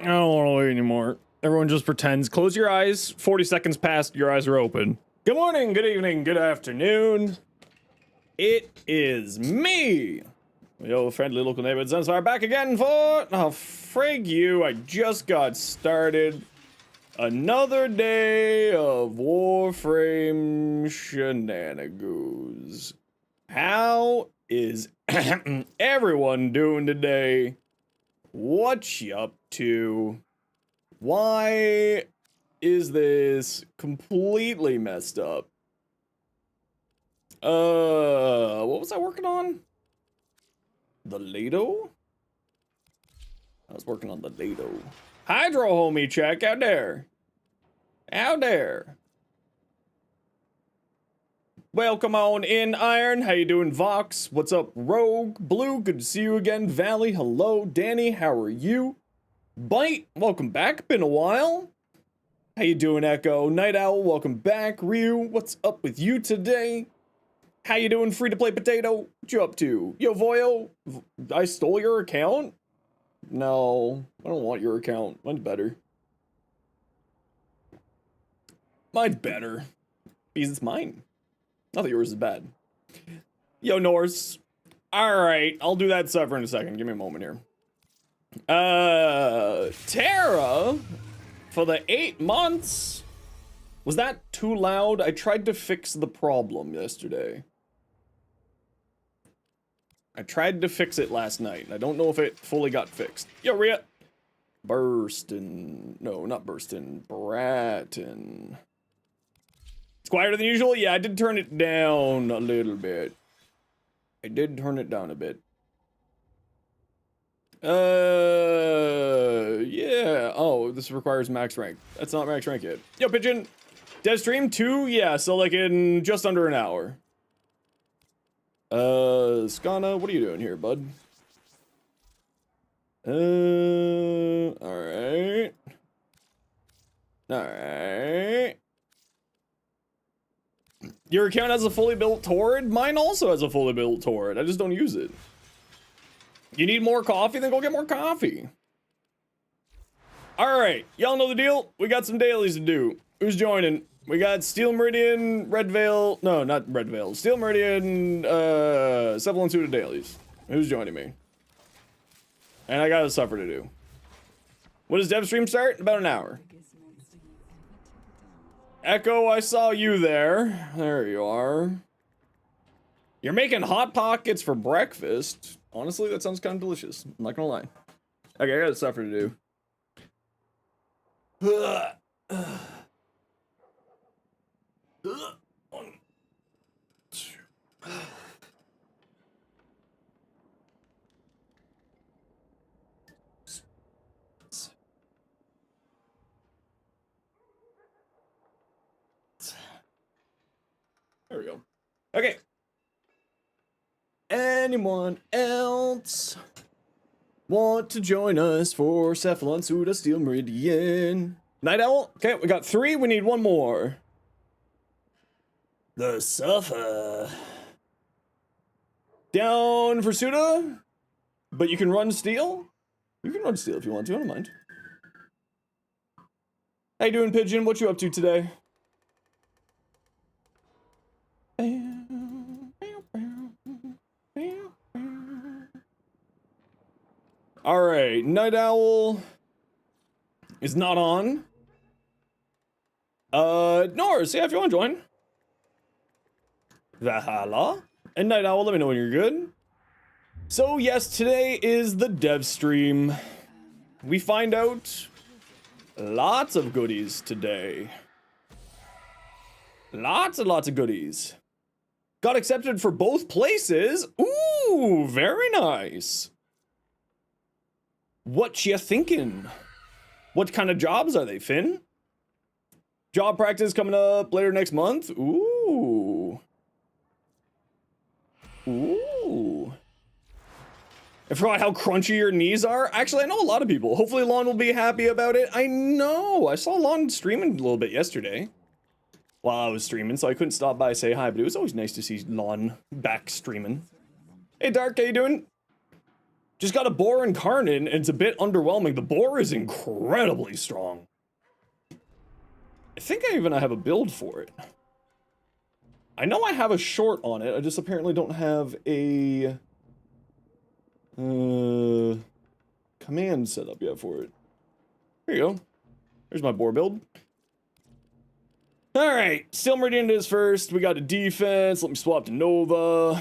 I don't want to wait anymore. Everyone just pretends. Close your eyes. 40 seconds past, your eyes are open. Good morning, good evening, good afternoon. It is me, your friendly local neighborhood Zenosfire, back again for... Oh, frig you. I just got started. Another day of Warframe shenanigans. How is everyone doing today? What you up to? Why is this completely messed up? What was I working on? The Lado? I was working on the Lado. Hydro homie check out there. Out there. Welcome on in, Iron. How you doing, Vox? What's up, Rogue? Blue, good to see you again. Valley, hello. Danny, how are you? Bite, welcome back. Been a while. How you doing, Echo? Night Owl, welcome back. Ryu, what's up with you today? How you doing, free-to-play potato? What you up to? Yo, Voyo, I stole your account? No, I don't want your account. Mine's better. Mine's better. Because it's mine. Not that yours is bad. Yo, Norse. Alright, I'll do that stuff in a second. Give me a moment here. Terra, for the 8 months. Was that too loud? I tried to fix the problem yesterday. I tried to fix it last night. I don't know if it fully got fixed. Yo, Rhea. Burstin'. No, not Burstin'. Bratton. It's quieter than usual? Yeah, I did turn it down a little bit. I did turn it down a bit. Yeah. Oh, this requires max rank. That's not max rank yet. Yo, Pigeon. Devstream 2? Yeah, so like in just under an hour. Skana, what are you doing here, bud? Alright. Alright. Your account has a fully built torrid? Mine also has a fully built torrid. I just don't use it. You need more coffee? Then go get more coffee. Alright, y'all know the deal. We got some dailies to do. Who's joining? We got Steel Meridian, Red Veil. No, not Red Veil. Steel Meridian, Cephalon Suda dailies. Who's joining me? And I got a supper to do. What does Devstream start? About an hour. Echo, I saw you there. There you are. You're making Hot Pockets for breakfast. Honestly, that sounds kind of delicious. I'm not gonna lie. Okay, I got a supper to do. One, two. There we go. Okay. Anyone else want to join us for Cephalon Suda Steel Meridian? Night Owl? Okay, we got 3. We need 1 more. The Suffer. Down for Suda? But you can run Steel? You can run Steel if you want to, I don't mind. How you doing, Pigeon? What you up to today? Alright, Night Owl is not on. Norris, yeah, if you want to join. Valhalla. And Night Owl, let me know when you're good. So, yes, today is the Devstream. We find out lots of goodies today. Lots and lots of goodies. Got accepted for both places. Ooh, very nice. What you thinking? What kind of jobs are they, Finn? Job practice coming up later next month. Ooh. Ooh. I forgot how crunchy your knees are. Actually, I know a lot of people. Hopefully Lon will be happy about it. I know. I saw Lon streaming a little bit yesterday while I was streaming, so I couldn't stop by and say hi, but it was always nice to see Lon back streaming. Hey, Dark, how you doing? Just got a boar incarnate, and it's a bit underwhelming. The boar is incredibly strong. I think I have a build for it. I know I have a short on it, I just apparently don't have a command set up yet for it. Here you go. There's my boar build. Alright, Steel Meridian is first. We got a defense. Let me swap to Nova.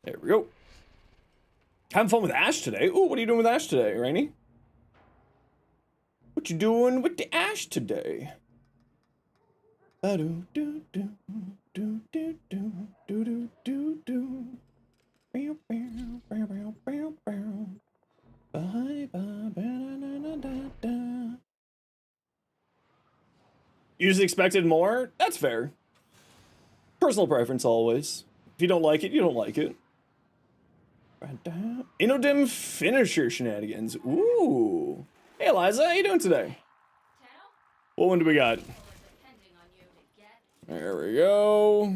There we go. Having fun with Ash today. Ooh, what are you doing with Ash today, Rainy? What you doing with the Ash today? You just expected more? That's fair. Personal preference always. If you don't like it, you don't like it. Inodim finisher shenanigans. Ooh. Hey Eliza, how you doing today? What one do we got? There we go.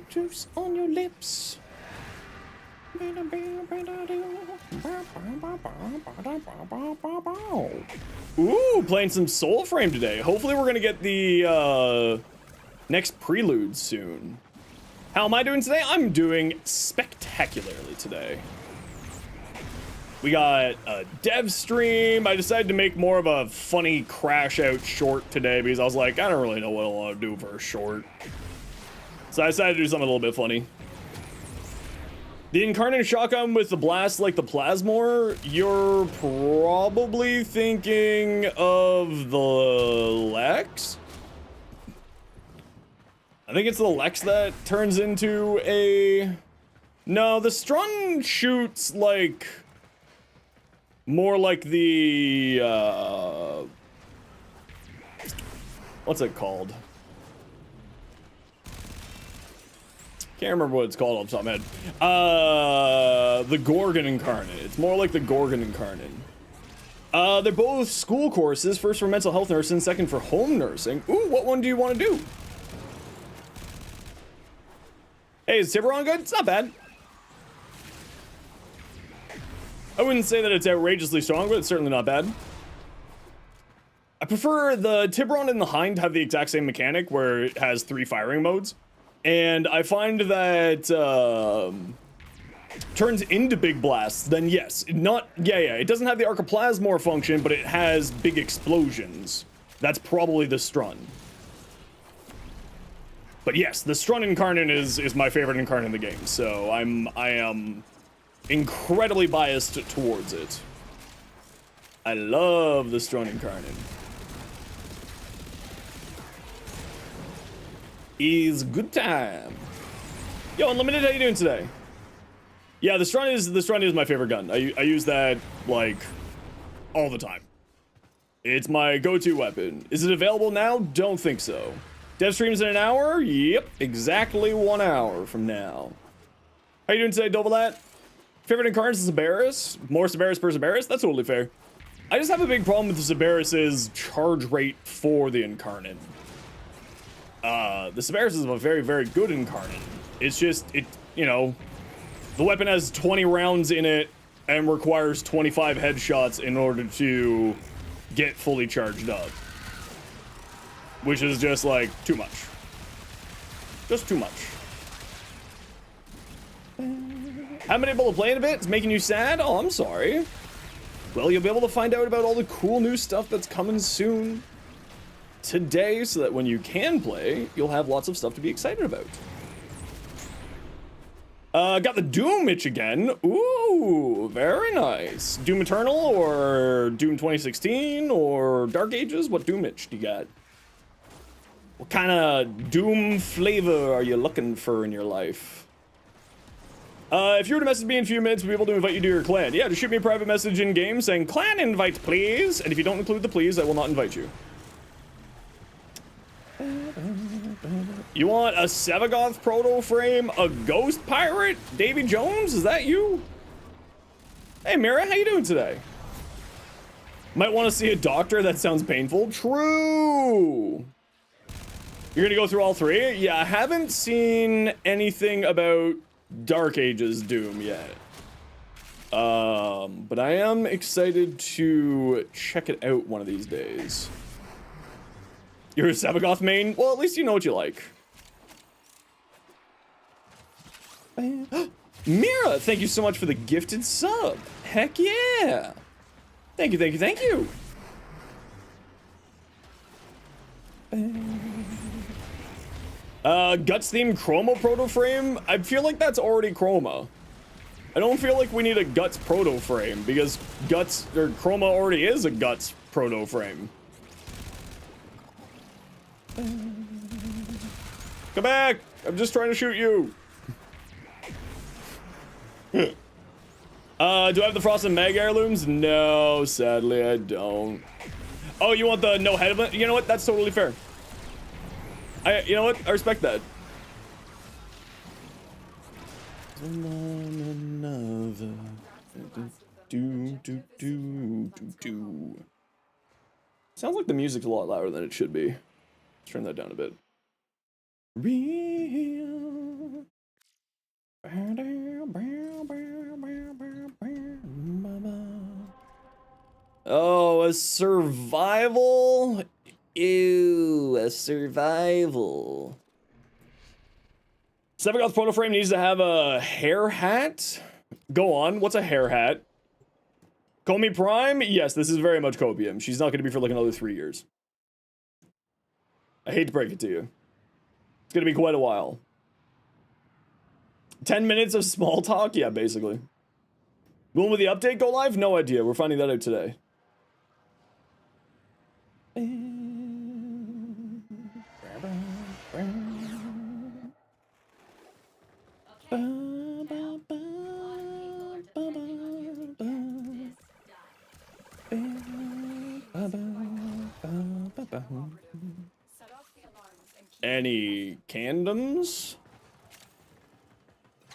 Juice on your lips. Ooh, playing some Soulframe today. Hopefully we're gonna get the next prelude soon. How am I doing today? I'm doing spectacularly today. We got a Devstream. I decided to make more of a funny crash out short today because I was like, I don't really know what I want to do for a short. So I decided to do something a little bit funny. The Incarnate Shotgun with the blast like the Plasmor, you're probably thinking of the Lex? I think it's the Lex that turns into a... No, the Strun shoots like... more like the, what's it called? Can't remember what it's called off the top of my head. The Gorgon Incarnate. It's more like the Gorgon Incarnate. They're both school courses. First for mental health nursing, second for home nursing. Ooh, what one do you want to do? Hey, is Tiburon good? It's not bad. I wouldn't say that it's outrageously strong, but it's certainly not bad. I prefer the Tiburon and the Hind have the exact same mechanic where it has 3 firing modes. And I find that turns into big blasts, then yes, it doesn't have the Archiplasmor function, but it has big explosions. That's probably the Strun. But yes, the Strun Incarnate is my favorite Incarnate in the game, so I am incredibly biased towards it. I love the Strun Incarnate. Is good time. Yo, Unlimited, how you doing today? Yeah, the Strun is my favorite gun. I use that like all the time. It's my go-to weapon. Is it available now? Don't think so. Devstream's in an hour? Yep, exactly 1 hour from now. How you doing today, Doubleat? Favorite Incarnate is Cerberus? More Cerberus per Cerberus? That's totally fair. I just have a big problem with the Cerberus's charge rate for the Incarnate. The Cerberus is a very, very good Incarnate. It's just, you know, the weapon has 20 rounds in it and requires 25 headshots in order to get fully charged up. Which is just, like, too much. Just too much. Haven't been able to play in a bit? It's making you sad? Oh, I'm sorry. Well, you'll be able to find out about all the cool new stuff that's coming soon today, so that when you can play, you'll have lots of stuff to be excited about. Got the Doom itch again. Ooh, very nice. Doom Eternal or Doom 2016 or Dark Ages? What Doom itch do you got? What kind of Doom flavor are you looking for in your life? If you were to message me in a few minutes, we'll be able to invite you to your clan. Yeah, just shoot me a private message in game saying clan invite please, and if you don't include the please, I will not invite you. You want a Sevagoth proto frame, a ghost pirate? Davy Jones, is that you? Hey Mira, how you doing today? Might want to see a doctor, that sounds painful. True. You're gonna go through all three? Yeah, I haven't seen anything about Dark Ages Doom yet. But I am excited to check it out one of these days. You're a Sabagoth main? Well, at least you know what you like. Mira, thank you so much for the gifted sub. Heck yeah. Thank you, thank you, thank you. Guts theme Chroma proto frame. I feel like that's already Chroma. I don't feel like we need a Guts proto frame because Guts or Chroma already is a Guts proto frame. Come back! I'm just trying to shoot you. Do I have the Frost and Mag heirlooms? No, sadly I don't. Oh, you want the no head? You know what? That's totally fair. You know what? I respect that. Sounds like the music's a lot louder than it should be. Let's turn that down a bit. Real. Oh, a survival? Ew, a survival. Sabagoth proto frame needs to have a hair hat. Go on, what's a hair hat? Komi Prime? Yes, this is very much copium. She's not going to be for like another 3 years. I hate to break it to you. It's going to be quite a while. 10 minutes of small talk? Yeah, basically. When will the update go live? No idea. We're finding that out today. Any candoms?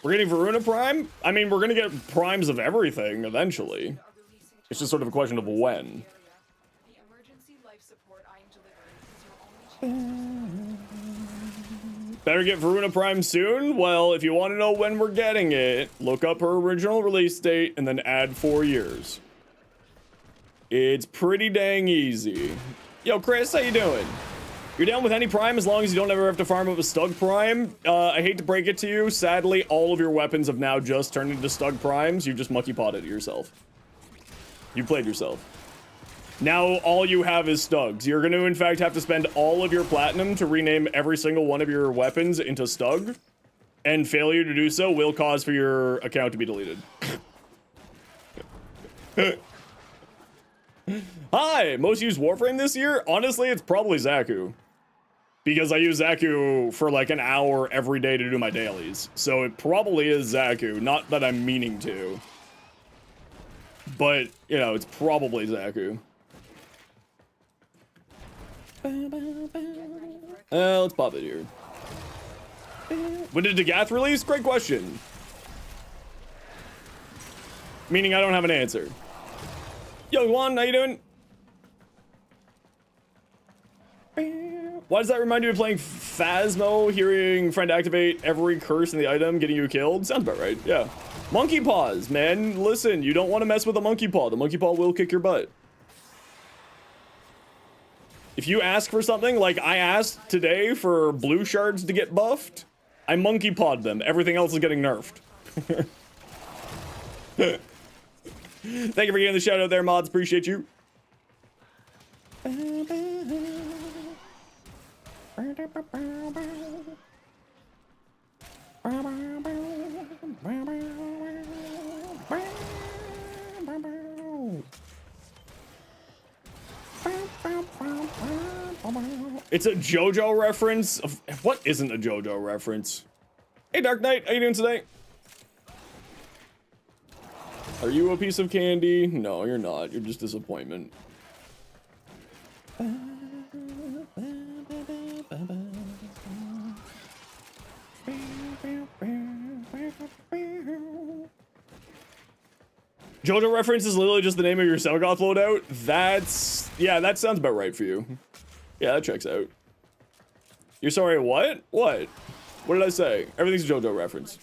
We're getting Varuna Prime? I mean, we're gonna get primes of everything eventually. It's just sort of a question of when. Better get Varuna Prime soon? Well, if you want to know when we're getting it, look up her original release date and then add 4 years. It's pretty dang easy. Yo, Chris, how you doing? You're down with any prime as long as you don't ever have to farm up a Stug Prime. I hate to break it to you. Sadly, all of your weapons have now just turned into Stug Primes. You just monkey potted it yourself. You played yourself. Now all you have is Stugs. You're going to, in fact, have to spend all of your platinum to rename every single one of your weapons into Stug. And failure to do so will cause for your account to be deleted. Hi! Most used Warframe this year? Honestly, it's probably Zaku. Because I use Zaku for like an hour every day to do my dailies. So it probably is Zaku. Not that I'm meaning to. But, you know, it's probably Zaku. Let's pop it here. When did Dagath release? Great question. Meaning I don't have an answer. Yo, Juan, how you doing? Why does that remind you of playing Phasmo, hearing friend activate every curse in the item, getting you killed? Sounds about right, yeah. Monkey paws, man. Listen, you don't want to mess with a monkey paw. The monkey paw will kick your butt. If you ask for something, like I asked today for blue shards to get buffed, I monkey pawed them. Everything else is getting nerfed. Thank you for getting the shout out there, mods. Appreciate you. It's a JoJo reference. What isn't a JoJo reference? Hey, Dark Knight, how you doing today? Are you a piece of candy? No, you're not. You're just disappointment. JoJo reference is literally just the name of your Sabagoth loadout. Yeah, that sounds about right for you. Yeah, that checks out. You're sorry, what? What? What did I say? Everything's a JoJo reference.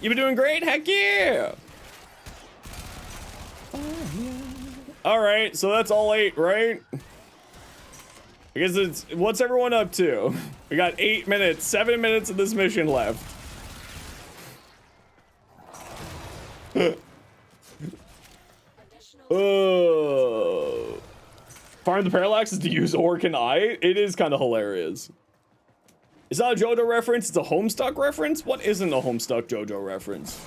You've been doing great? Heck yeah! Alright, so that's all 8, right? I guess it's... What's everyone up to? We got 8 minutes, 7 minutes of this mission left. Farm the Parallax is to use Orc and Eye? It is kind of hilarious. It's not a JoJo reference, it's a Homestuck reference? What isn't a Homestuck JoJo reference?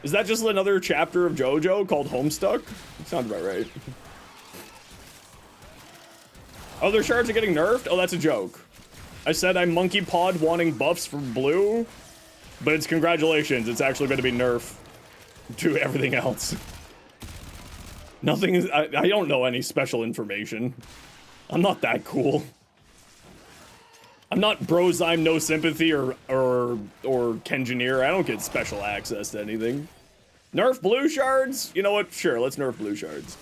Is that just another chapter of JoJo called Homestuck? Sounds about right. Oh, their shards are getting nerfed? Oh, that's a joke. I said I'm monkey pod wanting buffs for blue, but it's congratulations. It's actually going to be nerf to everything else. Nothing is... I don't know any special information. I'm not that cool. I'm not Brozyme No Sympathy or Kengineer. I don't get special access to anything. Nerf blue shards? You know what? Sure, let's nerf blue shards.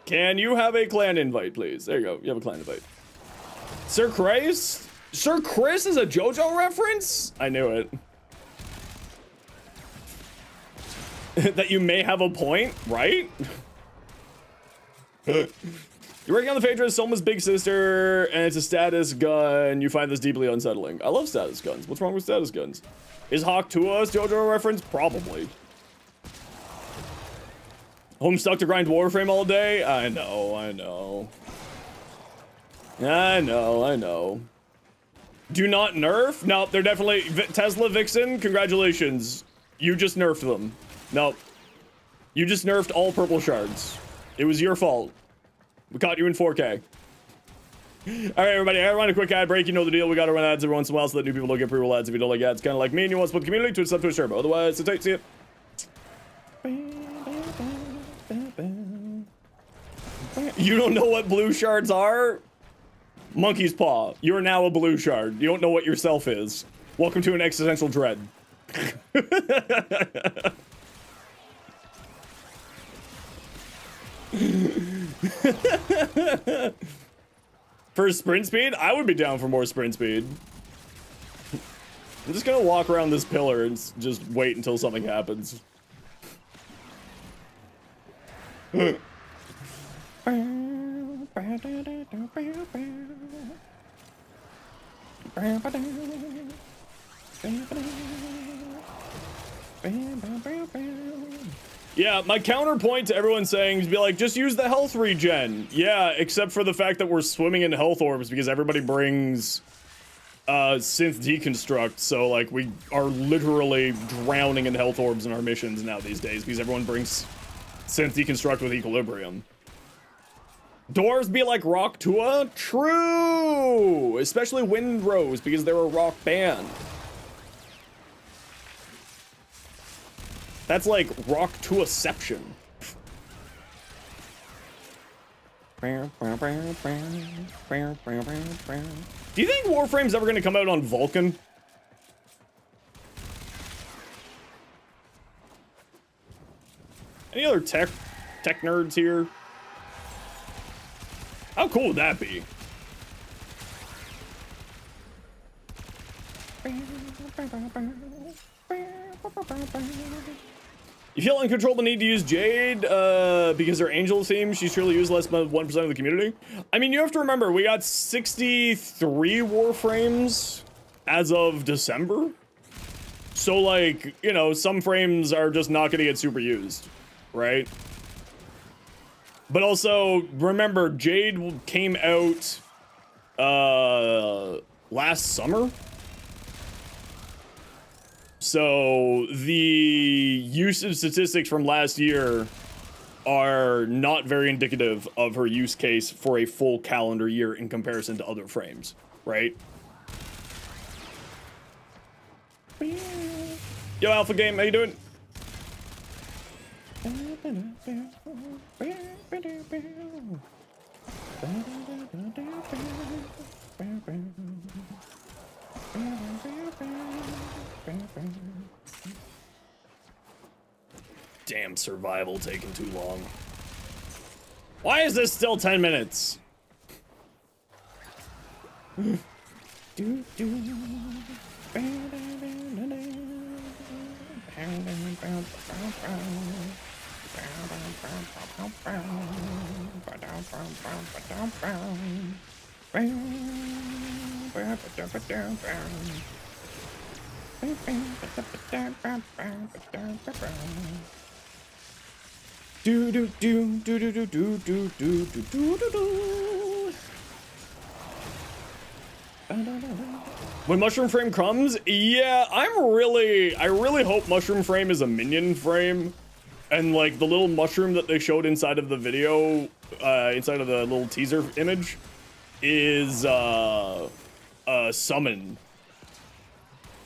Can you have a clan invite, please? There you go. You have a clan invite. Sir Chris? Sir Chris is a JoJo reference? I knew it. That you may have a point, right? You're working on the Phaedra as Soma's big sister, and it's a status gun. You find this deeply unsettling. I love status guns. What's wrong with status guns? Is Hawk Tua's JoJo reference? Probably. Homestuck to grind Warframe all day? I know, I know. I know, I know. Do not nerf? No, they're definitely... Tesla Vixen, congratulations. You just nerfed them. No. You just nerfed all purple shards. It was your fault. We caught you in 4K. Alright, everybody, I run a quick ad break. You know the deal. We gotta run ads every once in a while so that new people don't get pre-roll ads if you don't like ads. Kind of like me and you want to split the community to a sub to a turbo. Otherwise, it's tight. See it. You don't know what blue shards are? Monkey's paw. You're now a blue shard. You don't know what yourself is. Welcome to an existential dread. For sprint speed? I would be down for more sprint speed. I'm just gonna walk around this pillar and just wait until something happens. Yeah, my counterpoint to everyone saying is be like, just use the health regen. Yeah, except for the fact that we're swimming in health orbs because everybody brings synth deconstruct, so like we are literally drowning in health orbs in our missions now these days because everyone brings synth deconstruct with equilibrium. Dwarves be like Rock Tua? True! Especially Windrose because they're a rock band. That's like Rock Tua-ception. Do you think Warframe's ever gonna come out on Vulcan? Any other tech nerds here? How cool would that be? You feel uncontrollable need to use Jade because her angel theme, she's surely used less than 1% of the community? I mean, you have to remember, we got 63 Warframes as of December. So, like, you know, some frames are just not going to get super used, right? But also, remember, Jade came out last summer. So the usage statistics from last year are not very indicative of her use case for a full calendar year in comparison to other frames, right? Yo, Alpha Game, how you doing? Damn survival taking too long. Why is this still 10 minutes? Do do do do do do do do do do do do. When Mushroom Frame comes, yeah, I really hope Mushroom Frame is a minion frame, and like the little mushroom that they showed inside of the video, inside of the little teaser image, is a summon.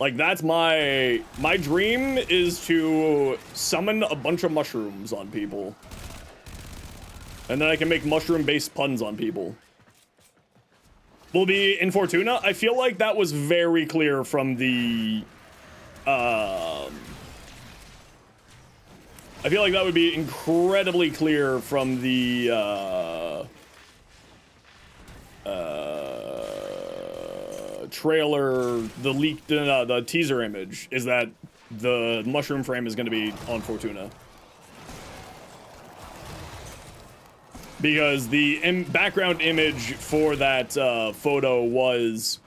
Like that's my dream is to summon a bunch of mushrooms on people, and then I can make mushroom-based puns on people. Will be in Fortuna. I feel like that was very clear from the. I feel like that would be incredibly clear from the trailer, the leaked, the teaser image is that the mushroom frame is going to be on Fortuna. Because the background image for that photo was,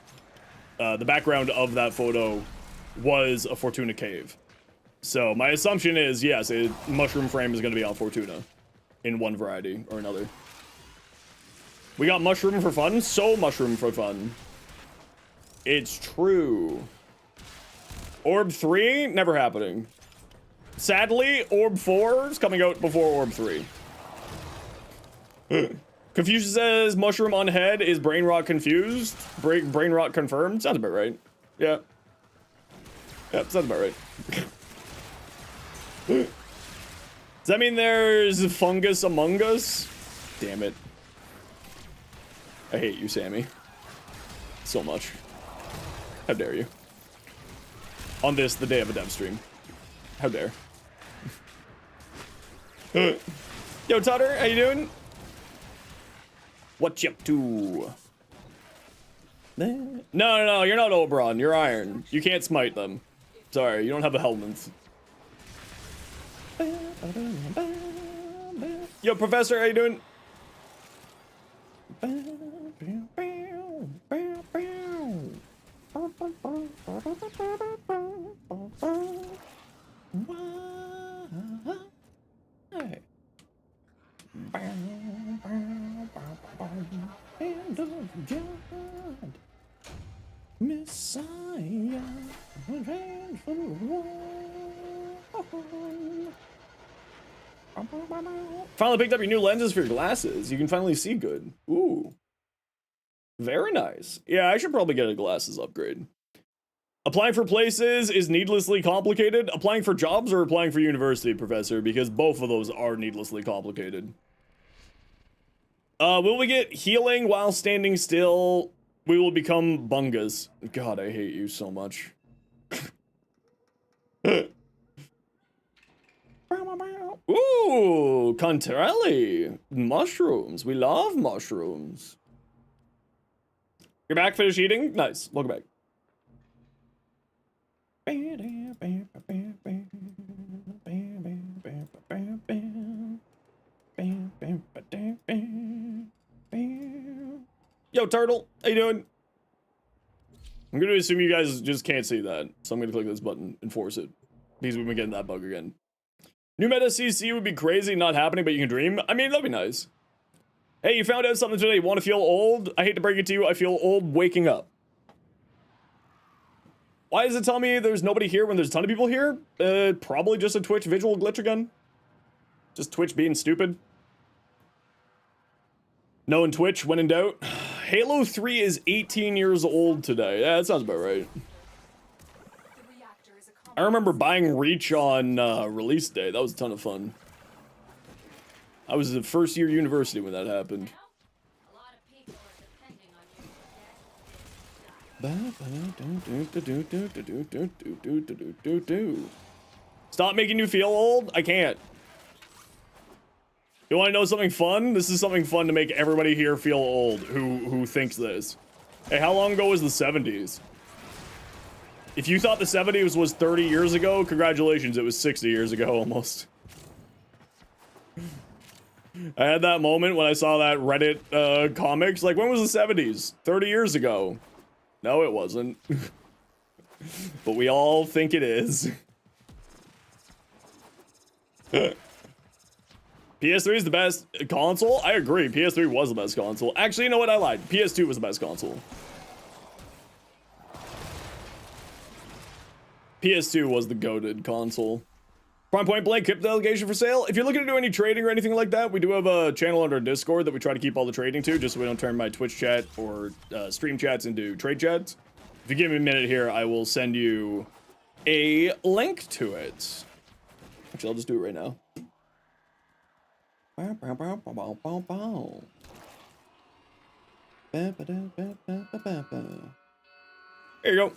the background of that photo was a Fortuna cave. So my assumption is, yes, a mushroom frame is going to be on Fortuna in one variety or another. We got mushroom for fun, so mushroom for fun. It's true. Orb 3, never happening. Sadly, Orb 4 is coming out before Orb 3. Confucius says mushroom on head is brain rot confused. Brain rot confirmed. Sounds about right. Yeah. Yeah, sounds about right. Does that mean there's fungus among us? Damn it. I hate you, Sammy. So much. How dare you? On this, the day of a Devstream. How dare. Yo, Tutter, how you doing? What you up to? No, you're not Oberon. You're Iron. You can't smite them. Sorry, you don't have the helmets. Yo, Professor, how you doing? Messiah, finally picked up your new lenses for your glasses. You can finally see good. Ooh. Very nice. Yeah, I should probably get a glasses upgrade. Applying for places is needlessly complicated. Applying for jobs or applying for university, Professor? Because both of those are needlessly complicated. Will we get healing while standing still? We will become bungas. God, I hate you so much. Ooh, Contrelli. Mushrooms. We love mushrooms. You're back, finish eating? Nice. Welcome back. Yo, Turtle. How you doing? I'm going to assume you guys just can't see that. So I'm going to click this button and force it. Because we've been getting that bug again. New meta CC would be crazy, not happening, but you can dream. I mean, that'd be nice. Hey, you found out something today. You want to feel old? I hate to break it to you. I feel old waking up. Why does it tell me there's nobody here when there's a ton of people here? Probably just a Twitch visual glitch again. Just Twitch being stupid. Knowing Twitch when in doubt. Halo 3 is 18 years old today. Yeah, that sounds about right. I remember buying Reach on release day. That was a ton of fun. I was in first year university when that happened. Stop making you feel old? I can't. You want to know something fun? This is something fun to make everybody here feel old who thinks this. Hey, how long ago was the 70s? If you thought the 70s was 30 years ago, congratulations, it was 60 years ago almost. I had that moment when I saw that Reddit comics, like, when was the 70s? 30 years ago. No, it wasn't. But we all think it is. PS3 is the best console? I agree, PS3 was the best console. Actually, you know what, I lied. PS2 was the best console. PS2 was the goated console. Prime Point Blank Kip delegation for sale. If you're looking to do any trading or anything like that, we do have a channel under Discord that we try to keep all the trading to, just so we don't turn my Twitch chat or stream chats into trade chats. If you give me a minute here, I will send you a link to it. Actually, I'll just do it right now. Here you go.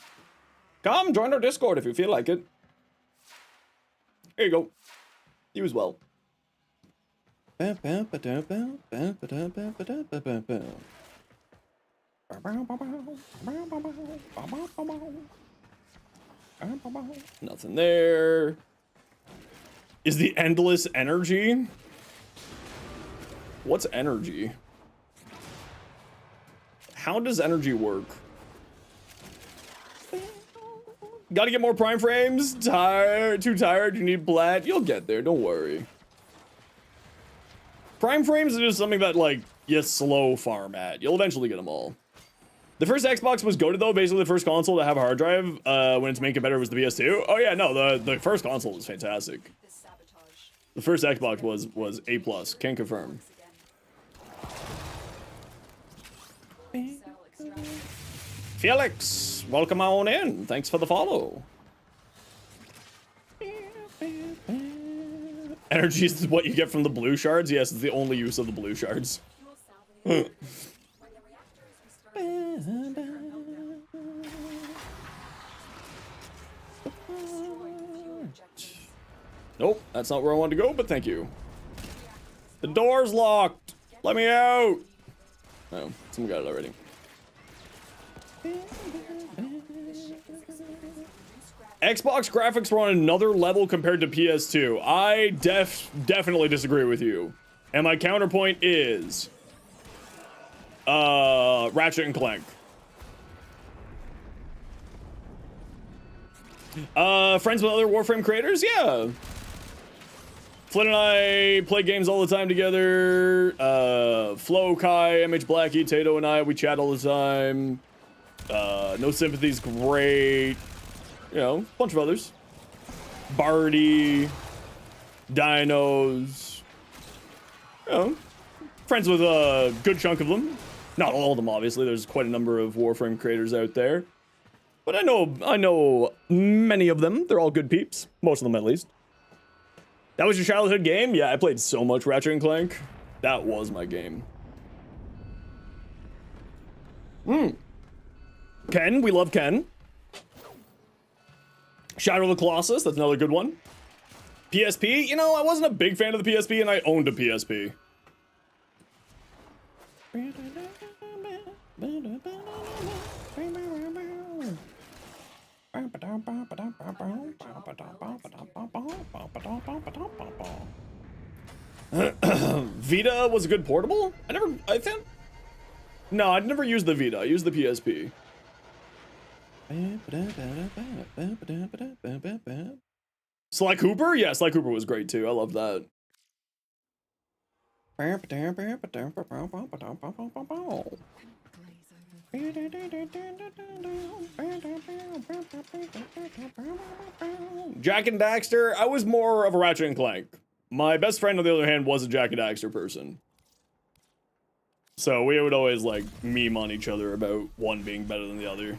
Come join our Discord if you feel like it. Here you go. You as well. Nothing there. Is the endless energy? What's energy? How does energy work? Gotta get more prime frames? Tired? Too tired? You need plat? You'll get there, don't worry. Prime frames are just something that, like, you slow farm at. You'll eventually get them all. The first Xbox was goated though, basically the first console to have a hard drive when its main competitor was the PS2. Oh yeah, no, the first console was fantastic. The first Xbox was A+, can confirm. Felix, welcome on in. Thanks for the follow. Energy is what you get from the blue shards. Yes, it's the only use of the blue shards. Nope, that's not where I wanted to go, but thank you. The door's locked. Let me out. Oh, someone got it already. Xbox graphics were on another level compared to PS2. I definitely disagree with you. And my counterpoint is Ratchet and Clank. Friends with other Warframe creators? Yeah. Flynn and I play games all the time together. Flo, Kai, MH Blackie, Tato and I, we chat all the time. No Sympathy's great. You know, a bunch of others. Barty, Dinos. You know, friends with a good chunk of them. Not all of them, obviously. There's quite a number of Warframe creators out there. But I know many of them. They're all good peeps. Most of them, at least. That was your childhood game? Yeah, I played so much Ratchet and Clank. That was my game. Ken, we love Ken. Shadow of the Colossus, that's another good one. PSP, you know, I wasn't a big fan of the PSP and I owned a PSP. Vita was a good portable? I think. No, I'd never used the Vita, I used the PSP. Sly Cooper? Yeah, Sly Cooper was great too. I love that. Jack and Daxter, I was more of a Ratchet and Clank. My best friend, on the other hand, was a Jack and Daxter person. So we would always, like, meme on each other about one being better than the other.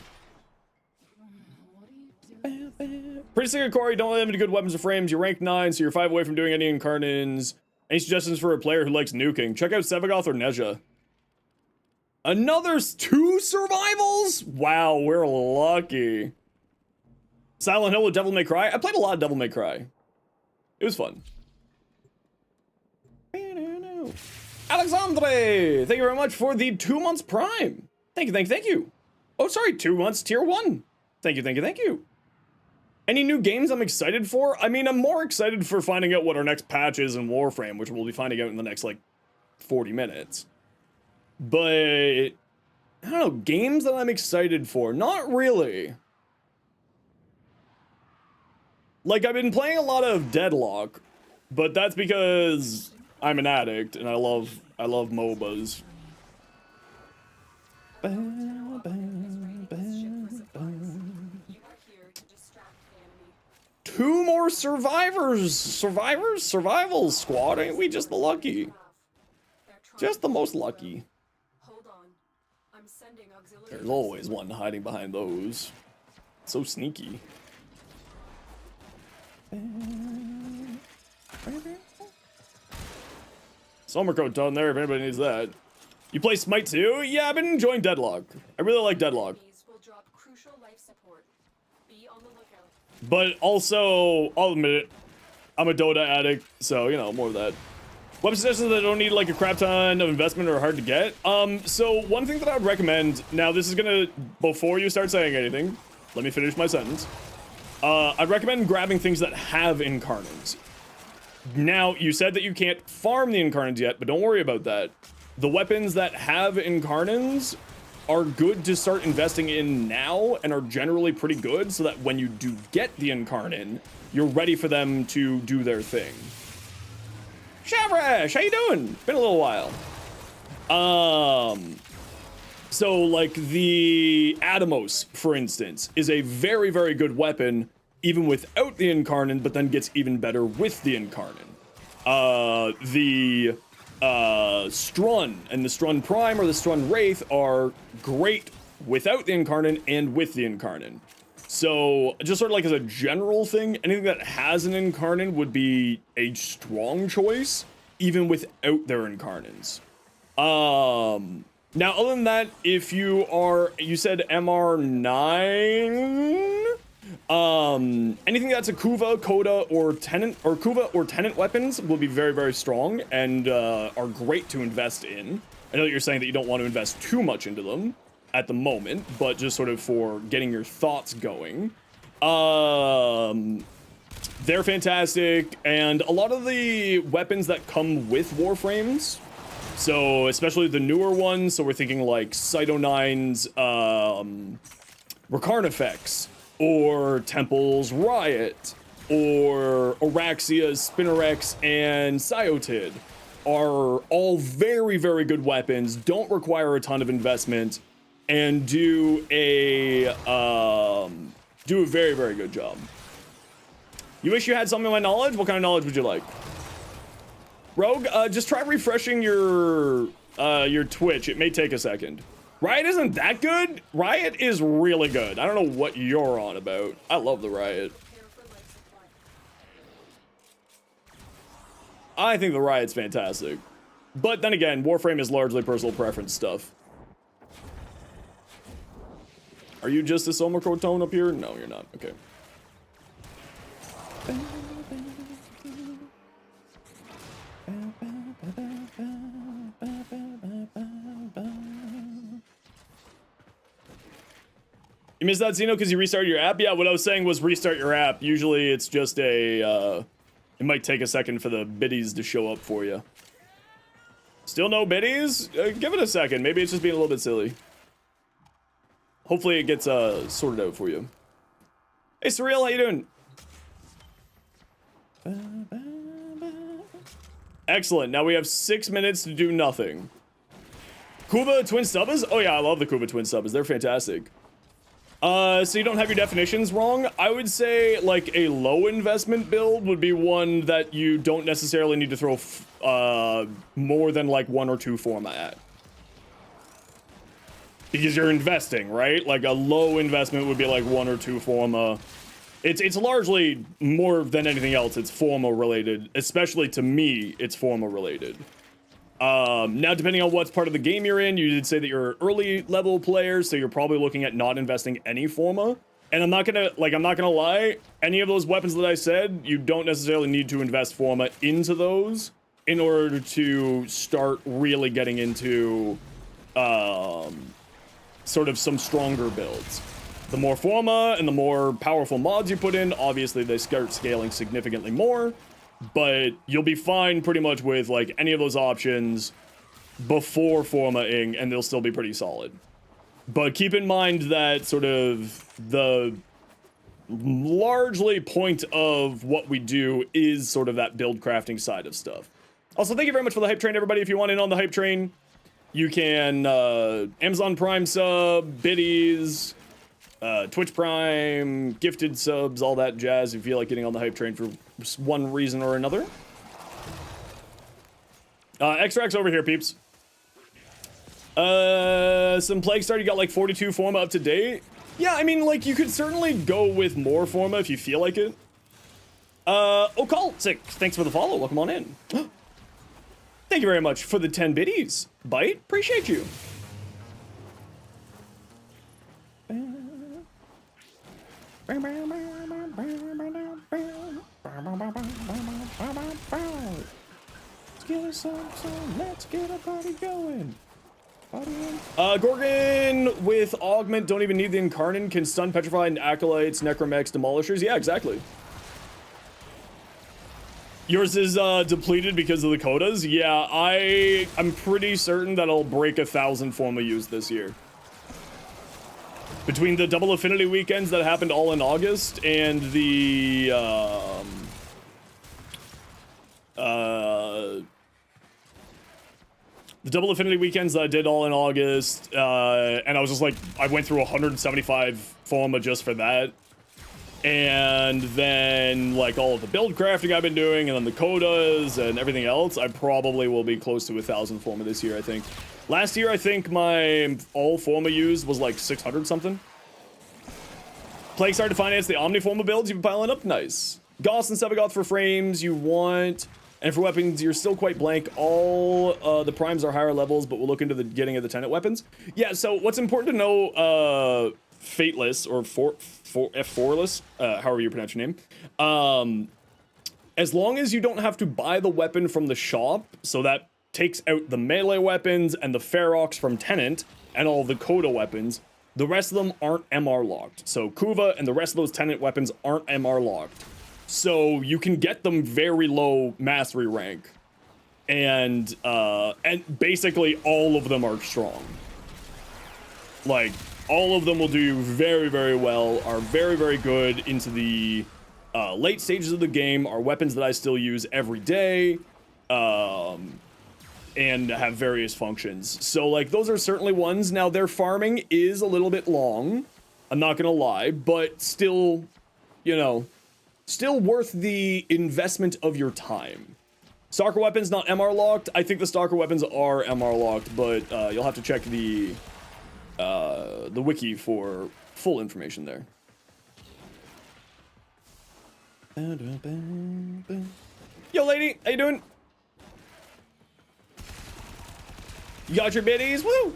Pretty sick of Corey, don't have any good weapons or frames. You're ranked 9, so you're 5 away from doing any incarnations. Any suggestions for a player who likes nuking? Check out Sevagoth or Nezha. Another 2 survivals? Wow, we're lucky. Silent Hill with Devil May Cry. I played a lot of Devil May Cry. It was fun. Alexandre, thank you very much for the 2 months Prime. Thank you, thank you, thank you. Oh, sorry, 2 months Tier 1. Thank you, thank you, thank you. Any new games I'm excited for? I mean, I'm more excited for finding out what our next patch is in Warframe, which we'll be finding out in the next, like, 40 minutes. But, I don't know, games that I'm excited for? Not really. Like, I've been playing a lot of Deadlock, but that's because I'm an addict and I love MOBAs. 2 more survival squad. Ain't we just the lucky? Just the most lucky. There's always one hiding behind those. So sneaky. Summer coat down there if anybody needs that. You play Smite too? Yeah, I've been enjoying Deadlock. I really like Deadlock. But also, I'll admit it, I'm a Dota addict, so, you know, more of that. Weapon suggestions that don't need, like, a crap ton of investment or are hard to get. So one thing that I would recommend, now this is gonna, before you start saying anything, let me finish my sentence. I'd recommend grabbing things that have incarnates. Now, you said that you can't farm the incarnates yet, but don't worry about that. The weapons that have incarnates are good to start investing in now and are generally pretty good so that when you do get the incarnate, you're ready for them to do their thing. Shavrash, how you doing? Been a little while. So like the Atomos, for instance, is a very, very good weapon even without the incarnate, but then gets even better with the incarnate. The Strun and the Strun Prime or the Strun Wraith are great without the incarnate and with the incarnate. So just sort of like as a general thing, anything that has an incarnate would be a strong choice, even without their incarnates. Now, other than that, if you are, you said MR9, anything that's a Kuva, Coda, or Tenant, or Kuva or Tenant weapons will be very, very strong and are great to invest in. I know that you're saying that you don't want to invest too much into them at the moment, but just sort of for getting your thoughts going. They're fantastic, and a lot of the weapons that come with Warframes, so especially the newer ones, so we're thinking like Cyto9's Recarnifex, or Temple's Riot, or Araxia's Spinnerex and Cyotid, are all very, very good weapons, don't require a ton of investment, and do a very, very good job. You wish you had some of my knowledge? What kind of knowledge would you like? Rogue, just try refreshing your Twitch. It may take a second. Riot isn't that good? Riot is really good. I don't know what you're on about. I love the Riot. I think the Riot's fantastic. But then again, Warframe is largely personal preference stuff. Are you just a Sommerco tone up here? No, you're not. Okay. You missed that, Zeno, because you restarted your app? Yeah, what I was saying was restart your app. Usually it's just a, it might take a second for the biddies to show up for you. Still no biddies? Give it a second. Maybe it's just being a little bit silly. Hopefully it gets sorted out for you. Hey, Surreal, how you doing? Excellent. Now we have 6 minutes to do nothing. Kuva Twin Stubbas? Oh yeah, I love the Kuva Twin Stubbas. They're fantastic. So you don't have your definitions wrong. I would say like a low investment build would be one that you don't necessarily need to throw more than like 1 or 2 forma at. Because you're investing, right? Like a low investment would be like 1 or 2 forma. It's largely more than anything else, it's forma related. Especially to me, it's forma related. Now, depending on what's part of the game you're in, you did say that you're an early level player, so you're probably looking at not investing any Forma. And I'm not gonna lie, any of those weapons that I said, you don't necessarily need to invest Forma into those in order to start really getting into sort of some stronger builds. The more Forma and the more powerful mods you put in, obviously they start scaling significantly more, but you'll be fine pretty much with like any of those options before Forma-ing, and they'll still be pretty solid. But keep in mind that sort of the largely point of what we do is sort of that build crafting side of stuff. Also, thank you very much for the hype train, everybody. If you want in on the hype train, you can Amazon Prime sub, biddies, Twitch Prime, gifted subs, all that jazz if you feel like getting on the hype train for one reason or another. Extracts over here, peeps. Some Plague Star, you got like 42 Forma up to date. Yeah, I mean, like, you could certainly go with more Forma if you feel like it. Occult, thanks for the follow, welcome on in. Thank you very much for the 10 biddies. Bite, appreciate you. Let's get a party going. Gorgon with Augment, don't even need the Incarnate, can stun, petrify, and Acolytes, Necromex, Demolishers. Yeah, exactly. Yours is depleted because of the quotas. Yeah, I'm pretty certain that I'll break 1,000 Forma used this year. Between the double affinity weekends that happened all in August and the double affinity weekends that I did all in August, and I was just like, I went through 175 Forma just for that. And then, like, all of the build crafting I've been doing, and then the quotas and everything else, I probably will be close to 1,000 Forma this year, I think. Last year, I think my all Forma used was like 600 something. Plague Star to finance the Omni Forma builds you've been piling up, nice. Goss and Sevagoth for frames you want. And for weapons, you're still quite blank. All the primes are higher levels, but we'll look into the getting of the tenant weapons. Yeah, so what's important to know, Fateless, or F4less, however you pronounce your name. As long as you don't have to buy the weapon from the shop, so that takes out the melee weapons and the Ferox from Tenant, and all the Coda weapons, the rest of them aren't MR locked. So Kuva and the rest of those Tenant weapons aren't MR locked. So you can get them very low mastery rank, and basically all of them are strong. Like, all of them will do very, very well, are very, very good into the late stages of the game, are weapons that I still use every day, and have various functions. So, like, those are certainly ones. Now, their farming is a little bit long, I'm not gonna lie, but still, you know, still worth the investment of your time. Stalker weapons not MR locked. I think the Stalker weapons are MR locked, but you'll have to check the wiki for full information there. Yo, lady, how you doing? You got your biddies? Woo!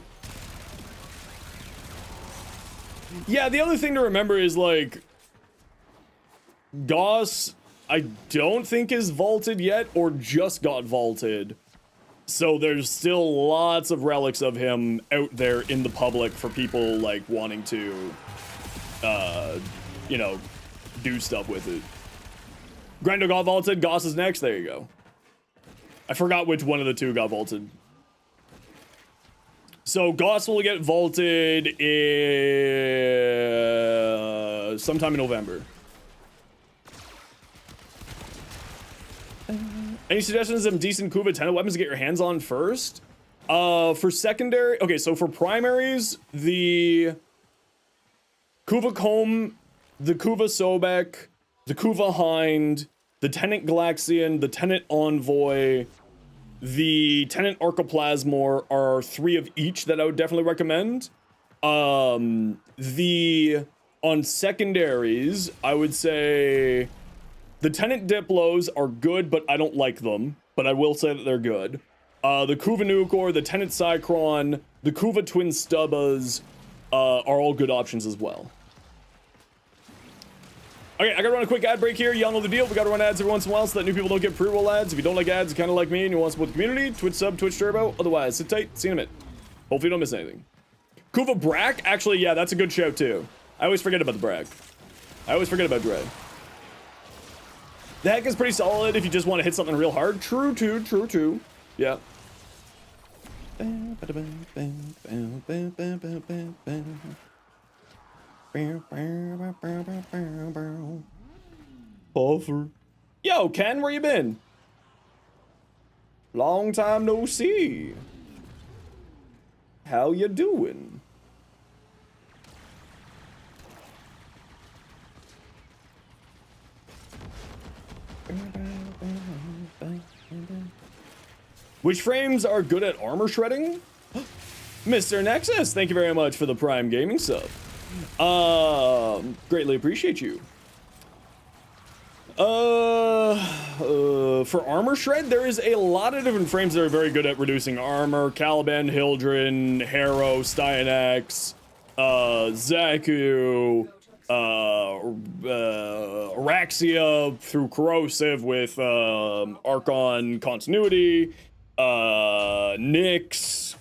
Yeah, the other thing to remember is, like, Goss, I don't think is vaulted yet, or just got vaulted. So there's still lots of relics of him out there in the public for people, like, wanting to, you know, do stuff with it. Grando got vaulted, Goss is next, there you go. I forgot which one of the two got vaulted. So Goss will get vaulted sometime in November. Any suggestions of some decent Kuva Tenant weapons to get your hands on first? For secondary, okay, so for primaries, the Kuva Comb, the Kuva Sobek, the Kuva Hind, the Tenant Galaxian, the Tenant Envoy, the Tenant Archoplasmor are 3 of each that I would definitely recommend. On secondaries, I would say the Tenant Diplos are good, but I don't like them. But I will say that they're good. The Kuva Nukor, the Tenant Cycron, the Kuva Twin Stubbas are all good options as well. Okay, I gotta run a quick ad break here. Y'all know the deal. We gotta run ads every once in a while so that new people don't get pre-roll ads. If you don't like ads, kind of like me, and you want to support the community, Twitch sub, Twitch Turbo. Otherwise, sit tight. See you in a minute. Hopefully you don't miss anything. Kuva Brack? Actually, yeah, that's a good shout too. I always forget about the Brack. I always forget about Dread. The heck is pretty solid if you just want to hit something real hard. True, too. True, too. Yeah. Puffer. Yo, Ken, where you been? Long time no see. How you doing? Which frames are good at armor shredding? Mr. Nexus, thank you very much for the Prime Gaming sub. Greatly appreciate you. For armor shred, there is a lot of different frames that are very good at reducing armor. Caliban, Hildren, Harrow, Styanax, Zaku, Araxia through Corrosive with Archon Continuity, Nyx,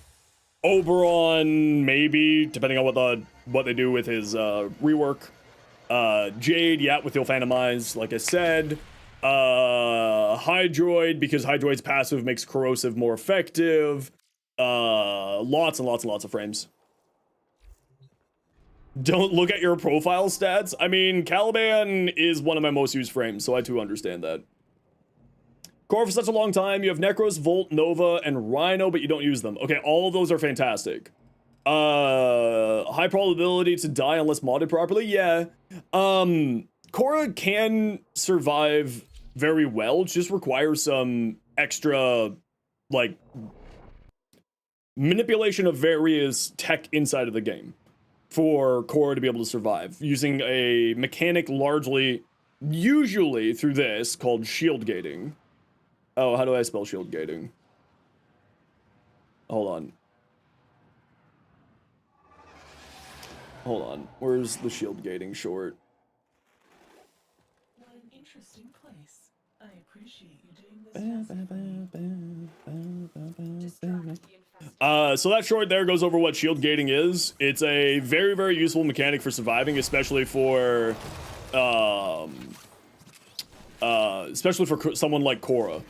Oberon, maybe, depending on what they do with his rework. Jade, yeah, with Ilphanamize, like I said. Hydroid, because Hydroid's passive makes Corrosive more effective. Lots and lots and lots of frames. Don't look at your profile stats. I mean, Caliban is one of my most used frames, so I too understand that. Core for such a long time. You have Necros, Volt, Nova, and Rhino, but you don't use them. Okay, all of those are fantastic. High probability to die unless modded properly. Yeah. Korra can survive very well. It just requires some extra, like, manipulation of various tech inside of the game for Korra to be able to survive, using a mechanic largely, usually through this, called shield gating. Oh, how do I spell shield gating? Hold on. Hold on. Where's the shield gating short? What an interesting place. I appreciate you doing this. So that short there goes over what shield gating is. It's a very, very useful mechanic for surviving, especially for someone like Korra.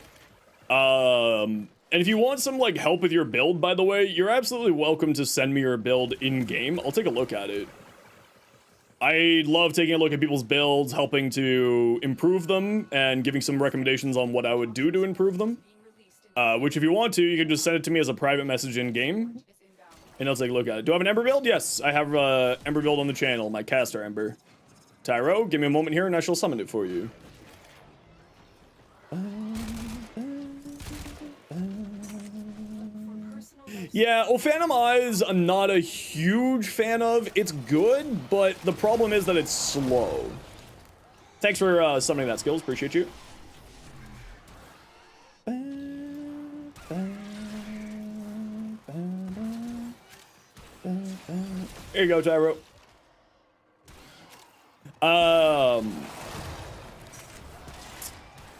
And if you want some, like, help with your build, by the way, you're absolutely welcome to send me your build in-game. I'll take a look at it. I love taking a look at people's builds, helping to improve them, and giving some recommendations on what I would do to improve them. Which, if you want to, you can just send it to me as a private message in-game, and I'll take a look at it. Do I have an Ember build? Yes, I have Ember build on the channel, my caster Ember. Tyro, give me a moment here, and I shall summon it for you. Yeah, Wfcc I'm not a huge fan of. It's good, but the problem is that it's slow. Thanks for summoning that, Skills. Appreciate you. Here you go, Tyro.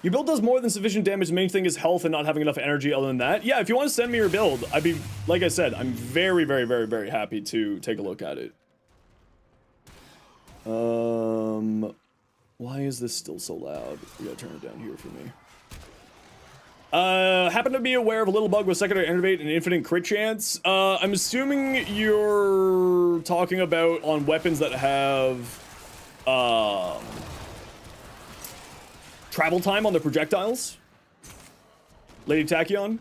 Your build does more than sufficient damage. The main thing is health and not having enough energy. Other than that, yeah, if you want to send me your build, I'd be, like I said, I'm very, very, very, very happy to take a look at it. Why is this still so loud? We gotta turn it down here for me. Happen to be aware of a little bug with secondary innervate and infinite crit chance. I'm assuming you're talking about on weapons that have, travel time on the projectiles? Lady Tachyon?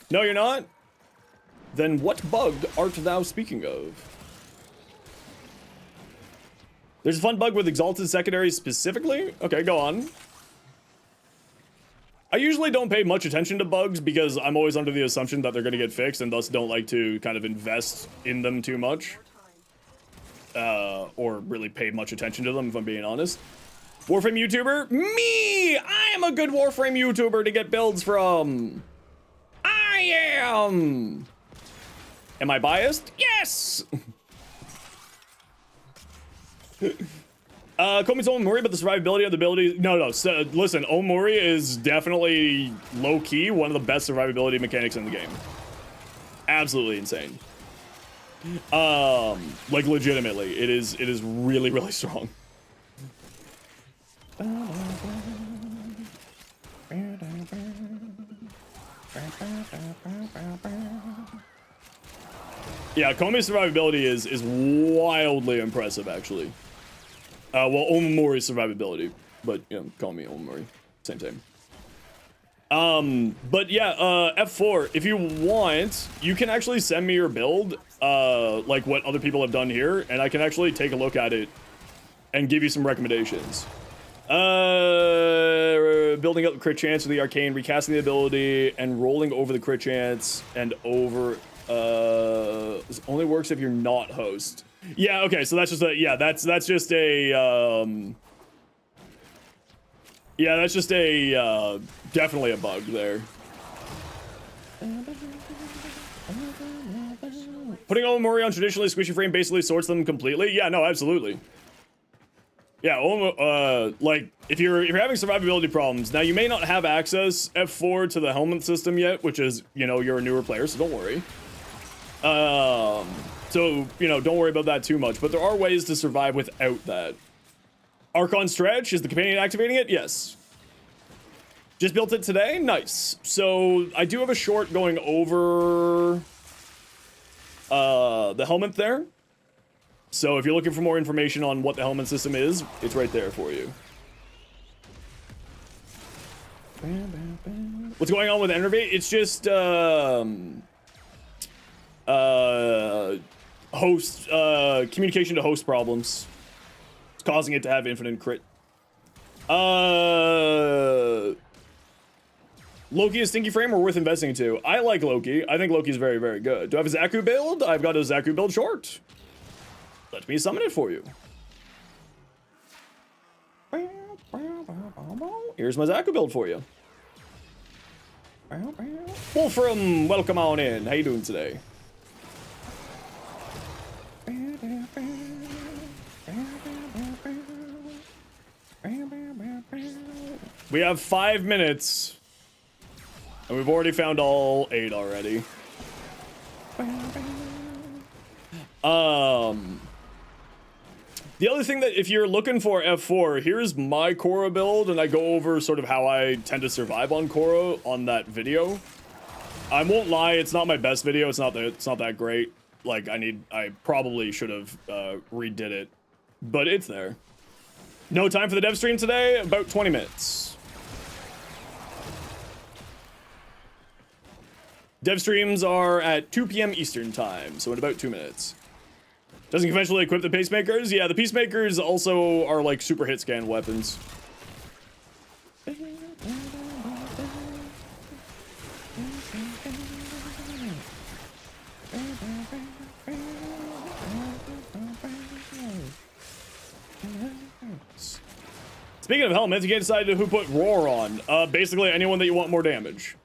No, you're not? Then what bug art thou speaking of? There's a fun bug with exalted secondaries specifically? Okay, go on. I usually don't pay much attention to bugs because I'm always under the assumption that they're going to get fixed and thus don't like to kind of invest in them too much. Or really pay much attention to them, if I'm being honest. Warframe YouTuber? Me! I am a good Warframe YouTuber to get builds from. I am! Am I biased? Yes! Komi's Omori, but the survivability of the ability. No. So, listen, Omori is definitely low key one of the best survivability mechanics in the game. Absolutely insane. Like legitimately, it is really, really strong. Yeah, Komi's survivability is wildly impressive, actually. Well, Omori's survivability, but you know, call me Omori, same. But yeah, F4, if you want, you can actually send me your build, like what other people have done here, and I can actually take a look at it and give you some recommendations. Building up the crit chance with the arcane, recasting the ability, and rolling over the crit chance and over, this only works if you're not host. Yeah, okay, so that's just a, yeah, that's just a, yeah, that's just a, definitely a bug there. Putting Omori on traditionally squishy frame basically sorts them completely. Yeah, no, absolutely. Yeah, like, if you're having survivability problems, now you may not have access, F4, to the helmet system yet, which is, you know, you're a newer player, so don't worry. So, you know, don't worry about that too much, but there are ways to survive without that. Archon Stretch, is the companion activating it? Yes. Just built it today? Nice. So, I do have a short going over the helmet there. So, if you're looking for more information on what the helmet system is, it's right there for you. What's going on with Enervate? It's just, host, communication to host problems. It's causing it to have infinite crit. Loki is stinky frame or worth investing into? I like Loki. I think Loki's very, very good. Do I have a Zaku build? I've got a Zaku build short. Let me summon it for you. Here's my Zaku build for you. Wolfram, welcome on in. How you doing today? We have 5 minutes, and we've already found all 8 already. The other thing that, if you're looking for F4, here's my Korra build, and I go over sort of how I tend to survive on Korra on that video. I won't lie, it's not my best video. It's not that great. Like, I probably should have redid it, but it's there. No time for the dev stream today. About 20 minutes. Dev streams are at 2 p.m. Eastern time, so in about 2 minutes. Doesn't conventionally equip the pacemakers. Yeah, the peacemakers also are like super hit scan weapons. Speaking of helmets, you can't decide who put Roar on. Basically anyone that you want more damage.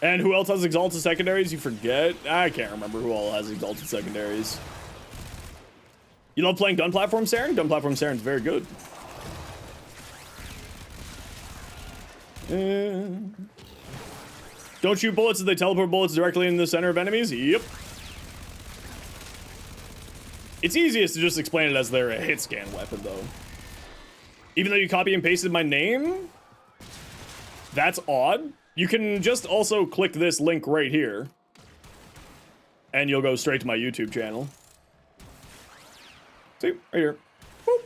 And who else has exalted secondaries? You forget? I can't remember who all has exalted secondaries. You love playing gun platform Saren? Gun platform Saren's very good. Don't shoot bullets as they teleport bullets directly in the center of enemies? Yep. It's easiest to just explain it as they're a hit scan weapon, though. Even though you copy and pasted my name? That's odd. You can just also click this link right here, and you'll go straight to my YouTube channel. See, right here. Boop.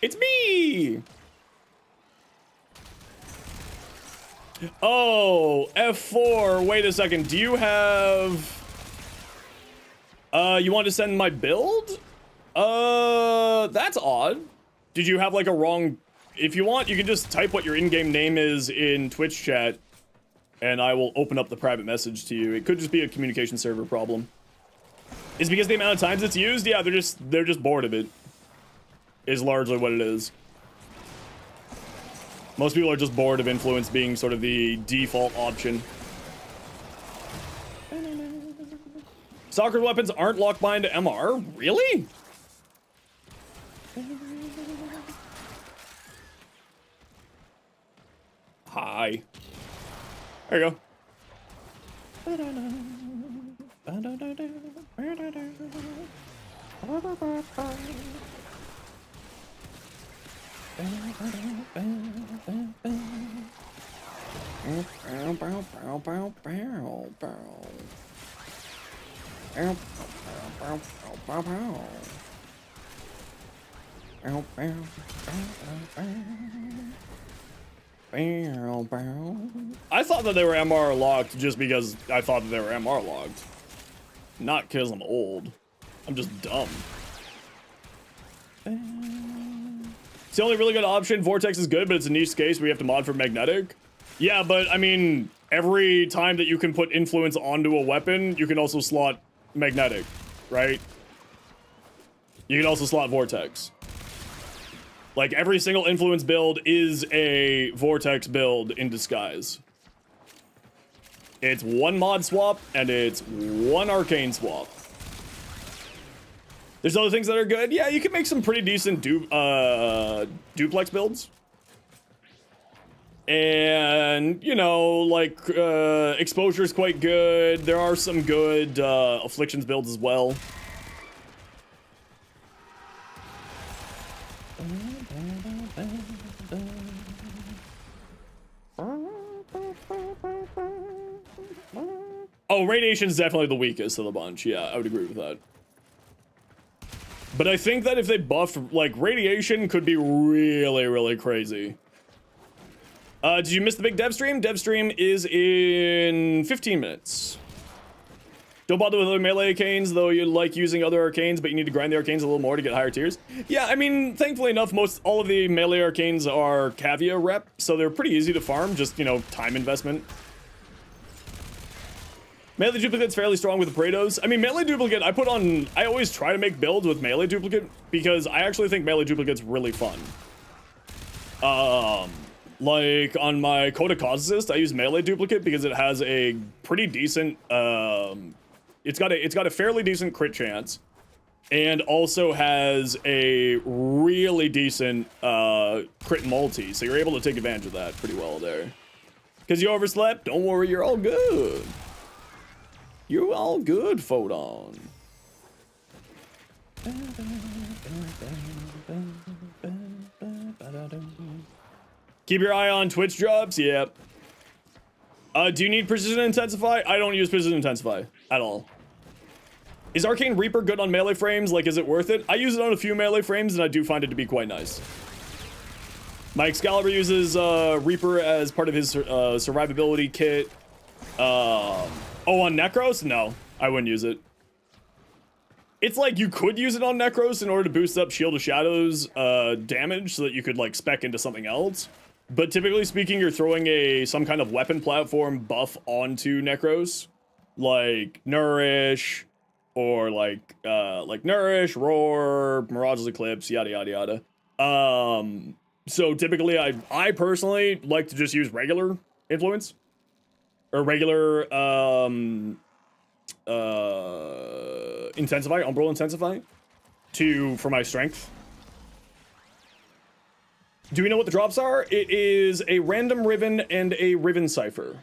It's me! Oh, F4, wait a second. Do you have... you want to send my build? That's odd. Did you have like a wrong... If you want, you can just type what your in-game name is in Twitch chat, and I will open up the private message to you. It could just be a communication server problem. Is it because the amount of times it's used? Yeah, they're just bored of it. Is largely what it is. Most people are just bored of influence being sort of the default option. Soccer weapons aren't locked behind to MR? Really? Hi. There you go. I thought that they were MR locked just because I thought that they were MR locked. Not because I'm old. I'm just dumb. It's the only really good option. Vortex is good, but it's a niche case where you have to mod for magnetic. Yeah, but I mean, every time that you can put influence onto a weapon, you can also slot magnetic, right? You can also slot vortex. Like, every single influence build is a vortex build in disguise. It's one mod swap, and it's one arcane swap. There's other things that are good. Yeah, you can make some pretty decent duplex builds. And, you know, like, exposure is quite good. There are some good afflictions builds as well. Oh, radiation is definitely the weakest of the bunch. Yeah, I would agree with that. But I think that if they buff, like, radiation could be really, really crazy. Did you miss the big Devstream? Devstream is in 15 minutes. Don't bother with other melee arcanes, though you like using other arcanes, but you need to grind the arcanes a little more to get higher tiers. Yeah, I mean, thankfully enough, all of the melee arcanes are Cavia rep, so they're pretty easy to farm, just, you know, time investment. Melee duplicate's fairly strong with the Praetos. I mean, melee duplicate, I always try to make builds with melee duplicate, because I actually think melee duplicate's really fun. Like, on my Coda Causist, I use melee duplicate because it has a pretty decent, it's got a fairly decent crit chance, and also has a really decent, crit multi, so you're able to take advantage of that pretty well there. Because you overslept? Don't worry, you're all good. You're all good, Photon. Keep your eye on Twitch drops, yep. Do you need Precision Intensify? I don't use Precision Intensify at all. Is Arcane Reaper good on melee frames? Like, is it worth it? I use it on a few melee frames, and I do find it to be quite nice. My Excalibur uses Reaper as part of his survivability kit. Oh, on Necros? No, I wouldn't use it. It's like you could use it on Necros in order to boost up Shield of Shadows damage so that you could, like, spec into something else. But typically speaking, you're throwing some kind of weapon platform buff onto Necros. Like Nourish, or like Nourish, Roar, Mirage's Eclipse, yada yada yada. So typically I personally like to just use regular influence. Or regular Intensify, Umbral Intensify for my strength. Do we know what the drops are? It is a random Riven and a Riven Cipher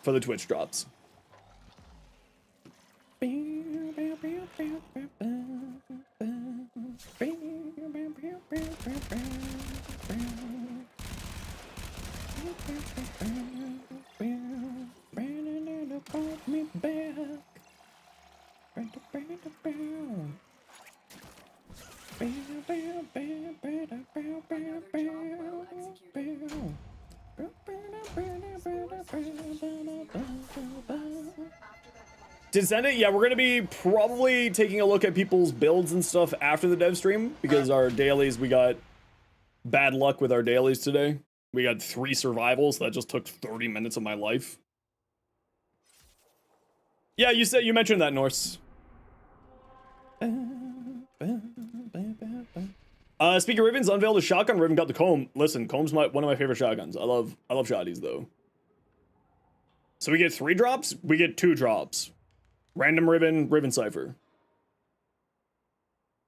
for the Twitch drops. Did send it? Yeah, we're gonna be probably taking a look at people's builds and stuff after the dev stream, because our dailies, we got bad luck with our dailies today. We got 3 survivals. That just took 30 minutes of my life. Yeah, you mentioned that, Norse. Speaking of Riven's unveiled a shotgun. Riven got the comb. Listen, comb's one of my favorite shotguns. I love shotties though. So we get 3 drops. We get 2 drops. Random Riven Cypher.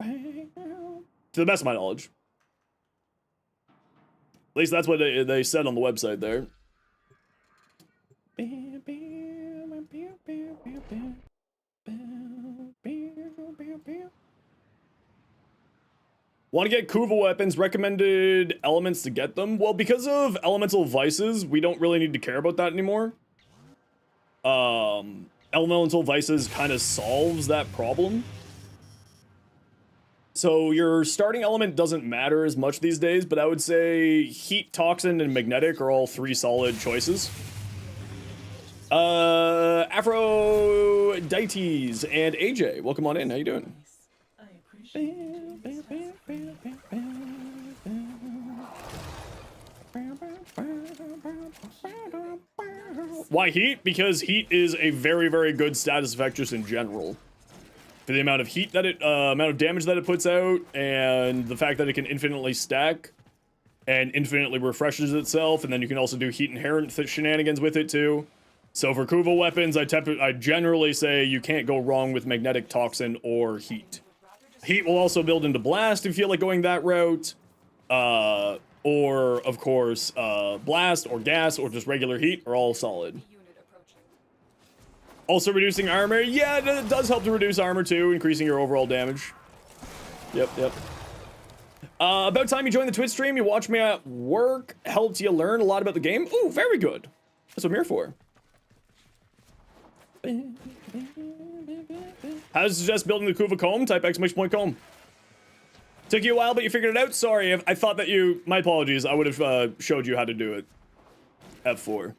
To the best of my knowledge. At least that's what they said on the website there. Want to get Kuva weapons, recommended elements to get them? Well, because of elemental vices, we don't really need to care about that anymore. Elemental vices kind of solves that problem. So your starting element doesn't matter as much these days, but I would say heat, toxin, and magnetic are all 3 solid choices. Aphrodite and AJ, welcome on in. How you doing? I appreciate you doing this for Why heat? Because heat is a very, very good status effect just in general. For the amount of heat that it, amount of damage that it puts out, and the fact that it can infinitely stack and infinitely refreshes itself, and then you can also do heat inherent shenanigans with it too. So for Kuva weapons, I generally say you can't go wrong with magnetic, toxin, or heat. Heat will also build into blast if you feel like going that route. Or, of course, blast or gas or just regular heat are all solid. Also reducing armor. Yeah, it does help to reduce armor too, increasing your overall damage. Yep. About time you joined the Twitch stream. You watch me at work. Helped you learn a lot about the game. Ooh, very good. That's what I'm here for. I would suggest building the Kuva comb. Type ! comb. Took you a while, but you figured it out. Sorry, I thought that you... My apologies. I would have showed you how to do it. F4.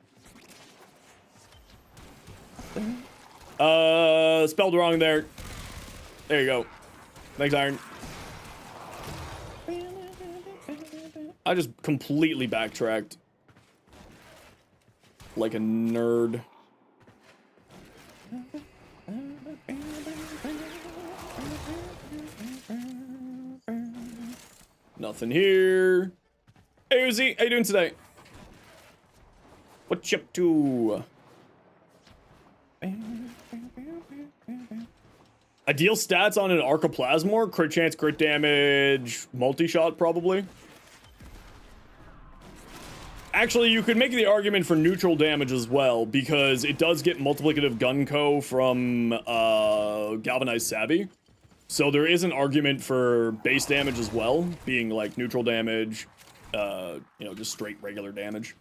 Spelled wrong there. There you go. Thanks, Iron. I just completely backtracked. Like a nerd. Nothing here. Hey Uzi, how you doing today? What you up to? Ideal stats on an Archoplasmor? Crit chance, crit damage, multi-shot probably. Actually, you could make the argument for neutral damage as well, because it does get multiplicative gun co from Galvanized Savvy. So there is an argument for base damage as well, being like neutral damage, you know, just straight regular damage.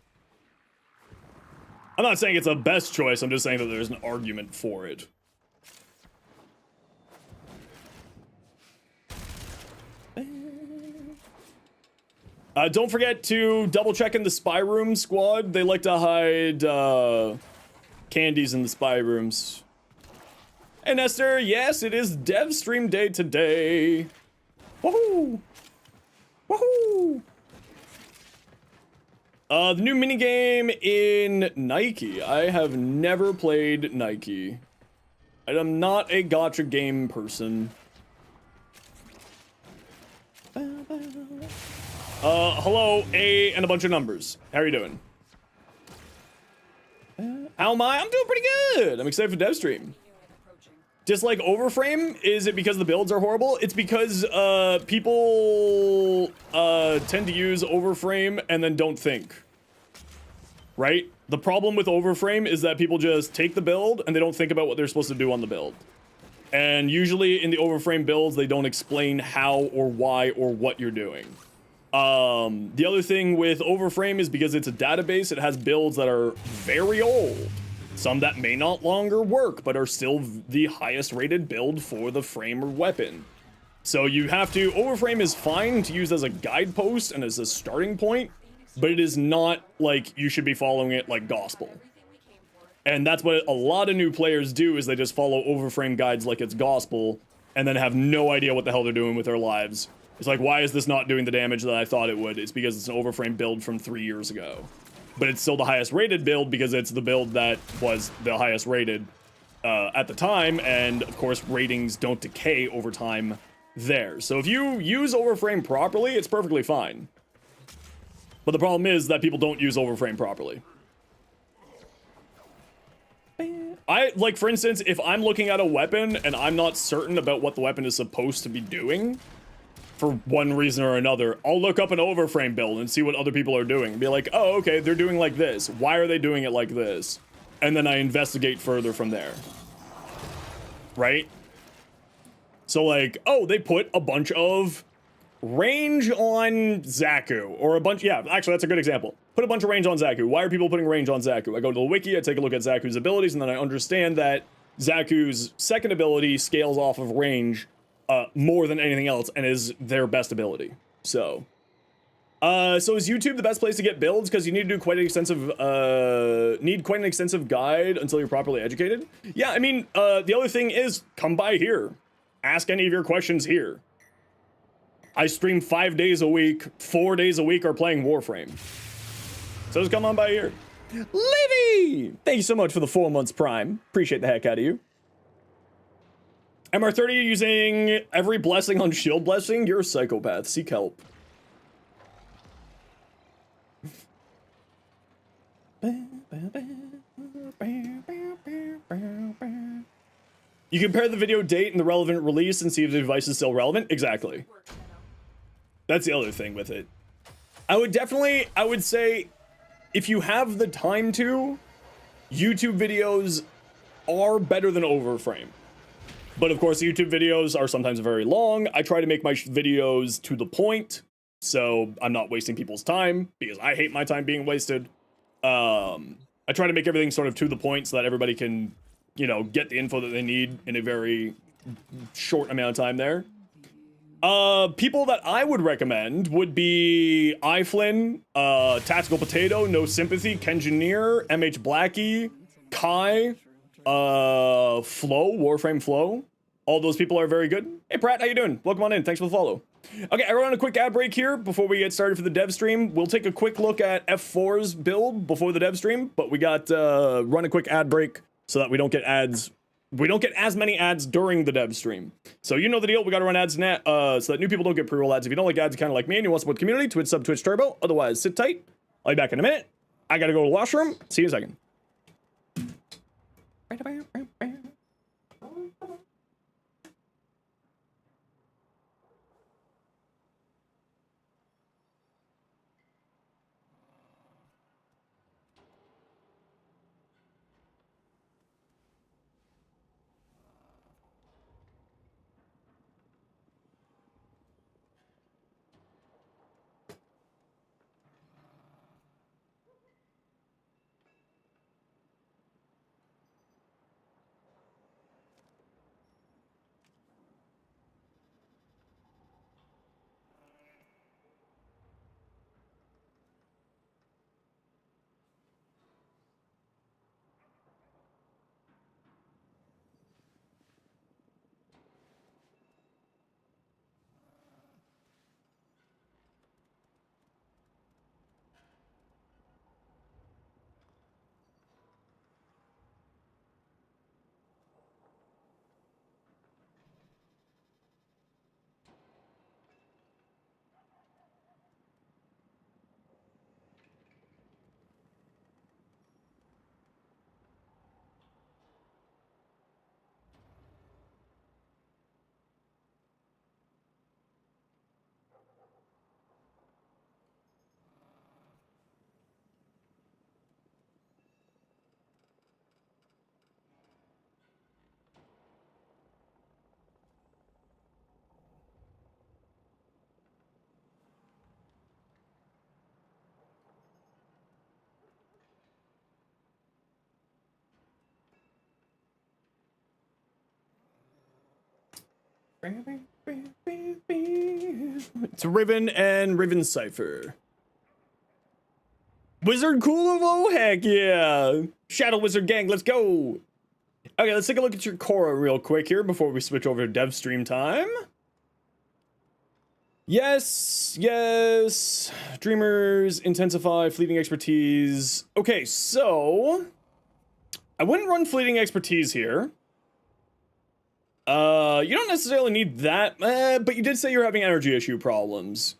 I'm not saying it's a best choice, I'm just saying that there's an argument for it. Don't forget to double check in the spy room, squad. They like to hide candies in the spy rooms. Hey Nestor, yes, it is Devstream day today. Woohoo! Woohoo! The new minigame in Nike. I have never played Nike. I'm not a gacha game person. Hello, A and a bunch of numbers. How are you doing? How am I? I'm doing pretty good. I'm excited for Devstream. Dislike Overframe? Is it because the builds are horrible? It's because people tend to use Overframe and then don't think. Right? The problem with Overframe is that people just take the build and they don't think about what they're supposed to do on the build. And usually in the Overframe builds, they don't explain how or why or what you're doing. The other thing with Overframe is because it's a database, it has builds that are very old. Some that may not longer work, but are still the highest rated build for the frame or weapon. So you have to, Overframe is fine to use as a guidepost and as a starting point, but it is not like you should be following it like gospel. And that's what a lot of new players do, is they just follow Overframe guides like it's gospel, and then have no idea what the hell they're doing with their lives. It's like, why is this not doing the damage that I thought it would? It's because it's an overframe build from 3 years ago. But it's still the highest rated build because it's the build that was the highest rated at the time. And of course, ratings don't decay over time there. So if you use overframe properly, it's perfectly fine. But the problem is that people don't use overframe properly. Like, for instance, if I'm looking at a weapon and I'm not certain about what the weapon is supposed to be doing, for one reason or another, I'll look up an overframe build and see what other people are doing and be like, oh, okay, they're doing like this. Why are they doing it like this? And then I investigate further from there. Right? So like, oh, they put a bunch of range on Zaku, or a bunch, yeah, actually that's a good example. Put a bunch of range on Zaku. Why are people putting range on Zaku? I go to the wiki, I take a look at Zaku's abilities, and then I understand that Zaku's second ability scales off of range more than anything else, and is their best ability. So is YouTube the best place to get builds? Because you need to do quite an extensive guide until you're properly educated. Yeah, I mean, the other thing is, come by here. Ask any of your questions here. I stream 5 days a week. 4 days a week are playing Warframe. So just come on by here. Livy! Thank you so much for the 4 months Prime. Appreciate the heck out of you. MR30 using every blessing on shield blessing? You're a psychopath. Seek help. You compare the video date and the relevant release and see if the device is still relevant? Exactly. That's the other thing with it. I would say, if you have the time to, YouTube videos are better than overframe. But of course, YouTube videos are sometimes very long. I try to make my videos to the point, so I'm not wasting people's time, because I hate my time being wasted. I try to make everything sort of to the point so that everybody can, you know, get the info that they need in a very short amount of time there. People that I would recommend would be iFlynn, Tactical Potato, No Sympathy, Kengineer, MH Blackie, Kai, Flow, Warframe Flow. All those people are very good. Hey Pratt, how you doing? Welcome on in, thanks for the follow. Okay, I run a quick ad break here before we get started for the dev stream. We'll take a quick look at F4's build before the dev stream, but we got, run a quick ad break so that we don't get ads. We don't get as many ads during the dev stream. So you know the deal, we gotta run ads so that new people don't get pre-roll ads. If you don't like ads, kind of like me, and you want to support the community, Twitch sub, Twitch Turbo. Otherwise, sit tight. I'll be back in a minute. I gotta go to the washroom. See you in a second. It's Riven and Riven Cypher. Wizard Coolavo? Heck yeah! Shadow Wizard Gang, let's go! Okay, let's take a look at your Cora real quick here before we switch over to dev stream time. Yes, yes. Dreamers, intensify, fleeting expertise. Okay, so I wouldn't run fleeting expertise here. You don't necessarily need that, but you did say you're having energy issue problems.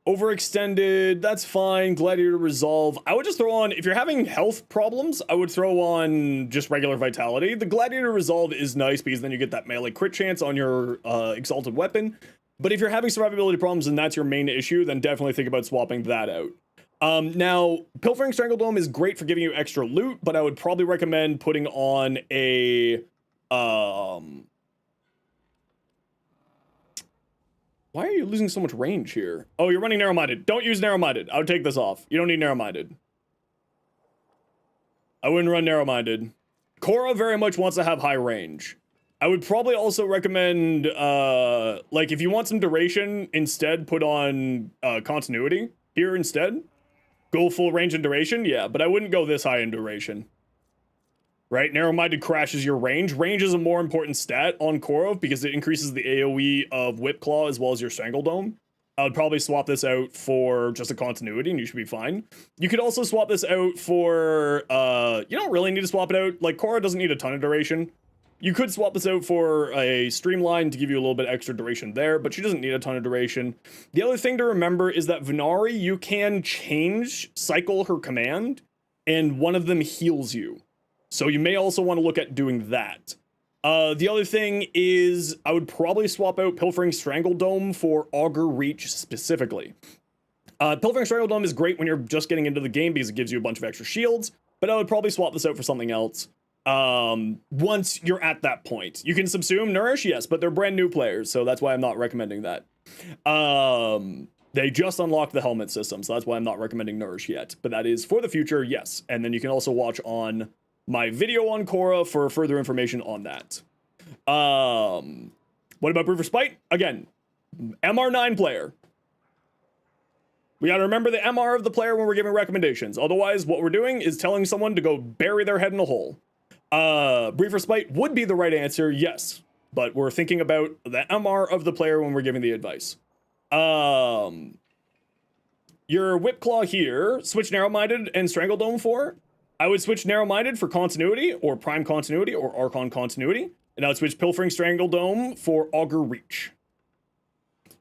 Overextended, that's fine. Gladiator resolve. I would just throw on, if you're having health problems, I would throw on just regular vitality. The gladiator resolve is nice because then you get that melee crit chance on your exalted weapon. But if you're having survivability problems and that's your main issue, then definitely think about swapping that out. Now, Pilfering Strangledome is great for giving you extra loot, but I would probably recommend putting on a why are you losing so much range here? Oh, you're running narrow-minded. Don't use narrow-minded. I would take this off. You don't need narrow-minded. I wouldn't run narrow-minded. Korra very much wants to have high range. I would probably also recommend, like, if you want some duration, instead put on continuity here instead. Go full range and duration, yeah, but I wouldn't go this high in duration. Right? Narrow-minded crashes your range. Range is a more important stat on Korra because it increases the AoE of Whip Claw as well as your Strangledome. I would probably swap this out for just a continuity and you should be fine. You could also swap this out for, you don't really need to swap it out. Like, Korra doesn't need a ton of duration. You could swap this out for a Streamline to give you a little bit extra duration there, but she doesn't need a ton of duration. The other thing to remember is that Venari, you can cycle her command, and one of them heals you. So you may also want to look at doing that. The other thing is I would probably swap out Pilfering Strangledome for Augur Reach specifically. Pilfering Strangledome is great when you're just getting into the game because it gives you a bunch of extra shields, but I would probably swap this out for something else once you're at that point. You can subsume, nourish, yes, but they're brand new players, so that's why I'm not recommending that. They just unlocked the helmet system, so that's why I'm not recommending nourish yet, but that is for the future, yes. And then you can also watch on my video on Korra for further information on that. What about Brute for Spite? Again, MR9 player. We gotta remember the MR of the player when we're giving recommendations. Otherwise, what we're doing is telling someone to go bury their head in a hole. Brute for Spite would be the right answer, yes. But we're thinking about the MR of the player when we're giving the advice. Your Whip Claw here, switch Narrow-Minded and Strangledome for. I would switch Narrow-Minded for Continuity, or Prime Continuity, or Archon Continuity. And I would switch Pilfering Strangledome for Augur Reach.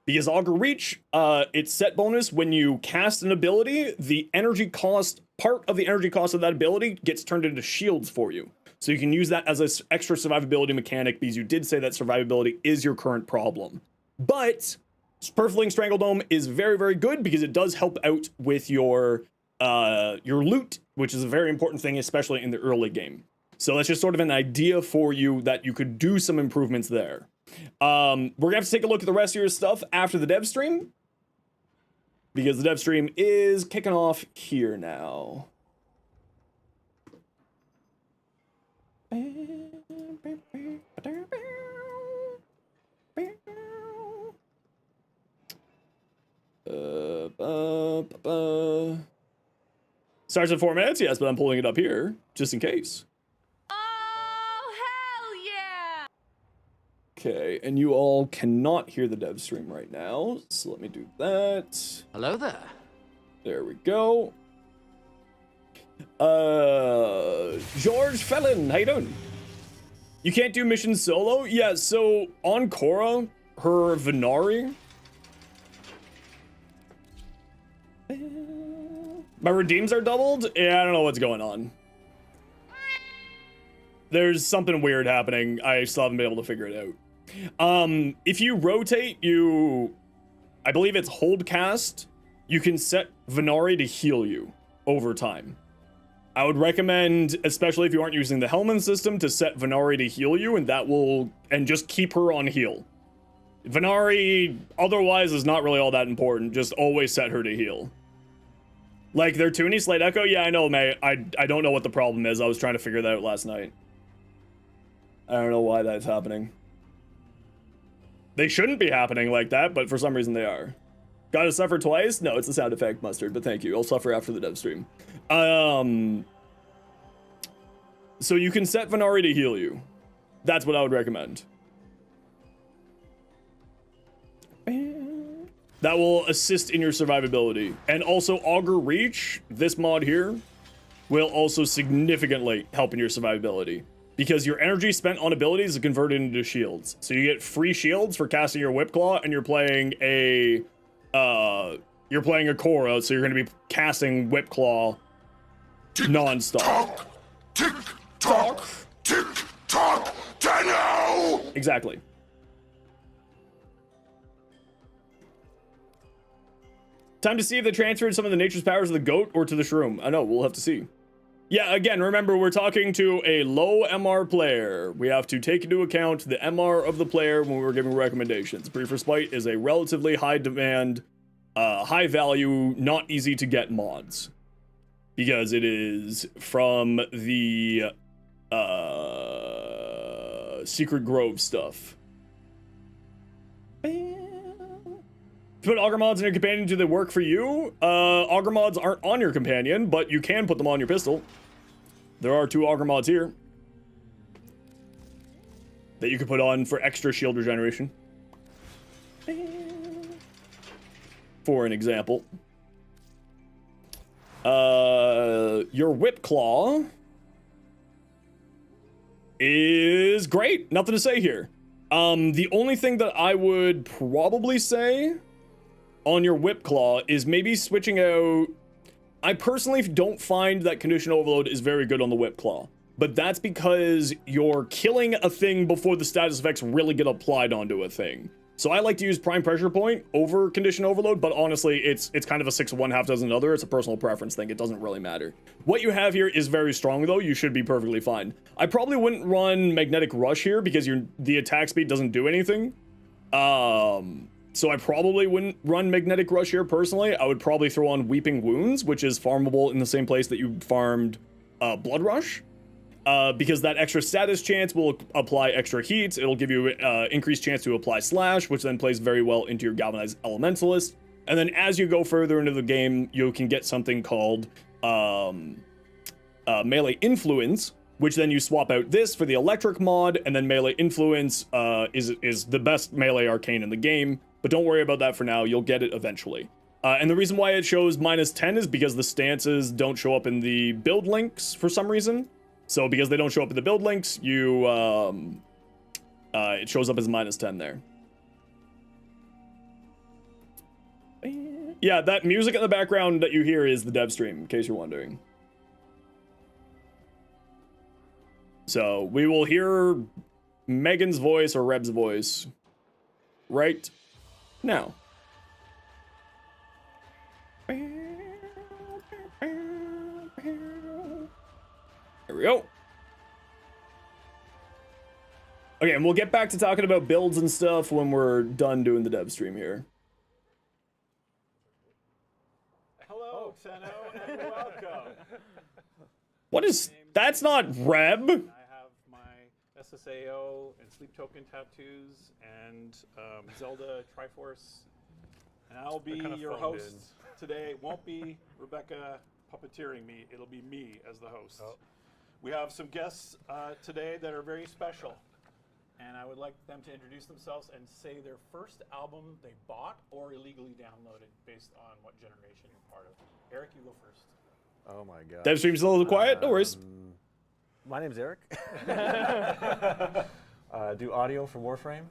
Because Augur Reach, its set bonus, when you cast an ability, the energy cost, part of the energy cost of that ability gets turned into shields for you. So you can use that as an extra survivability mechanic, because you did say that survivability is your current problem. But Pilfering Strangledome is very, very good, because it does help out with your loot, which is a very important thing, especially in the early game. So that's just sort of an idea for you that you could do some improvements there. We're gonna have to take a look at the rest of your stuff after the dev stream, because the dev stream is kicking off here now. Starts in 4 minutes, yes, but I'm pulling it up here just in case. Oh, hell yeah! Okay, and you all cannot hear the dev stream right now, so let me do that. Hello there. There we go. George Felon, how you doing? You can't do missions solo? Yeah, so on Korra, her Venari. My redeems are doubled? Yeah, I don't know what's going on. There's something weird happening. I still haven't been able to figure it out. If you rotate, I believe it's hold cast, you can set Venari to heal you over time. I would recommend, especially if you aren't using the Hellman system, to set Venari to heal you, and just keep her on heal. Venari, otherwise, is not really all that important. Just always set her to heal. Like, their Toonie, Slate Echo? Yeah, I know, mate. I don't know what the problem is. I was trying to figure that out last night. I don't know why that's happening. They shouldn't be happening like that, but for some reason they are. Gotta suffer twice? No, it's a sound effect, Mustard, but thank you. I'll suffer after the dev stream. So you can set Venari to heal you. That's what I would recommend. that will assist in your survivability. And also Augur Reach, this mod here, will also significantly help in your survivability. Because your energy spent on abilities is converted into shields. So you get free shields for casting your Whip Claw, and you're playing a Korra, so you're gonna be casting Whip Claw non-stop. Tick tock, tick tock, Dano! Exactly. Time to see if they transferred some of the nature's powers of the goat or to the shroom. I know, we'll have to see. Yeah, again, remember, we're talking to a low MR player. We have to take into account the MR of the player when we're giving recommendations. Brief Respite is a relatively high demand, high value, not easy to get mods. Because it is from the Secret Grove stuff. Put Augur mods in your companion, do they work for you? Augur mods aren't on your companion, but you can put them on your pistol. There are 2 Augur mods here that you can put on for extra shield regeneration. For an example. Your Whip Claw is great. Nothing to say here. The only thing that I would probably say on your Whip Claw is maybe switching out... I personally don't find that Condition Overload is very good on the Whip Claw. But that's because you're killing a thing before the status effects really get applied onto a thing. So I like to use Prime Pressure Point over Condition Overload, but honestly, it's kind of a 6 of one, half dozen other. It's a personal preference thing. It doesn't really matter. What you have here is very strong, though. You should be perfectly fine. I probably wouldn't run Magnetic Rush here because the attack speed doesn't do anything. So I probably wouldn't run Magnetic Rush here personally. I would probably throw on Weeping Wounds, which is farmable in the same place that you farmed Blood Rush. Because that extra status chance will apply extra heat. It'll give you increased chance to apply Slash, which then plays very well into your Galvanized Elementalist. And then as you go further into the game, you can get something called Melee Influence, which then you swap out this for the Electric mod, and then Melee Influence is the best melee arcane in the game. But don't worry about that for now, you'll get it eventually. And the reason why it shows -10 is because the stances don't show up in the build links for some reason. So because they don't show up in the build links, it shows up as -10 there. Yeah, that music in the background that you hear is the Devstream, in case you're wondering. So we will hear Megan's voice or Reb's voice right now. There we go. Okay, and we'll get back to talking about builds and stuff when we're done doing the dev stream here. Hello, Teno, and welcome. What is... That's not Reb! I have my SSAO and Sleep Token tattoos and Zelda Triforce. And I'll be your host today. It won't be Rebecca puppeteering me. It'll be me as the host. Oh. We have some guests today that are very special. And I would like them to introduce themselves and say their first album they bought or illegally downloaded based on what generation you're part of. Eric, you go first. Oh my god. Dev stream's a little quiet, no worries. My name's Eric. Do audio for Warframe.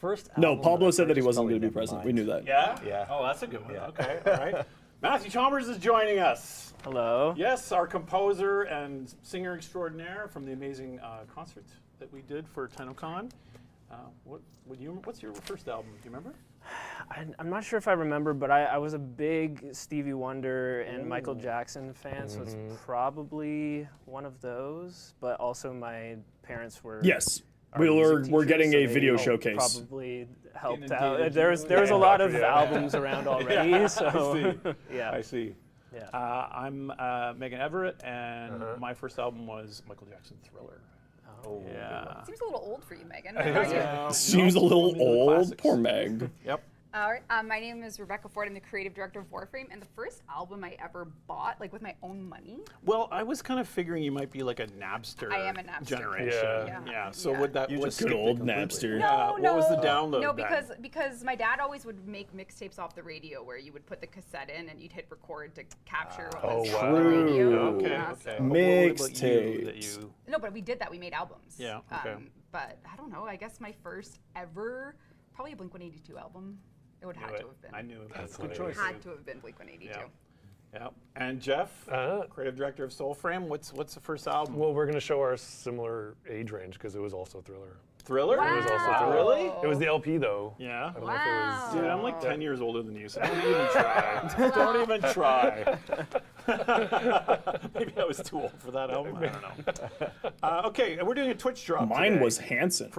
First No, album Pablo that I said that he purchased, wasn't going to probably be present. We Nevermind. knew that. Yeah? Yeah. Oh, that's a good one. Yeah. Okay, all right. Matthew Chalmers is joining us. Hello. Yes, our composer and singer extraordinaire from the amazing concert that we did for TennoCon. What's your first album? Do you remember? I'm not sure if I remember, but I was a big Stevie Wonder and Michael Jackson fan, so it's probably one of those. But also my parents were... Yes. are We're music getting teachers, a so video they showcase. Probably helped Inundated out. There was a lot of albums around already, so yeah. I see. Yeah. I'm Megan Everett, and my first album was Michael Jackson Thriller. Oh. Yeah. Seems a little old for you, Megan. How about you? Seems a little I mean, the old. classics. Poor Meg. Yep. All right. My name is Rebecca Ford. I'm the creative director of Warframe, and the first album I ever bought, like with my own money. Well, I was kind of figuring you might be like a Napster. I am a Napster. Generation. Yeah. So Yeah. would that? You what's just good the- old Napster. No, What was the download? No, then? because my dad always would make mixtapes off the radio where you would put the cassette in and you'd hit record to capture what was on the radio. Okay. Yeah, Okay. so- But what about you that Mixtapes. you? No, but we did that. We made albums. Yeah, okay. But I don't know. I guess my first ever, probably a Blink-182 album. It would have to have been. I knew it. That's Good good choice. Had to have been Blink-182. Yeah. Yeah. And Jeff, creative director of Soulframe. What's the first album? Well, we're going to show our similar age range because it was also Thriller. Thriller. Wow. It was also Thriller. Really? It was the LP though. Yeah. I don't know if it was. Dude, I'm like 10 years older than you, so don't even try. Don't even try. Maybe I was too old for that album. I don't know. Okay, we're doing a Twitch drop. Mine today. was Hanson.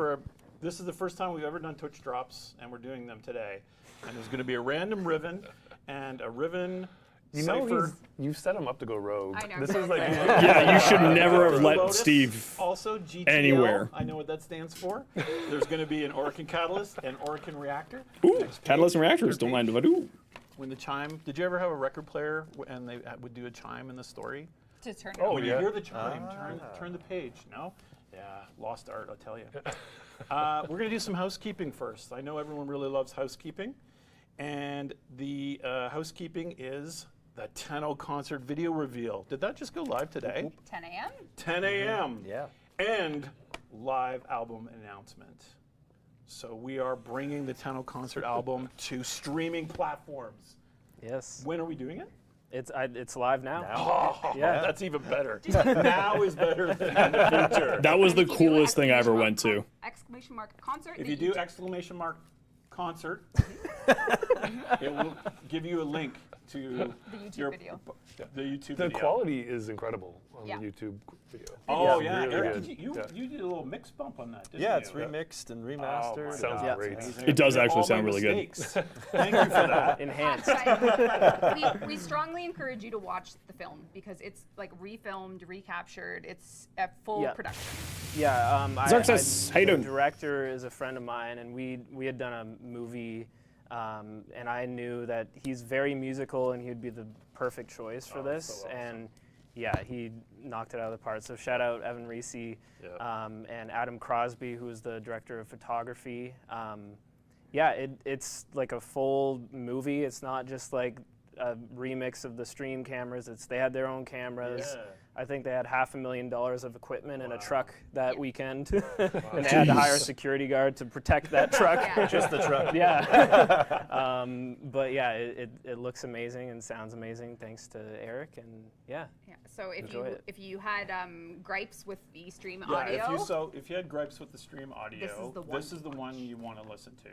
This is the first time we've ever done Twitch drops, and we're doing them today. And there's going to be a random Riven and a Riven You know, cipher. you've set him up to go rogue. I know. This is like. Yeah, you should never have let Lotus, Steve. Also, GTL, anywhere. I know what that stands for. There's going to be an Orokin Catalyst and Orokin Reactor. Ooh, Next catalyst and page, reactors. third Don't mind page. if I do. When the chime, did you ever have a record player and they would do a chime in the story? To turn it Oh, on. When you yeah. hear the chime, turn the page. No? Yeah, lost art, I'll tell you. We're going to do some housekeeping first. I know everyone really loves housekeeping. And the housekeeping is the Tenno concert video reveal. Did that just go live today? 10 a.m. 10 a.m. Yeah. And live album announcement. So we are bringing the Tenno concert album to streaming platforms. Yes. When are we doing it? It's live now. Oh, Yeah. that's even better. Now is better than in the future. That was the If you do coolest thing I ever went to. Exclamation mark concert. If then you do exclamation mark concert, it will give you a link to The YouTube your video. The YouTube The video. quality is incredible on Yeah. the YouTube video. Oh It's yeah, really Eric, good. did you Yeah. you did a little mix bump on that, didn't Yeah, you? it's remixed and remastered. Sounds Yeah. great. Amazing. It does All actually my sound really good. mistakes. Thank you for that. Enhanced. we strongly encourage you to watch the film because it's like refilmed, recaptured. It's a full Yeah. production. Yeah, Xerxes, how you doing? The director is a friend of mine, and we had done a movie, and I knew that he's very musical, and he'd be the perfect choice for this. so awesome. And yeah, he knocked it out of the park. So shout out Evan Reese and Adam Crosby, who is the director of photography. Yeah, it's like a full movie. It's not just like a remix of the stream cameras. They had their own cameras. Yeah. I think they had $500,000 of equipment and a truck that weekend, and they Jeez. had to hire a security guard to protect that truck. Yeah. Just the truck. Yeah. But yeah, it looks amazing and sounds amazing thanks to Eric, and yeah. Yeah. So Enjoy it. if you had gripes with the stream Yeah, audio, if you had gripes with the stream audio, This is the one to you want to listen to.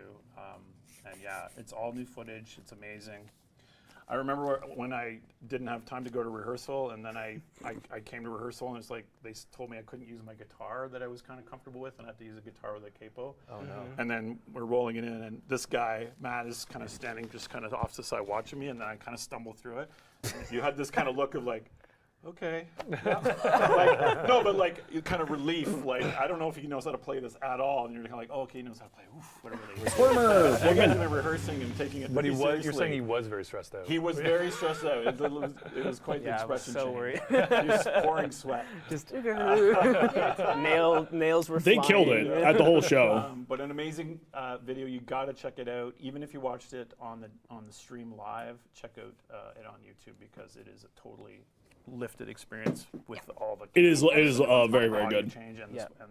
And yeah, it's all new footage. It's amazing. I remember when I didn't have time to go to rehearsal, and then I came to rehearsal, and it's like they told me I couldn't use my guitar that I was kind of comfortable with, and I had to use a guitar with a capo. Oh no. And then we're rolling it in, and this guy, Matt, is kind of standing just kind of off to the side watching me, and then I kind of stumble through it. You had this kind of look of like, okay. Yeah. Like, no, but like kind of relief. Like, I don't know if he knows how to play this at all. And you're kind of like, oh, okay, he knows how to play. Oof, whatever they were. Squirmer! I guys have been rehearsing and taking it But pretty you're seriously. saying he was very stressed out. He was very stressed out. It was quite the Yeah, I was expression so change. worried. He was pouring sweat. Just nails were They flying. killed it at the whole show. But an amazing video. You got to check it out. Even if you watched it on the stream live, check out it on YouTube because it is a totally lifted experience with all the. It is very, very audio good. change and, Yeah. and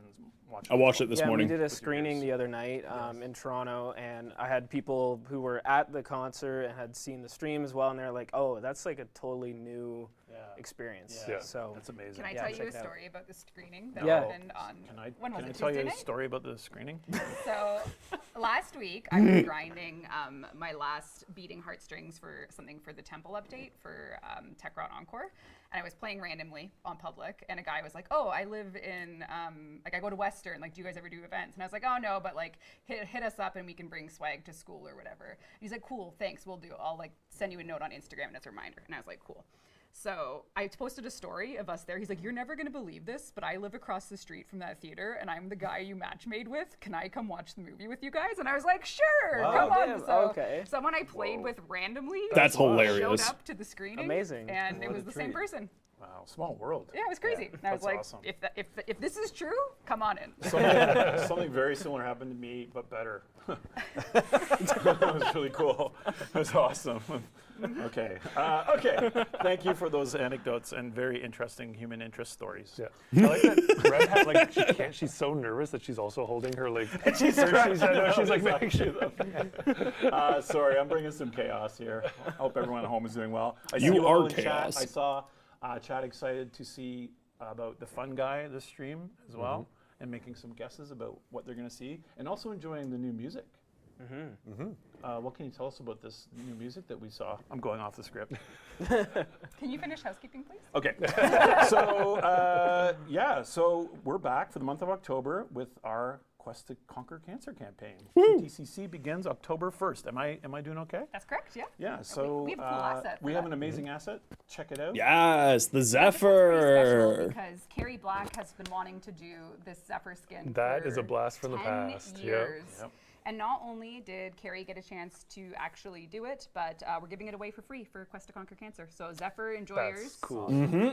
watching I watched it this Yeah, morning. we did a your screening ears. the other night in Toronto, and I had people who were at the concert and had seen the stream as well, and they're like, "Oh, that's like a totally new experience." Yeah. So That's amazing. can I Yeah, tell you check a it out. story about the screening that Yeah. happened on when was Can I it, tell you Tuesday a night? story about the screening? So last week I was grinding my last beating heartstrings for something for the Temple update for Techrot Encore, and I was playing randomly on public, and a guy was like, "Oh, I live in like I go to Western. Like, do you guys ever do events?" And I was like, "Oh no, but like hit us up and we can bring swag to school or whatever." And he's like, "Cool, thanks, we'll do. I'll like send you a note on Instagram as a reminder." And I was like, "Cool." So I posted a story of us there. He's like, "You're never gonna believe this, but I live across the street from that theater, and I'm the guy you match made with. Can I come watch the movie with you guys?" And I was like, "Sure, come on." Damn, So okay. someone I played with randomly That's showed hilarious. up to the screening. Amazing. And it What was a the same treat. person. Wow, small world. Yeah, it was crazy. And I was that's like, awesome. if this is true, come on in. Something very similar happened to me, but better. That was really cool. That was awesome. Okay. Okay. Thank you for those anecdotes and very interesting human interest stories. Yeah. I like that Red Hat, like, she's so nervous that she's also holding her, like, she's like making sure. Sorry, I'm bringing some chaos here. I hope everyone at home is doing well. I see You all are in chat. chaos. I saw chat excited to see about the fun guy this stream as well, and making some guesses about what they're going to see, and also enjoying the new music. What can you tell us about this new music that we saw? I'm going off the script. Can you finish housekeeping, please? Okay. So yeah, so we're back for the month of October with our Quest to Conquer Cancer campaign. TCC begins October 1st. Am I doing okay? That's correct, yeah. Yeah. So we have a cool asset for we have that. an amazing asset. Check it out. Yes, the This one's pretty Zephyr. special because Carrie Black has been wanting to do this Zephyr skin That for is a blast from the 10 past. Yep. years. Yep. And not only did Carrie get a chance to actually do it, but we're giving it away for free for Quest to Conquer Cancer. So Zephyr enjoyers. That's cool. Anything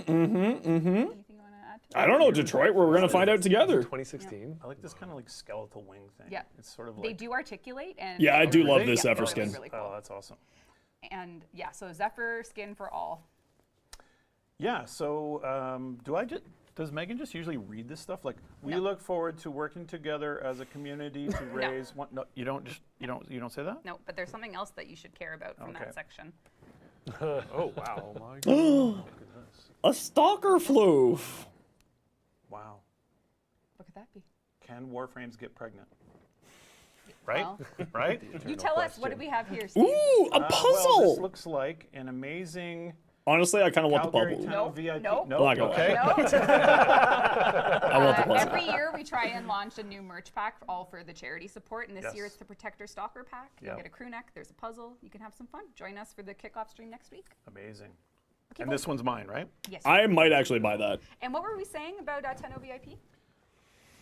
you want to add to that? I don't know, Detroit. We're gonna find out together. 2016. I like this kind of like skeletal wing thing. Yeah. It's sort of They like. do articulate and Yeah, I do love Really? this Yeah, Zephyr it's skin. really cool. Oh, that's awesome. And yeah, so Zephyr skin for all. Yeah. So does Megan just usually read this stuff? Like, we No. look forward to working together as a community to raise one. No, you don't say that. No, but there's something else that you should care about from Okay. that section. Oh wow. Oh my god. Look at this. A stalker floof. Wow. What could that be? Can Warframes get pregnant? Right? Well, Right? you tell us, what do we have here, Steve? Ooh, a Well, puzzle. this looks like an amazing Honestly, I kind of want the Calgary bubble. Tunnel Nope, VIP. nope. Nope. I'm not gonna Okay. No. I want the puzzle. Every year we try and launch a new merch pack all for the charity support, and this year Yes. it's the Protector Stalker pack. You Yep. get a crew neck, there's a puzzle, you can have some fun. Join us for the kickoff stream next week. Amazing. Okay, And this one's mine, right? Yes. I might actually buy that. And what were we saying about 10 VIP?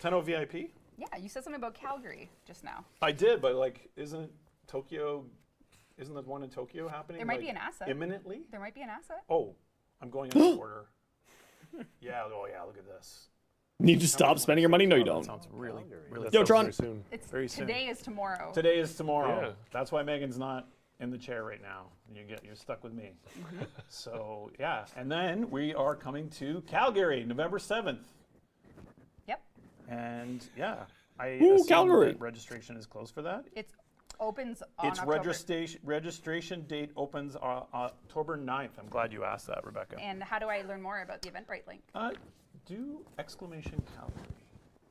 10 VIP? Yeah, you said something about Calgary just now. I did, but like, isn't the one in Tokyo happening? There might like, be an asset. Imminently? There might be an asset. Oh, I'm going in order. Yeah, oh yeah, look at this. Need to stop spending your money? No, you Oh, that don't. sounds really That Yo, sounds Tron. very soon. It's Very soon. today is tomorrow. Today is tomorrow. Yeah. That's why Megan's not in the chair right now. You're stuck with me. So yeah, and then we are coming to Calgary, November 7th. Yep. And yeah, I Ooh, assume Calgary. that registration is closed for that. It opens on Its October. registration date opens October 9th. I'm glad you asked that, Rebecca. And how do I learn more about the Eventbrite link? Do exclamation Calgary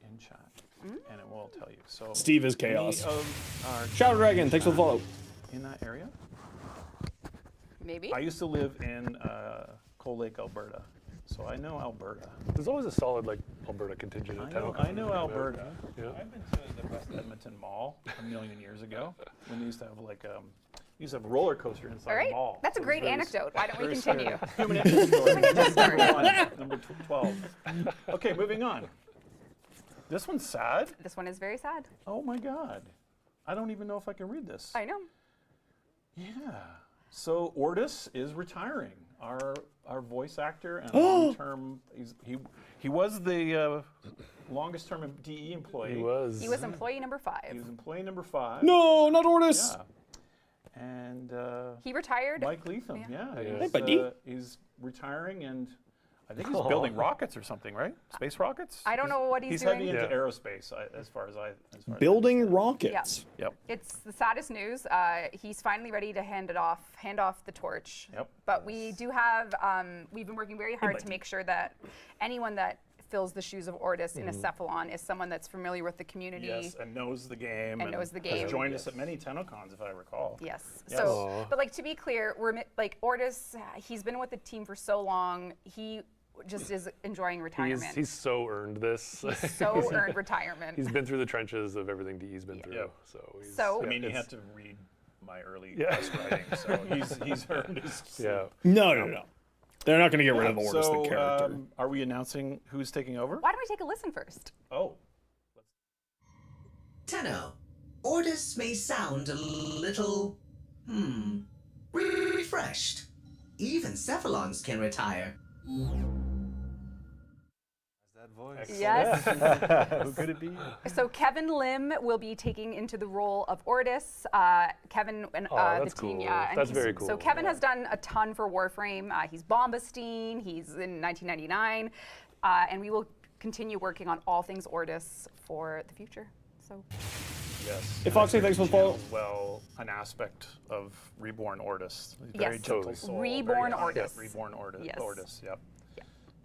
in chat, and it will tell you. So Steve is any chaos. of our Shadow Dragon, thanks for the follow. in that area. Maybe. I used to live in Cold Lake, Alberta, so I know Alberta. There's always a solid like Alberta contingent. at I know TennoCon. Alberta. Yeah. I've been to the West Edmonton Mall a million years ago when they used to have like a roller coaster inside All right. the mall. That's a It was great very anecdote. Why don't we very continue? scary. Human interest story. interest story. Number 12. Okay, moving on. This one's sad. This one is very sad. Oh my God. I don't even know if I can read this. I know. Yeah. So Ortis is retiring. Our voice actor and long-term. He was the longest-term DE employee. He was. He was employee number 5. He was employee number 5. No, not Ortis. Yeah. And He retired. Mike Leatham. Yeah. Hey, He's, buddy. He's retiring, and I think he's building rockets or something, right? Space rockets. I don't know what he's doing. heavy into Yeah. aerospace, as far as I Building understand. rockets. Yep. It's the saddest news. He's finally ready to hand off the torch. Yep. But we do have, we've been working very hard to make sure that anyone that fills the shoes of Ortis in a Cephalon is someone that's familiar with the community. Yes, and knows the game. And knows the game. Has joined us at many TennoCons, if I recall. Yes. Yes. So, Aw. but like to be clear, like Ortis, he's been with the team for so long. He just is enjoying retirement. He's so earned this. He's so earned retirement. He's been through the trenches of everything DE's been through. Yep. So- I mean, you it's- had to read my early Yeah. test writing, so he's earned his. Yeah. No. They're not going to get rid of Ordis, so, the character. are we announcing who's taking over? Why don't we take a listen first? Oh. Tenno, Ordis may sound a little, refreshed. Even Cephalons can retire. That voice. Yes. Who could it be? So Kevin Lim will be taking into the role of Ordis. Kevin and that's the team, cool. yeah. And That's very cool. So Kevin has done a ton for Warframe. He's Bombastine. He's in 1999, and we will continue working on all things Ordis for the future. So. Yes. Hey, Foxy, thanks for the follow. Well, an aspect of Reborn Ordis. Very Yes. gentle soul. Reborn very Ordis. Reborn Ordis. Yes. Ordis. Yep.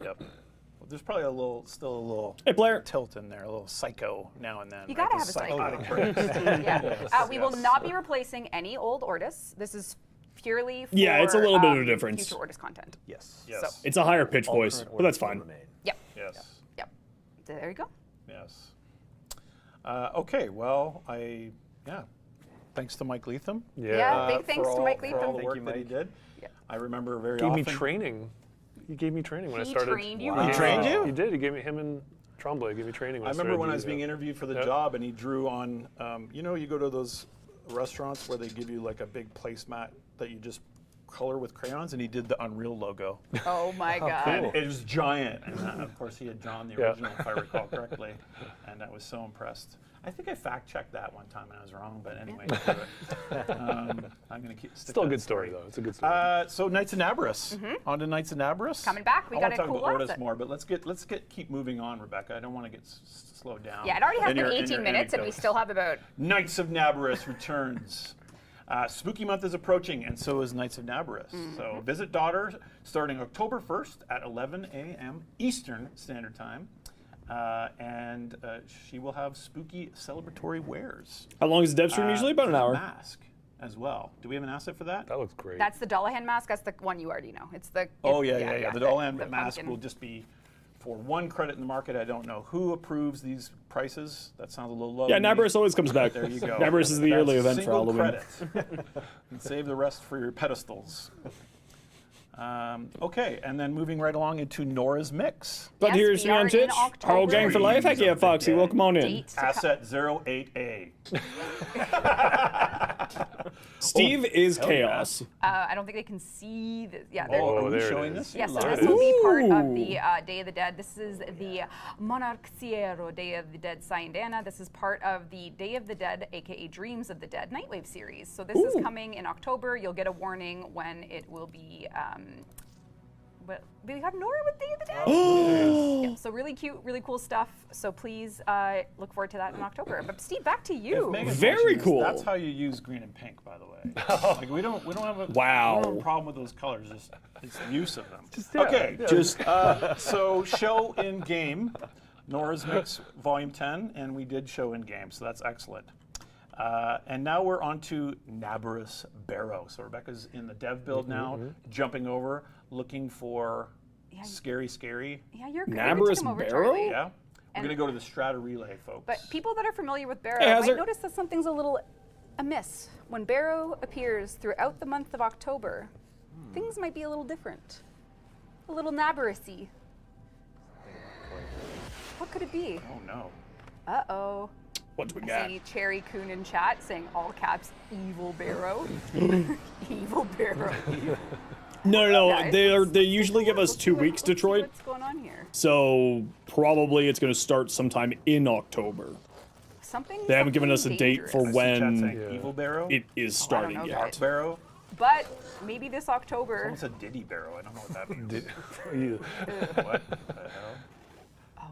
Yep. Well, there's probably still a little Hey, Blair. tilt in there, a little psycho now and then. You right? gotta Those have a psycho. psychotic breaks. Yeah. We will not be replacing any old Ordis. This is purely for Yeah, it's a little bit of a difference. future Ordis content. Yes. Yes. So. It's a higher pitch voice, Current but that's Ordis will fine. remain. Yep. Yes. Yep. There you go. Yes. Okay. Well, thanks to Mike Leatham. Yeah, big thanks to Mike for all Leatham. the work that he did. Yeah. I remember very Gave often. me training. He gave me training when I He started. trained you? He trained you? He did. He gave me him and Tremblay gave me training. When I remember when I started was being interviewed for the Yep. job, and he drew on. You go to those restaurants where they give you like a big placemat that you just color with crayons, and he did the Unreal logo. Oh my God. And it was giant, and of course he had drawn the Yeah. original, if I recall correctly, and I was so impressed. I think I fact-checked that one time and I was wrong, but anyway, screw it. I'm going to stick Still a that good story though. It's a good story. So Knights of Nabarus. On to Knights of Nabarus. Coming back, we I got wanna a talk cool about Ordis asset. more, but let's keep moving on, Rebecca. I don't want to get slowed down. Yeah, it already has in been your- in 18 your minutes, and we anecdotes. still have about. Knights of Nabarus returns. Spooky month is approaching, and so is Knights of Nabarus. So visit Daughter starting October 1st at 11 a.m. Eastern Standard Time. And she will have spooky celebratory wares. How long is the Devstream usually? About an There's a hour. mask as well. Do we have an asset for that? that looks great. That's the Dullahan mask. That's the one you already know. It's the. Oh, yeah. The Dolan the mask pumpkin. will just be for one credit in the market. I don't know who approves these prices. That sounds a little low. Yeah, to me. Nabarus always comes back. There you go. Nabarus is the yearly That's event for single Halloween. credit. And save the rest for your pedestals. Okay, and then moving right along into Nora's Mix. But Yes, here's we me are on in Twitch. October. Harl Gang for life. Heck yeah, Foxy. Dead. Welcome on in. Date to Asset 08A. Steve is hell chaos. I don't think they can see this. Yeah. Oh, are we there it showing is. this? Yes, so Live? this will be part of Ooh. the Day of the Dead. This is the Monarchiero Day of the Dead Sayandana. This is part of the Day of the Dead, aka Dreams of the Dead Nightwave series. So this is Ooh. coming in October. You'll get a warning when it will be. But we have Nora with Day of the Dead. Yeah, so really cute, really cool stuff. So please look forward to that in October. But Steve, back to If you. Megan's Very watching this, cool. That's how you use green and pink, by the way. Like we don't have a Wow. we don't have a problem with those colors. It's the use of them. yeah, Okay. yeah. Just So show in game, Nora's Mix Volume 10, and we did show in game, so that's excellent. And now we're on to Nabarus Barrow. So Rebecca's in the dev build now, jumping over, looking for scary. Yeah, you're good. Nabarus Come over, Barrow? Charlie. Yeah. We're And- going to go to the Strata Relay, folks. But people that are familiar with Barrow Hey, how's might it- notice that something's a little amiss. When Barrow appears throughout the month of October, things might be a little different. A little Nabarus-y. What could it be? Oh, no. Uh-oh. what do we I got? see Cherry Coon in chat saying all caps, Evil Barrow. Evil Barrow. No. Guys, They usually give us 2 weeks, Let's see Detroit. what's going on here? So probably it's going to start sometime in October. They haven't given us a date for dangerous. when Chat saying Evil Barrow? it is starting know, yet. guys. Barrow? But maybe this October. Someone said Diddy Barrow. I don't know what that means. You- What the hell?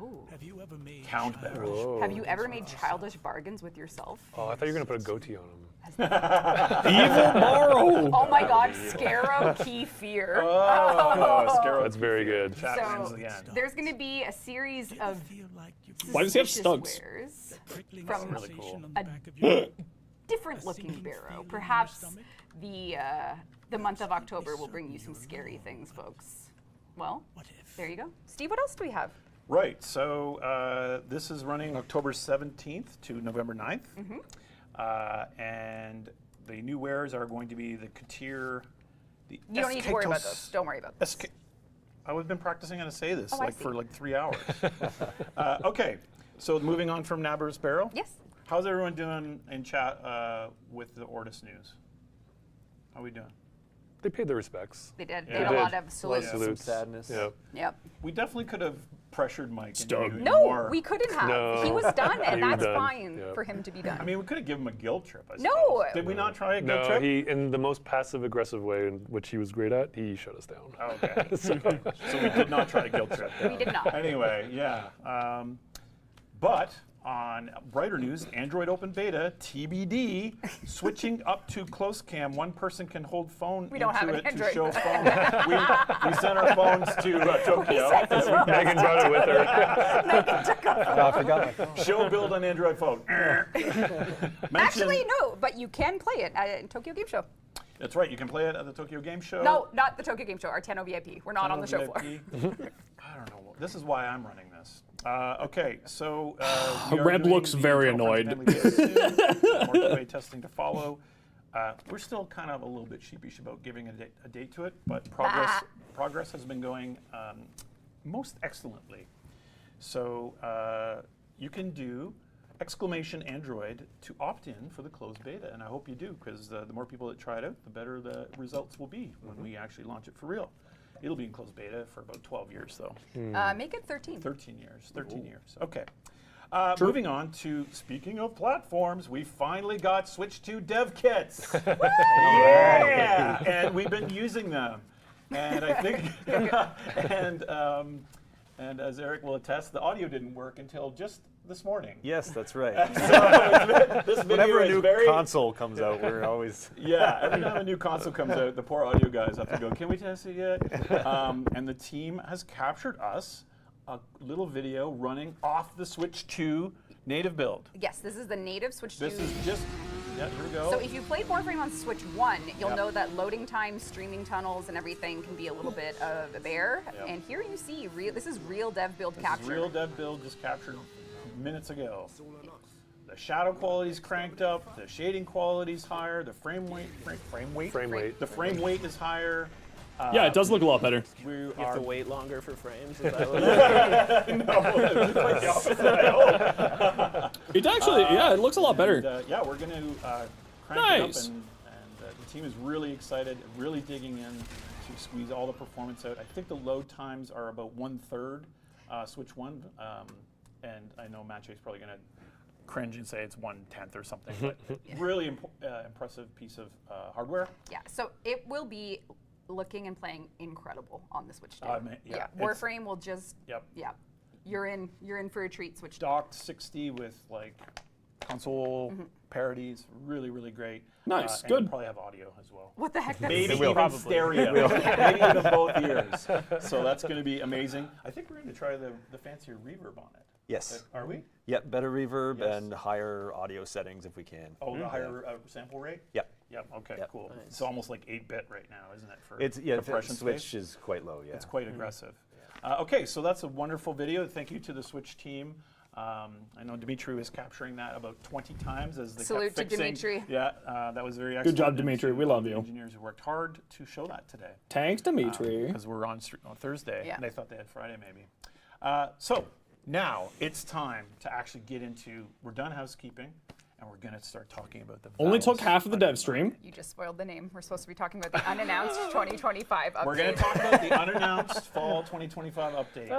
Oh. Have you ever made Count Barrow. Whoa. Have you ever made childish bargains with yourself? Oh, I thought you were gonna put a goatee on him. Evil Barrow. Oh my God, Scarrow Key Fear. Oh, Scarrow. That's very good. Chat So- wins again. There's going to be a series of Why does he have suspicious studs? wares from really cool. a different looking Barrow. Perhaps the month of October will bring you some scary things, folks. Well, there you go. Steve, what else do we have? Right, so this is running October 17th to November 9th. And the new wares are going to be the Katir, the You don't need to worry about those. Don't worry about this. I've been practicing how to say this I for see. like 3 hours. Okay, so moving on from Nabber's Barrel. Yes. How's everyone doing in chat with the Ortis news? How are we doing? They paid their respects. They did. Yeah. They They did a lot did. of salutes. Some Salutes. sadness. Yep. Yep. We definitely could have pressured Mike. Stug. Into No, more. we couldn't have. No. He was done, and He was that's done. fine Yep. for him to be done. I mean, we could have given him a guild trip. I No. suppose. Did we not try a guild No, trip? he, in the most passive-aggressive way, in which he was great at, he shut us down. Oh, okay. So we did not try a guild trip. We did not. Anyway, yeah. But on brighter news, Android Open Beta, TBD, switching up to close cam. One person can hold phone We don't have into an it Android. to show phone. we sent our phones to Tokyo. Megan brought it with her. Oh, I forgot my phone. Show build on Android phone. Actually, no, but you can play it at Tokyo Game Show. That's right. You can play it at the Tokyo Game Show. No, not the Tokyo Game Show, our 10 VIP. We're not on the show floor. VIP. I don't know. This is why I'm running this. Okay, so we are Red doing looks the very Girlfriends annoyed. Family Days soon. More QA testing to follow. We're still kind of a little bit sheepish about giving a date to it, but progress has been going most excellently. So you can do !Android to opt in for the closed beta, and I hope you do, because the more people that try it out, the better the results will be when we actually launch it for real. It'll be in closed beta for about 12 years, though. Make it 13. 13 years. 13 years. Okay. Moving on to, speaking of platforms, we finally got Switch 2 dev kits. Yeah! And we've been using them. And I think, and as Eric will attest, the audio didn't work until just this morning. Yes, that's right. This video Whenever a is new very console comes out, we're always. Yeah, every time a new console comes out, the poor audio guys have to go, can we test it yet? And the team has captured us a little video running off the Switch 2 native build. Yes, this is the native Switch 2. This is just, yeah, here we go. So if you played Warframe on Switch 1, you'll Yep. know that loading times, streaming tunnels, and everything can be a little bit of a bear. Yep. And here you see, this is real dev build This capture. is real dev build just captured minutes ago. The shadow quality's cranked up, the shading quality's higher, the frame weight. The frame weight is higher. Yeah, it does look a lot better. We You are have to wait longer for frames. Is that what no, quite the opposite, I hope. It actually, yeah, it looks a lot better. And, yeah, we're going to crank Nice. it up, and the team is really excited, really digging in to squeeze all the performance out. I think the load times are about 1/3 Switch 1, and I know Maciej's probably going to cringe and say it's 1/10 or something, but really impressive piece of hardware. Yeah, so it will be looking and playing incredible on the Switch 2. Yeah, Warframe will just, Yep. yeah, you're in for a treat, Switch 2. Docked 60 with like console parodies, really, really great. Nice, and good. we'll probably have audio as well. What the heck? That's Maybe so even stereo. Maybe even both ears. So that's going to be amazing. I think we're going to try the fancier reverb on it. Yes. Are we? Yep, better reverb Yes. and higher audio settings if we can. Oh, the higher sample rate? Yep. Yep, okay, Yep. cool. It's almost like 8-bit right now, isn't it? For It's compression Switch space? is quite low. Yeah. It's quite aggressive. Okay, so that's a wonderful video. Thank you to the Switch team. I know Dimitri was capturing that about 20 times as they Salute kept to fixing. Dimitri. Yeah, that was very excellent. job, and Dimitri. to We love the you. Engineers who worked hard to show that today. Thanks, Dimitri. Because we're on Thursday, Yeah. and they thought they had Friday maybe. So now it's time to actually get into, we're done housekeeping, and we're going to start talking about the Only Valve's took half of the dev Undermine. stream. You just spoiled the name. We're supposed to be talking about the unannounced 2025 update. We're going to talk about the unannounced fall 2025 update.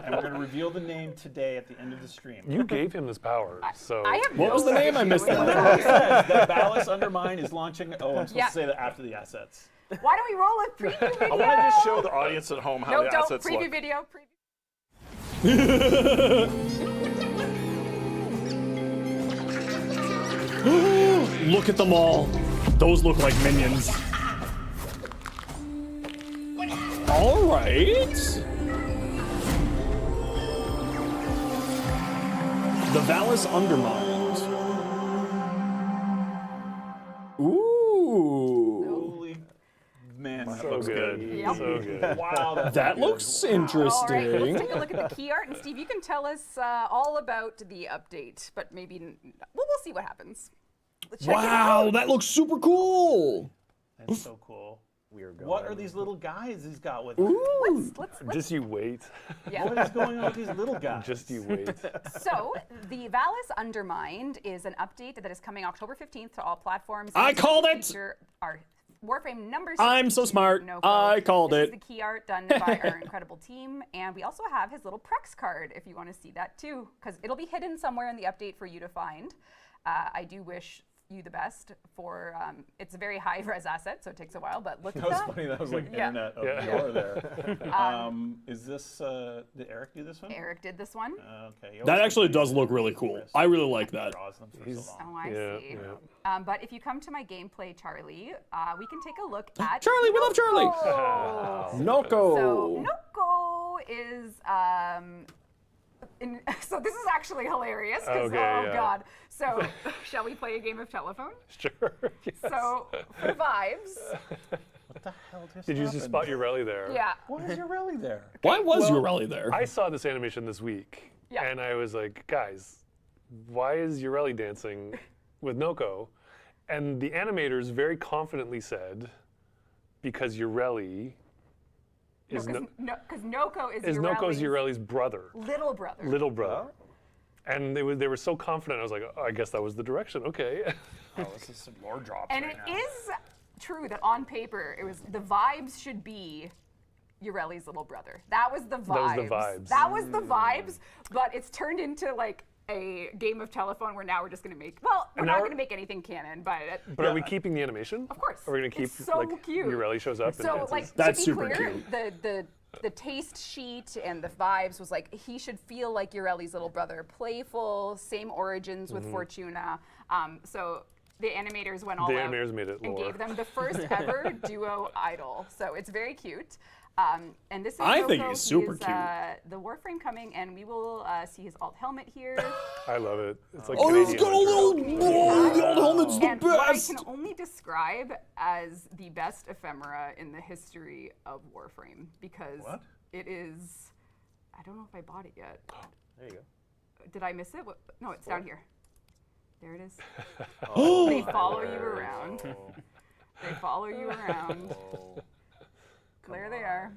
And we're going to reveal the name today at the end of the stream. You gave him this power, so. I have What no was the name? I issue missed with that. It says that Valve's Undermine is launching. Oh, I'm supposed Yeah. to say that after the assets. Why don't we roll a preview video? I want to just show the audience at home how No, the don't. assets Preview look. video. Look at them all. Those look like minions. All right. The Valve's Undermined. Ooh. Holy man, that So looks good. good. Yep. So good. Wow, That looks interesting. All right, let's take a look at the key art, and Steve, you can tell us all about the update, but maybe we'll see what happens. Let's check it Wow, out. that looks super cool. That's so cool. we are going. What are these little guys he's got with him? Ooh. Let's Just you wait. yeah. What is going on with these little guys? Just you wait. So, the Valis Undermined is an update that is coming October 15th to all platforms. I called it! Feature our Warframe number I'm so 62 smart. Noko. I called This it. is the key art done by our incredible team, and we also have his little Prex card if you want to see that too, because it'll be hidden somewhere in the update for you to find. I do wish you the best for, it's a very high res asset, so it takes a while, but look That at was that. funny. That was like Yeah. internet of Yeah. yore there. Is this, did Eric do this one? Eric did this one. Okay. That actually does look really cool. I really like that. Draws them for so long. Oh, I Yeah, see. yeah. But if you come to my gameplay, Charlie, we can take a look at Charlie, we love Charlie. Noko. Noko. So Noko is so this is actually hilarious. 'Cause, Okay, oh yeah. God. So shall we play a game of telephone? Sure. Yes. So for vibes, What the hell just Did you just happened? spot your rally there? yeah. Why is your rally there? Why was Well, your rally there? I saw this animation this week, Yeah. and I was like, guys, why is Urelli dancing with Noko? And the animators very confidently said, because Urelli is, Because Noko is Noko's Urelli's Urelli's brother, little brother. little brother. And they were so confident, I was like, oh, I guess that was the direction, okay. Oh, this is some lore drops And right it now. is true that on paper, it was the vibes should be Urelli's little brother. That was the vibes. was the vibes. That was the vibes, but it's turned into like a game of telephone where now we're just going to make, well, we're And not now going to make anything canon, but But are we keeping the animation? Of course. Are we going to keep, It's so like, cute. Urelli shows up and so dances? like That's to be super clear, cute. the taste sheet and the vibes was like he should feel like Urelli's little brother, playful, same origins with Fortuna. So the animators went all The out animators made it and lore. gave them the first ever duo idol. So it's very cute. And this is I think Noko. he's super He is, cute. the Warframe coming, and we will see his alt helmet here. I love it. It's like Oh, he's Canadian got a Hunter. little. Oh, the old helmet's the And what I best. can only describe as the best ephemera in the history of Warframe, because What? it is. I don't know if I bought it yet. There you go. Did I miss it? What, no, it's down here. There it is. Oh, They follow you around. They follow you around. There they are.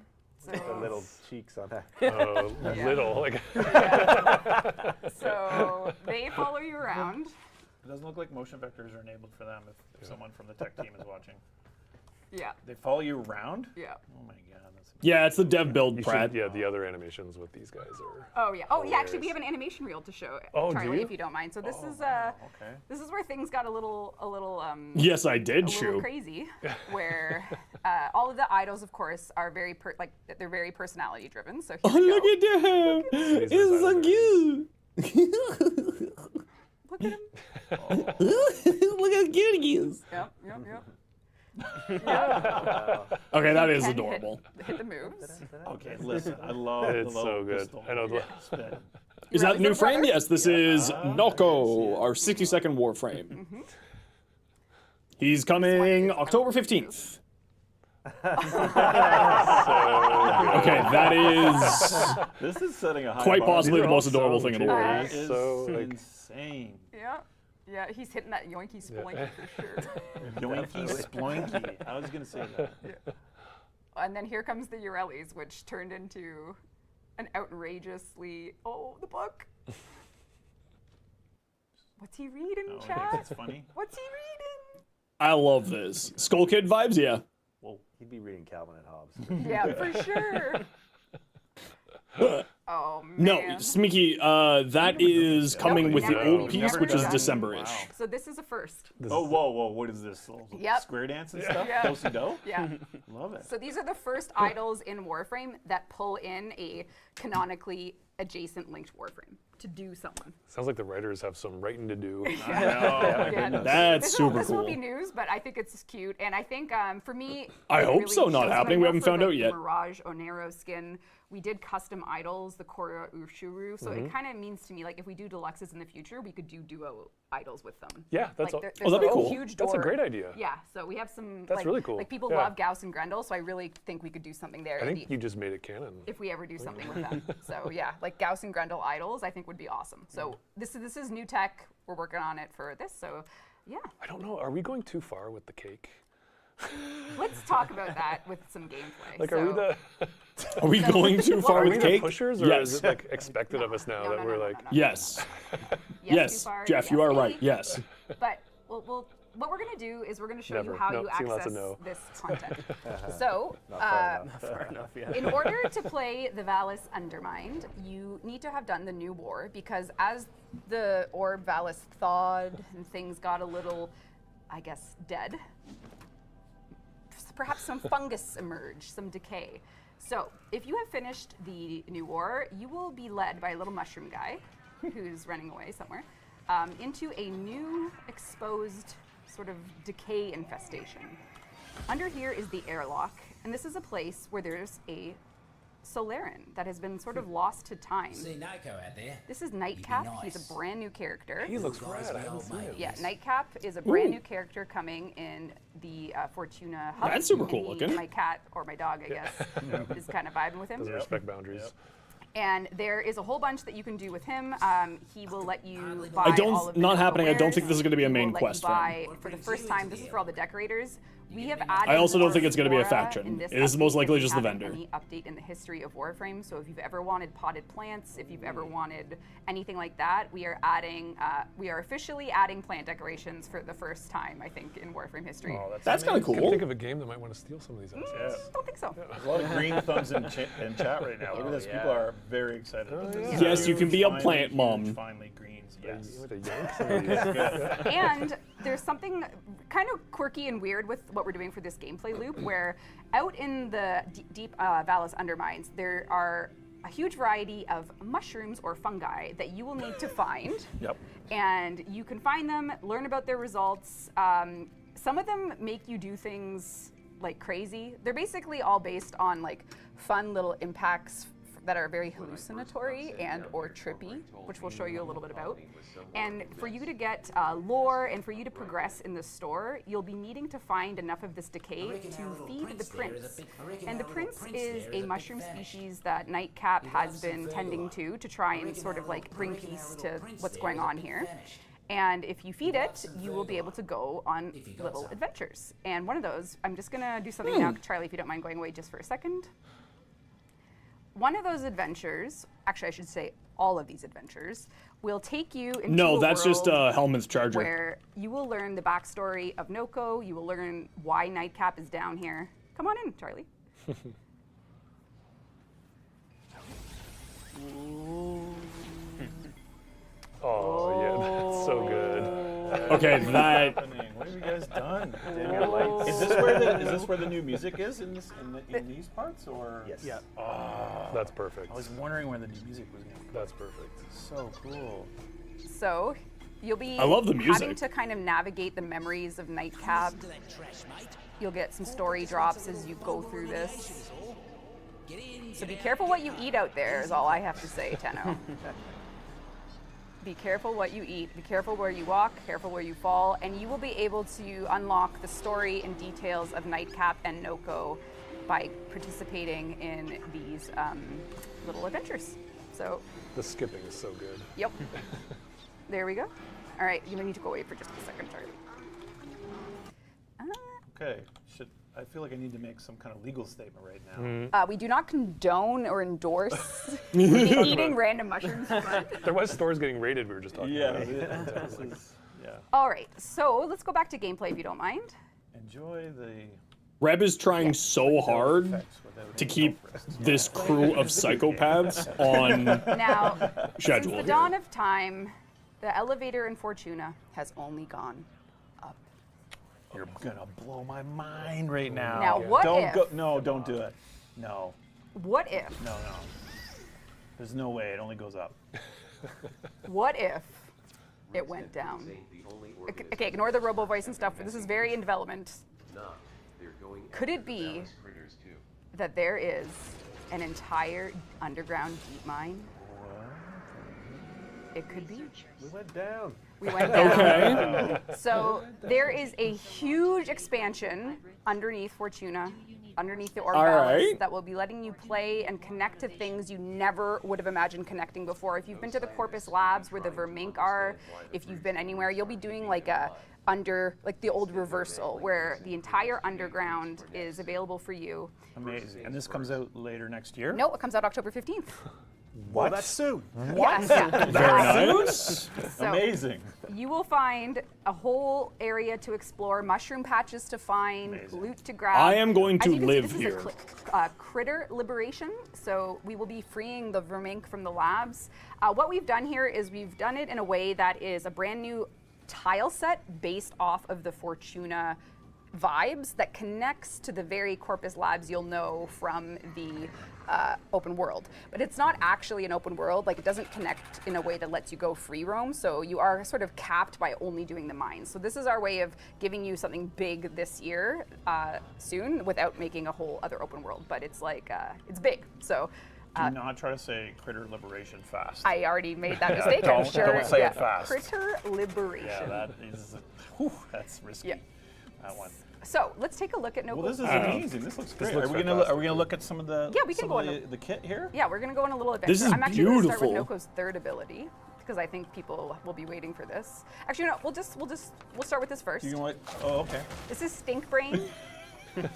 So, The little cheeks on that. Oh, Yeah. little. Like, so they follow you around. It doesn't look like motion vectors are enabled for them if someone from the tech team is watching. Yeah. They follow you around? Yeah. Oh my god, that's Yeah, it's the dev build, you Pratt. should, yeah, the other animations with these guys are. Oh yeah. Oh yeah. Actually, we Hilarious. have an animation reel to show, Oh, do Charlie, you? if you don't mind. So this is okay. this is where things got a little Yes, I a did little shoot. crazy, where all of the idols, of course, are very they're very personality driven. So here Oh, we go. look at him! These It's are so cute. Look at him. Look how cute he is. Yep. Okay, that is Can adorable. Hit the moves. Okay, listen, I love It's the so little good. pistol. I know the- Spin. Is that Really the new good frame? brother? Yes, this is Noko, our 60-second Warframe. He's coming October 15th. Okay, that is This is setting a high quite bar. possibly These the are most all so adorable thing in the cute. world. That is So, like- insane. Yeah, he's hitting that yoinky sploinky for sure. Yoinky sploinky. I was gonna say that. And then here comes the Urellis, which turned into an outrageously the book. What's he reading, Oh, chat? that's funny. What's he reading? I love this. Skull Kid vibes, yeah. Well, he'd be reading Calvin and Hobbes. Yeah, for sure. Oh man. No, Smeeky, that is coming with the never- old we've piece, never which is done- December-ish. Wow. So this is a first. Oh, whoa, what is this? Little Yep. Square dance and stuff? Yeah. Do-si-do? Yeah. Love it. So these are the first idols in Warframe that pull in a canonically adjacent linked Warframe to do someone. Sounds like the writers have some writing to do. Yeah. That's super This will be cool. news, but I think it's cute, and I think for me, I it hope really so, not shows my happening. We love haven't for found the out yet. Mirage Onero skin. We did custom idols, the Korra Ushuru, so it kind of means to me like if we do deluxes in the future, we could do duo idols with them. Yeah, that's like, all. there's that'd be a cool. Huge That's a door. great idea. Yeah, so we have some. That's like, really cool. Like people Yeah. love Gauss and Grendel, so I really think we could do something there. I think you just made it canon. If we ever do something with them. So yeah, like Gauss and Grendel idols, I think would be awesome. So this is new tech. We're working on it for this. So yeah. I don't know. Are we going too far with the cake? let's talk about that with some gameplay. Like, so, are we the Are we going too far are we with the cake? pushers, or Yes. is it like expected of us now that we're like? Yes. Yes, too far, Jeff, you are maybe. right. Yes. But what we're going to do is we're going to show Never. you how Nope, you seen lots access of no. this content. So, Fair enough, yeah. in order to play the Valis Undermined, you need to have done the new war, because as the orb Valis thawed and things got a little, I guess, dead, perhaps some fungus emerged, some decay. So, if you have finished the new war, you will be led by a little mushroom guy who's running away somewhere into a new exposed sort of decay infestation. Under here is the airlock, and this is a place where there's a Solaran that has been sort of lost to time. See Nico out there? This is Nightcap. Nice. He's a brand new character. He looks Guys, rad. I we haven't all seen made him. Yeah, Yes. Nightcap is a brand new character coming in the Fortuna hub. That's super and cool he- looking. My cat, or my dog, I guess, is kind of vibing with him. Doesn't respect boundaries. And there is a whole bunch that you can do with him. He will let you buy I don't- all of the not Nova happening. I don't wares. think this is gonna be a He will main let quest you for him. buy for the first time. This is for all the decorators. We have added. I also don't more think it's gonna be a flora faction. in this It is update most than likely we just the have in vendor. Any update in the history of Warframe. So if you've ever wanted potted plants, if you've ever wanted anything like that, we are adding. We are officially adding plant decorations for the first time, I think, in Warframe history. Oh, That's kind of I can cool. think of a game that might want to steal some of these assets. Don't think so. There's a lot of green thumbs in chat right now. Look at this. People are very excited about this. Yes, you can be a Finally, plant huge, mom. Finally, greens. Yes. You want to yank some of these? And there's something kind of quirky and weird with what we're doing for this gameplay loop, where out in the deep Valis Undermines, there are a huge variety of mushrooms or fungi that you will need to find. Yep. And you can find them, learn about their results. Some of them make you do things like crazy. They're basically all based on like fun little impacts that are very hallucinatory and or trippy, which we'll show you a little bit about. And for you to get lore and for you to progress in the store, you'll be needing to find enough of this decay to feed the prince. And the prince is a mushroom species that Nightcap has been tending to try and sort of like bring peace to what's going on here. And if you feed it, you will be able to go on little adventures. And one of those, I'm just gonna do something now, Charlie, if you don't mind going away just for a second. One of those adventures, actually I should say all of these adventures, will take you into No, a that's just world Hellman's charger. where you will learn the backstory of Noko, you will learn why Nightcap is down here. Come on in, Charlie. Oh, yeah, that's so good. Okay, that. What have you guys done? lights. Is this where the new music is in these parts, or? Yes. Yeah. Oh, That's perfect. I was wondering where the new music was going to be. That's perfect. So cool. So you'll be I love the having music. to kind of navigate the memories of Nightcap. You'll get some story drops as you go through this. So be careful what you eat out there is all I have to say, Tenno. Be careful what you eat, be careful where you walk, careful where you fall, and you will be able to unlock the story and details of Nightcap and Noko by participating in these little adventures. So, The skipping is so good. yep. There we go. All right, you may need to go away for just a second, Charlie. Okay. I feel like I need to make some kind of legal statement right now. We do not condone or endorse eating random mushrooms. But There was stores getting raided. We were just talking Yeah. about. This is, yeah. all right, so let's go back to gameplay if you don't mind. Enjoy the Reb is trying so hard effects without to any keep help rest. this crew of psychopaths on Now, since schedule. the dawn of time, the elevator in Fortuna has only gone up. You're gonna blow my mind right now. Now, what don't if- go? No, don't do it. No, What if? no. There's no way. It only goes up. What if it went down? Okay, ignore the robo voice and stuff. This is very in development. Could it be that there is an entire underground deep mine? It could be. We went down. We went down. Okay. So there is a huge expansion underneath Fortuna underneath the orb All balance right. that will be letting you play and connect to things you never would have imagined connecting before. If you've been to the Corpus Labs where the Vermink are, if you've been anywhere, you'll be doing like the old reversal where the entire underground is available for you. Amazing. And this comes out later next year? No, it comes out October 15th. What? That's soon. What? Yeah. Very nice. So Amazing. you will find a whole area to explore, mushroom patches to find, loot to grab. I am going As to you can live see, here. this is a critter liberation, so we will be freeing the Vermink from the labs. What we've done here is we've done it in a way that is a brand new tile set based off of the Fortuna vibes that connects to the very Corpus Labs you'll know from the open world. But it's not actually an open world, like it doesn't connect in a way that lets you go free roam, so you are sort of capped by only doing the mines. So this is our way of giving you something big this year, soon, without making a whole other open world, but it's like, it's big, so. Do not try to say critter liberation fast. I already made that mistake, I'm sure. Don't say it fast. Critter liberation. Yeah, that is, whew, that's risky. Yeah. That one. So let's take a look at Noko's. Well, this is amazing. This looks great. looks Are we gonna look at some of the Yeah, we can go on the kit here? Yeah, we're gonna go on a little adventure. This is I'm actually gonna start with beautiful. Noko's third ability because I think people will be waiting for this. Actually, no, we'll start with this first. You know what? Oh, okay. This is Stink Brain.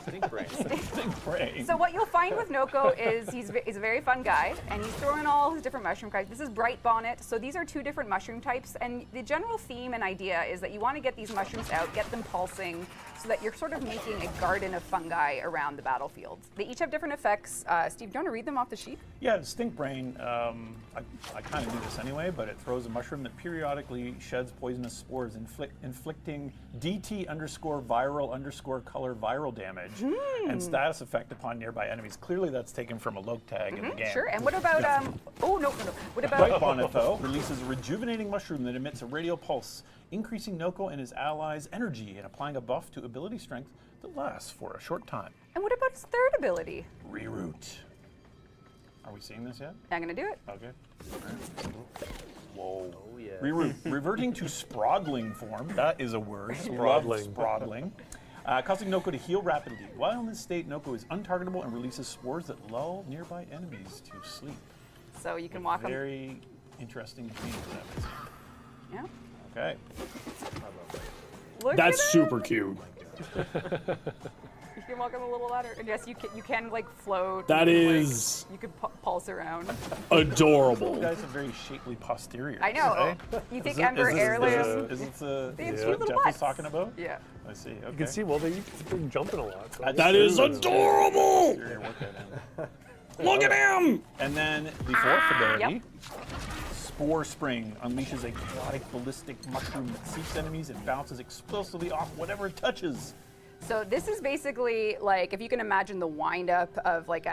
Stink brain. Big brain. So what you'll find with Noko is he's a very fun guy, and he's throwing all his different mushroom types. This is Bright Bonnet. So these are two different mushroom types, and the general theme and idea is that you want to get these mushrooms out, get them pulsing, so that you're sort of making a garden of fungi around the battlefield. They each have different effects. Steve, do you want to read them off the sheet? Yeah, Stink Brain, I kind of do this anyway, but it throws a mushroom that periodically sheds poisonous spores, inflicting DT_viral_color viral damage and status effect upon nearby enemies. Clearly that's taken from a Loke tag in the game. Sure, and what about, oh, no. What Bright about, Bonnet, though, releases a rejuvenating mushroom that emits a radial pulse, increasing Noko and his allies' energy and applying a buff to ability strength that lasts for a short time. and what about his third ability? Reroute. Are we seeing this yet? I'm gonna do it. Okay. All right. Whoa. Oh, yeah. Reroute. Reverting to sprodling form. That is a word. Sprodling. Sprodling. Causing Noko to heal rapidly. While in this state, Noko is untargetable and releases spores that lull nearby enemies to sleep. So you can walk him. Very interesting change that is. Yeah. Okay. Look That's at him. super cute. You can walk on the little ladder, and yes, you can like float. That you can, is you could pulse around. You adorable. guys have very shapely posteriors. I know. Eh? You think Is Ember this Heirloom? Is this the They have what cute little Jeff was butts. talking about? Yeah. I see. Okay. You can see, well, they're jumping a lot. So That is That's true. adorable. You're gonna work that in. Look at him. And then the fourth ability, Yep. Spore Spring, unleashes a chaotic ballistic mushroom that seeks enemies and bounces explosively off whatever it touches. So this is basically like if you can imagine the wind up of like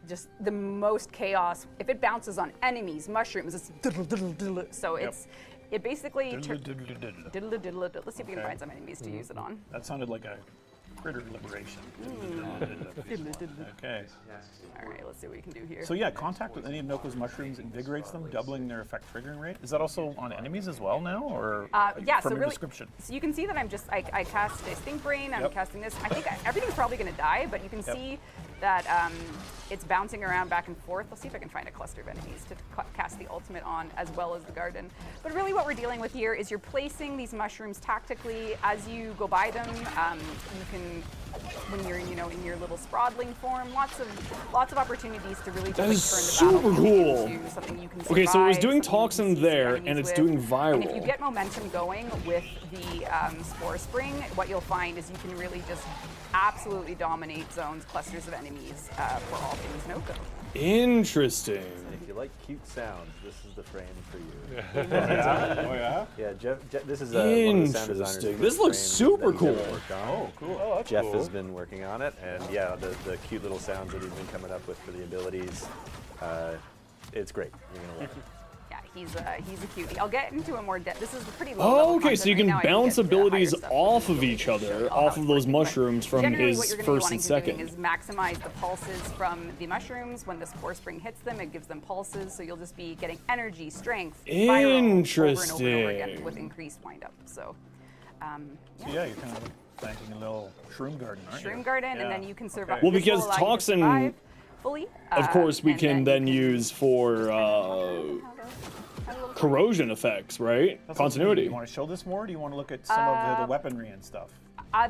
just the most chaos. If it bounces on enemies, mushrooms, it's so it basically let's see if we can find some enemies to use it on. That sounded like a critter liberation. Okay. All right, let's see what we can do here. So yeah, contact with any of Noko's mushrooms invigorates them, doubling their effect triggering rate. Is that also on enemies as well now, or Yeah, from so your really, description? so you can see that I cast a Stink Brain, I'm Yep. casting this. I think everything's probably gonna die, but you can see that it's bouncing around back and forth. Let's see if I can find a cluster of enemies to cast the ultimate on, as well as the garden. But really what we're dealing with here is you're placing these mushrooms tactically as you go by them. You can, when you're in your little sprodling form, lots of opportunities to really just That like, is turn the super battlefield cool. into something you can Okay, so it was survive, doing something you toxin can CC there, enemies and it's with. doing And if you viral. get momentum going with the Spore Spring, what you'll find is you can really just absolutely dominate zones, clusters of enemies for all things Noko. Interesting. If you like cute sounds, this is the frame for you. Oh yeah. Yeah, Jeff this is one of the sound designers. Interesting. for This looks Frame super that cool. Jeff worked on. Oh, cool. Oh, that's Jeff cool. has been working on it, and yeah, the cute little sounds that he's been coming up with for the abilities, it's great. You're gonna love it. Yeah, he's a cutie. I'll get into a more depth. This is a pretty low Oh, level okay, so you content. can Right now I bounce get to the higher abilities stuff off with of the each abilities, other, so I'll off have of to those work with it. mushrooms from Generally, what his you're gonna be first wanting and to second. doing is maximize the pulses from the mushrooms. When the Spore Spring hits them, it gives them pulses, so you'll just be getting energy, strength, viral over and over and over again Interesting. with increased wind up. So, So yeah, you're kind of planting a little shroom garden, aren't you? Shroom garden, Yeah. and then you can survive. Okay. Well, this will because allow you to toxin, survive fully. of course, we and can then you use for have a little corrosion effects, right? That's Continuity. You want to show this more, or do you want to look at some of the weaponry and stuff?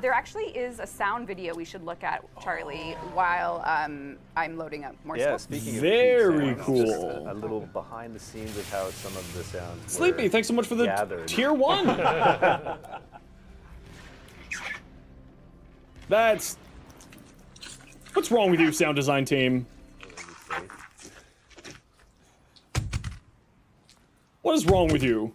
There actually is a sound video we should look at, Charlie, while I'm loading up more Yeah, stuff. speaking Very of peak cool. sounds, just a little behind the scenes of how some of the sounds Sleepy, were thanks so much for the gathered. tier 1. That's... What's wrong with you, sound design team? What is wrong with you?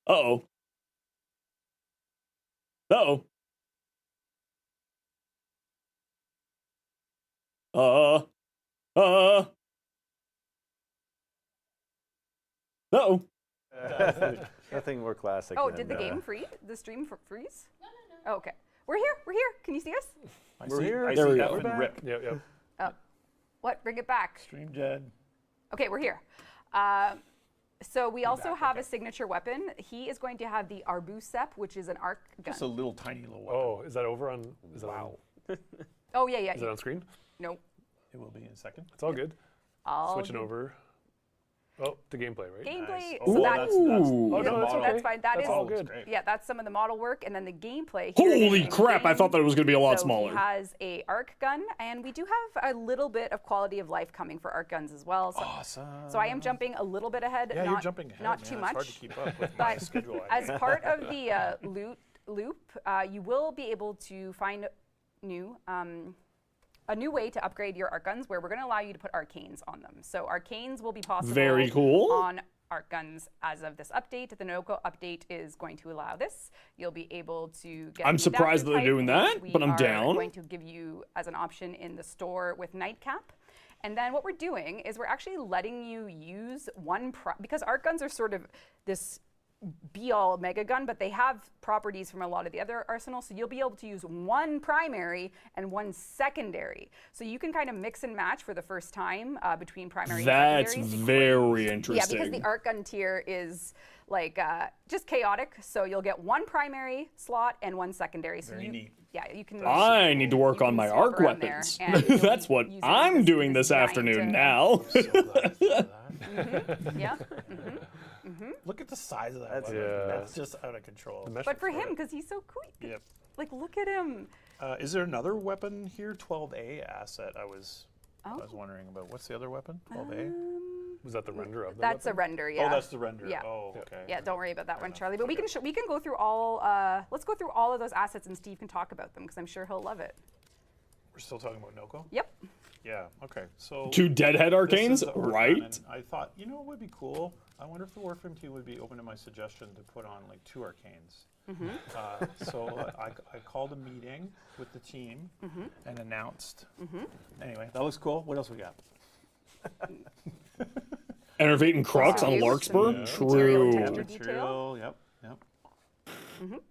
Uh-oh. Uh-oh. Uh-oh. Nothing more classic. Oh, than, did the game freeze? The stream freeze? No. Oh, okay. We're here. We're here. Can you see us? We're here. I There see we F go. and Rip. Yep, yep. Oh. What? Bring it back. Stream Jed. Okay, we're here. So we also have a signature weapon. He is going to have the Arbusep, which is an arc gun. Just a little tiny little weapon. Oh, is that over on? Is that Wow. Oh, yeah, yeah. Is it on screen? No. It will be in a second. It's all good. I'll Switching do over. Oh, the gameplay, right? gameplay. Oh, So that's Ooh. Oh, no, that's okay. that's fine. That That's is all good. Great. Yeah, that's some of the model work, and then the gameplay. Here it is Holy in crap, I game. thought that it was going to be a lot So smaller. He has a arc gun, and we do have a little bit of quality of life coming for arc guns as well. So, Awesome. so I am jumping a little bit ahead. Yeah, not, you're jumping ahead. Not man. too It's much. hard to keep up with my But schedule. as part of the loot loop, you will be able to find a new way to upgrade your arc guns, where we're going to allow you to put arcanes on them. So arcanes will be possible. Very cool. On arc guns as of this update. The Noko update is going to allow this. You'll be able to get. I'm the surprised adaptive that they're type, doing that, which but I'm we are down. Going to give you as an option in the store with Nightcap. And then what we're doing is we're actually letting you use one because arc guns are sort of this be-all mega gun, but they have properties from a lot of the other arsenals. So you'll be able to use one primary and one secondary. So you can kind of mix and match for the first time between primary That's and secondary. very Yeah, interesting. because the arc gun tier is like just chaotic. So you'll get one primary slot and one secondary. So Very neat. Yeah, you can. I need to work you on can my swap arc around there, weapons. and you'll That's be what using I'm doing this giant, afternoon now. Yeah. Look at the size of that That's- weapon. yeah. That's just out of control. The mesh But for looks him, alright. because he's so quick, Yep. like look at him. Is there another weapon here? 12A asset. I was Oh. wondering about. What's the other weapon? 12A. Was that the render of the That's a weapon? render, yeah. Oh, that's the render. Yeah. Oh, okay. Yeah, don't worry about that one, enough. Charlie. But we can we can go through all. Let's go through all of those assets, and Steve can talk about them because I'm sure he'll love it. We're still talking about Noko? Yep. Yeah. Okay. So Two deadhead this arcanes, is a arcane, right? and I thought, you know, what would be cool. I wonder if the Warframe team would be open to my suggestion to put on like 2 arcanes. So I called a meeting with the team and announced. Anyway, that looks cool. What else we got? Enervating Crux on Reviews Larkspur? and material True. texture detail. Material. Yep.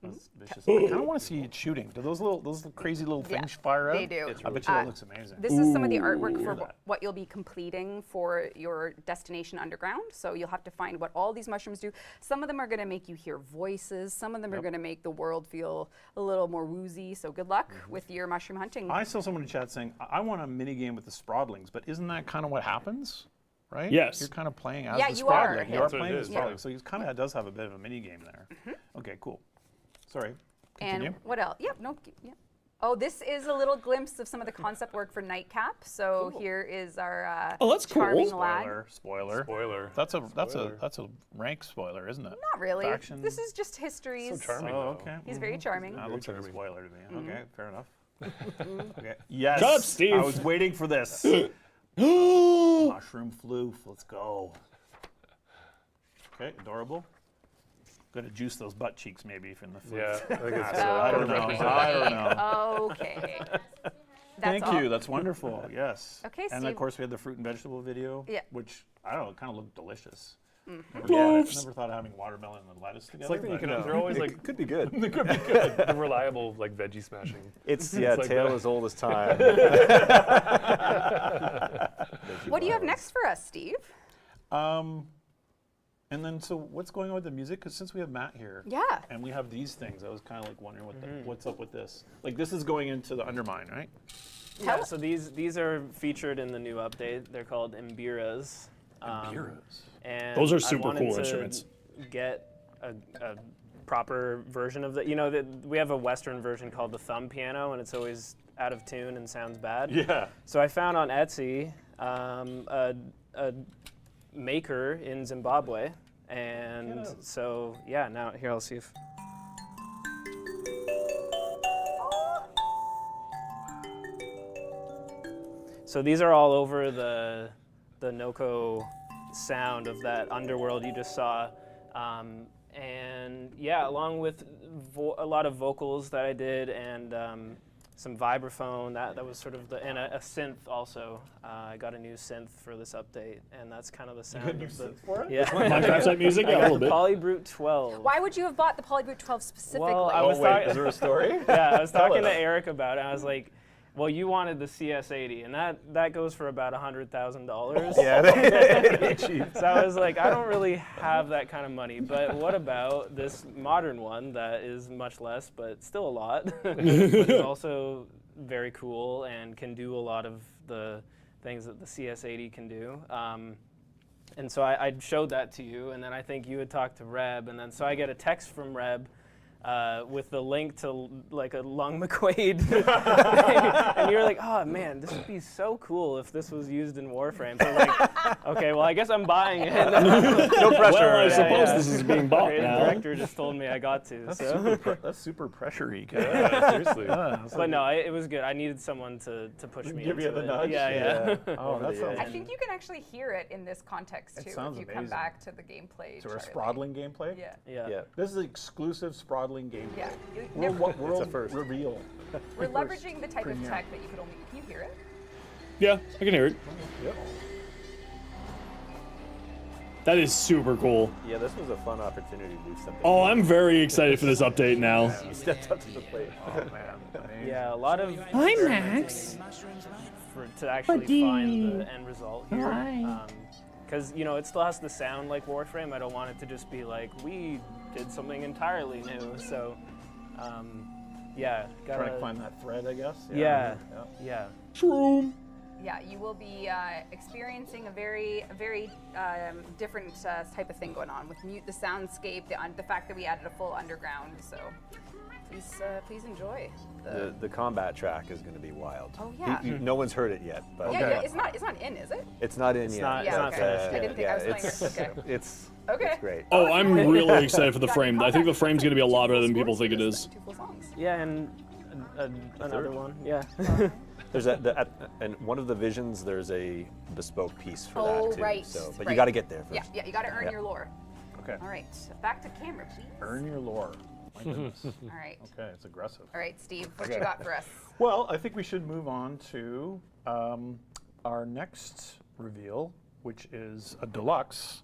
That's vicious. I kind of want to see it shooting. Do those little crazy little Yeah, things fire out? they do. I bet you that looks amazing. This is some of the artwork for that. what you'll be completing for your destination underground. So you'll have to find what all these mushrooms do. Some of them are going to make you hear voices. Some of them are going to make the world feel a little more woozy. So good luck with your mushroom hunting. I saw someone in chat saying, I want a mini game with the Sprawdlings, but isn't that kind of what happens? Right? Yes. You're kind of playing as Yeah, the you are. Sprawdling. Yeah. You are That's what it playing as is, the yeah. Sprawdling. So he kind of does have a bit of a mini game there. Okay, cool. Sorry. Continue. And what else? Yep, no, yeah. Oh, this is a little glimpse of some of the concept work for Nightcap. So here is our Oh, that's cool. charming lad. Spoiler. Spoiler. That's a Spoiler. rank spoiler, isn't it? Not really. Faction. This is just histories. So charming. Oh, though. okay. He's very charming. That looks like a charming. spoiler to me. Okay, fair enough. Okay. Yes. Shut up, Steve. I was waiting for this. Mushroom floof. Let's go. Okay, adorable. Got to juice those butt cheeks maybe from the floof. Yeah, I think it's I don't know. I don't know. Okay. Thank all. you. That's wonderful. Yes. Okay, And Steve. of course we had the fruit and vegetable video. Yeah. Which I don't know, kind of looked delicious. Never thought of having watermelon and lettuce together. It's like that you but can. They're always like Could be good. it could be good. the reliable like veggie smashing. It's like tale that. as old as time. What do you have next for us, Steve? And then, so what's going on with the music? Because since we have Matt here, Yeah. and we have these things, I was kind of like wondering what's up with this. Like, this is going into the Undermine, right? Yeah, so these are featured in the new update. They're called Imbiras. And Those are I super wanted cool to instruments. Get a proper version of that. We have a Western version called the thumb piano, and it's always out of tune and sounds bad. Yeah. So I found on Etsy a maker in Zimbabwe, and so yeah. Now here, I'll see if. So these are all over the Noko sound of that underworld you just saw, and yeah, along with a lot of vocals that I did and some vibraphone. That was sort of and a synth also. I got a new synth for this update, and that's kind of the sound. New of the, synth for it? Yeah. Minecraft type music? I Yeah, a got little the bit. Polybrute 12. Why would you have bought the Polybrute 12 specifically? Well, I was talking. Is there a story? Yeah, I was talking to us. Eric about it. I was like, well, you wanted the CS80, and that goes for about $100,000. Yeah. So I was like, I don't really have that kind of money, but what about this modern one that is much less, but still a lot, but is also very cool and can do a lot of the things that the CS80 can do. And so I showed that to you, and then I think you had talked to Reb, and then so I get a text from Reb with the link to like a Lung McQuaid, and you're like, oh man, this would be so cool if this was used in Warframe. So I was like, okay, well I guess I'm buying it. No pressure. Well, I right? suppose this is being bought The now. director just told me I got to. That's super pressure-y. Yeah, seriously. But no, it was good. I needed someone to push me Give you into the it. nudge? Yeah. Oh, that sounds I think you can actually hear it in this context It too. sounds if you come amazing. back to the gameplay. So our Charlie. Sprodling gameplay? Yeah. Yeah. This is exclusive Sprodling gameplay. Yeah. You World, never- world first. reveal. We're leveraging the type premiere. of tech that you could only. Can you hear it? Yeah, I can hear it. Yep. That is super cool. Yeah, this was a fun opportunity to do something. Oh, I'm very excited for this update now. You stepped up to the plate. Oh man. Amazing. Yeah, a lot of Hi, experimenting to actually find the end result here. Hi. Because it still has to sound like Warframe. I don't want it to just be like we did something entirely new. So, yeah, gotta Trying to find that thread, I guess. Yeah. Shroom. Yeah, you will be experiencing a very different type of thing going on with the soundscape, the fact that we added a full underground. So please enjoy. The combat track is going to be wild. Oh, yeah. No one's heard it yet, but Yeah, it's not in, is it? it's not in yet. not- it's not but, finished. I didn't think I was playing it's, it. Okay. It's Okay. great. Oh, I'm really excited for the Got frame. your I think the combat frame's going to be a lot better than scores people for think it this is. then, 2 full songs. Yeah, and another one. Yeah. There's and one of the visions. There's a bespoke piece for Oh, that too. right. So, but right. you got to get there first. Yeah, you got to earn your lore. Okay. All right, back to camera, please. Earn your lore. My goodness. All right. Okay, it's aggressive. All right, Steve, what you got for us? Well, I think we should move on to our next reveal, which is a deluxe.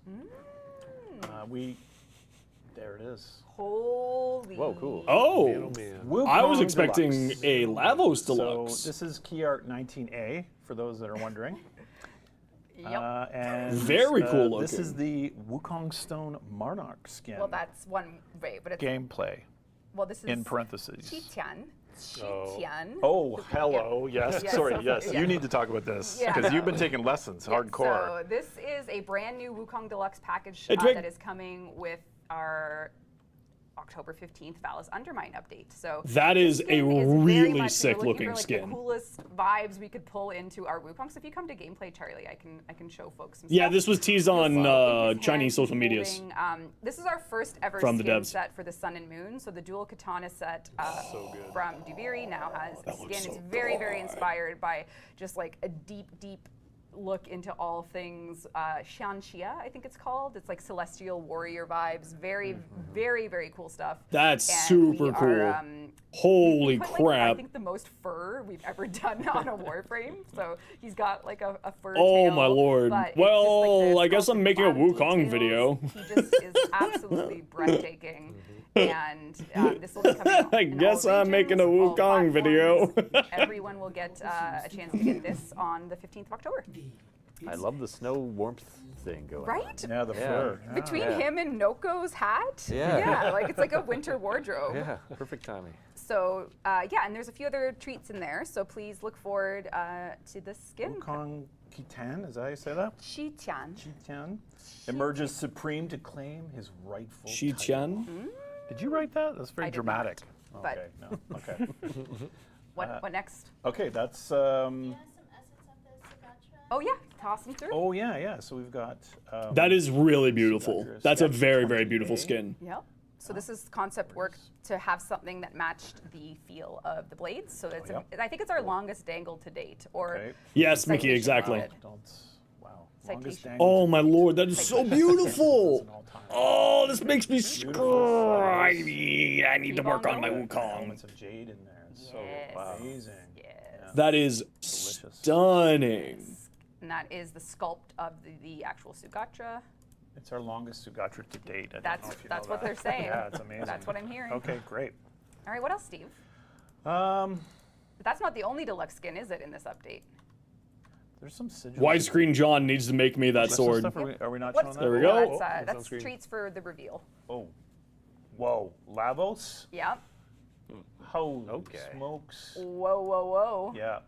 There it is. Holy. Whoa, cool. Oh, Man. I was Wukong expecting Deluxe. a Lavos So Deluxe. this is Key Art 19A, for those that are wondering. Yep. And Very cool This looking. is the Wukong Stone Monarch skin. Well, that's one way, but it's gameplay this is in parentheses. Qitian. Oh. Qitian. Oh, hello. Yes. Yeah, Sorry. so- Yes. yeah. You need to talk about this Yeah. because you've been taking lessons, Yeah, hardcore. So this is a brand new Wukong Deluxe package Hey, Twig. that is coming with our October 15th Valis Undermine update. So That is this a skin very really much, sick looking looking for, like, skin. The coolest vibes we could pull into our Wukong. So if you come to gameplay, Charlie, I can show folks some Yeah, stuff. this was teased You'll on see in his hand, Chinese he's social medias. holding, this is our first ever From the skin devs. set for the Sun and Moon. So the dual katana set from Duviri now has a looks skin. so It's very, very inspired by just like a deep look into all things Xianxia, I think it's called. It's like celestial warrior vibes. Very, very, very cool stuff. That's And super we cool. Are, Holy put, like, I crap. think the most fur we've ever done on a Warframe. So he's got like a fur Oh tail, my lord. but it's just, Well, like, I guess I'm making a Wukong details. video. He just is absolutely breathtaking. And this will be coming out I in all guess I'm making a regions, all Wukong video. platforms. Everyone will get a chance to get this on the 15th of October. I love the snow warmth thing going on. Right? Yeah, the fur. Yeah. Between him and Noko's hat? Yeah. Like it's like a winter wardrobe. Yeah, perfect timing. So, yeah, and there's a few other treats in there, so please look forward to the skin. Wukong Kitan, is that how you say that? Shi-chan. Qitan emerges supreme to claim his rightful Shi title. Chan? Did you write that? That's very I did dramatic. not, but- Okay, no, okay. What next? Okay, that's, Oh, yeah, toss them through. oh yeah, so we've got. That is really beautiful. Sugatra's That's a sketch very, from very beautiful today. skin. Yep. So this is concept work to have something that matched the feel of the blades. So it's yep. I think it's our longest dangle to date, or Okay. Yes, Mickey, citation exactly. method. Wow. Longest Citation. dangle Oh to my date. lord, that is so beautiful. An all-time. Oh, this makes me Beautiful screamy. I need to work on my Wukong. Elements of jade in there. It's so Yes. amazing. Yes. That is stunning. And that is the sculpt of the actual Sugatra. It's our longest Sugatra to date. I don't That's know if you that's know what that. they're saying. Yeah, it's amazing. That's what I'm hearing. Okay, great. All right, what else, Steve? Um, But that's not the only deluxe skin, is it, in this update? there's some sigils. Widescreen John needs to make me that That's some sword. stuff. Are we not What's showing that? There we cool, go. That's, on screen. treats for the reveal. Oh, whoa, Lavos. Yep. Holy Okay. smokes. Whoa, whoa, whoa. Yeah.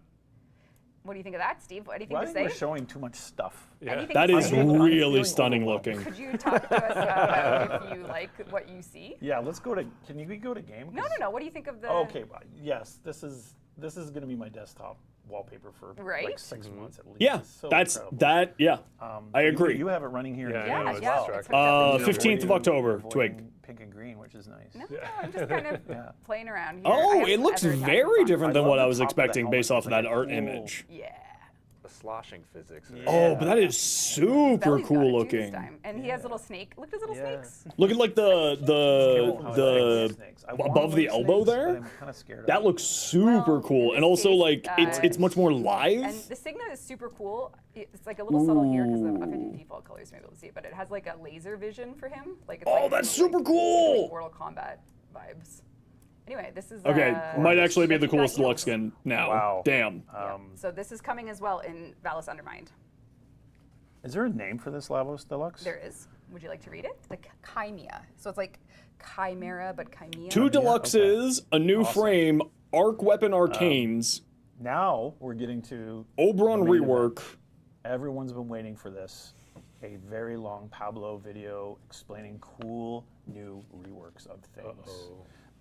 What do you think of that, Steve? Anything Well, I to think say? we're showing too much stuff. Yeah. Anything That to is say? I'm really feeling stunning overwhelmed. looking. Could you talk to us about if you like what you see? Yeah, let's go to. Can we go to game? No, no, no. What do you think of the? Okay, well, yes, this is going to be my desktop wallpaper for like Right? 6 months at least. Yeah, It's so that's incredible. that. Yeah, I You- agree. You have it running here. Yeah, in Yeah, the know, as it's yeah. well. abstract. It's hooked up. 15th of You're October, avoiding Twig. Pink and green, which is nice. No, I'm just kind of Yeah. playing around here. Oh, I it haven't looks ever had very fun. different I than love what the I was top of the expecting helmet. based off It's of like that a art cool- image. Yeah. The sloshing physics. Oh, but that is super Belly's got it cool too this looking. time. And he has little snake. Look at his little Yeah. snakes. Look at like Oh, the snakes. I wanna above the like elbow snakes, but there. I'm kinda scared of That them. looks super Well, cool, in and this also case, like it's much more And live. the Signa is super cool. It's like a little subtle here because of the default colors, maybe able to see it, but it has like a laser vision for him. Like it's Oh, like that's some, super like, cool! Mortal Kombat vibes. Anyway, this is Okay, might actually be the Got coolest heels. deluxe skin now. Wow. Damn. So this is coming as well in Valis Undermined. Is there a name for this Lavos Deluxe? There is. Would you like to read it? The Chimera. So it's like Chimera, but Chimera. Two deluxes, a new frame, arc weapon arcanes, Now we're getting to Oberon the main rework. Everyone's been waiting for this. A very long Pablo video explaining cool new reworks of things.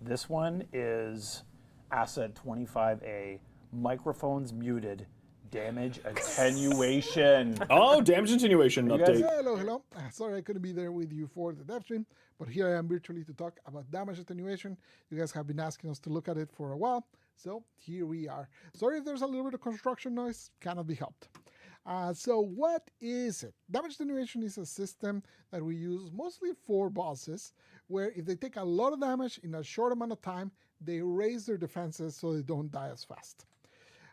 This one is Asset 25A, microphones muted, damage attenuation. Oh, damage attenuation You guys- update. Hello, hello. Sorry I couldn't be there with you for the Devstream, but here I am virtually to talk about damage attenuation. You guys have been asking us to look at it for a while, so here we are. Sorry if there's a little bit of construction noise, cannot be helped. So what is it? Damage attenuation is a system that we use mostly for bosses, where if they take a lot of damage in a short amount of time, they raise their defenses so they don't die as fast.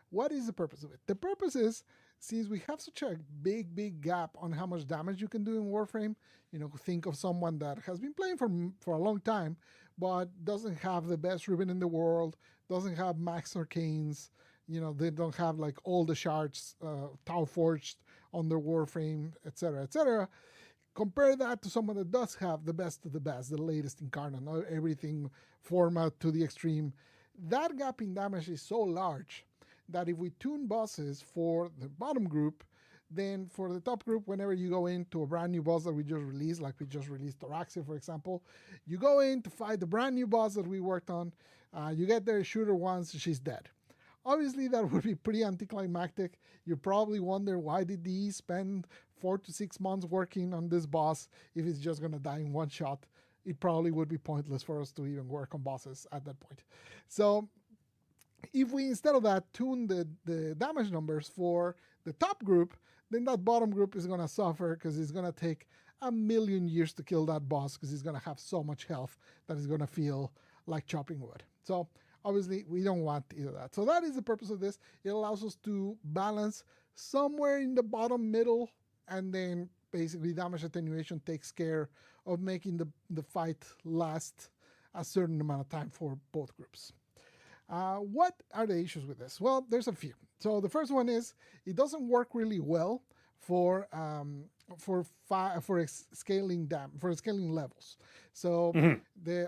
What is the purpose of it? The purpose is, since we have such a big gap on how much damage you can do in Warframe, you know, think of someone that has been playing for a long time, but doesn't have the best ribbon in the world, doesn't have max arcanes, you know, they don't have like all the shards Tau forged on their Warframe, etc., etc. Compare that to someone that does have the best of the best, the latest incarnate, everything format to the extreme. That gap in damage is so large that if we tune bosses for the bottom group, then for the top group, whenever you go into a brand new boss that we just released, like we just released Thoraxia, for example, you go in to fight the brand new boss that we worked on, you get there, shoot her once, she's dead. Obviously, that would be pretty anticlimactic. You probably wonder, why did DE spend 4 to 6 months working on this boss if it's just going to die in one shot? It probably would be pointless for us to even work on bosses at that point. So if we, instead of that, tune the damage numbers for the top group, then that bottom group is going to suffer because it's going to take 1,000,000 years to kill that boss because he's going to have so much health that it's going to feel like chopping wood. So Obviously, we don't want either of that. So that is the purpose of this. It allows us to balance somewhere in the bottom middle, and then basically damage attenuation takes care of making the fight last a certain amount of time for both groups. What are the issues with this? Well, there's a few. So the first one is it doesn't work really well for scaling levels. So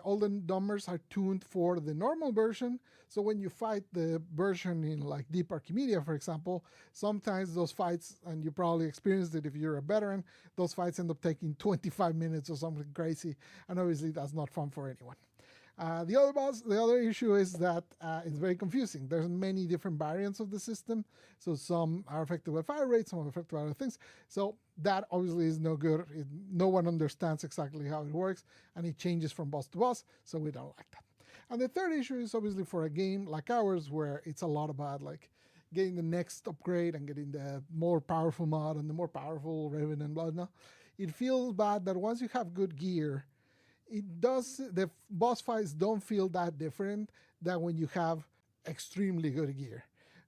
all the numbers are tuned for the normal version. So when you fight the version in like Deep Archimedia, for example, sometimes those fights, and you probably experienced it if you're a veteran, those fights end up taking 25 minutes or something crazy, and obviously that's not fun for anyone. The other issue is that it's very confusing. There's many different variants of the system. So some are affected by fire rate, some are affected by other things. So that obviously is no good. No one understands exactly how it works, and it changes from boss to boss, so we don't like that. And the third issue is obviously for a game like ours, where it's a lot about like getting the next upgrade and getting the more powerful mod and the more powerful Raven and blah, blah. It feels bad that once you have good gear, the boss fights don't feel that different than when you have extremely good gear,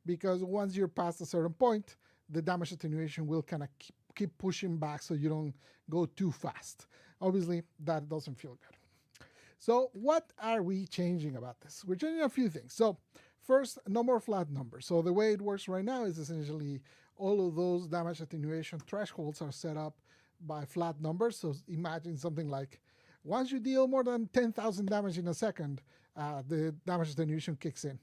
because once you're past a certain point, the damage attenuation will kind of keep pushing back so you don't go too fast. Obviously, that doesn't feel good. So what are we changing about this? We're changing a few things. So first, no more flat numbers. So the way it works right now is essentially all of those damage attenuation thresholds are set up by flat numbers. So imagine something like, once you deal more than 10,000 damage in a second, the damage attenuation kicks in.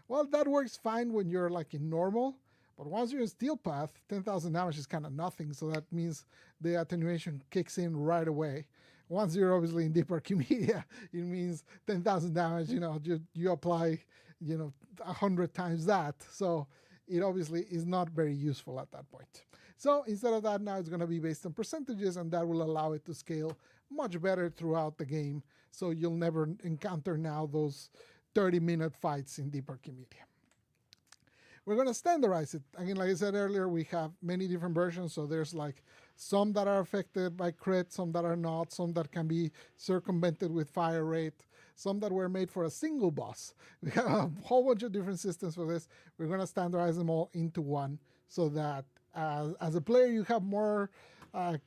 Well, that works fine when you're like in normal, but once you're in steel path, 10,000 damage is kind of nothing. So that means the attenuation kicks in right away. Once you're obviously in Deep Archimedia, it means 10,000 damage, you apply, 100 times that. So it obviously is not very useful at that point. So instead of that, now it's going to be based on percentages, and that will allow it to scale much better throughout the game. So you'll never encounter now those 30-minute fights in Deep Archimedia. We're going to standardize it. Again, like I said earlier, we have many different versions. So there's like some that are affected by crit, some that are not, some that can be circumvented with fire rate, some that were made for a single boss. We have a whole bunch of different systems for this. We're going to standardize them all into one so that as a player, you have more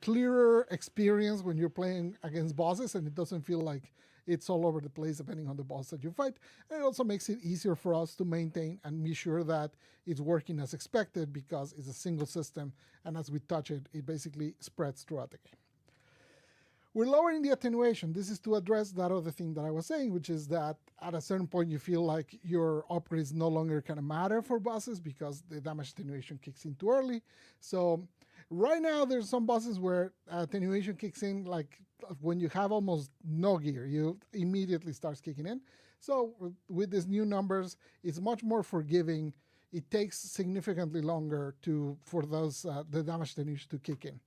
clearer experience when you're playing against bosses, and it doesn't feel like it's all over the place depending on the boss that you fight. And it also makes it easier for us to maintain and be sure that it's working as expected, because it's a single system, and as we touch it, it basically spreads throughout the game. We're lowering the attenuation. This is to address that other thing that I was saying, which is that at a certain point you feel like your upgrades no longer kind of matter for bosses because the damage attenuation kicks in too early. So right now there's some bosses where attenuation kicks in like when you have almost no gear, you immediately starts kicking in. So with these new numbers, it's much more forgiving. It takes significantly longer for those the damage attenuation to kick in.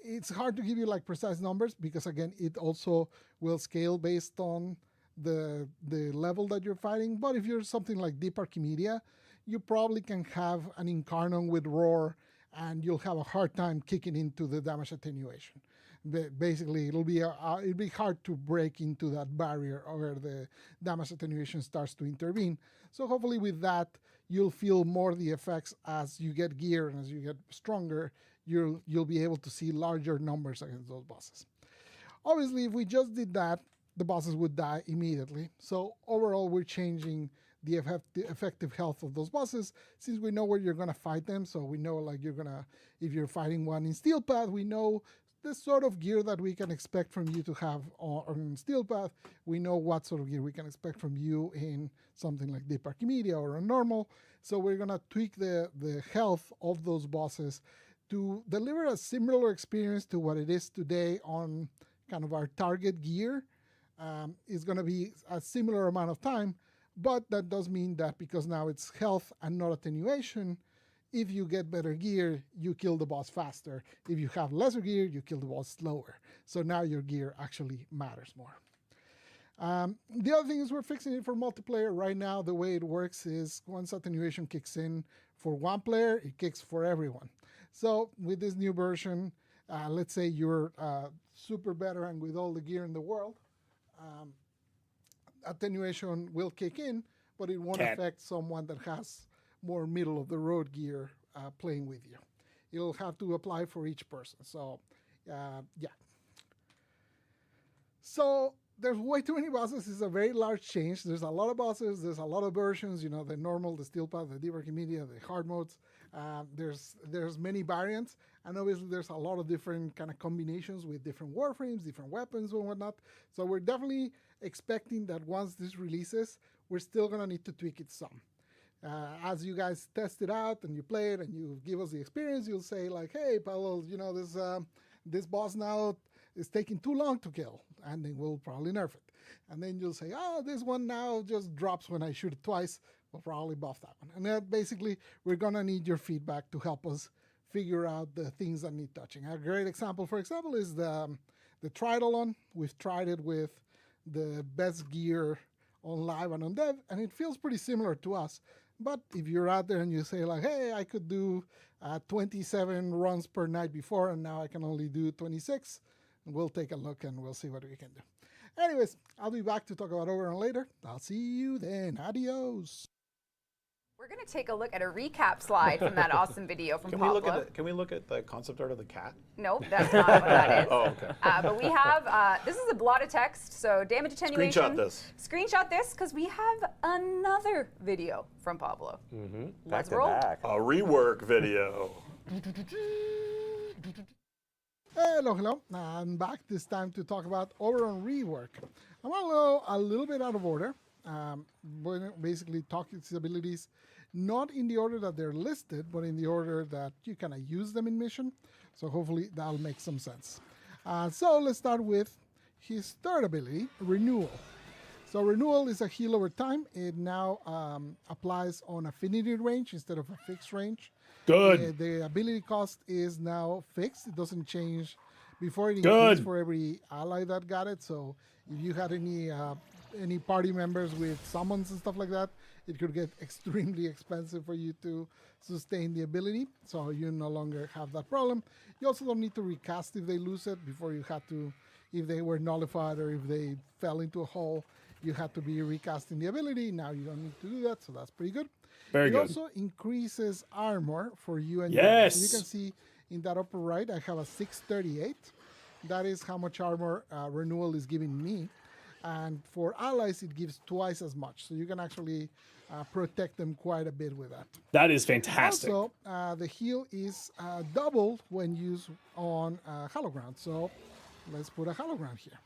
It's hard to give you like precise numbers because again, it also will scale based on the level that you're fighting. But if you're something like Deep Archimedia, you probably can have an Incarnon with Roar, and you'll have a hard time kicking into the damage attenuation. Basically, it'll be hard to break into that barrier where the damage attenuation starts to intervene. So hopefully with that, you'll feel more the effects as you get gear, and as you get stronger, you'll be able to see larger numbers against those bosses. Obviously, if we just did that, the bosses would die immediately. So overall, we're changing the effective health of those bosses, since we know where you're going to fight them. So we know like if you're fighting one in Steel Path, we know the sort of gear that we can expect from you to have on Steel Path. We know what sort of gear we can expect from you in something like Deep Archimedia or a normal. So we're going to tweak the health of those bosses to deliver a similar experience to what it is today on kind of our target gear. It's going to be a similar amount of time, but that does mean that because now it's health and not attenuation, if you get better gear, you kill the boss faster. If you have lesser gear, you kill the boss slower. So now your gear actually matters more. The other thing is we're fixing it for multiplayer. Right now, the way it works is once attenuation kicks in for one player, it kicks for everyone. So with this new version, let's say you're super veteran with all the gear in the world, attenuation will kick in, but it won't affect someone that has more middle of the road gear playing with you. It'll have to apply for each person. So, yeah. So there's way too many bosses. It's a very large change. There's a lot of bosses. There's a lot of versions. You know, the normal, the steel path, the deep media, the hard modes. There's many variants, and obviously there's a lot of different kind of combinations with different warframes, different weapons and whatnot. So we're definitely expecting that once this releases, we're still gonna need to tweak it some. As you guys test it out and you play it and you give us the experience, you'll say like, hey, Pablo, you know, this boss now is taking too long to kill, and then we'll probably nerf it. And then you'll say, oh, this one now just drops when I shoot it twice. We'll probably buff that one. And then basically, we're gonna need your feedback to help us figure out the things that need touching. A great example, for example, is the Tridolon. We've tried it with the best gear on live and on dev, and it feels pretty similar to us. But if you're out there and you say like, hey, I could do 27 runs per night before, and now I can only do 26, we'll take a look and we'll see what we can do. Anyways, I'll be back to talk about Overrun later. I'll see you then. Adios. We're going to take a look at a recap slide from that awesome video from Pablo. Can we look at the concept art of the cat? No, that's not what that is. Oh, okay. But we have, this is a lot of text, so damage attenuation. Screenshot this. Screenshot this, because we have another video from Pablo. Mm-hmm. Let's roll. Back. A rework video. Hello. I'm back this time to talk about Overrun rework. I'm going to go a little bit out of order. Basically talk its abilities not in the order that they're listed, but in the order that you kind of use them in mission. So hopefully that'll make some sense. So let's start with his third ability, Renewal. So Renewal is a heal over time. It now applies on affinity range instead of a fixed range. Good. The ability cost is now fixed. It doesn't change. Before it increased for every ally that got it. So if you had any party members with summons and stuff like that, it could get extremely expensive for you to sustain the ability. So you no longer have that problem. You also don't need to recast if they lose it. Before you had to, if they were nullified or if they fell into a hole, you had to be recasting the ability. Now you don't need to do that, so that's pretty good. Very good. It also increases armor for you and yes. You can see in that upper right, I have a 638. That is how much armor Renewal is giving me. And for allies, it gives twice as much. So you can actually protect them quite a bit with that. That is fantastic. Also, the heal is doubled when used on Hallowground. So let's put a Hallowground here.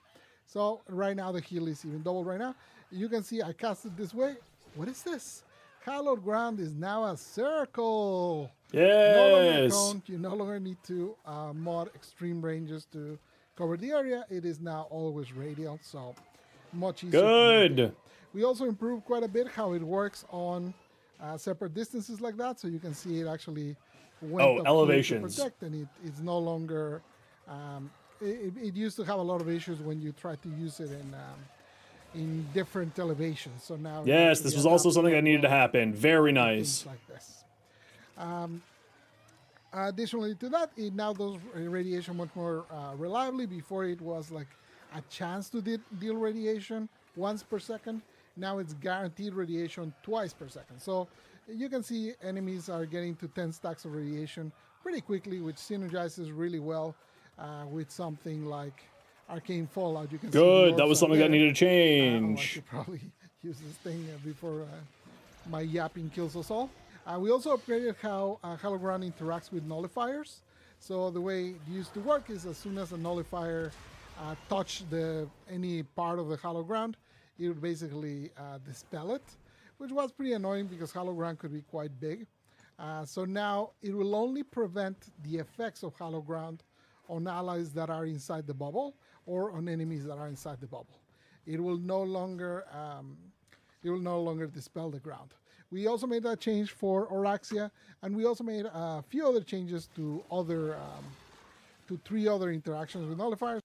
So right now, the heal is even doubled right now. You can see I cast it this way. What is this? Hallowed Ground is now a circle. Yes. No longer a cone. You no longer need to mod extreme ranges to cover the area. It is now always radial, so much easier. Good. We also improved quite a bit how it works on separate distances like that, so you can see it actually went up elevations. to protect, and it's no longer. It used to have a lot of issues when you tried to use it in different elevations. So now, yes, this was also something that needed to happen. Very nice. Like this. Additionally to that, it now does radiation much more reliably. Before it was like a chance to deal radiation once per second. Now it's guaranteed radiation twice per second. So you can see enemies are getting to 10 stacks of radiation pretty quickly, which synergizes really well with something like Arcane Fallout. You can Good, see that was something that needed to I change. should probably use this thing before my yapping kills us all. We also upgraded how Hallowground interacts with nullifiers. So the way it used to work is as soon as a nullifier touched any part of the Hallowground, it would basically dispel it, which was pretty annoying because Hallowground could be quite big. So now it will only prevent the effects of Hallowground on allies that are inside the bubble or on enemies that are inside the bubble. It will no longer dispel the ground. We also made that change for Oraxia, and we also made a few other changes to to 3 other interactions with nullifiers.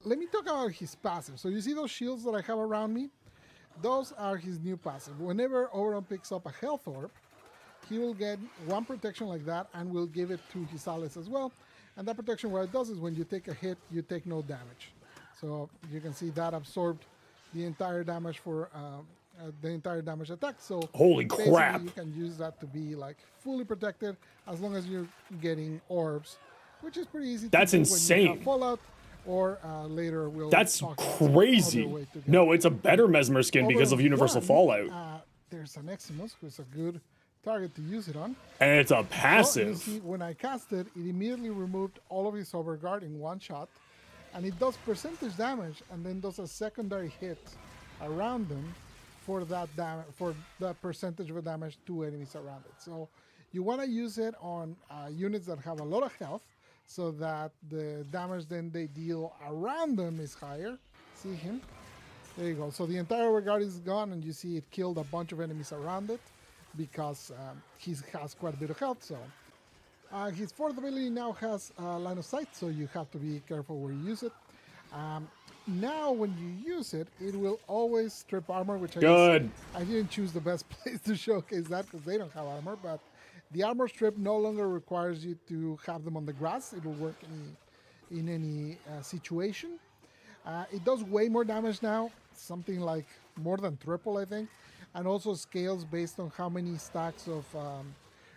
Let me talk about his passive. So you see those shields that I have around me? Those are his new passive. Whenever Overrun picks up a health orb, he will get 1 protection like that and will give it to his allies as well. And that protection, what it does is when you take a hit, you take no damage. So you can see that absorbed the entire damage for the entire damage attack. So Holy basically crap. you can use that to be like fully protected as long as you're getting orbs, which is pretty easy. That's to do when you insane. have Fallout, or later we'll. That's talk about some other crazy. way to get No, it's a better Mesmer skin because of Although Universal one, Fallout. There's an Eximus, who's a good target to use it on. And it's a Well, you passive. see, when I cast it, it immediately removed all of his overguard in one shot, and it does percentage damage, and then does a secondary hit around them for that for that percentage of damage to enemies around it. So you want to use it on units that have a lot of health, so that the damage then they deal around them is higher. See him? There you go. So the entire overguard is gone, and you see it killed a bunch of enemies around it, because he has quite a bit of health. So his fourth ability now has line of sight, so you have to be careful where you use it. Now when you use it, it will always strip armor, which Good. I didn't choose the best place to showcase that because they don't have armor, but the armor strip no longer requires you to have them on the grass. It will work in any situation. It does way more damage now, something like more than triple, I think, and also scales based on how many stacks of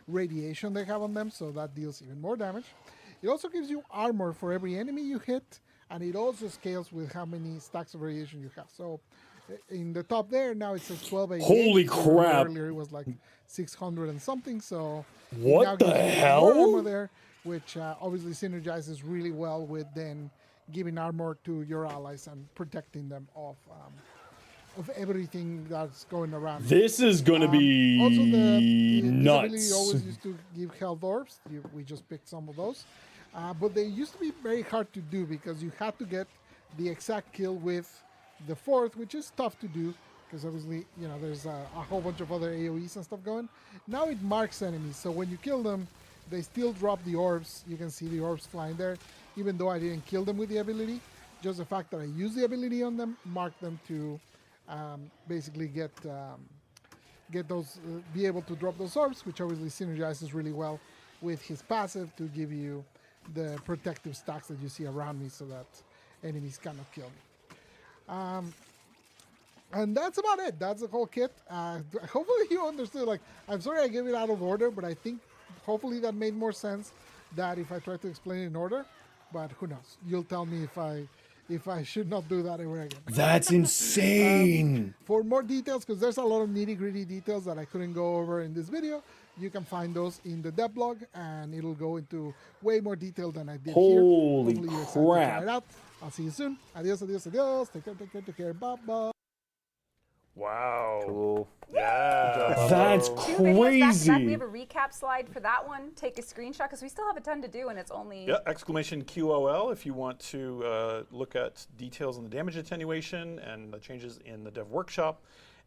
radiation they have on them, so that deals even more damage. It also gives you armor for every enemy you hit, and it also scales with how many stacks of radiation you have. So in the top there, now it says 1288. Holy crap. Earlier it was like 600 and something, so What now the gives you more hell? armor there, which obviously synergizes really well with then giving armor to your allies and protecting them of everything that's going around. This is going to be Also, the ability nuts. always used to give health orbs. We just picked some of those. But they used to be very hard to do because you had to get the exact kill with the fourth, which is tough to do because obviously, you know, there's a whole bunch of other AoEs and stuff going. Now it marks enemies, so when you kill them, they still drop the orbs. You can see the orbs flying there, even though I didn't kill them with the ability. Just the fact that I used the ability on them marked them to basically get those, be able to drop those orbs, which obviously synergizes really well with his passive to give you the protective stacks that you see around me so that enemies cannot kill me. And that's about it. That's the whole kit. Hopefully you understood. Like, I'm sorry I gave it out of order, but I think hopefully that made more sense than if I tried to explain it in order. But who knows? You'll tell me if I should not do that ever again. That's insane. For more details, because there's a lot of nitty-gritty details that I couldn't go over in this video, you can find those in the dev blog, and it'll go into way more detail than I did here. Holy Hopefully you're excited to try crap. it out. I'll see you soon. Adios, adios, adios. Take care, take care, take care. Bye-bye. Wow. Cool. Yeah. That's Two videos back to back. We crazy. have a recap slide for that one. Take a screenshot because we still have a ton to do, and it's only. Yeah, exclamation QOL if you want to look at details on the damage attenuation and the changes in the dev workshop,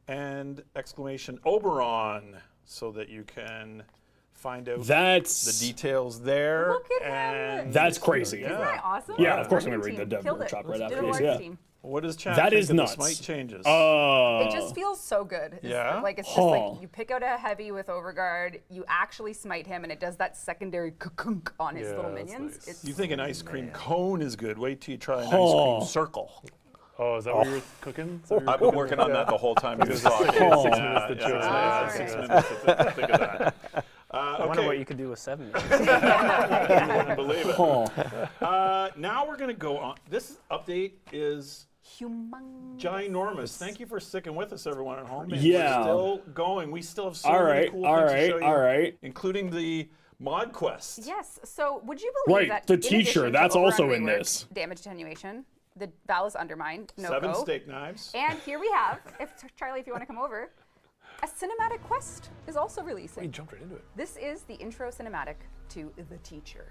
and exclamation Oberon so that you can find out That's the details there. Look at him. and That's crazy. Isn't that awesome? Yeah, of course I'm Team gonna read the dev killed it. workshop right Did after a this, large yeah. team. What does chat That think is of nuts. the smite changes? It just feels so good. Yeah? Like it's just Huh. like you pick out a heavy with overguard, you actually smite him, and it does that secondary kunk on his Yeah, little that's minions. nice. It's You think an ice cream cone is good? Wait till you try an Huh. ice cream circle. Oh, is that what you're cooking? Is that what you're I've been cooking? working on that the whole time you was talking. 6 minutes to Yeah, chill. yeah, 6 minutes to think of that. I wonder Okay. what you could do with 7 minutes. You wouldn't believe it. Huh. Now we're going to go on. This update is humongous. ginormous. Thank you for sticking with us, everyone at home. And Yeah. We're still going. We still have so All many right, cool all things to right, show you, all right. including the mod quest. Yes. So would you believe Right, that the in teacher, addition to that's overrun also in rework, this. damage attenuation, the Val is undermined. No 7 go. steak knives. And here we have, Charlie, if you want to come over, a cinematic quest is also releasing. He jumped right into it. This is the intro cinematic to The Teacher.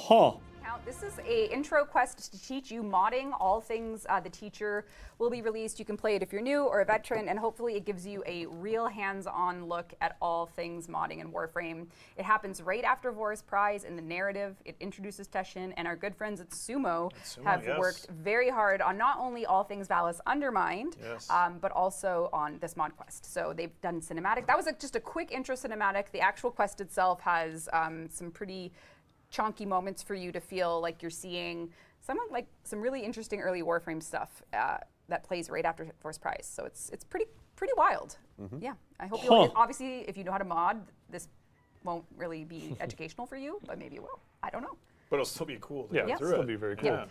Huh. Now, this is a intro quest to teach you modding. All things the teacher will be released. You can play it if you're new or a veteran, and hopefully it gives you a real hands-on look at all things modding in Warframe. It happens right after Vor's Prize in the narrative. It introduces Teshin, and our good friends at Sumo have worked very hard on not only all things Valis Undermined, but also on this mod quest. So they've done cinematic. That was just a quick intro cinematic. The actual quest itself has some pretty chonky moments for you to feel like you're seeing some really interesting early Warframe stuff that plays right after Force Prize. So it's pretty wild. Yeah, I hope you'll, obviously if you know how to mod, this won't really be educational for you, but maybe it will. I don't know. But it'll still be cool. To Yeah, it'll be very cool. Yeah.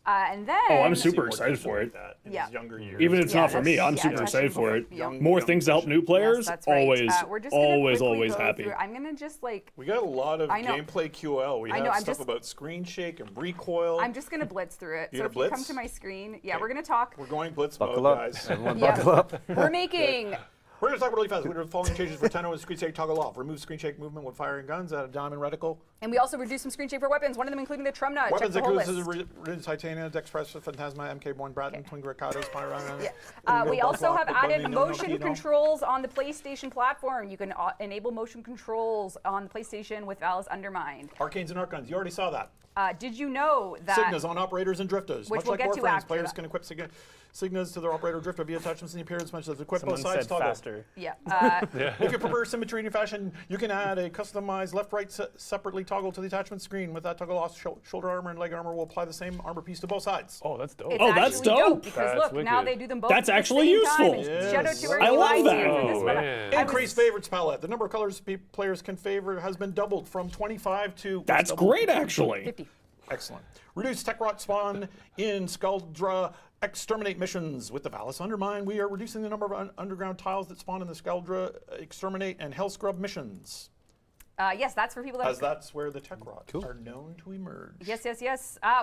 And then I'm super excited for it. Yeah. Younger years. Even if it's not for me, I'm super excited for it. More things to help new players, always happy. I'm gonna just we got a lot of I know. gameplay QL. We have stuff about screen shake and recoil. I'm just gonna blitz through it. You So if gonna you come blitz? to my screen, we're gonna talk. We're going blitz Buckle mode, up, guys. everyone. Buckle up. We're making. We're going to talk really fast. We're going to do the following changes for Tenno and screen shake toggle off. Remove screen shake movement when firing guns at a diamond reticle. And we also reduced some screen shake for weapons, one of them including the Trumna. Weapons Check the whole include list. Scissor, Titania, Dexpress, Phantasma, MK1, Bratton, Twin Gricado, Spyro. We also have added motion controls on the PlayStation platform. You can enable motion controls on the PlayStation with Valis Undermined. Arcanes and Archons, you already saw that. Did you know that Signas on operators and drifters. Which Much we'll like get to Warframes, after players that. can equip Signas to their operator drifter via attachments in the appearance mentions of equip Someone both sides said toggle. faster. Yeah. If you prefer symmetry in your fashion, you can add a customized left-right separately toggle to the attachment screen. With that toggle off, shoulder armor and leg armor will apply the same armor piece to both sides. Oh, that's dope. It's that's actually dope. Because That's look, now wicked. they do them both. That's at the actually same useful. time. And shout out to our I love UI that. team for this Oh, one. man. Increased favorites palette. The number of colors players can favor has been doubled from 25 to... That's great, actually. 50. Excellent. Reduce tech rot spawn in Skuldra exterminate missions. With the Valis Undermine, we are reducing the number of underground tiles that spawn in the Skuldra exterminate and Hell Scrub missions. Yes, that's for people that. As that's where the tech rots are known to emerge. Yes.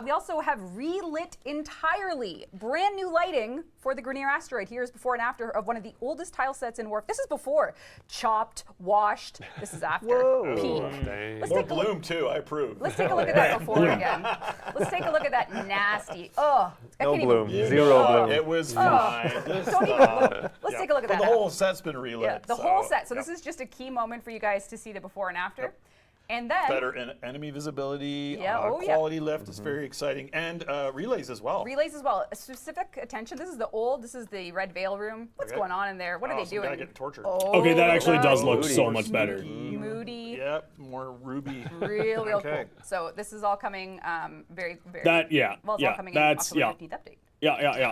We also have relit entirely brand new lighting for the Grineer asteroid. Here's before and after of one of the oldest tile sets in Warf. This is before. Chopped, washed. This is after. Whoa. Peak. Dang. Let's More take a look. bloom too, I approve. Let's take a look at that before again. Let's take a look at that nasty. Oh, I No can't bloom. Even, Zero bloom. It was fine. don't even look. Let's take a look at But that. the whole set's been relit. Yeah, the whole set. So this is just a key moment for you guys to see the before and after. And then better enemy visibility, Yeah, quality lift is very exciting, and relays as well. relays as well. A specific attention. This is the Red Veil room. What's going on in there? What are they Some guy doing? getting tortured. Okay, that actually does look Moody. so much better. Moody. Yep, more ruby. Real Okay. cool. So this is all coming very. That Well, it's all coming that's in October 15th update.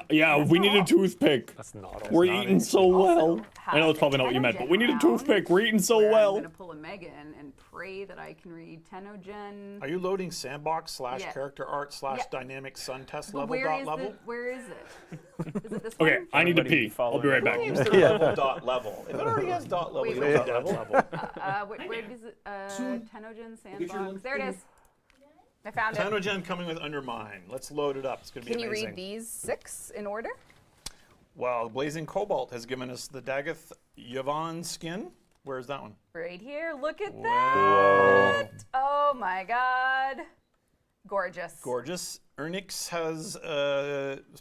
Yeah. We need a toothpick. That's not all. We're eating so well. I know that's probably not what you meant, but we need a toothpick. We're eating so I'm well. gonna pull a Megan and pray that I can read Tenogen. Are you loading sandbox Yeah. / character art / Yeah. dynamic sun test But level where dot is level? where is it? Is it this Okay, one? I need to Everybody pee. I'll be following right back. Names their level dot level. If it already has dot level, Wait, you wait, don't have level. Where is it? Tenogen sandbox. There it is. I found it. Tenogen coming with Undermine. Let's load it up. It's going to be Can you amazing. read these 6 in order? Well, Blazing Cobalt has given us the Dagoth Yvonne skin. Where's that one? Right here. Look at that. Oh my God. Gorgeous. Gorgeous. Ernix has,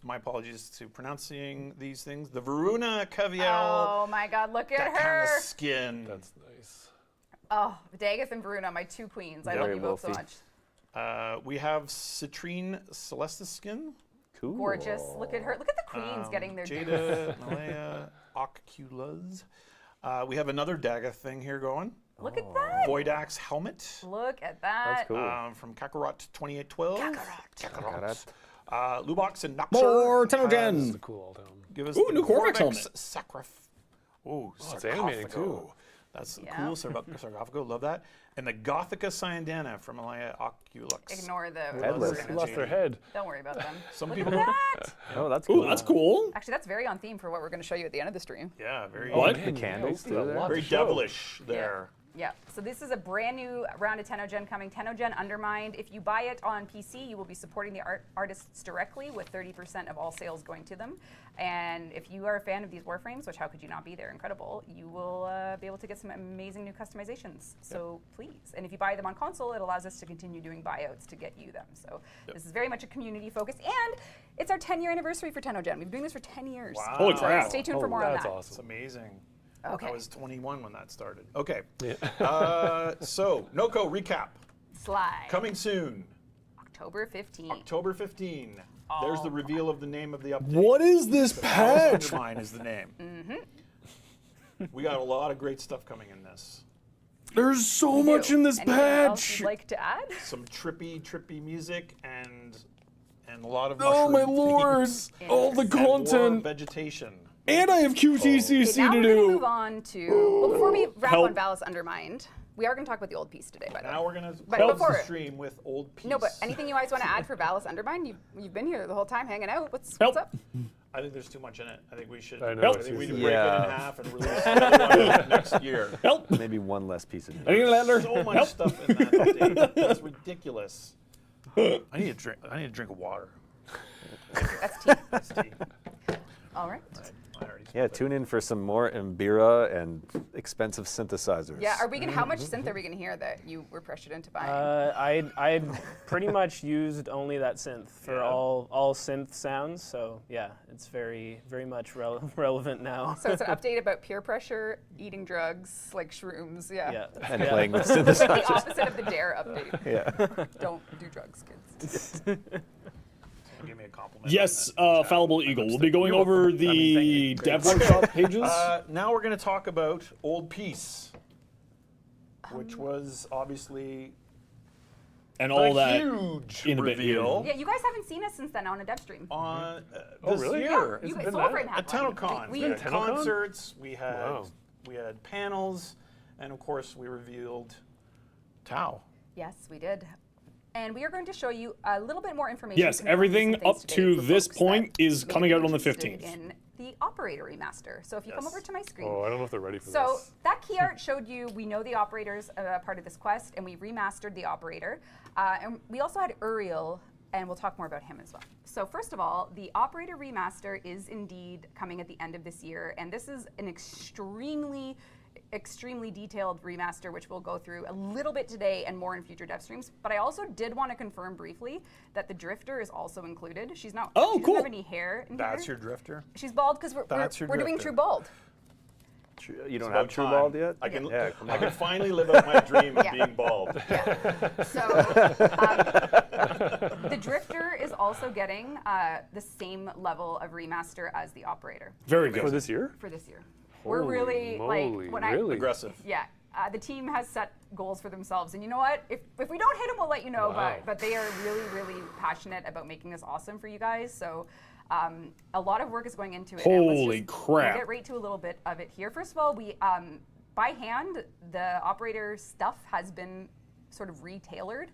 my apologies to pronouncing these things, the Varuna Cavial. Oh my God. Look at that kind her. of skin. That's nice. Oh, Dagoth and Varuna, my 2 queens. I love Very you both so wolfy. much. We have Citrine Celestis skin. Cool. Gorgeous. Look at her. Look at the queens getting their Jada, Malaya, Oculas. We have another Dagoth thing here going. Look at that. Voidax helmet. Look at that. That's cool. From Kakarot 2812. Kakarot. Lubox and Noxer. More That's Tenogen. the cool all down. Give us Ooh, the new Corvax Corvax helmet. Oh, it's animated too. That's Yeah. cool. Sarcophago, love that. And the Gothica Cyandana from Malaya Oculux. Ignore the. Headless. They lost their head. Don't worry about them. Some Look people at don't. that. Oh, that's cool. Ooh, that's cool. Actually, that's very on theme for what we're going to show you at the end of the stream. Yeah, very What? The candles Yeah, too there. lots very to show. devilish there. Yeah, so this is a brand new round of Tennogen coming. Tennogen Undermined. If you buy it on PC, you will be supporting the artists directly with 30% of all sales going to them. And if you are a fan of these Warframes, which how could you not be? They're incredible. You will be able to get some amazing new customizations. So please. And if you buy them on console, it allows us to continue doing buyouts to get you them. So this is very much a community focus. And it's our 10-year anniversary for Tennogen. We've been doing this for 10 years. Wow. Holy So crap. stay tuned for more on that. That's awesome. It's amazing. Okay. I was 21 when that started. Okay. So, Noko recap. Slide. Coming soon. October 15th. October 15. There's the reveal of the name of the update. What is this patch? Undermine is the name. We got a lot of great stuff coming in this. There's so much in this Anything else patch. you'd like to add? Some trippy music and a lot of Oh my mushroom lord! themes All the and more content. vegetation. And I have QTCC now to we're going to do. move on to, well, before we wrap Help. on Valis Undermined, we are going to talk about the old piece today, by the way. Now we're gonna But close before- the stream with old piece. No, but anything you guys want to add for Valis Undermined? You've been here the whole time hanging out. What's Help. up? I think there's too much in it. I think we should. I know, I think we it's- should break it Yeah. in half and release another one next year. Help! Maybe one less piece of news. I need a ladder. So much Help! stuff in that update. It's ridiculous. I need a drink of water. That's tea. That's tea. All right. I already Yeah, spilled it. tune in for some more Mbira and expensive synthesizers. Yeah, are we gonna? How much synth are we gonna hear that you were pressured into buying? I pretty much used only that synth for all synth sounds. So yeah, it's very much relevant now. So it's an update about peer pressure, eating drugs like shrooms. Yeah. Yeah. And playing with It's like the synthesizers. opposite of the Dare update. Yeah. Don't do drugs, kids. Give me a compliment. Yes, on that in chat. Fallible Eagle. We'll be going You're over welcome. I mean, the thank you. dev workshop pages. Now we're going to talk about Old Peace, which was obviously and all a that huge in a bit here. reveal Yeah, you guys haven't seen us since then on a Devstream. on Oh, this really? year. You It's guys, been Soul that? Frame had At one. TennoCon, we We- had TennoCon? concerts, we Wow. had panels, and of course we revealed Tau. Yes, we did. And we are going to show you a little bit more information. Yes, confirming everything some things up today to for this folks point that is may coming be out on the interested 15th. In the Operator remaster. So if you come Yes. over to my screen. Oh, I don't know if they're ready for So this. that key art showed you, we know the Operator's part of this quest, and we remastered the Operator. And we also had Uriel, and we'll talk more about him as well. So first of all, the Operator remaster is indeed coming at the end of this year, and this is an extremely detailed remaster, which we'll go through a little bit today and more in future dev streams. But I also did want to confirm briefly that the Drifter is also included. She's not. Oh, she cool. doesn't have any hair in That's here. your drifter? She's bald because That's your we're doing Drifter. True Bald. You don't It's have about True time. Bald yet? I can, Yeah, come I on. can finally live out my dream of Yeah. being bald. So the Drifter is also getting the same level of remaster as the Operator Very For good. this year? for this year. We're Holy really moly, like when really? Aggressive. Yeah, the team has set goals for themselves, and you know what? If we don't hit them, we'll let you know. Wow. But they are really passionate about making this awesome for you guys. So a lot of work is going into it. and let's Holy just crap. Get right to a little bit of it here. First of all, we by hand the Operator stuff has been sort of re-tailored.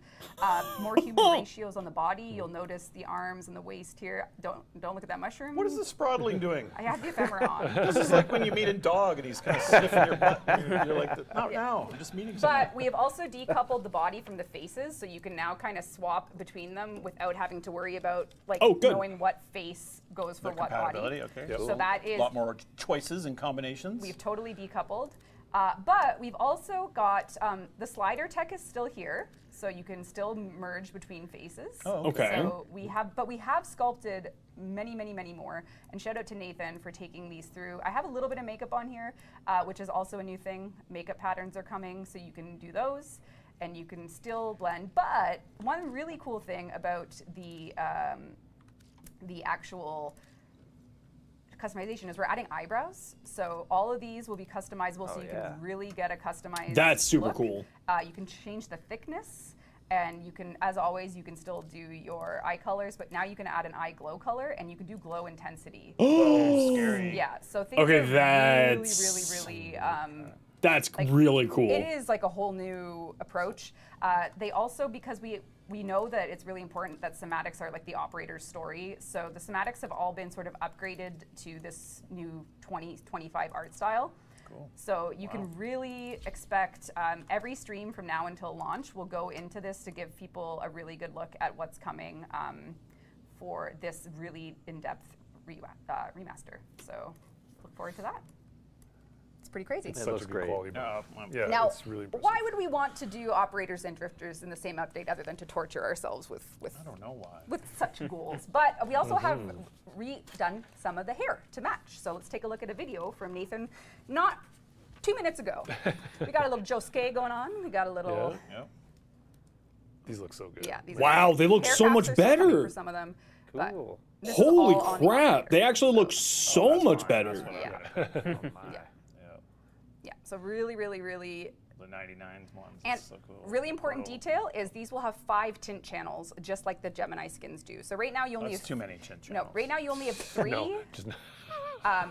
More human ratios on the body. You'll notice the arms and the waist here. Don't look at that mushroom. What is the Sprottling doing? I have the ephemera on. This is like when you meet a dog and he's kind of sniffing your butt. And you're like, not now, I'm just meeting someone. But we have also decoupled the body from the faces, so you can now kind of swap between them without having to worry about like Oh, good. knowing what face goes for The what compatibility, body. okay. Yep. So that is a lot more choices and combinations. we've totally decoupled. But we've also got the slider tech is still here, so you can still merge between faces. Oh, okay. So we have sculpted many more. And shout out to Nathan for taking these through. I have a little bit of makeup on here, which is also a new thing. Makeup patterns are coming, so you can do those, and you can still blend. But one really cool thing about the actual customization is we're adding eyebrows. So all of these will be customizable, so you yeah. can really get a customized That's super look. cool. You can change the thickness, and you can, as always, you can still do your eye colors, but now you can add an eye glow color, and you can do glow intensity. Scary. Yeah, so things Okay, are that's- really That's really cool. it is like a whole new approach. They also, because we know that it's really important that somatics are like the operator's story. So the somatics have all been sort of upgraded to this new 2025 art style. Cool. So you can really expect every stream from now until launch will go into this to give people a really good look at what's coming for this really in-depth remaster. So look forward to that. It's pretty crazy. It's such a good quality. Yeah, now, it's really impressive. why would we want to do Operators and Drifters in the same update other than to torture ourselves with I don't know why. with such ghouls? But we also have redone some of the hair to match. So let's take a look at a video from Nathan not 2 minutes ago. We got a little Josuke going on. We got a little... Yeah. These look so good. Yeah, these Wow, are they look so much haircrafts are still coming better. for some of them. But Cool. this is Holy all on the crap! operator. They actually look so much better. Yeah. Yeah. Yeah, so really, really, really... The 99s ones. And so cool. really important detail is these will have 5 tint channels, just like the Gemini skins do. So right now you only That's have... too many tint channels. No, right now you only have 3. No, just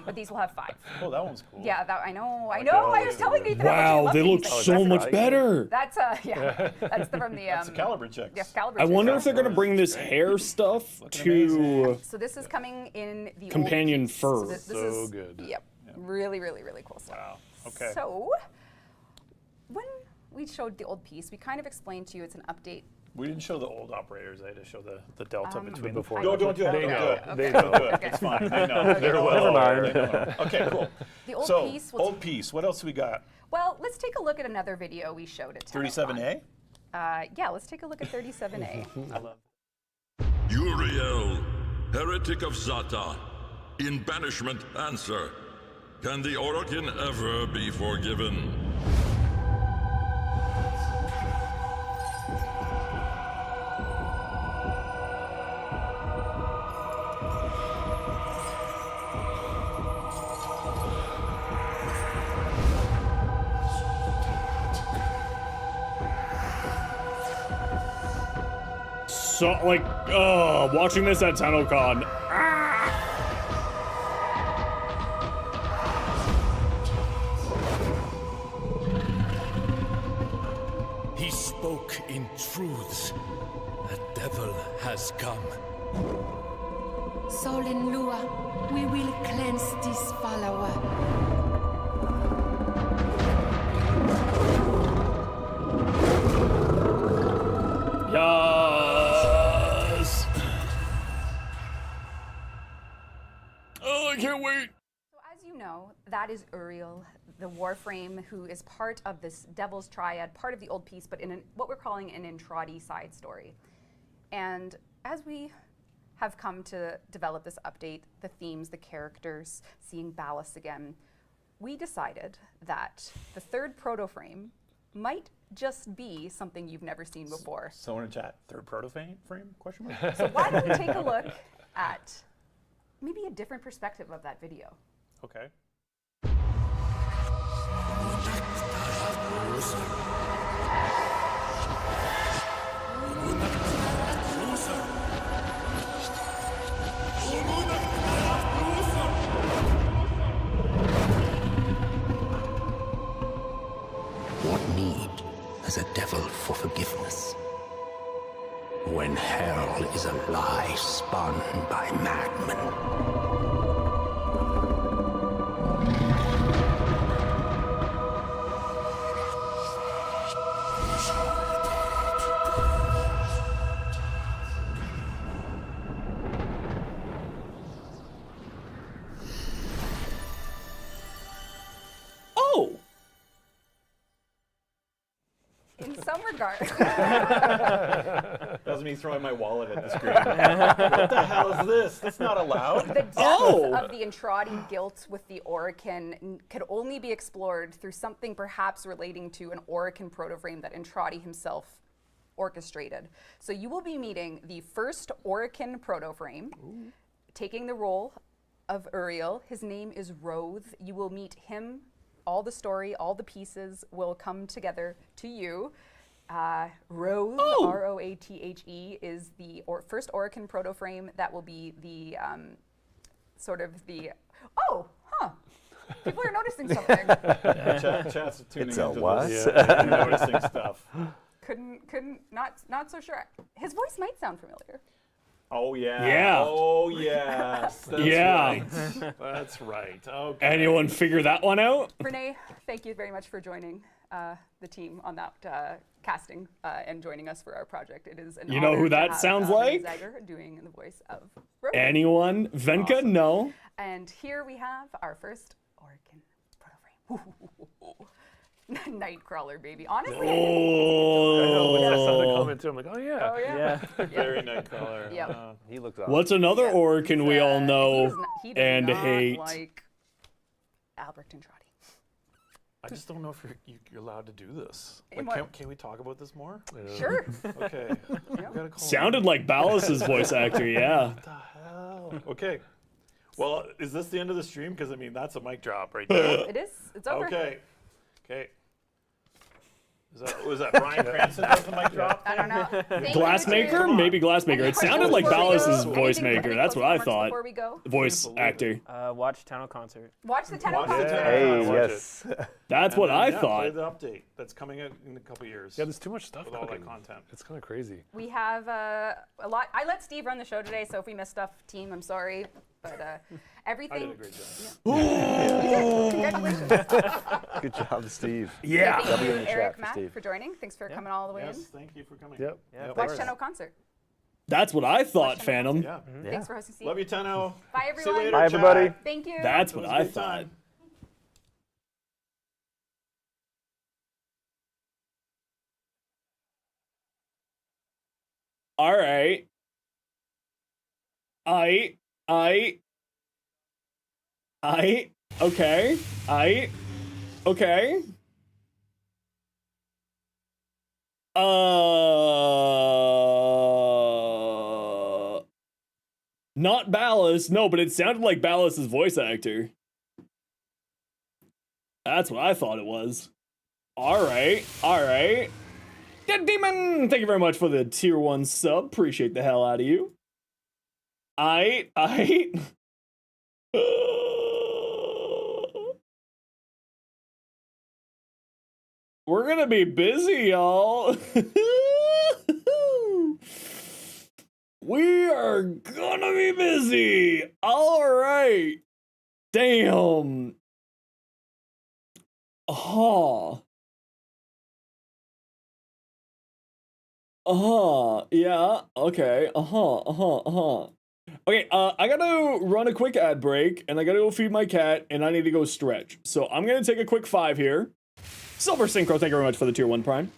But these will have 5. Oh, that one's cool. Yeah, I know. I was telling Nathan. how much I Wow, love they these look things. so much better. That's that's from the That's the Caliber chicks. Yes, Caliber. I wonder chicks. if they're gonna bring this hair stuff to So this is coming in the companion old piece. fur. So this So is, good. Yep. Really, really, really cool stuff. Wow. Okay. So when we showed the old piece, we kind of explained to you it's an update. We didn't show the old operators. I had to show the delta between before. No, don't do it. They Don't know. do it. They Don't know. do it. Okay. It's fine. They know. Okay. They know. Never mind. They know. Okay, cool. The old So, piece was old piece. What else we got? Well, let's take a look at another video we showed at 37A? Yeah, let's take a look at 37A. I love Uriel, heretic of Zata, in banishment answer. Can the Orokin ever be forgiven? So, like, watching this at TennoCon. He spoke in truths. A devil has come. Sol and Lua, we will cleanse this follower. Yes. Oh, I can't wait. So as you know, that is Uriel, the Warframe, who is part of this Devil's Triad, part of the old piece, but in what we're calling an Entradi side story. And as we have come to develop this update, the themes, the characters, seeing Ballas again, we decided that the third proto-frame might just be something you've never seen before. Someone in chat. Third proto-frame? Question mark? So why don't we take a look at maybe a different perspective of that video. Okay. What need has a devil for forgiveness? When hell is a lie spun by madmen. Oh! In some regard. That was me throwing my wallet at the screen. What the hell is this? That's not allowed. The depth of the Entradi guilt with the Orokin could only be explored through something perhaps relating to an Orokin proto-frame that Entradi himself orchestrated. So you will be meeting the first Orokin proto-frame, taking the role of Uriel. His name is Roth. You will meet him. All the story, all the pieces will come together to you. Roth, R-O-A-T-H-E, is the first Orokin proto-frame that will be the people are noticing something. Yeah, chat's tuning It's a into what? this. Yeah, noticing stuff. Couldn't, not so sure. His voice might sound familiar. Oh yeah. Yeah. Oh yes. That's Yeah. right. That's right. Okay. Anyone figure that one out? Renee, thank you very much for joining the team on that casting and joining us for our project. It is an You know honor who to that have, sounds Renee like? Zager doing the voice of Rogue. Anyone? Venka? No. And here we have our first Orkin proto-frame. Nightcrawler, baby. Honestly. I know, when I saw the Oh. comment too, I'm like, oh yeah. Oh yeah. Very Nightcrawler. Yep. He looks awesome. What's another Orkin we all know He does and not hate? like Albrecht and Trotty. I just don't know if you're allowed to do this. In Like, what? can we talk about this more? Sure. Okay. We gotta call Sounded like Ballas's voice actor, yeah. What the hell? Okay. Well, is this the end of the stream? Because I mean, that's a mic drop right there. It is. It's over. Okay. Okay. Was that Brian Cranston does the mic drop? I don't know. Thank you Glassmaker? to- Maybe Glassmaker. Any It sounded questions like before we Ballas's go? voice Anything- maker. any That's what closing I remarks thought. Before we go? Voice actor. Watch Tenno concert. Watch the Tenno Watch concert. it. Hey, Watch yes. That's And what then, I yeah, Play thought. the update that's coming out in a couple years. Yeah, there's too much stuff with all that cooking. content. It's kind of crazy. We have a lot. I let Steve run the show today, so if we missed stuff, team, I'm sorry. But everything. I did a great job. Congratulations. Good job, Steve. Yeah. Thank W you, in the chat Eric, for Matt, Steve. for joining. Thanks for coming all the way Yes, in. thank you for coming. Yep. Yeah, of Watch course. Tenno concert. That's what I thought, Phantom. Yeah. Thanks for hosting, Steve. Love you, Tenno. Bye, See everyone. you later, Bye, everybody. chat. Thank you. That's It what was a I good thought. time. All right. Okay. Okay. Not Ballas. No, but it sounded like Ballas's voice actor. That's what I thought it was. All right. Dead Demon, thank you very much for the tier 1 sub. Appreciate the hell out of you. We're gonna be busy, y'all. We are gonna be busy. All right. Damn. Yeah, okay, Okay, I gotta run a quick ad break, and I gotta go feed my cat, and I need to go stretch. So I'm gonna take a quick 5 here. Silver Synchro, thank you very much for the tier 1 prime.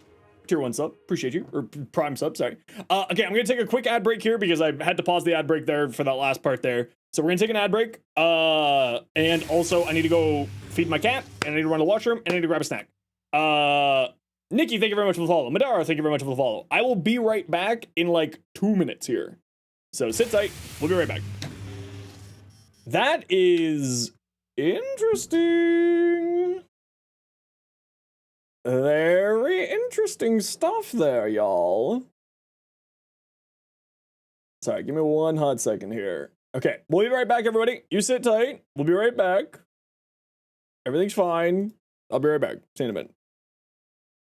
Tier 1 sub, appreciate you, or prime sub, sorry. Okay, I'm gonna take a quick ad break here because I had to pause the ad break there for that last part there. So we're gonna take an ad break, and also I need to go feed my cat, and I need to run to the washroom, and I need to grab a snack. Nikki, thank you very much for the follow. Madara, thank you very much for the follow. I will be right back in like 2 minutes here. So sit tight, we'll be right back. That is interesting. Very interesting stuff there, y'all. Sorry, give me 1 hot second here. Okay, we'll be right back, everybody. You sit tight. We'll be right back. Everything's fine. I'll be right back. See you in a minute.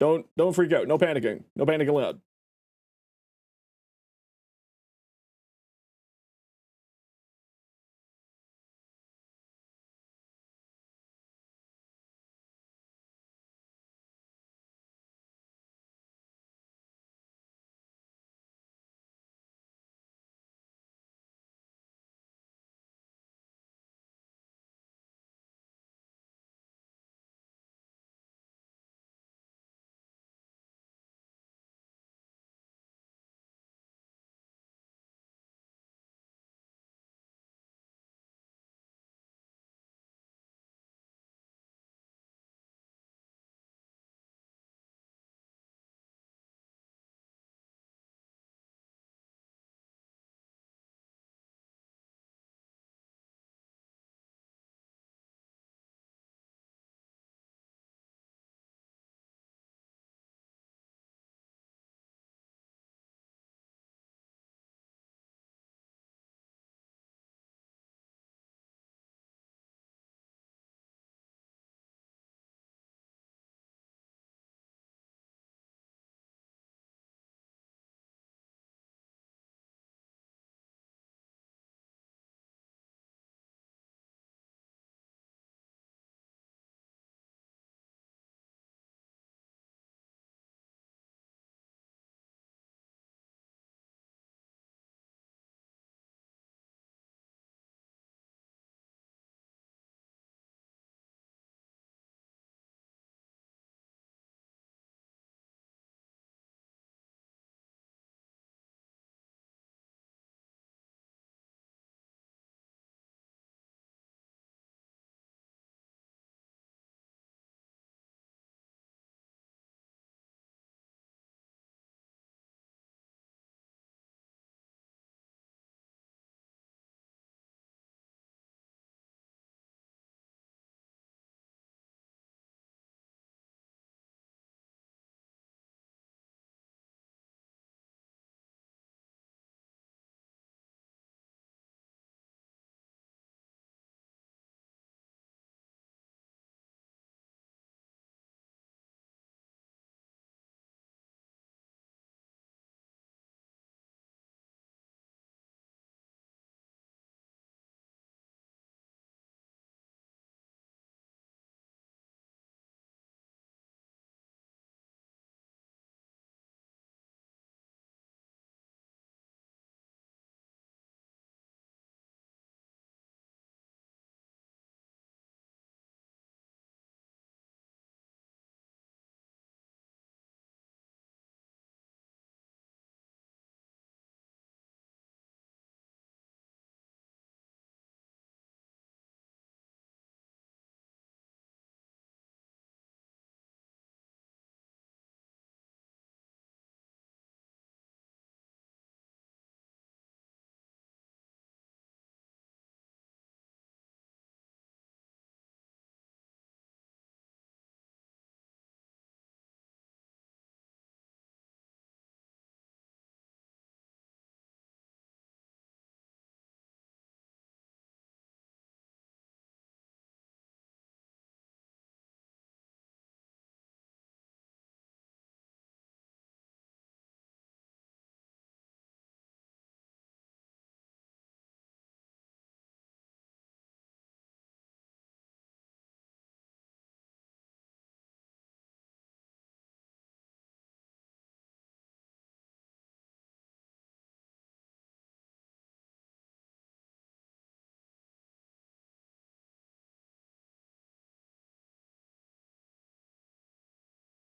Don't freak out. No panicking. No panicking allowed.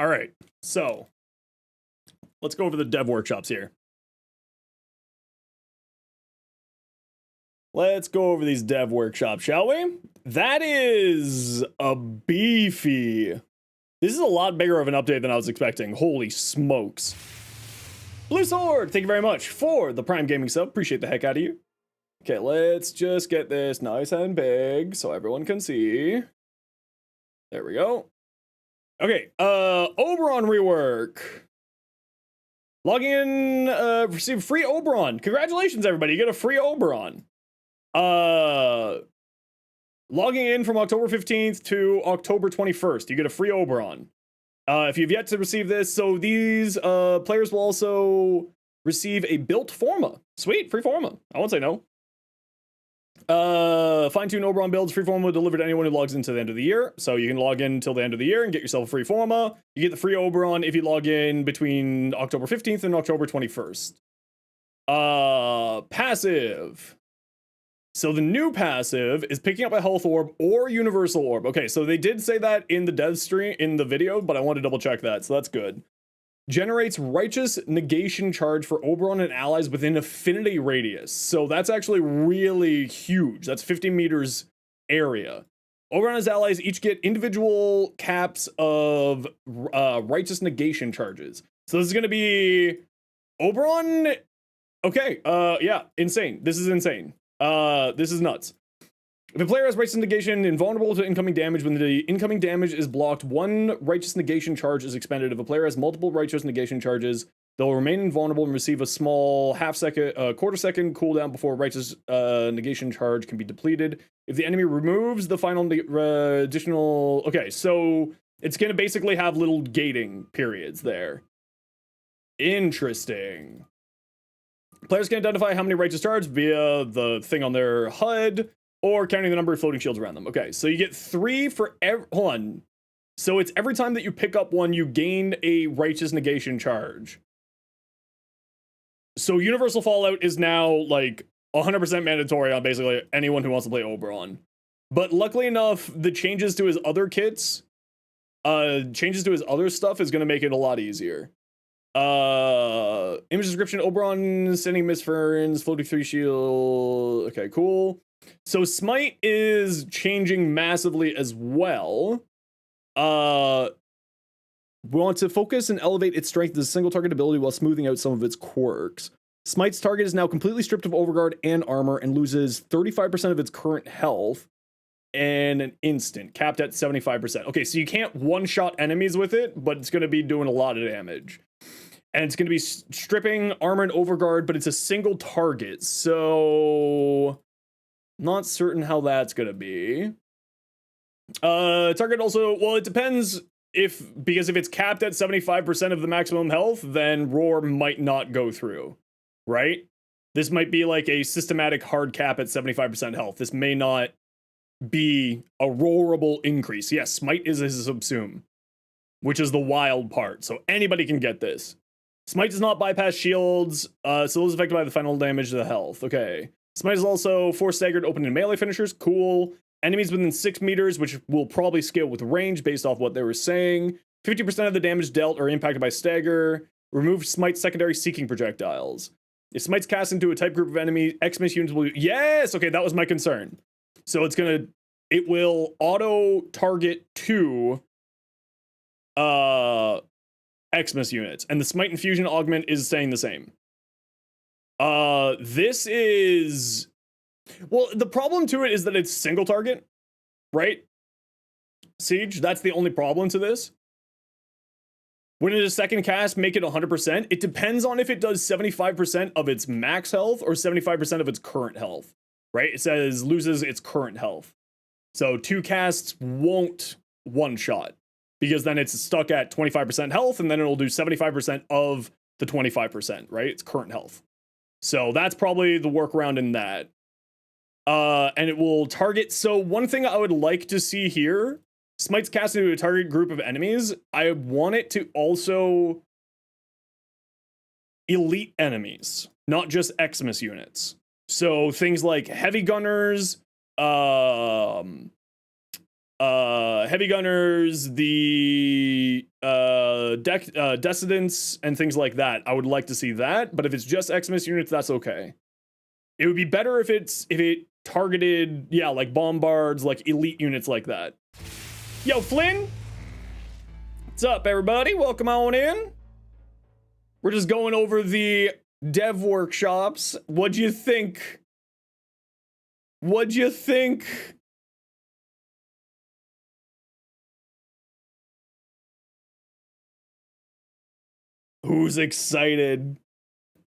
All right, so let's go over the dev workshops here. Let's go over these dev workshops, shall we? That is a beefy. This is a lot bigger of an update than I was expecting. Holy smokes. Blue Sword, thank you very much for the Prime Gaming sub. Appreciate the heck out of you. Okay, let's just get this nice and big so everyone can see. There we go. Okay, Oberon rework. Logging in, receive free Oberon. Congratulations, everybody. You get a free Oberon. Logging in from October 15th to October 21st. You get a free Oberon. If you've yet to receive this, so these players will also receive a built Forma. Sweet, free Forma. I won't say no. Fine-tune Oberon builds, free Forma delivered to anyone who logs in to the end of the year. So you can log in until the end of the year and get yourself a free Forma. You get the free Oberon if you log in between October 15th and October 21st. Passive. So the new passive is picking up a health orb or universal orb. Okay, so they did say that in the Devstream, in the video, but I want to double check that, so that's good. Generates righteous negation charge for Oberon and allies within affinity radius. So that's actually really huge. That's 50 meters area. Oberon and his allies each get individual caps of righteous negation charges. So this is going to be Oberon. Okay, yeah, insane. This is insane. This is nuts. If a player has righteous negation invulnerable to incoming damage, when the incoming damage is blocked, one righteous negation charge is expended. If a player has multiple righteous negation charges, they'll remain invulnerable and receive a small quarter second cooldown before righteous negation charge can be depleted. If the enemy removes the final additional... Okay, so it's going to basically have little gating periods there. Interesting. Players can identify how many righteous charges via the thing on their HUD, or counting the number of floating shields around them. Okay, so you get 3 for every... Hold on. So it's every time that you pick up one, you gain a righteous negation charge. So Universal Fallout is now, like, 100% mandatory on basically anyone who wants to play Oberon. But luckily enough, the changes to his other kits, changes to his other stuff is going to make it a lot easier. Image description, Oberon sending misferns, floating 3 shield. Okay, cool. So Smite is changing massively as well. We want to focus and elevate its strength as a single target ability while smoothing out some of its quirks. Smite's target is now completely stripped of overguard and armor and loses 35% of its current health in an instant, capped at 75%. Okay, so you can't one-shot enemies with it, but it's going to be doing a lot of damage. And it's going to be stripping armor and overguard, but it's a single target, so... Not certain how that's going to be. Target also, well, it depends because if it's capped at 75% of the maximum health, then Roar might not go through, right? This might be like a systematic hard cap at 75% health. This may not be a roarable increase. Yes, Smite is a subsume, which is the wild part. So anybody can get this. Smite does not bypass shields, so those affected by the final damage to the health. Okay. Smite is also force staggered open and melee finishers. Cool. Enemies within 6 meters, which will probably scale with range based off what they were saying. 50% of the damage dealt are impacted by stagger. Remove Smite's secondary seeking projectiles. If Smite's cast into a type group of enemy, Xmas units will... Yes! Okay, that was my concern. So it will auto target 2 Xmas units. And the Smite Infusion Augment is saying the same. This is... Well, the problem to it is that it's single target, right? Siege, that's the only problem to this. When it is second cast, make it 100%. It depends on if it does 75% of its max health or 75% of its current health, right? It says loses its current health. So 2 casts won't one-shot, because then it's stuck at 25% health, and then it'll do 75% of the 25%, right? It's current health. So that's probably the workaround in that. And it will target... So one thing I would like to see here, Smite's cast into a target group of enemies. I want it to also elite enemies, not just Xmas units. So things like heavy gunners, heavy gunners, the dissidents, and things like that. I would like to see that, but if it's just Xmas units, that's okay. It would be better if it targeted, yeah, like bombards, like elite units like that. Yo, Flynn, what's up, everybody? Welcome on in. We're just going over the dev workshops. What'd you think? What'd you think? Who's excited?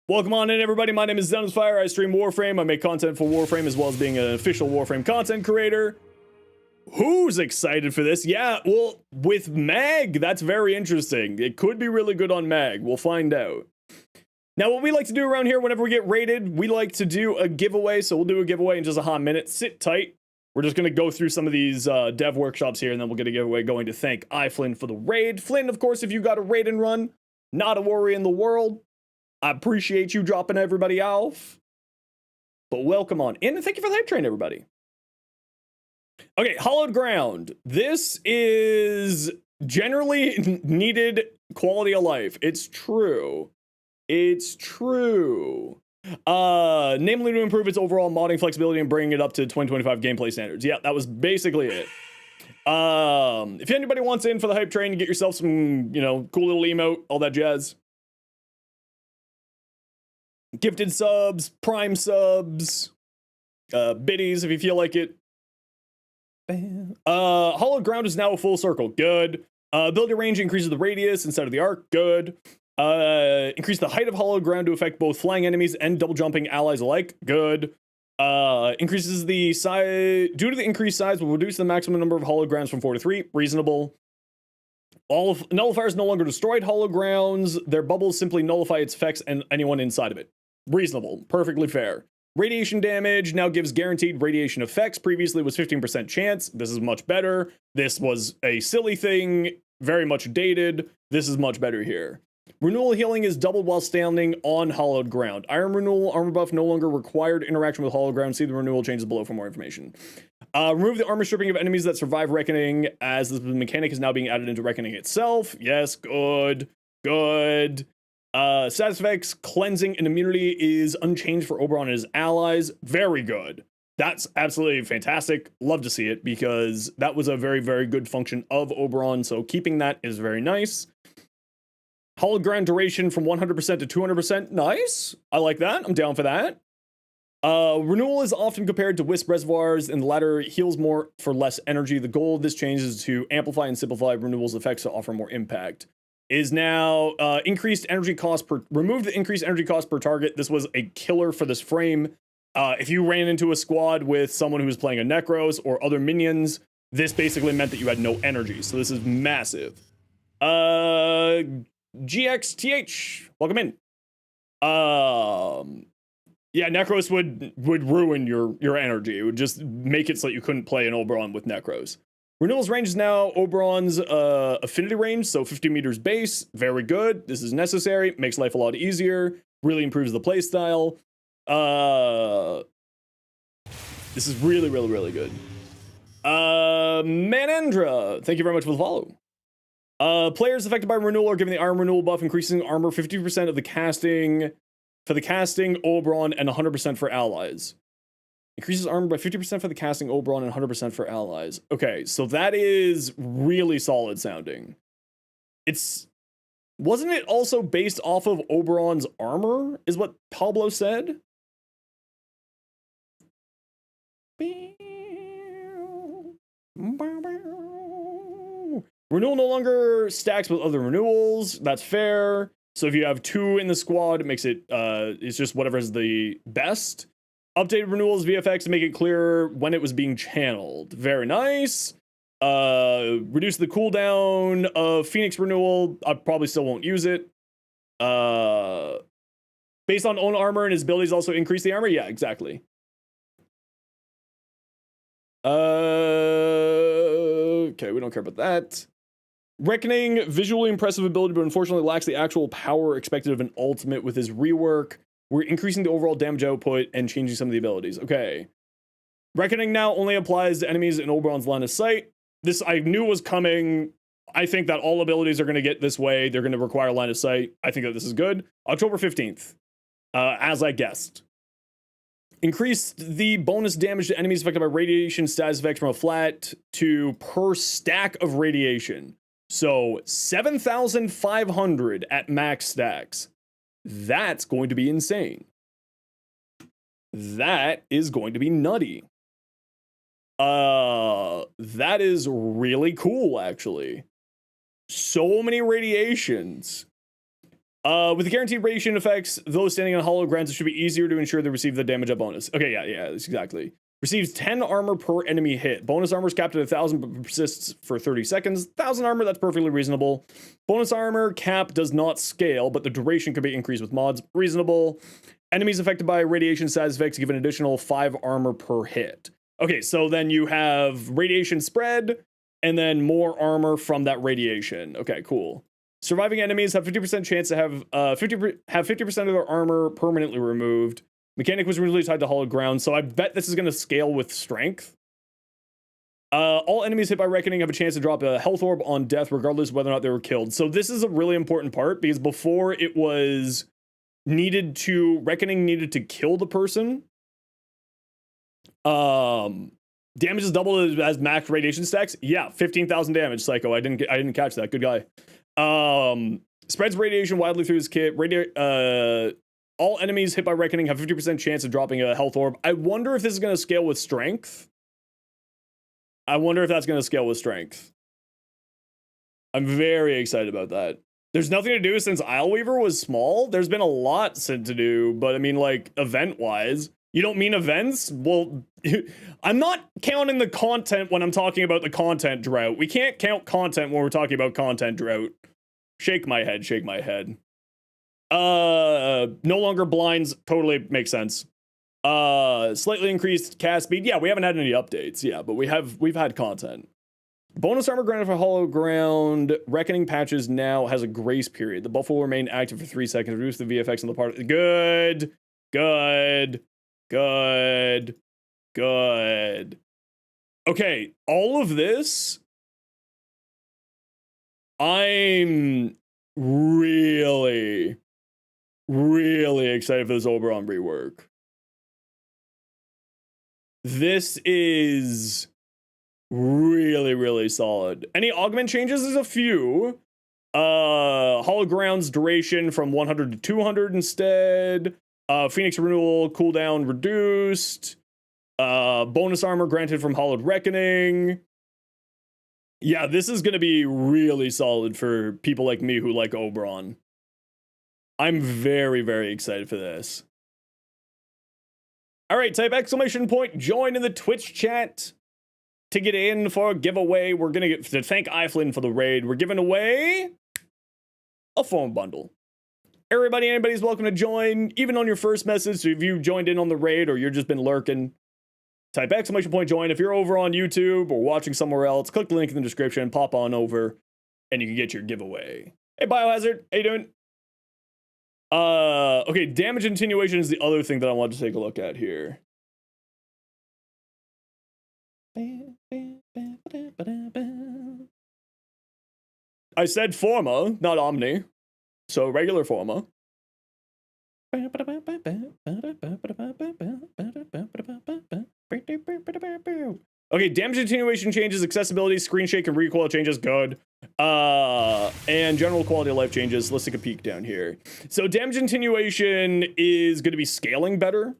Welcome on in, everybody. My name is Zenosfire. I stream Warframe. I make content for Warframe as well as being an official Warframe content creator. Who's excited for this? Yeah, well, with Mag, that's very interesting. It could be really good on Mag. We'll find out. Now, what we like to do around here whenever we get raided, we like to do a giveaway. So we'll do a giveaway in just a hot minute. Sit tight. We're just going to go through some of these dev workshops here, and then we'll get a giveaway going to thank Flynn for the raid. Flynn, of course, if you got a raid and run, not a worry in the world. I appreciate you dropping everybody off. But welcome on in, and thank you for the hype train, everybody. Okay, Hallowed Ground. This is generally needed quality of life. It's true. It's true. Namely to improve its overall modding flexibility and bring it up to 2025 gameplay standards. Yeah, that was basically it. If anybody wants in for the hype train, get yourself some, cool little emote, all that jazz. Gifted subs, prime subs, biddies if you feel like it. Hallowed Ground is now a full circle. Good. Ability range increases the radius instead of the arc. Good. Increase the height of Hallowed Ground to affect both flying enemies and double jumping allies alike. Good. Increases the size. Due to the increased size, will reduce the maximum number of Hallowed Grounds from 4 to 3. Reasonable. All of nullifiers no longer destroyed Hallowed Grounds. Their bubbles simply nullify its effects and anyone inside of it. Reasonable. Perfectly fair. Radiation damage now gives guaranteed radiation effects. Previously was 15% chance. This is much better. This was a silly thing, very much dated. This is much better here. Renewal healing is doubled while standing on Hallowed Ground. Iron renewal armor buff no longer required interaction with Hallowed Ground. See the renewal changes below for more information. Remove the armor stripping of enemies that survive Reckoning, as the mechanic is now being added into Reckoning itself. Yes, good. Good. Status effects, cleansing, and immunity is unchanged for Oberon and his allies. Very good. That's absolutely fantastic. Love to see it, because that was a very, very good function of Oberon, so keeping that is very nice. Hallowed Ground duration from 100% to 200%. Nice. I like that. I'm down for that. Renewal is often compared to Wisp reservoirs, and the latter heals more for less energy. The goal of this change is to amplify and simplify Renewal's effects to offer more impact. Is now increased energy cost per. Remove the increased energy cost per target. This was a killer for this frame. If you ran into a squad with someone who was playing a Necros or other minions, this basically meant that you had no energy. So this is massive. GXTH, welcome in. Yeah, Necros would ruin your energy. It would just make it so that you couldn't play an Oberon with Necros. Renewal's range is now Oberon's affinity range, so 50 meters base. Very good. This is necessary. Makes life a lot easier. Really improves the playstyle. This is really, really, really good. Manandra, thank you very much for the follow. Players affected by renewal are given the iron renewal buff, increasing armor 50% of the casting for the casting Oberon and 100% for allies. Increases armor by 50% for the casting Oberon and 100% for allies. Okay, so that is really solid sounding. Wasn't it also based off of Oberon's armor, is what Pablo said? Renewal no longer stacks with other renewals. That's fair. So if you have 2 in the squad, it makes it, it's just whatever is the best. Updated renewals VFX to make it clearer when it was being channeled. Very nice. Reduce the cooldown of Phoenix renewal. I probably still won't use it. Based on own armor and his abilities also increase the armor. Yeah, exactly. Okay, we don't care about that. Reckoning, visually impressive ability, but unfortunately lacks the actual power expected of an ultimate with his rework. We're increasing the overall damage output and changing some of the abilities. Okay. Reckoning now only applies to enemies in Oberon's line of sight. this I knew was coming. I think that all abilities are going to get this way. They're going to require line of sight. I think that this is good. October 15th, as I guessed. Increased the bonus damage to enemies affected by radiation status effects from a flat to per stack of radiation. So 7,500 at max stacks. That's going to be insane. That is going to be nutty. That is really cool, actually. So many radiations. With the guaranteed radiation effects, those standing on hollow grounds, it should be easier to ensure they receive the damage up bonus. Okay, yeah, that's exactly. Receives 10 armor per enemy hit. Bonus armor is capped at 1,000 but persists for 30 seconds. 1,000 armor, that's perfectly reasonable. Bonus armor cap does not scale, but the duration could be increased with mods. Reasonable. Enemies affected by radiation status effects give an additional 5 armor per hit. Okay, so then you have radiation spread, and then more armor from that radiation. Okay, cool. Surviving enemies have 50% chance to have 50% of their armor permanently removed. Mechanic was originally tied to hollow ground, so I bet this is going to scale with strength. All enemies hit by Reckoning have a chance to drop a health orb on death, regardless of whether or not they were killed. So this is a really important part, because before it was Reckoning needed to kill the person. Damage is doubled as max radiation stacks. Yeah, 15,000 damage, Psycho. I didn't catch that. Good guy. Spreads radiation widely through his kit. All enemies hit by Reckoning have 50% chance of dropping a health orb. I wonder if this is going to scale with strength. I wonder if that's going to scale with strength. I'm very excited about that. There's nothing to do since Ileweaver was small. There's been a lot to do, but I mean, like, event-wise. You don't mean events? Well, I'm not counting the content when I'm talking about the content drought. We can't count content when we're talking about content drought. Shake my head, shake my head. No longer blinds, totally makes sense. Slightly increased cast speed. Yeah, we haven't had any updates. Yeah, but we've had content. Bonus armor granted for hollow ground. Reckoning patches now has a grace period. The buff will remain active for 3 seconds. Reduce the VFX on the part. Good. Okay, all of this, I'm really excited for this Oberon rework. This is really solid. Any augment changes? There's a few. Hollow ground's duration from 100 to 200 instead. Phoenix renewal cooldown reduced. Bonus armor granted from Hollowed Reckoning. Yeah, this is going to be really solid for people like me who like Oberon. I'm very excited for this. All right, type exclamation point, join in the Twitch chat to get in for a giveaway. We're going to thank Iflin for the raid. We're giving away a phone bundle. Anybody's welcome to join, even on your first message. So if you joined in on the raid or you've just been lurking, type exclamation point join. If you're over on YouTube or watching somewhere else, click the link in the description, pop on over, and you can get your giveaway. Hey, Biohazard, how you doing? Okay, damage attenuation is the other thing that I want to take a look at here. I said Forma, not Omni. So regular Forma. Okay, damage attenuation changes, accessibility, screen shake, and recoil changes, good. And general quality of life changes. Let's take a peek down here. So damage attenuation is going to be scaling better.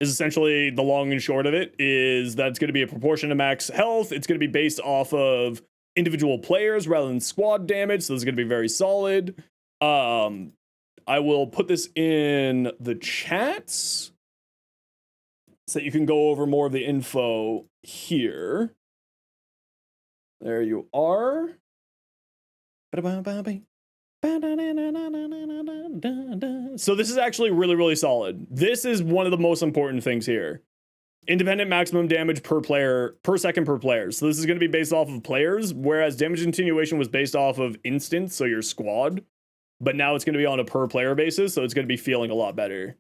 Is essentially the long and short of it, is that it's going to be a proportion to max health. It's going to be based off of individual players rather than squad damage, so this is going to be very solid. I will put this in the chats so that you can go over more of the info here. There you are. So this is actually really solid. This is one of the most important things here. Independent maximum damage per second per player. So this is going to be based off of players, whereas damage attenuation was based off of instance, so your squad. But now it's going to be on a per player basis, so it's going to be feeling a lot better.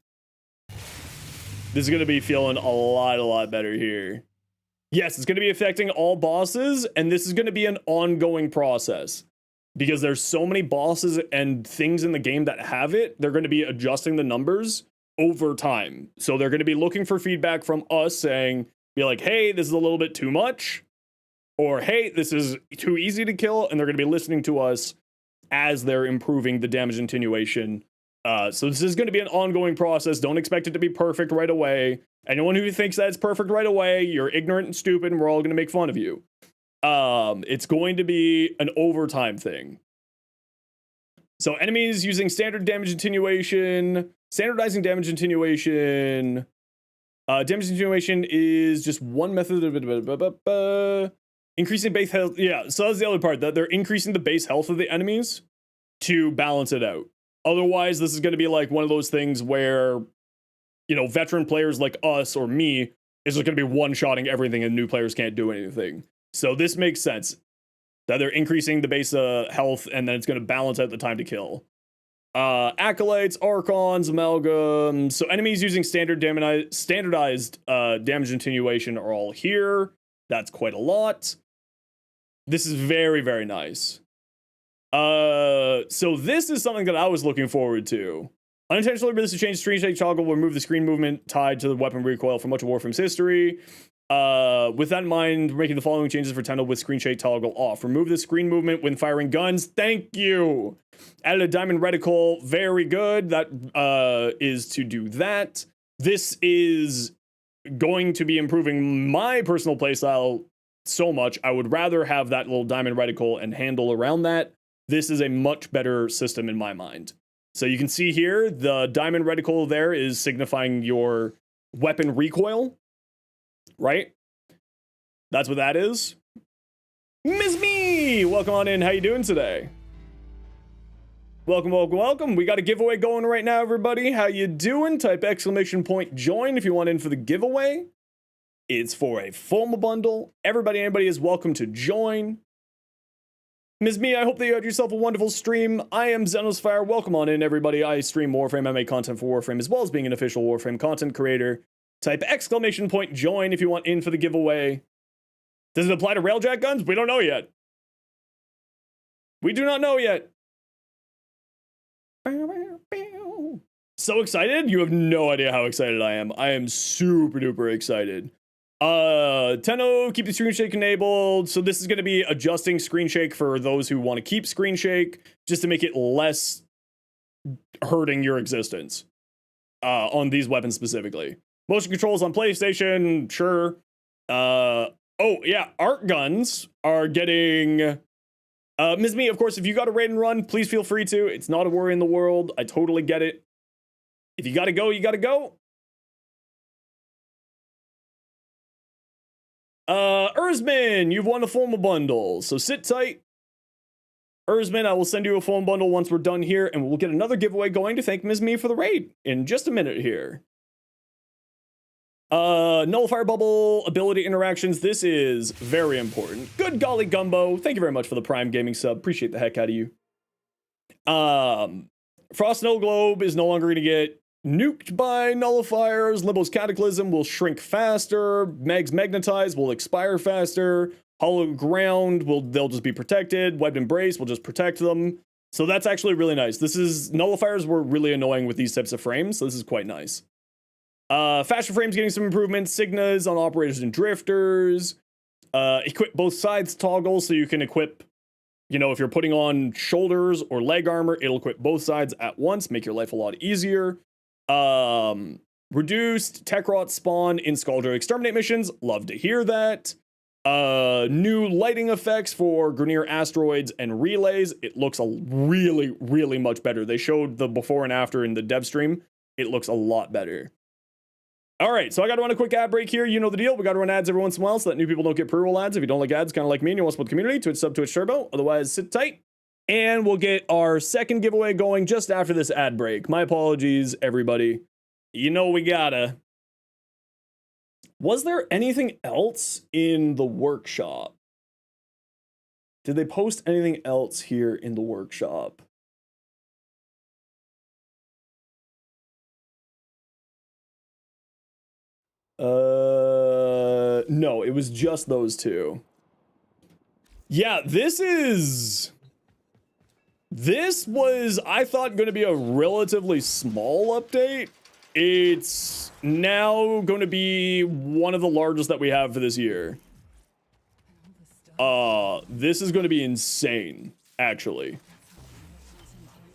This is going to be feeling a lot better here. Yes, it's going to be affecting all bosses, and this is going to be an ongoing process. Because there's so many bosses and things in the game that have it, they're going to be adjusting the numbers over time. So they're going to be looking for feedback from us saying, be like, hey, this is a little bit too much. Or, hey, this is too easy to kill. And they're going to be listening to us as they're improving the damage attenuation. So this is going to be an ongoing process. Don't expect it to be perfect right away. Anyone who thinks that it's perfect right away, you're ignorant and stupid, and we're all going to make fun of you. It's going to be an overtime thing. So enemies using standard damage attenuation, standardizing damage attenuation. Damage attenuation is just one method of increasing base health. Yeah, so that's the other part, that they're increasing the base health of the enemies to balance it out. Otherwise, this is going to be like one of those things where, you know, veteran players like us or me is just going to be one-shotting everything and new players can't do anything. So this makes sense, that they're increasing the base health and then it's going to balance out the time to kill. Acolytes, Archons, Amalgam. So enemies using standardized damage attenuation are all here. That's quite a lot. This is very, very nice. So this is something that I was looking forward to. Unintentionally ability to change screen shake toggle will remove the screen movement tied to the weapon recoil for much of Warframe's history. With that in mind, we're making the following changes for Tendal with screen shake toggle off. Remove the screen movement when firing guns. Thank you. Added a diamond reticle. Very good. That is to do that. This is going to be improving my personal playstyle so much. I would rather have that little diamond reticle and handle around that. This is a much better system in my mind. So you can see here, the diamond reticle there is signifying your weapon recoil, right? That's what that is. Miss Me, welcome on in. How you doing today? Welcome, welcome, welcome. We got a giveaway going right now, everybody. How you doing? Type ! join if you want in for the giveaway. It's for a FOMO bundle. Anybody is welcome to join. Ms. Me, I hope that you had yourself a wonderful stream. I am Zenosfire. Welcome on in, everybody. I stream Warframe. I make content for Warframe, as well as being an official Warframe content creator. Type ! join if you want in for the giveaway. Does it apply to railjack guns? We don't know yet. We do not know yet. So excited? You have no idea how excited I am. I am super duper excited. Tenno, keep the screen shake enabled. So this is going to be adjusting screen shake for those who want to keep screen shake, just to make it less hurting your existence on these weapons specifically. Motion controls on PlayStation, sure. Oh yeah, art guns are getting Ms. Me, of course, if you got a raid and run, please feel free to. It's not a worry in the world. I totally get it. If you gotta go, you gotta go. Erzman, you've won a FOMO bundle, so sit tight. Erzman, I will send you a phone bundle once we're done here, and we'll get another giveaway going to thank Ms. Me for the raid in just a minute here. Nullifier bubble ability interactions. This is very important. Good golly gumbo. Thank you very much for the Prime Gaming sub. Appreciate the heck out of you. Frost Snow Globe is no longer going to get nuked by nullifiers. Limbo's Cataclysm will shrink faster. Meg's Magnetize will expire faster. Hollow Ground they'll just be protected. Webbed Embrace will just protect them. So that's actually really nice. Nullifiers were really annoying with these types of frames, so this is quite nice. Faster frames getting some improvements. Signas on operators and drifters. Equip both sides toggle, so you can equip, if you're putting on shoulders or leg armor, it'll equip both sides at once, make your life a lot easier. Reduced tech rot spawn in Skuldra Exterminate missions. Love to hear that. New lighting effects for Grineer asteroids and relays. It looks really, really much better. They showed the before and after in the Devstream. It looks a lot better. All right, so I got to run a quick ad break here. You know the deal. We got to run ads every once in a while so that new people don't get pre-roll ads. If you don't like ads, kind of like me and you want to support the community, Twitch sub, Twitch Turbo. Otherwise, sit tight. And we'll get our second giveaway going just after this ad break. My apologies, everybody. You know we gotta. Was there anything else in the workshop? Did they post anything else here in the workshop? No, it was just those two. Yeah, this was, I thought, going to be a relatively small update. It's now going to be one of the largest that we have for this year. This is going to be insane, actually.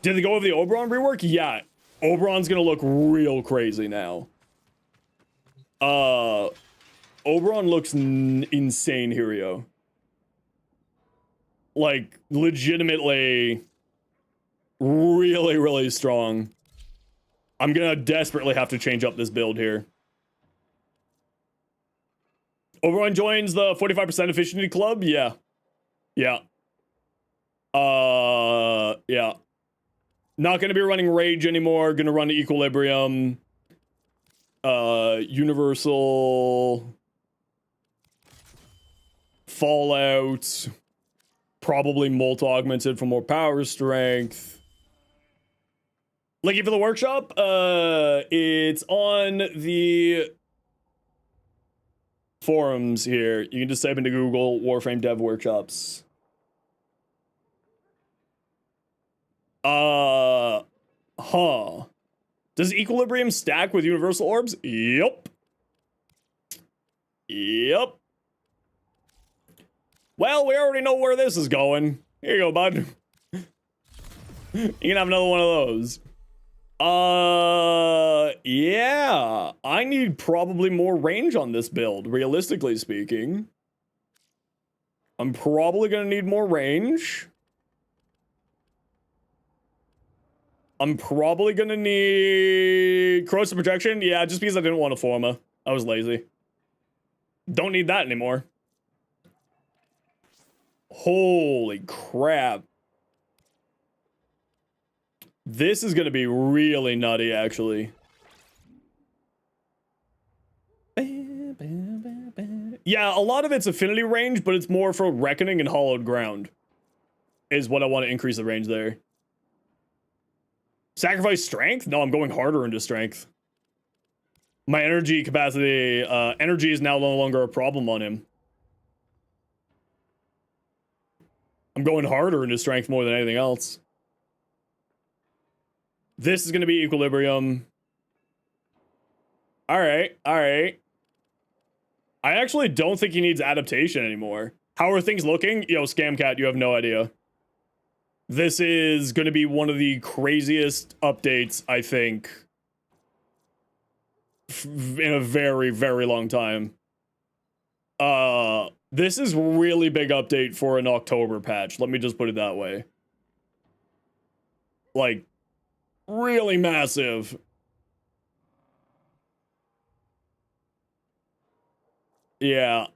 Did they go with the Oberon rework? Yeah. Oberon's going to look real crazy now. Oberon looks insane, Hirio. Like, legitimately really, really strong. I'm gonna desperately have to change up this build here. Oberon joins the 45% efficiency club? Yeah. Yeah. Yeah. Not gonna be running Rage anymore. Gonna run Equilibrium. Universal. Fallout. Probably Molt Augmented for more power strength. Looking for the workshop? It's on the forums here. You can just type into Google Warframe Dev Workshops. Huh. Does Equilibrium stack with Universal Orbs? Yup. Yup. Well, we already know where this is going. Here you go, bud. You can have another one of those. Yeah. I need probably more range on this build, realistically speaking. I'm probably gonna need more range. I'm probably gonna need corrosive protection. Yeah, just because I didn't want a Forma. I was lazy. Don't need that anymore. Holy crap. This is going to be really nutty, actually. Yeah, a lot of it's affinity range, but it's more for Reckoning and Hollowed Ground. Is what I want to increase the range there. Sacrifice strength? No, I'm going harder into strength. My energy capacity, energy is now no longer a problem on him. I'm going harder into strength more than anything else. This is going to be Equilibrium. Alright, alright. I actually don't think he needs adaptation anymore. How are things looking? Yo, Scamcat, you have no idea. This is going to be one of the craziest updates, I think, in a very, very long time. This is really big update for an October patch. Let me just put it that way. Like, really massive. Yeah.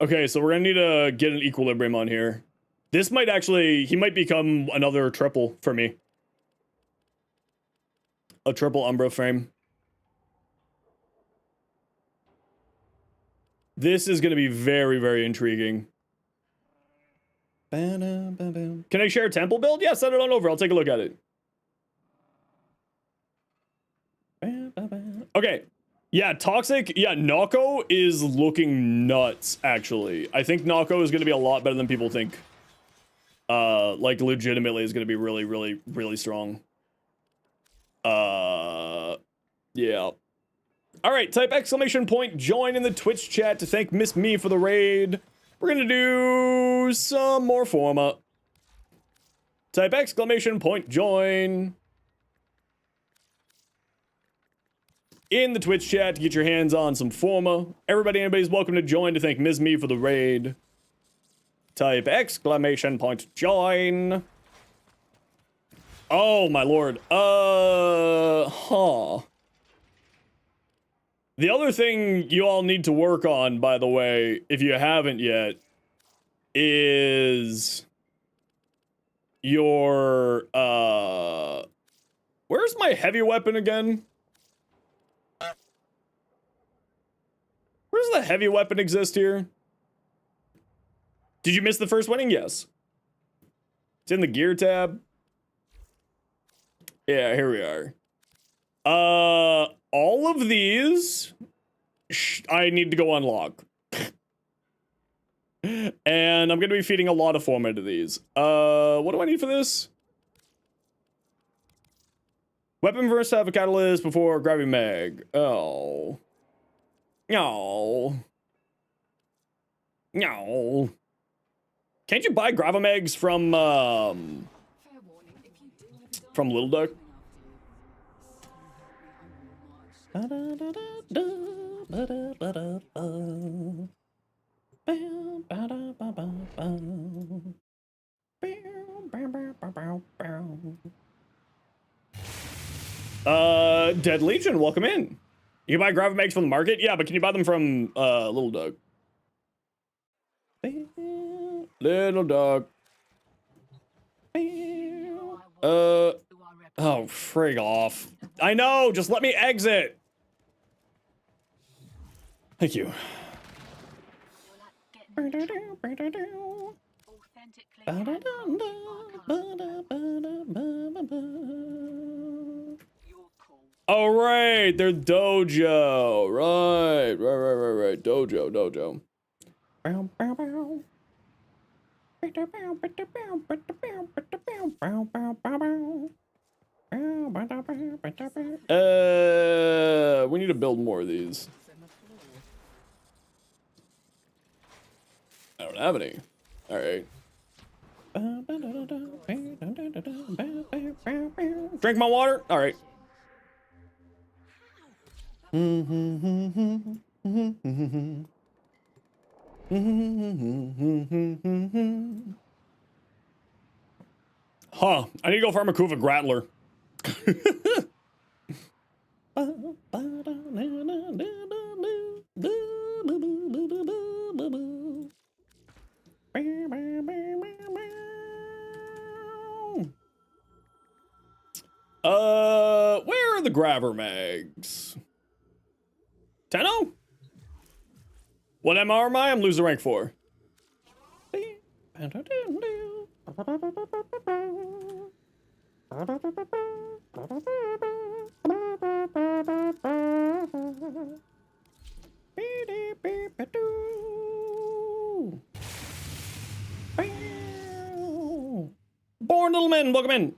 Okay, so we're gonna need to get an Equilibrium on here. This might actually, he might become another triple for me. A triple Umbra frame. This is going to be very, very intriguing. Can I share a temple build? Yeah, send it on over. I'll take a look at it. Okay. Yeah, Toxic. Yeah, Nako is looking nuts, actually. I think Nako is going to be a lot better than people think. Like, legitimately is going to be really, really, really strong. Yeah. All right, type exclamation point join in the Twitch chat to thank Miss Me for the raid. We're gonna do some more Forma. Type exclamation point join in the Twitch chat to get your hands on some Forma. Everybody, anybody's welcome to join to thank Miss Me for the raid. Type exclamation point join. Oh my lord. The other thing you all need to work on, by the way, if you haven't yet, is your, where's my heavy weapon again? Where's the heavy weapon exist here? Did you miss the first winning? Yes. It's in the gear tab. Yeah, here we are. All of these I need to go unlock. And I'm gonna be feeding a lot of foam into these. What do I need for this? Weapon first have a catalyst before gravity mag. Oh. No. No. Can't you buy Gravamegs from Little Duck? Dead Legion, welcome in. You can buy Gravamegs from the market? Yeah, but can you buy them from Little Duck? Little Duck. Oh, frig off. I know, just let me exit. Thank you. Oh, right, they're dojo. Right. Dojo. We need to build more of these. I don't have any. All right. Drink my water. All right. Huh. I need to go farm a Kuva Grattler. Where are the grabber mags? 10-0? What MR am I? I'm loser rank 4. Born little men, welcome in.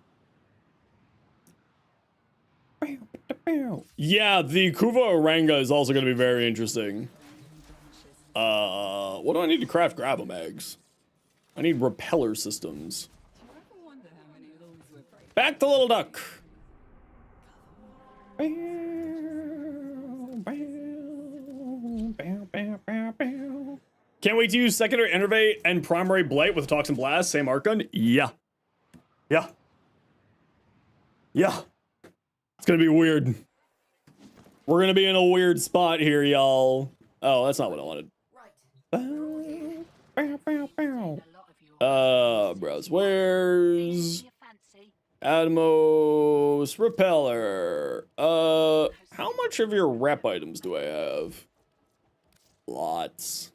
Yeah, the Kuva Oranga is also going to be very interesting. What do I need to craft Gravamegs? I need repeller systems. Back to Little Duck. Can't wait to use secondary Enervate and primary Blight with Toxin Blast, same arc gun? Yeah. It's gonna be weird. We're gonna be in a weird spot here, y'all. Oh, that's not what I wanted. Browse wares. Atmos Repeller. How much of your rep items do I have? Lots.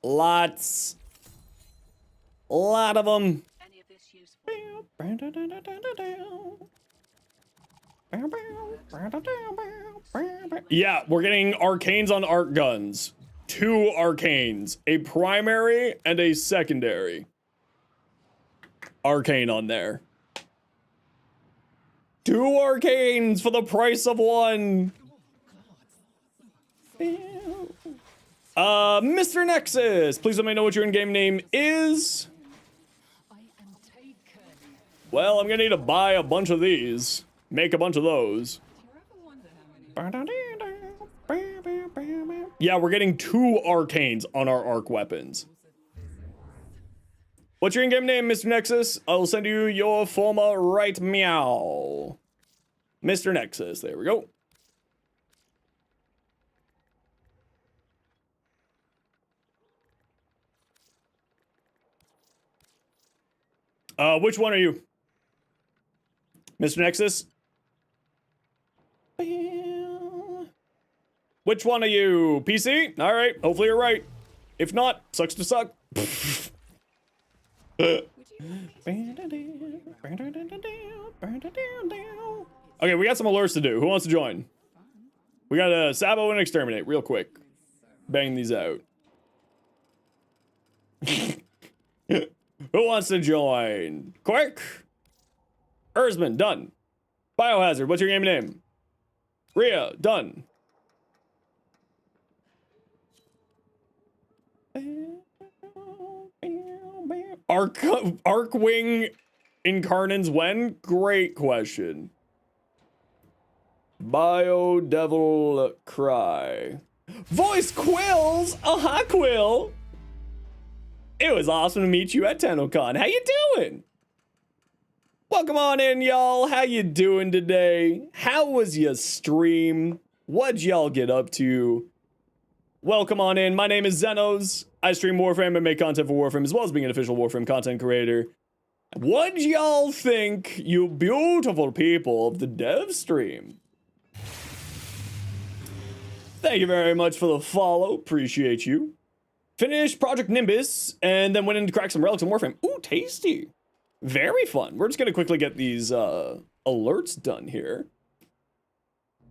A lot of them. Yeah, we're getting arcanes on arc guns. 2 arcanes, a primary and a secondary arcane on there. 2 arcanes for the price of 1. Mr. Nexus, please let me know what your in-game name is. Well, I'm gonna need to buy a bunch of these. Make a bunch of those. Yeah, we're getting 2 arcanes on our arc weapons. What's your in-game name, Mr. Nexus? I'll send you your former right meow. Mr. Nexus, there we go. Which one are you? Mr. Nexus? Which one are you? PC? All right, hopefully you're right. If not, sucks to suck. Okay, we got some alerts to do. Who wants to join? We got a Sabo and Exterminate real quick. Bang these out. Who wants to join? Quick! Erzman, done. Biohazard, what's your game name? Rhea, done. Arcwing Incarnans when? Great question. Bio Devil Cry. Voice Quills! Aha, Quill! It was awesome to meet you at TennoCon. How you doing? Welcome on in, y'all. How you doing today? How was your stream? What'd y'all get up to? Welcome on in. My name is Zenos. I stream Warframe and make content for Warframe, as well as being an official Warframe content creator. What'd y'all think, you beautiful people of the Devstream? Thank you very much for the follow. Appreciate you. Finished Project Nimbus, and then went in to crack some relics in Warframe. Ooh, tasty. Very fun. We're just going to quickly get these alerts done here.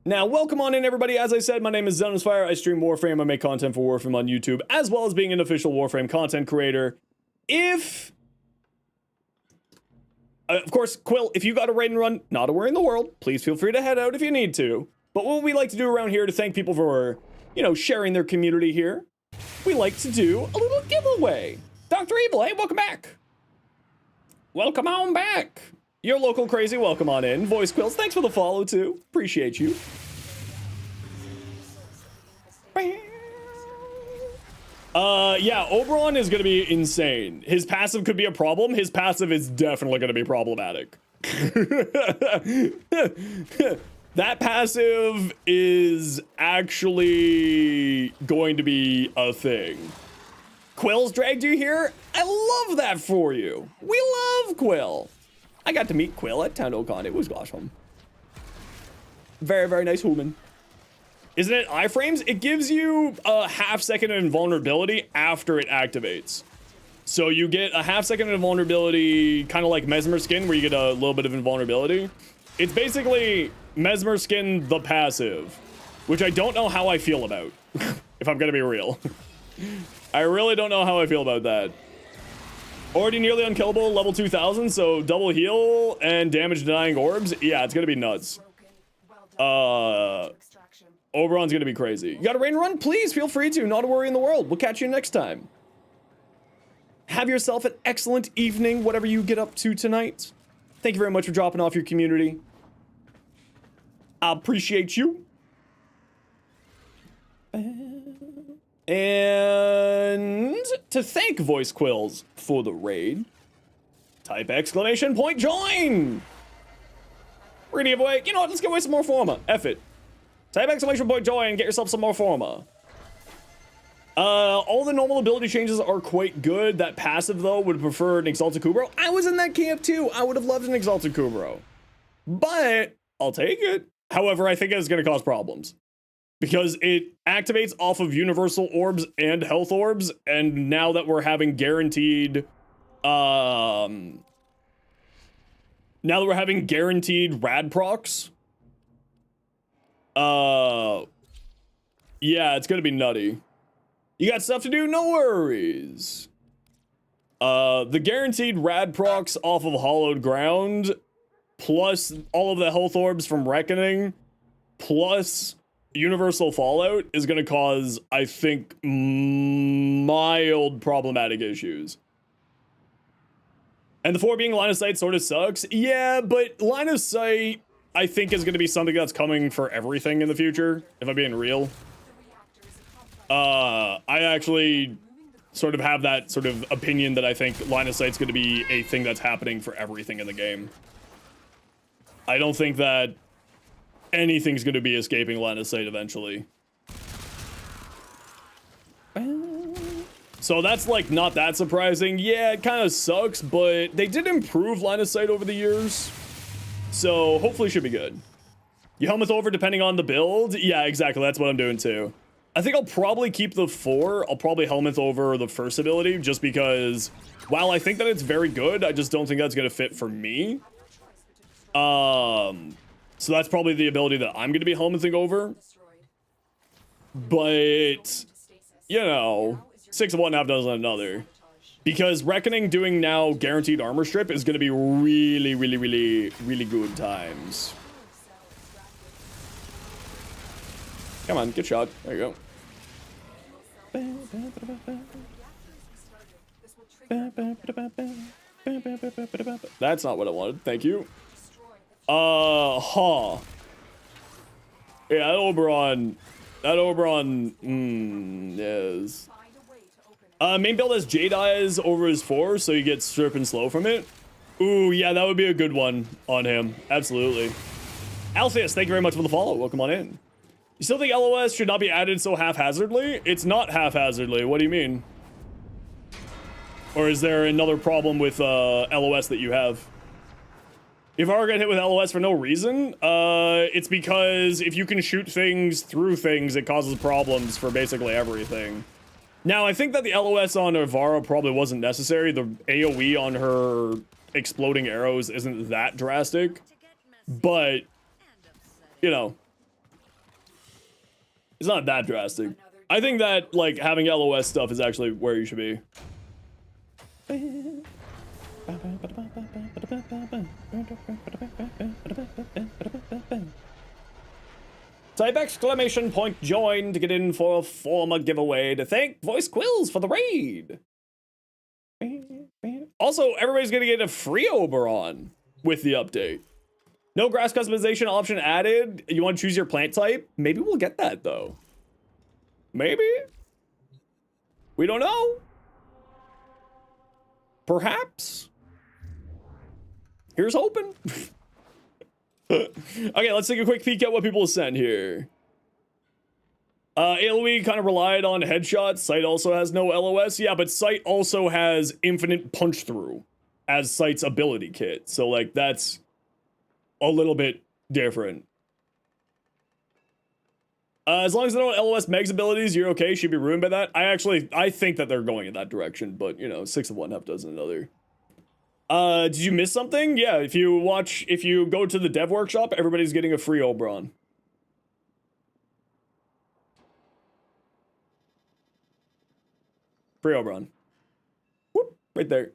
Now, welcome on in, everybody. As I said, my name is Zenosfire. I stream Warframe. I make content for Warframe on YouTube, as well as being an official Warframe content creator. If... of course, Quill, if you got a raid and run, not anywhere in the world, please feel free to head out if you need to. But what we like to do around here to thank people for, you know, sharing their community here, we like to do a little giveaway. Dr. Evil, hey, welcome back. Welcome on back. Your local crazy, welcome on in. Voice Quills, thanks for the follow too. Appreciate you. Yeah, Oberon is gonna be insane. His passive could be a problem. His passive is definitely gonna be problematic. That passive is actually going to be a thing. Quill's dragged you here? I love that for you. We love Quill. I got to meet Quill at TennoCon. It was awesome. Very, very nice human. Isn't it iframes? It gives you a half-second invulnerability after it activates. So you get a half-second invulnerability, kind of like Mesmer Skin, where you get a little bit of invulnerability. It's basically Mesmer Skin the passive, which I don't know how I feel about, if I'm gonna be real. I really don't know how I feel about that. Already nearly unkillable, level 2000, so double heal and damage denying orbs. Yeah, it's gonna be nuts. Oberon's gonna be crazy. You got a rain run? Please feel free to. Not a worry in the world. We'll catch you next time. Have yourself an excellent evening, whatever you get up to tonight. Thank you very much for dropping off your community. I appreciate you. And to thank Voice Quills for the raid, type exclamation point join. We're gonna give away, you know what, let's give away some more Forma. F it. Type exclamation point join and get yourself some more Forma. All the normal ability changes are quite good. That passive, though, would prefer an Exalted Kubro. I was in that camp, too. I would have loved an Exalted Kubro. But I'll take it. However, I think it's going to cause problems. Because it activates off of Universal Orbs and Health Orbs. And now that we're having guaranteed... now that we're having guaranteed rad procs... yeah, it's going to be nutty. You got stuff to do? No worries. The guaranteed rad procs off of Hallowed Ground, plus all of the health orbs from Reckoning, plus Universal Fallout is going to cause, I think, mild problematic issues. And the 4 being line of sight sort of sucks. Yeah, but line of sight, I think, is going to be something that's coming for everything in the future, if I'm being real. I actually sort of have that sort of opinion that I think line of sight's going to be a thing that's happening for everything in the game. I don't think that anything's going to be escaping line of sight eventually. So that's like not that surprising. Yeah, it kind of sucks, but they did improve line of sight over the years. So hopefully it should be good. You helmet over depending on the build? Yeah, exactly. That's what I'm doing too. I think I'll probably keep the 4. I'll probably helmet over the first ability just because while I think that it's very good, I just don't think that's going to fit for me. So that's probably the ability that I'm going to be helmeting over. but you know, 6 of one, half dozen of another. Because Reckoning doing now guaranteed armor strip is going to be really, really, really, really good times. Come on, get shot. There you go. That's not what I wanted. Thank you. Yeah, that Oberon, yes. Main build has Jade Eyes over his 4, so you get strip and slow from it. Ooh, yeah, that would be a good one on him. Absolutely. Alpheus, thank you very much for the follow. Welcome on in. You still think LOS should not be added so haphazardly? It's not haphazardly. What do you mean? Or is there another problem with LOS that you have? If I ever get hit with LOS for no reason, it's because if you can shoot things through things, it causes problems for basically everything. Now, I think that the LOS on Avara probably wasn't necessary. The AoE on her exploding arrows isn't that drastic. But, you know, it's not that drastic. I think that, like, having LOS stuff is actually where you should be. Type exclamation point join to get in for a former giveaway to thank Voice Quills for the raid. Also, everybody's gonna get a free Oberon with the update. No grass customization option added. You want to choose your plant type? Maybe we'll get that though. Maybe? We don't know. Perhaps? Here's hoping. Okay, let's take a quick peek at what people sent here. AoE kind of relied on headshots. Sight also has no LOS. Yeah, but Sight also has infinite punch through as Sight's ability kit. So, like, that's a little bit different. As long as they don't LOS Meg's abilities, you're okay. Should be ruined by that. I think that they're going in that direction, but, you know, 6 of one, half dozen another. Did you miss something? Yeah, if you go to the dev workshop, everybody's getting a free Oberon. Free Oberon. Whoop, right there.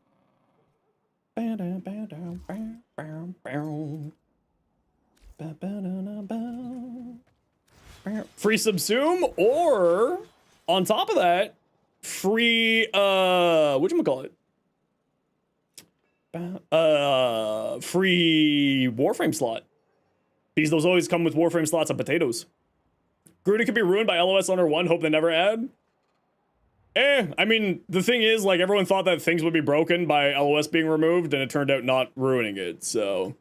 Free Subsume, or on top of that, free whatchamacallit? Free Warframe slot. Because those always come with Warframe slots and potatoes. Gruda could be ruined by LOS on her 1, hope they never add. I mean, the thing is, like, everyone thought that things would be broken by LOS being removed, and it turned out not ruining it, so.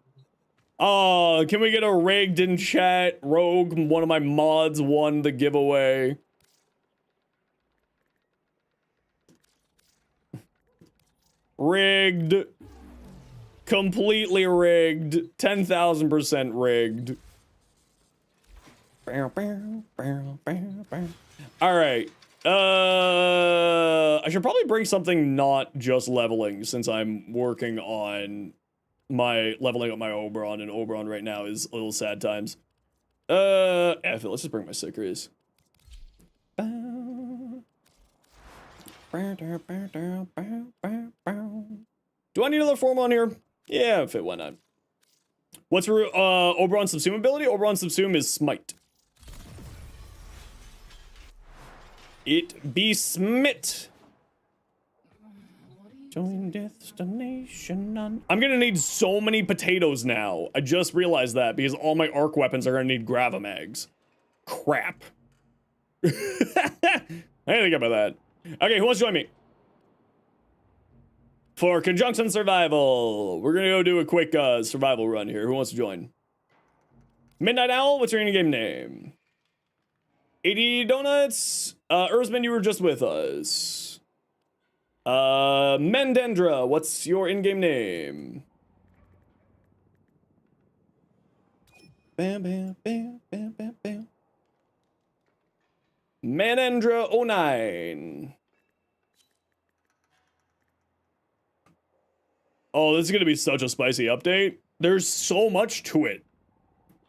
Oh, can we get a rigged in chat? Rogue, one of my mods, won the giveaway. Rigged. Completely rigged. 10,000% rigged. Alright. I should probably bring something not just leveling, since I'm working on my leveling up my Oberon, and Oberon right now is a little sad times. Let's just bring my Sickers. Do I need another form on here? Yeah, if it why not. What's Oberon Subsume ability? Oberon Subsume is Smite. It be smit. Join destination on. I'm gonna need so many potatoes now. I just realized that because all my arc weapons are gonna need Gravamags. Crap. I didn't think about that. Okay, who wants to join me? For Conjunction Survival, we're gonna go do a quick survival run here. Who wants to join? Midnight Owl, what's your in-game name? 80 Donuts, Erzman, you were just with us. Mendendra, what's your in-game name? Bam, bam, bam, bam, bam, bam. Manendra09. Oh, this is gonna be such a spicy update. There's so much to it.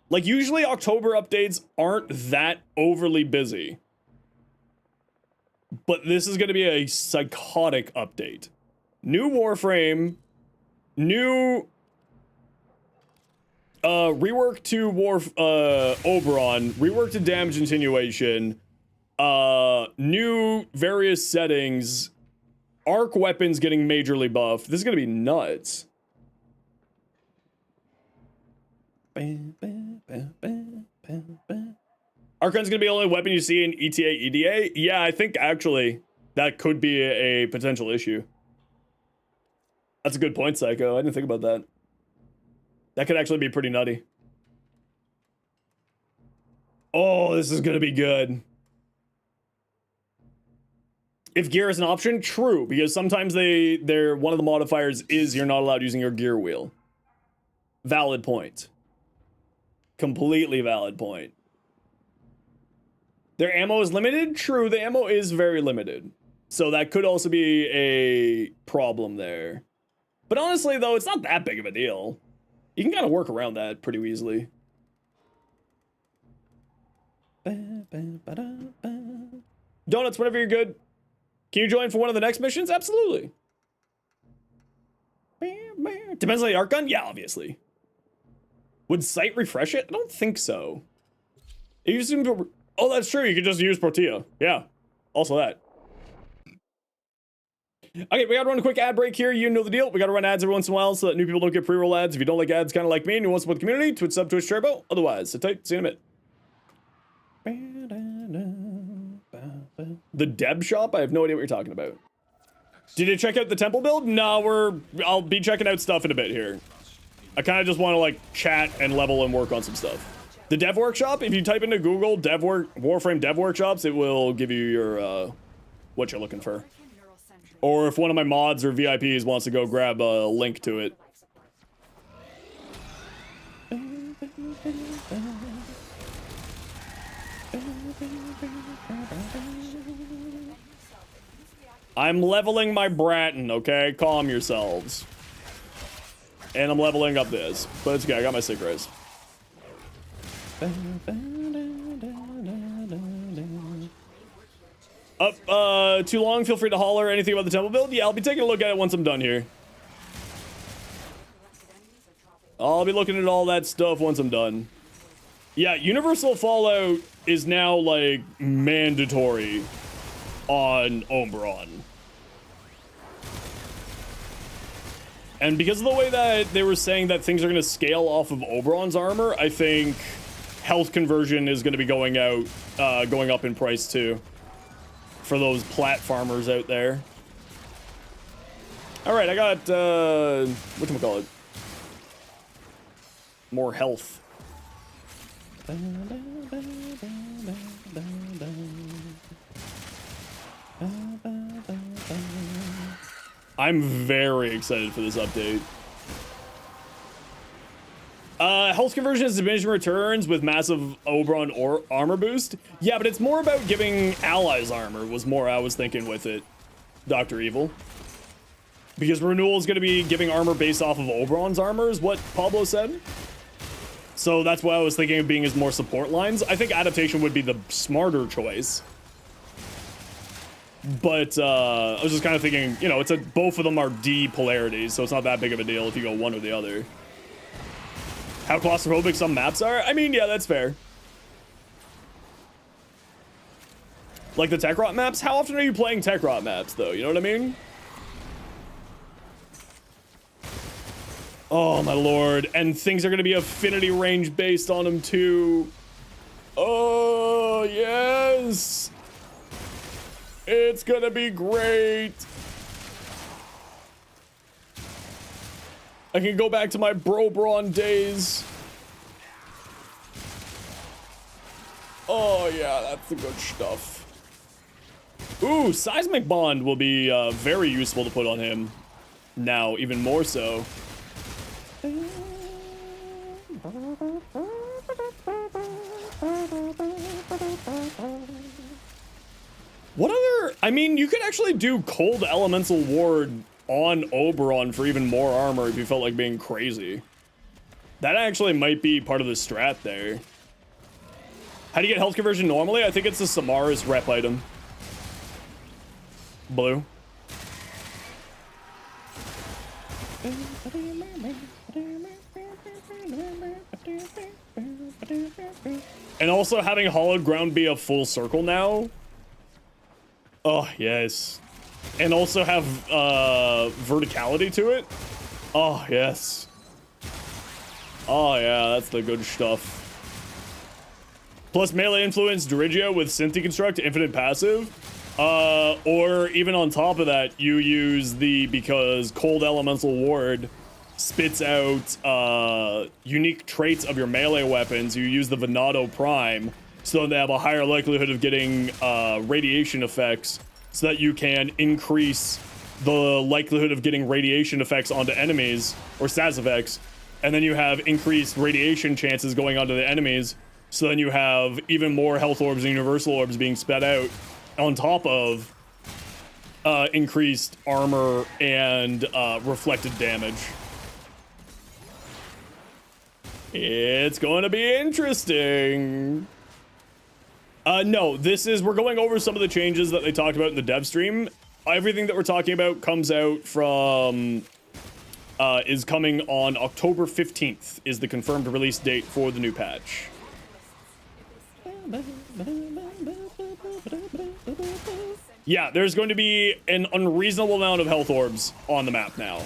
Like, usually October updates aren't that overly busy. but this is going to be a psychotic update. New Warframe, new rework to Oberon, rework to damage attenuation, new various settings, arc weapons getting majorly buffed. This is going to be nuts. Archon's gonna be the only weapon you see in ETA EDA. Yeah, I think actually that could be a potential issue. That's a good point, Psycho. I didn't think about that. That could actually be pretty nutty. Oh, this is gonna be good. If gear is an option, true, because sometimes they're one of the modifiers is you're not allowed using your gear wheel. Valid point. Completely valid point. Their ammo is limited? True, the ammo is very limited. So that could also be a problem there. But honestly, though, it's not that big of a deal. You can kind of work around that pretty easily. Donuts, whenever you're good. Can you join for one of the next missions? Absolutely. Depends on the arc gun? Yeah, obviously. Would sight refresh it? I don't think so. Oh, that's true. You could just use Protea. Yeah. Also that. Okay, we gotta run a quick ad break here. You know the deal. We gotta run ads every once in a while so that new people don't get pre-roll ads. If you don't like ads, kind of like me, and you want to support the community, Twitch sub, Twitch Turbo. Otherwise, sit tight. See you in a minute. The Deb shop? I have no idea what you're talking about. Did you check out the temple build? No, I'll be checking out stuff in a bit here. I kind of just want to like chat and level and work on some stuff. The dev workshop, if you type into Google Warframe dev workshops, it will give you your what you're looking for. Or if one of my mods or VIPs wants to go grab a link to it. I'm leveling my Bratton, okay? Calm yourselves. And I'm leveling up this. But it's okay, I got my sick raise. Too long, feel free to holler. Anything about the temple build? Yeah, I'll be taking a look at it once I'm done here. I'll be looking at all that stuff once I'm done. Yeah, Universal Fallout is now, like, mandatory on Oberon. And because of the way that they were saying that things are going to scale off of Oberon's armor, I think health conversion is going to be going up in price too. For those platformers out there. Alright, I got, whatchamacallit? More health. I'm very excited for this update. Health conversion is diminishing returns with massive Oberon or armor boost. Yeah, but it's more about giving allies armor was more I was thinking with it, Dr. Evil. Because renewal is going to be giving armor based off of Oberon's armor is what Pablo said. So that's why I was thinking of being as more support lines. I think adaptation would be the smarter choice. But I was just kind of thinking, you know, both of them are D polarities, so it's not that big of a deal if you go one or the other. How claustrophobic some maps are? I mean, yeah, that's fair. Like the tech rot maps? How often are you playing tech rot maps, though? You know what I mean? Oh, my lord. And things are going to be affinity range based on them, too. Oh, yes. It's going to be great. I can go back to my Bro-Bron days. Oh, yeah, that's the good stuff. Ooh, Seismic Bond will be very useful to put on him. Now, even more so. What other... I mean, you could actually do Cold Elemental Ward on Oberon for even more armor if you felt like being crazy. That actually might be part of the strat there. How do you get health conversion normally? I think it's the Samaris rep item. Blue. And also having hollowed ground be a full circle now. Oh, yes. And also have verticality to it. Oh, yes. Oh, yeah, that's the good stuff. Plus melee influence Dirigio with Synth Deconstruct, infinite passive. Or even on top of that, you use because Cold Elemental Ward spits out unique traits of your melee weapons. You use the Venado Prime, so they have a higher likelihood of getting radiation effects, so that you can increase the likelihood of getting radiation effects onto enemies, or status effects, and then you have increased radiation chances going onto the enemies, so then you have even more health orbs and universal orbs being sped out, on top of increased armor and reflected damage. It's going to be interesting. No, we're going over some of the changes that they talked about in the dev stream. Everything that we're talking about comes out from, is coming on October 15th is the confirmed release date for the new patch. Yeah, there's going to be an unreasonable amount of health orbs on the map now.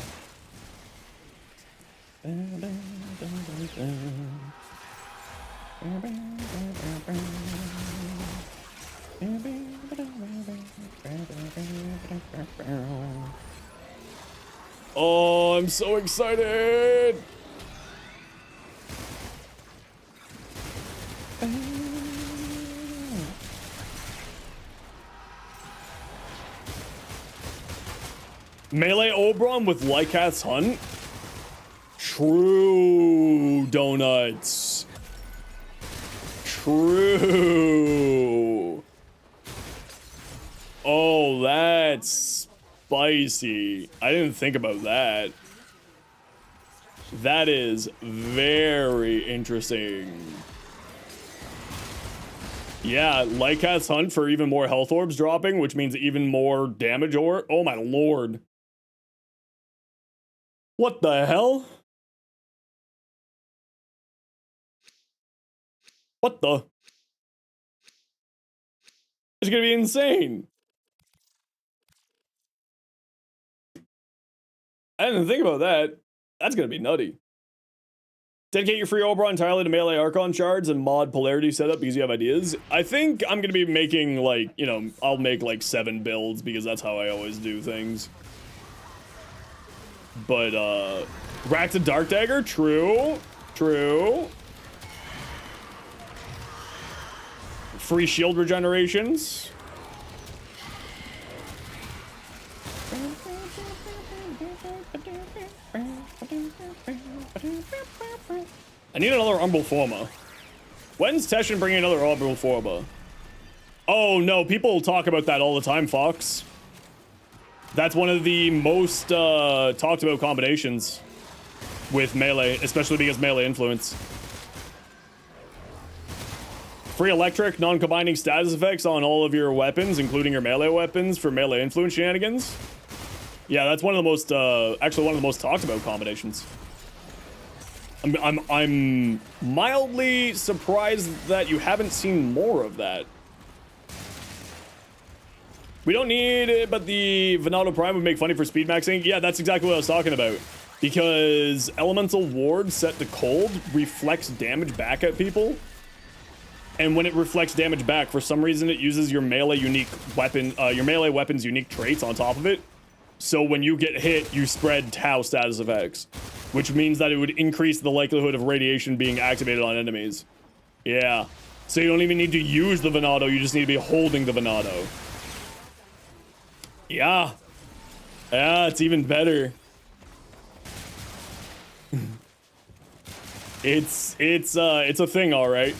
Oh, I'm so excited! Melee Oberon with Lycath's Hunt? True, donuts. True. Oh, that's spicy. I didn't think about that. That is very interesting. Yeah, Lycath's Hunt for even more health orbs dropping, which means even more damage or oh my lord. What the hell? What the? It's gonna be insane. I didn't think about that. That's gonna be nutty. Dedicate your free Oberon entirely to melee Archon shards and mod polarity setup because you have ideas. I think I'm gonna be making like, you know, I'll make like 7 builds because that's how I always do things. But Rack to Dark Dagger, true. True. Free shield regenerations. I need another Umbral Forma. When's Teshin bringing another Umbral Forma? Oh no, people talk about that all the time, Fox. That's one of the most talked about combinations with melee, especially because melee influence. Free electric, non-combining status effects on all of your weapons, including your melee weapons for melee influence shenanigans. Yeah, that's one of the most, actually one of the most talked about combinations. I'm mildly surprised that you haven't seen more of that. We don't need it, but the Venado Prime would make funny for speed maxing. Yeah, that's exactly what I was talking about. Because Elemental Ward set to cold reflects damage back at people. And when it reflects damage back, for some reason it uses your melee unique weapon, your melee weapon's unique traits on top of it. So when you get hit, you spread Tau status effects, which means that it would increase the likelihood of radiation being activated on enemies. Yeah. So you don't even need to use the Venado, you just need to be holding the Venado. Yeah. Yeah, it's even better. It's a thing, all right.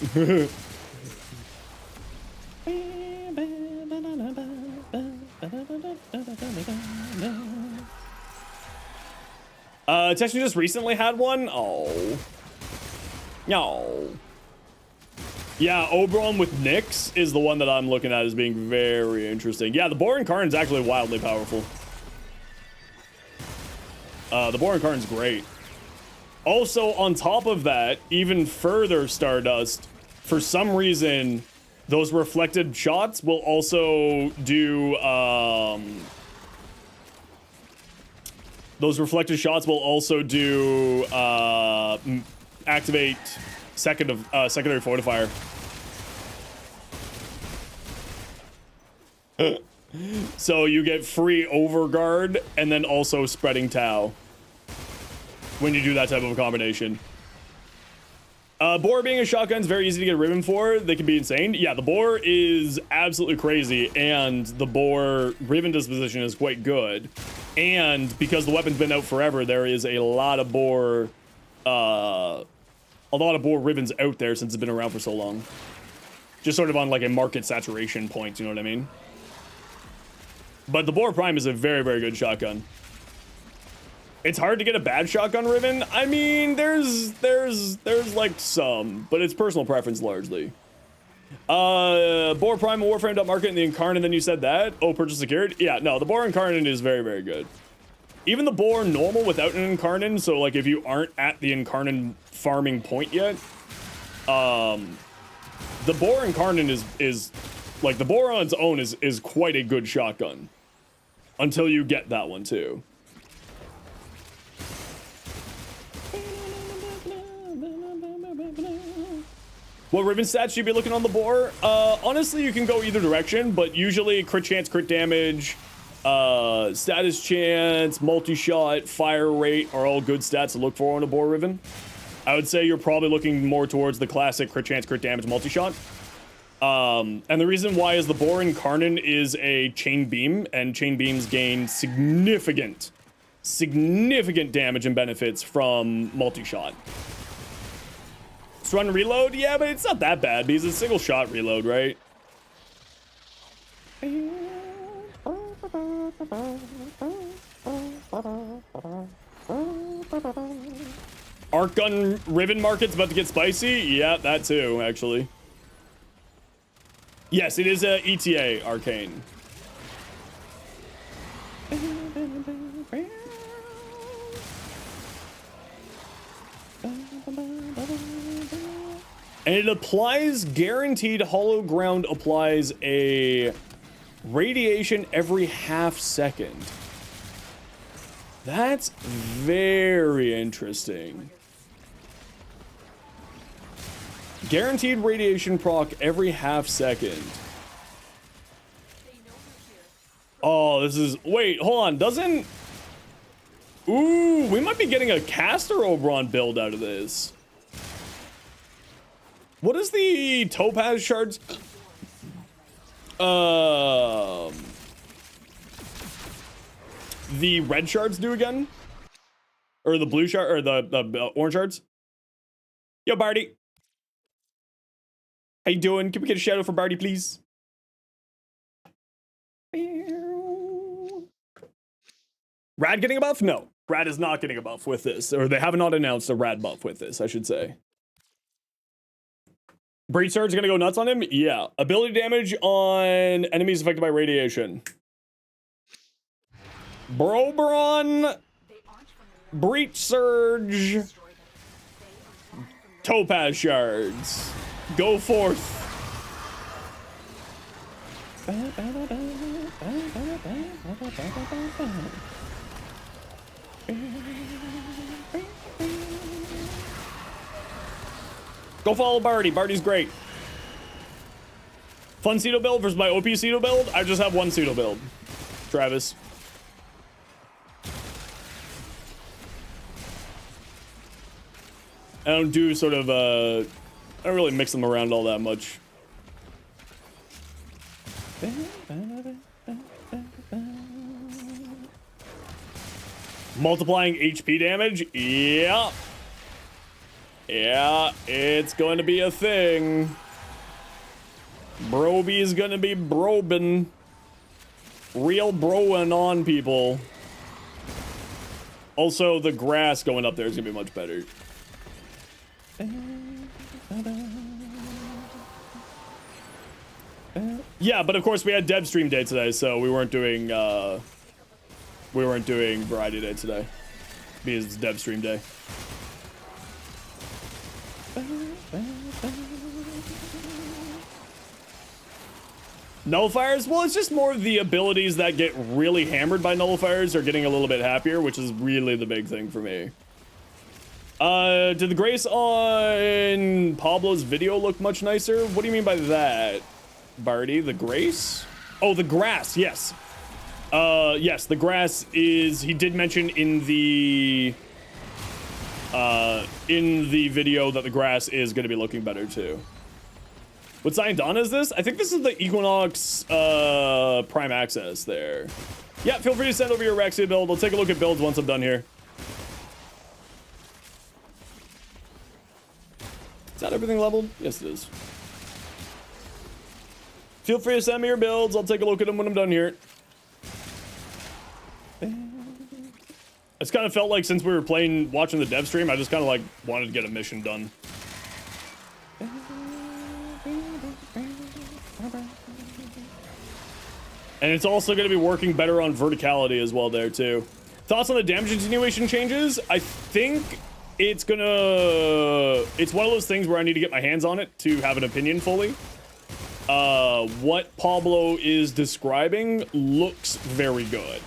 Teshin just recently had one. Oh. No. Yeah, Oberon with Nyx is the one that I'm looking at as being very interesting. Yeah, the Boar Incarnate's actually wildly powerful. The Boar Incarnate's great. Also, on top of that, even further Stardust, for some reason, those reflected shots will also do, activate secondary fortifier. So you get free overguard and then also spreading Tau when you do that type of a combination. Boar being a shotgun is very easy to get ribbon for. They can be insane. Yeah, the Boar is absolutely crazy, and the Boar ribbon disposition is quite good. And because the weapon's been out forever, there is a lot of Boar ribbons out there since it's been around for so long. Just sort of on like a market saturation point, you know what I mean? But the Boar Prime is a very, very good shotgun. It's hard to get a bad shotgun ribbon. I mean, there's like some, but it's personal preference largely. Boar Prime and Warframe.market and the Incarnate, and then you said that? Oh, purchase secured? Yeah, no, the Boar Incarnate is very, very good. Even the Boar normal without an Incarnate, so like if you aren't at the Incarnate farming point yet, the Boar Incarnate is like, the Boar on its own is quite a good shotgun. Until you get that one too. What ribbon stats should you be looking on the Boar? Honestly, you can go either direction, but usually crit chance, crit damage, status chance, multi-shot, fire rate are all good stats to look for on a Boar ribbon. I would say you're probably looking more towards the classic crit chance, crit damage, multi-shot. And the reason why is the Boar Incarnate is a chain beam, and chain beams gain significant damage and benefits from multi-shot. Run reload? Yeah, but it's not that bad because it's single shot reload, right? Arc gun ribbon market's about to get spicy? Yeah, that too, actually. Yes, it is a ETA arcane. And it applies, guaranteed hollow ground applies a radiation every half second. That's very interesting. Guaranteed radiation proc every half second. Oh, this is, wait, hold on, doesn't, ooh, we might be getting a caster Oberon build out of this. What does the topaz shards? The red shards do again? Or the blue shard, or the orange shards? Yo, Barty. How you doing? Can we get a shout out for Barty, please? Rad getting a buff? No. Rad is not getting a buff with this. Or they have not announced a Rad buff with this, I should say. Breach Surge gonna go nuts on him? Yeah. Ability damage on enemies affected by radiation. Broberon. Breach Surge. Topaz Shards. Go forth. Go follow Barty. Barty's great. Fun Cedo build versus my OP Cedo build? I just have one Cedo build. Travis. I don't do sort of, I don't really mix them around all that much. Multiplying HP damage? Yeah. Yeah, it's going to be a thing. Broby is going to be brobin'. Real broing on people. Also, the grass going up there is going to be much better. Yeah, but of course we had Devstream Day today, so we weren't doing Variety Day today because it's Devstream Day. Nullifiers? Well, it's just more of the abilities that get really hammered by nullifiers are getting a little bit happier, which is really the big thing for me. Did the grace on Pablo's video look much nicer? What do you mean by that, Barty? The grace? Oh, the grass, yes. Yes, the grass is, he did mention in the video that the grass is going to be looking better too. What Zion Dawn is this? I think this is the Equinox Prime Access there. Yeah, feel free to send over your Rexia build. I'll take a look at builds once I'm done here. Is that everything leveled? Yes, it is. Feel free to send me your builds. I'll take a look at them when I'm done here. I just kind of felt like since we were watching the dev stream, I just kind of like wanted to get a mission done. And it's also going to be working better on verticality as well there too. Thoughts on the damage attenuation changes? I think it's one of those things where I need to get my hands on it to have an opinion fully. What Pablo is describing looks very good.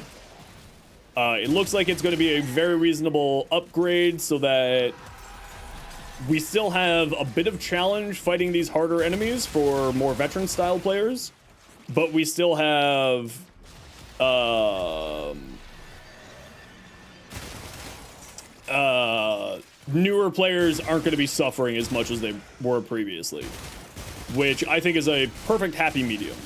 It looks like it's going to be a very reasonable upgrade so that we still have a bit of challenge fighting these harder enemies for more veteran style players, but we still have newer players aren't going to be suffering as much as they were previously, which I think is a perfect happy medium.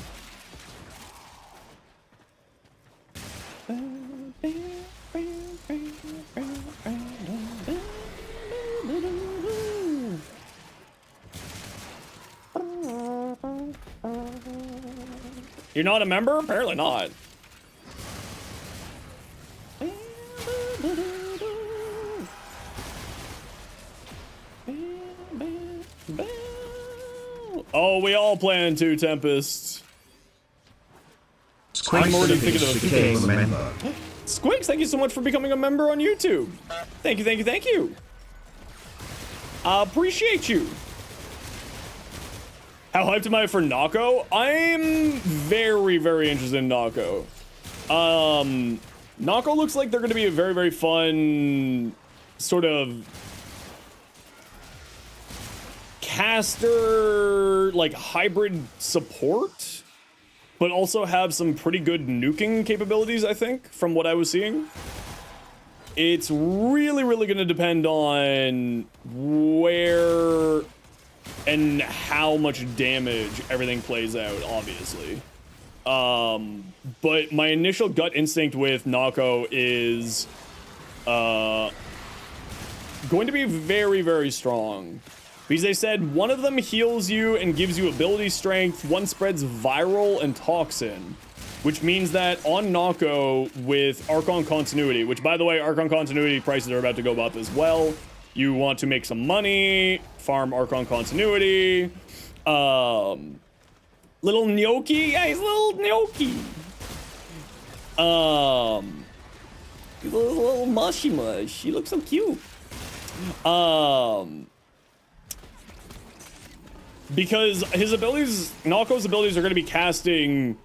You're not a member? Apparently not. Oh, we all plan to, Tempest. I'm already thinking of a member. Squinks, thank you so much for becoming a member on YouTube. Thank you, thank you, thank you. I appreciate you. How hyped am I for Nako? I'm very, very interested in Nako. Nako looks like they're going to be a very, very fun sort of caster, like hybrid support, but also have some pretty good nuking capabilities, I think, from what I was seeing. It's really, really going to depend on where and how much damage everything plays out, obviously. But my initial gut instinct with Nako is going to be very, very strong. Because they said one of them heals you and gives you ability strength, one spreads viral and toxin, which means that on Nako with Archon Continuity, which by the way, Archon Continuity prices are about to go up as well. You want to make some money, farm Archon Continuity. Little gnocchi? Yeah, he's a little gnocchi. He's a little mushy mush. He looks so cute. Because his abilities, Nako's abilities are going to be casting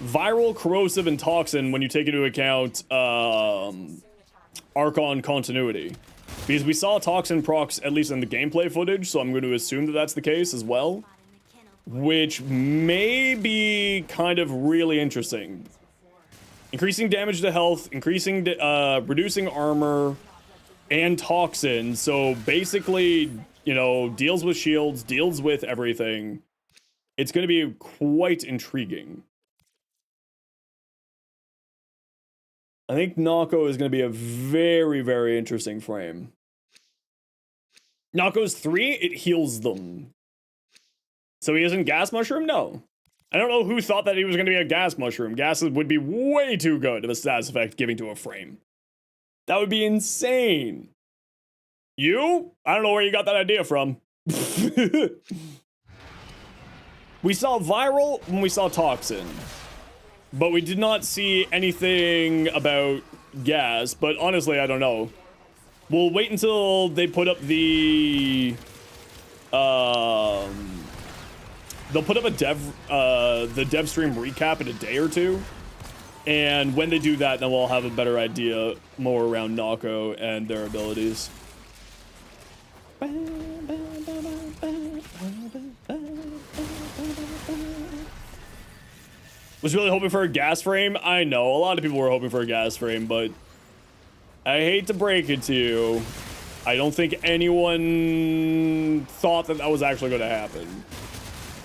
viral, corrosive, and toxin when you take into account Archon Continuity. Because we saw toxin procs, at least in the gameplay footage, so I'm going to assume that that's the case as well. Which may be kind of really interesting. Increasing damage to health, reducing armor, and toxin. So basically, you know, deals with shields, deals with everything. It's going to be quite intriguing. I think Nako is going to be a very, very interesting frame. Nako's 3, it heals them. So he isn't Gas Mushroom? No. I don't know who thought that he was going to be a Gas Mushroom. Gas would be way too good of a status effect giving to a frame. That would be insane. You? I don't know where you got that idea from. We saw viral when we saw toxin, but we did not see anything about gas. But honestly, I don't know. We'll wait until they put up the they'll put up a the Devstream recap in a day or two, and when they do that, then we'll have a better idea more around Nako and their abilities. Was really hoping for a gas frame. I know a lot of people were hoping for a gas frame, but I hate to break it to you, I don't think anyone thought that that was actually going to happen.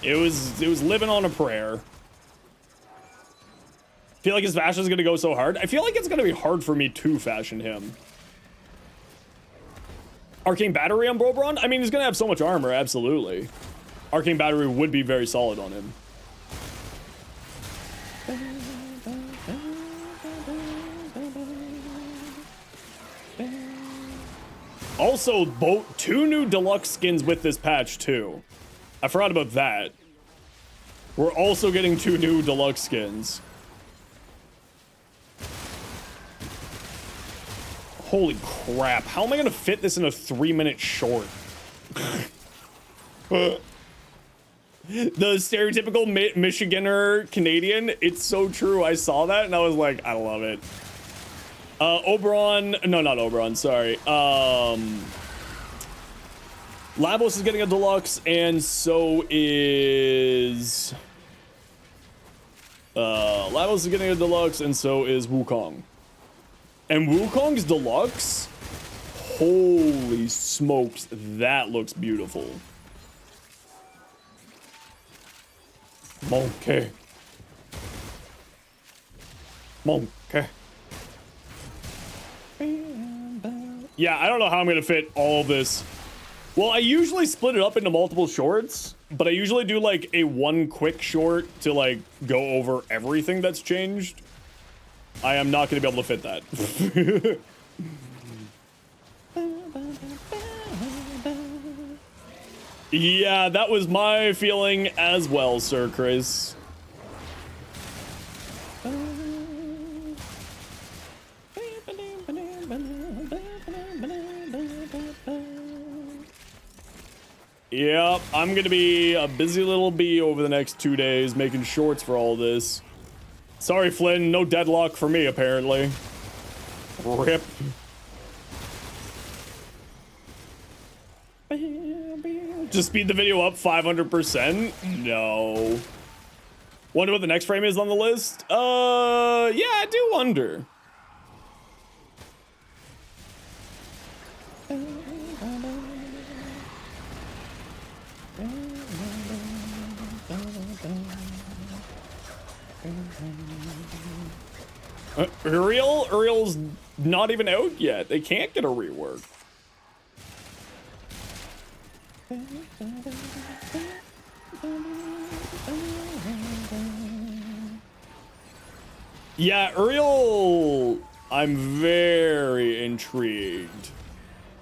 It was living on a prayer. I feel like his fashion is going to go so hard. I feel like it's going to be hard for me to fashion him. Arcane battery on Bobron? I mean, he's going to have so much armor, absolutely. Arcane battery would be very solid on him. Also, two new deluxe skins with this patch, too. I forgot about that. We're also getting 2 new deluxe skins. Holy crap. How am I going to fit this in a 3-minute short? The stereotypical Michiganer Canadian. It's so true. I saw that and I was like, I love it. Oberon. No, not Oberon. Sorry. Lavos is getting a deluxe, and so is Lavos is getting a deluxe, and so is Wukong. And Wukong's deluxe, holy smokes, that looks beautiful. Monkey. Monkey. Yeah, I don't know how I'm gonna fit all this. Well, I usually split it up into multiple shorts, but I usually do like a one quick short to like go over everything that's changed. I am not gonna be able to fit that. Yeah, that was my feeling as well, Sir Chris. Yep, I'm gonna be a busy little bee over the next 2 days making shorts for all this. Sorry, Flynn, no deadlock for me, apparently. Rip. Just speed the video up 500%? No. Wonder what the next frame is on the list? Yeah, I do wonder. Uriel's not even out yet. They can't get a rework. Yeah, Uriel, I'm very intrigued.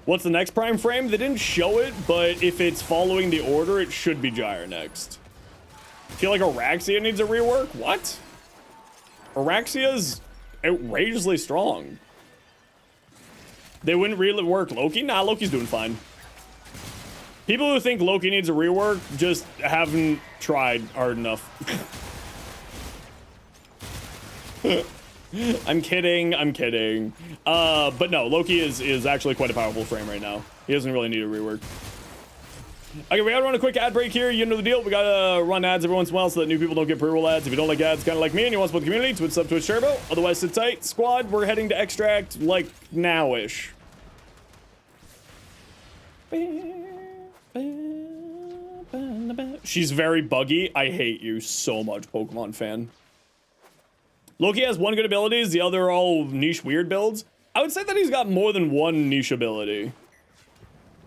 What's the next prime frame? They didn't show it, but if it's following the order, it should be Gyre next. I feel like Araxia needs a rework? What? Araxia's outrageously strong. They wouldn't really work Loki? Nah, Loki's doing fine. People who think Loki needs a rework just haven't tried hard enough. I'm kidding, I'm kidding. But no, Loki is actually quite a powerful frame right now. He doesn't really need a rework. Okay, we gotta run a quick ad break here. You know the deal. We gotta run ads every once in a while so that new people don't get pre-roll ads. If you don't like ads, kind of like me, and you want to support the community, Twitch sub, Twitch Turbo. Otherwise, sit tight. Squad, we're heading to Extract, like, now-ish. She's very buggy. I hate you so much, Pokemon fan. Loki has one good ability. The other are all niche weird builds. I would say that he's got more than one niche ability.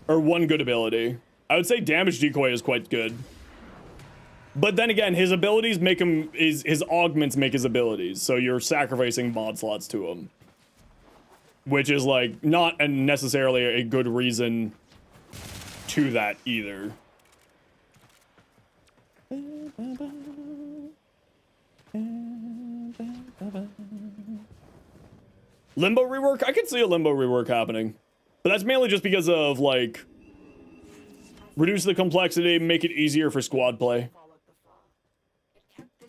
Or one good ability. I would say damage decoy is quite good. But then again, his abilities make him, his augments make his abilities. So you're sacrificing mod slots to him. Which is like, not necessarily a good reason to that either. Limbo rework? I could see a Limbo rework happening. But that's mainly just because of, like, reduce the complexity, make it easier for squad play.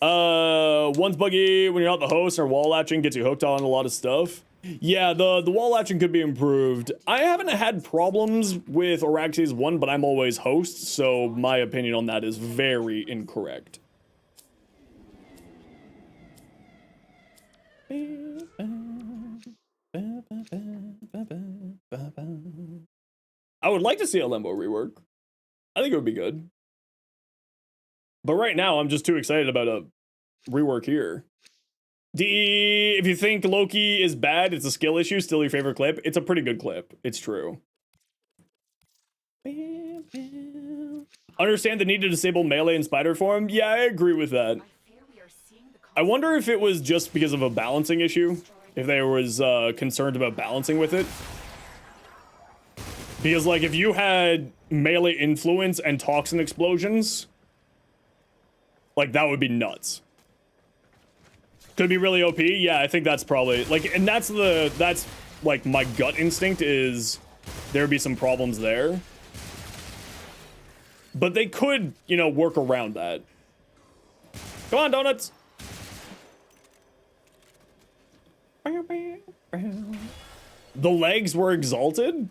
One's buggy when you're not the host, or wall latching gets you hooked on a lot of stuff. Yeah, the wall latching could be improved. I haven't had problems with Wfcc 1, but I'm always host, so my opinion on that is very incorrect. I would like to see a Limbo rework. I think it would be good. But right now, I'm just too excited about a rework here. DE, if you think Loki is bad, it's a skill issue, still your favorite clip. It's a pretty good clip. It's true. Understand the need to disable melee in spider form? Yeah, I agree with that. I wonder if it was just because of a balancing issue. If they was concerned about balancing with it. Because, like, if you had melee influence and toxin explosions, like, that would be nuts. Could be really OP? Yeah, I think that's probably, like, and that's, like, my gut instinct is there'd be some problems there. But they could, you know, work around that. Come on, donuts! The legs were exalted?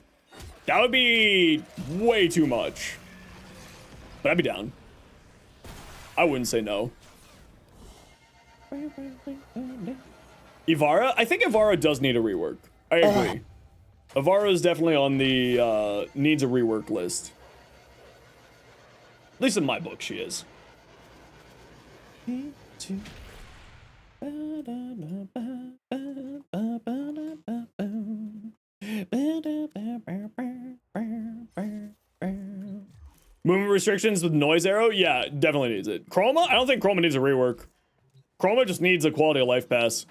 That would be way too much. But I'd be down. I wouldn't say no. Ivara? I think Ivara does need a rework. I agree. Ivara is definitely on the needs a rework list. At least in my book, she is. Movement restrictions with noise arrow? Yeah, definitely needs it. Chroma? I don't think Chroma needs a rework. Chroma just needs a quality of life pass.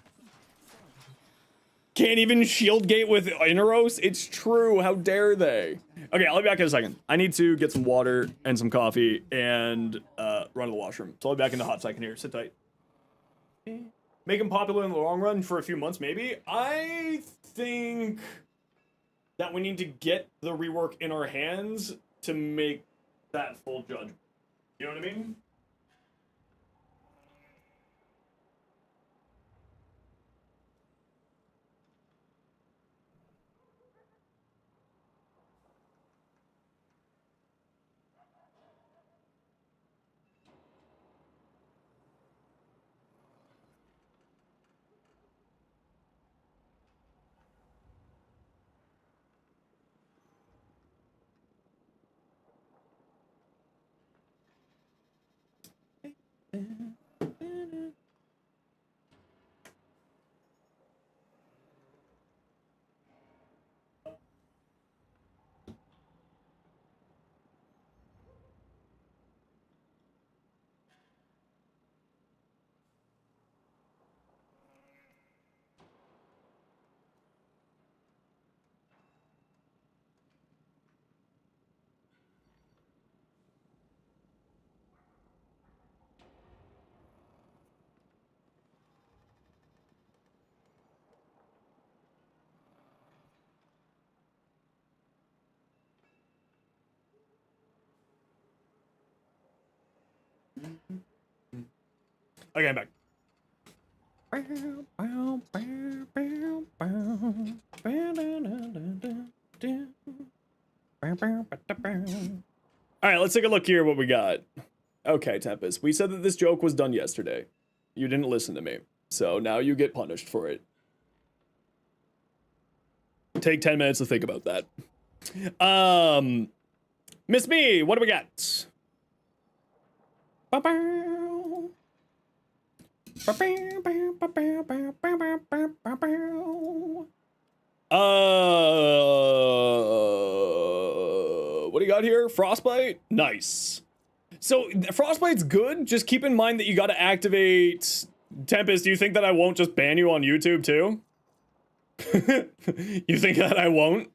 Can't even shield gate with Inaros? It's true. How dare they? Okay, I'll be back in a second. I need to get some water and some coffee and run to the washroom. So I'll be back in a hot second here. Sit tight. Make him popular in the long run for a few months, maybe? I think that we need to get the rework in our hands to make that full judgment. You know what I mean? Okay, I'm back. Alright, let's take a look here what we got. Okay, Tempest, we said that this joke was done yesterday. You didn't listen to me, so now you get punished for it. Take 10 minutes to think about that. Miss Me, what do we got? What do you got here? Frostbite? Nice. So, Frostbite's good. Just keep in mind that you gotta activate... Tempest, do you think that I won't just ban you on YouTube, too? You think that I won't?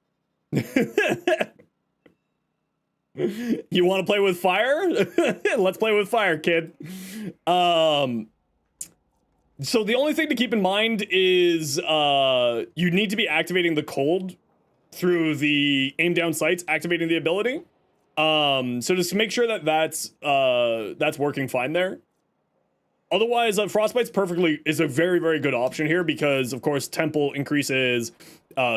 You want to play with fire? Let's play with fire, kid. So the only thing to keep in mind is you need to be activating the cold through the aim down sights, activating the ability. So just to make sure that that's working fine there. Otherwise, Frostbite's is a very, very good option here because, of course, Temple increases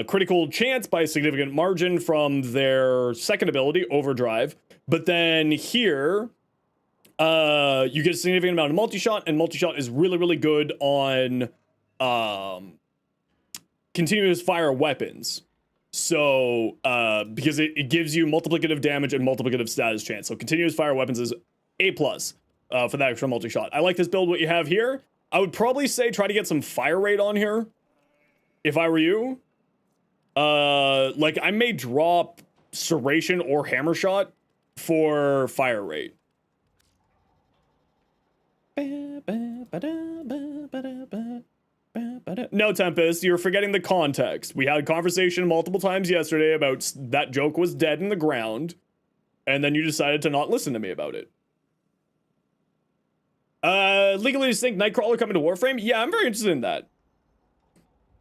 critical chance by a significant margin from their second ability, Overdrive. But then here, you get a significant amount of multi-shot, and multi-shot is really, really good on continuous fire weapons. So, because it gives you multiplicative damage and multiplicative status chance. So continuous fire weapons is A+. For that extra multi-shot. I like this build, what you have here. I would probably say try to get some fire rate on here. If I were you. Like, I may drop Serration or Hammer Shot for fire rate. No, Tempest, you're forgetting the context. We had a conversation multiple times yesterday about that joke was dead in the ground. And then you decided to not listen to me about it. Legally Distinct Nightcrawler coming to Warframe? Yeah, I'm very interested in that.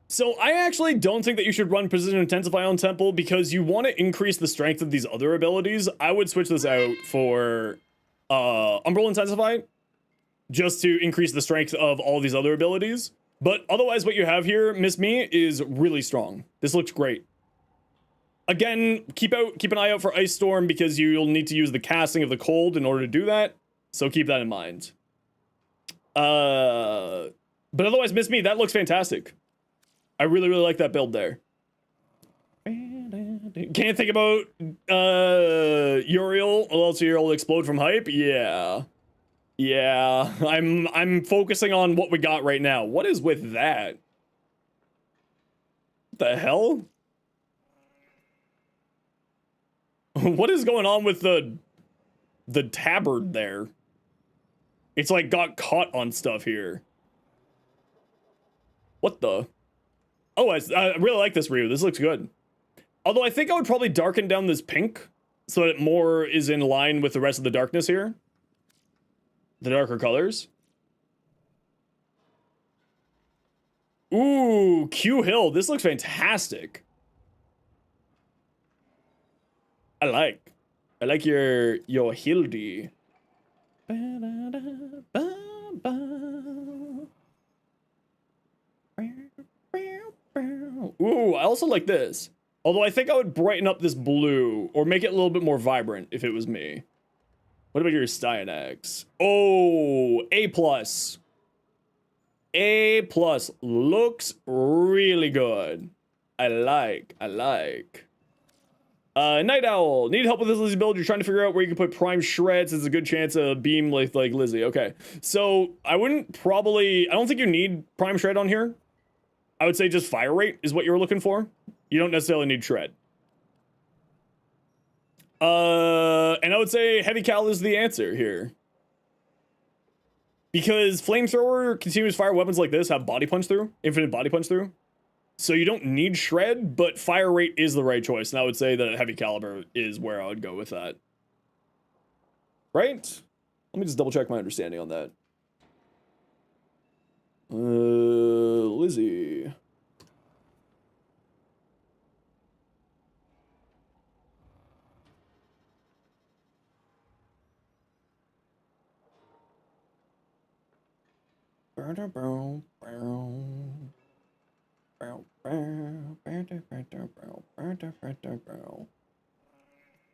So I actually don't think that you should run Precision Intensify on Temple because you want to increase the strength of these other abilities. I would switch this out for Umbral Intensify just to increase the strength of all these other abilities. But otherwise what you have here, Miss Me, is really strong. This looks great. Again, keep an eye out for Ice Storm because you'll need to use the casting of the cold in order to do that. So keep that in mind. But otherwise, Miss Me, that looks fantastic. I really, really like that build there. Can't think about Uriel, or else Uriel will explode from hype. Yeah. Yeah. I'm focusing on what we got right now. What is with that? What the hell? What is going on with the tabard there? It's like got caught on stuff here. What the? Oh, I really like this Ryu. This looks good. Although I think I would probably darken down this pink so that it more is in line with the rest of the darkness here. The darker colors. Ooh, Q Hill. This looks fantastic. I like your Hildy. Ooh, I also like this. Although I think I would brighten up this blue or make it a little bit more vibrant if it was me. What about your Styanax? Oh, A+. A+ looks really good. I like. Night Owl, need help with this Lizzie build? You're trying to figure out where you can put prime shreds. It's a good chance of beam like Lizzie. Okay, so I don't think you need prime shred on here. I would say just fire rate is what you were looking for. You don't necessarily need shred. And I would say heavy cal is the answer here. Because flamethrower continuous fire weapons like this have body punch through, infinite body punch through. So you don't need shred, but fire rate is the right choice. And I would say that heavy caliber is where I would go with that. Right? Let me just double check my understanding on that. Lizzie.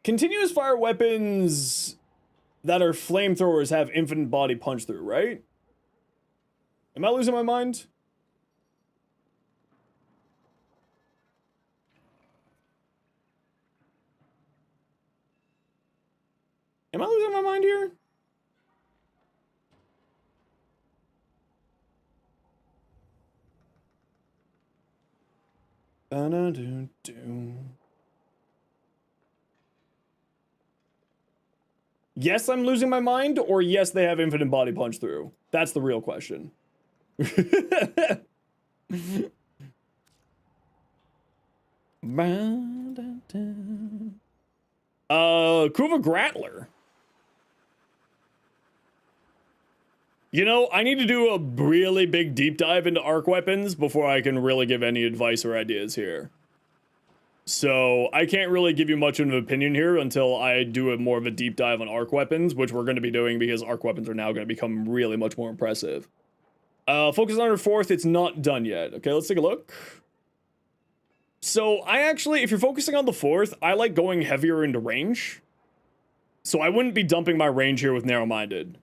Continuous fire weapons that are flamethrowers have infinite body punch through, right? Am I losing my mind? Am I losing my mind here? Yes, I'm losing my mind, or yes, they have infinite body punch through. That's the real question. Kuva Grattler. You know, I need to do a really big deep dive into arc weapons before I can really give any advice or ideas here. So I can't really give you much of an opinion here until I do a more of a deep dive on arc weapons, which we're going to be doing because arc weapons are now going to become really much more impressive. Focus on her fourth, it's not done yet. Okay, let's take a look. So I actually, if you're focusing on the fourth, I like going heavier into range. So I wouldn't be dumping my range here with narrow-minded.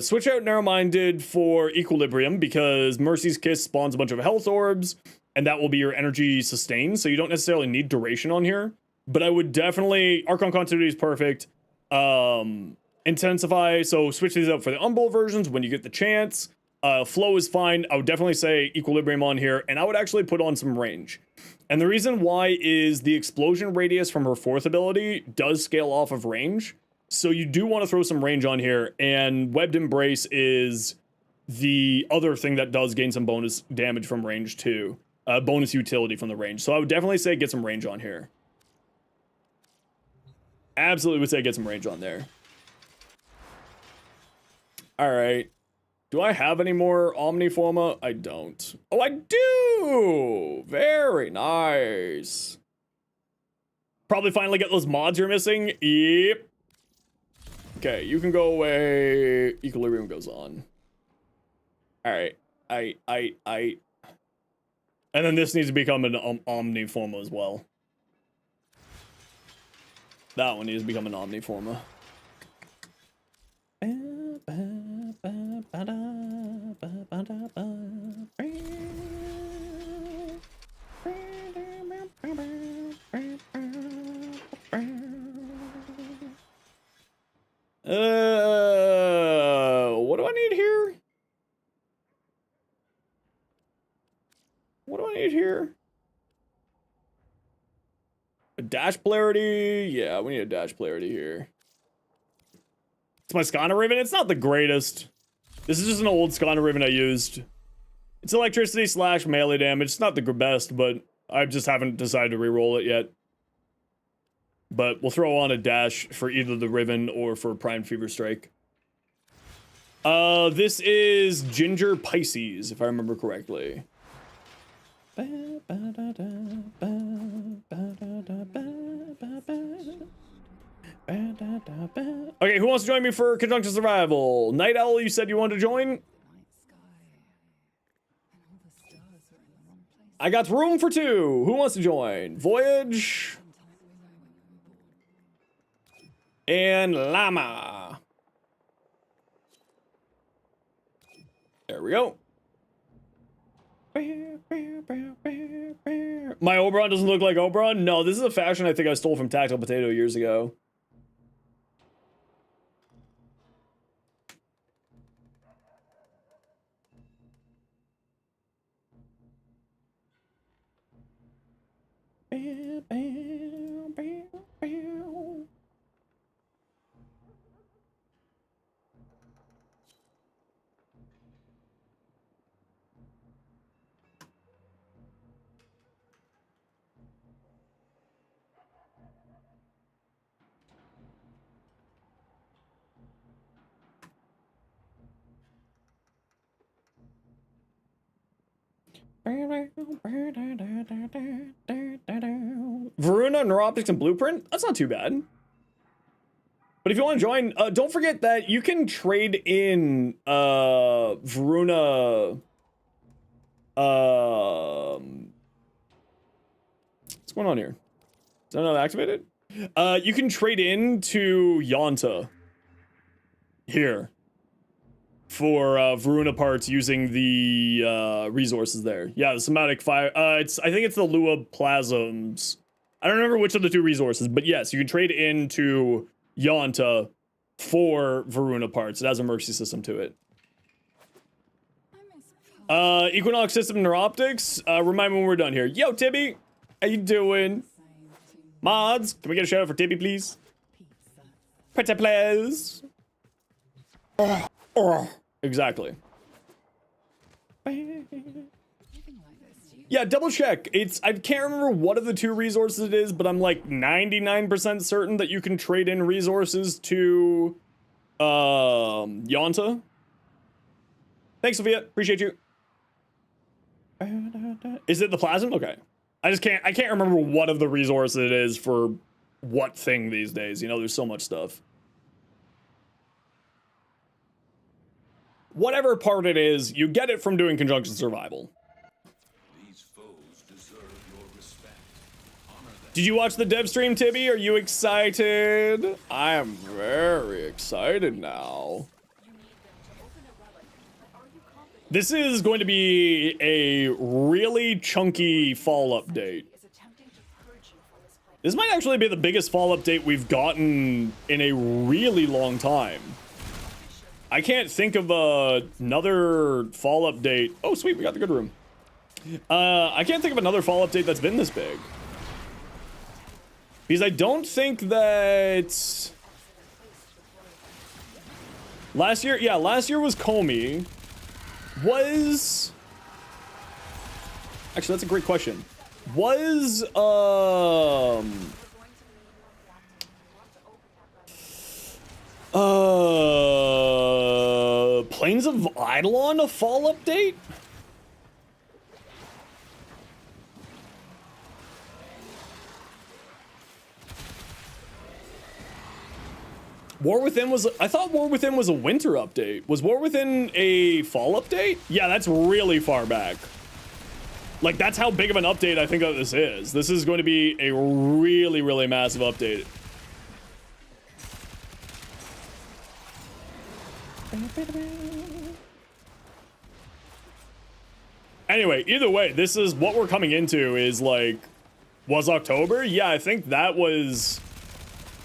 Switch out narrow-minded for equilibrium because Mercy's Kiss spawns a bunch of health orbs, and that will be your energy sustain, so you don't necessarily need duration on here. But I would definitely, Archon Continuity is perfect. Intensify, so switch these out for the Umbral versions when you get the chance. Flow is fine. I would definitely say equilibrium on here, and I would actually put on some range. And the reason why is the explosion radius from her fourth ability does scale off of range. So you do want to throw some range on here, and Webbed Embrace is the other thing that does gain some bonus damage from range too. Bonus utility from the range. So I would definitely say get some range on here. Absolutely would say get some range on there. Alright. Do I have any more Omniforma? I don't. Oh, I do! Very nice. Probably finally get those mods you're missing. Yep. Okay, you can go away. Equilibrium goes on. Alright. And then this needs to become an Omniforma as well. That one needs to become an Omniforma. What do I need here? What do I need here? A dash polarity? Yeah, we need a dash polarity here. It's my Skana Riven. It's not the greatest. This is just an old Skana Riven I used. It's electricity slash melee damage. It's not the best, but I just haven't decided to reroll it yet. But we'll throw on a dash for either the Riven or for Prime Fever Strike. This is Ginger Pisces, if I remember correctly. Okay, who wants to join me for Conjunction Survival? Night Owl, you said you wanted to join? I got room for two. Who wants to join? Voyage and Llama. There we go. My Oberon doesn't look like Oberon? No, this is a fashion I think I stole from Tactical Potato years ago. Varuna, Neuroptics, and Blueprint? That's not too bad. But if you want to join, don't forget that you can trade in Varuna. What's going on here? Is that not activated? You can trade in to Yonta here for Varuna parts using the resources there. Yeah, the somatic fire. I think it's the Lua plasms. I don't remember which of the two resources, but yes, you can trade into Yonta for Varuna parts. It has a mercy system to it. Equinox system Neuroptics. Remind me when we're done here. Yo, Tibby, how you doing? Mods, can we get a shout out for Tibby, please? Pretty please. Exactly. Yeah, double check. I can't remember what of the two resources it is, but I'm like 99% certain that you can trade in resources to Yonta. Thanks, Sophia. Appreciate you. Is it the plasm? Okay. I can't remember what of the resources it is for what thing these days. You know, there's so much stuff. Whatever part it is, you get it from doing conjunction survival. These foes deserve your respect. Honor them. Did you watch the Devstream, Tibby? Are you excited? I am very excited now. This is going to be a really chunky fall update. This might actually be the biggest fall update we've gotten in a really long time. I can't think of another fall update. Oh, sweet, we got the good room. I can't think of another fall update that's been this big. Because I don't think that... Last year was Comey. Actually, that's a great question. Was, Plains of Eidolon a fall update? War Within was, I thought War Within was a winter update. Was War Within a fall update? Yeah, that's really far back. Like, that's how big of an update I think that this is. This is going to be a really, really massive update. Anyway, either way, this is what we're coming into is like, was October? Yeah, I think that was...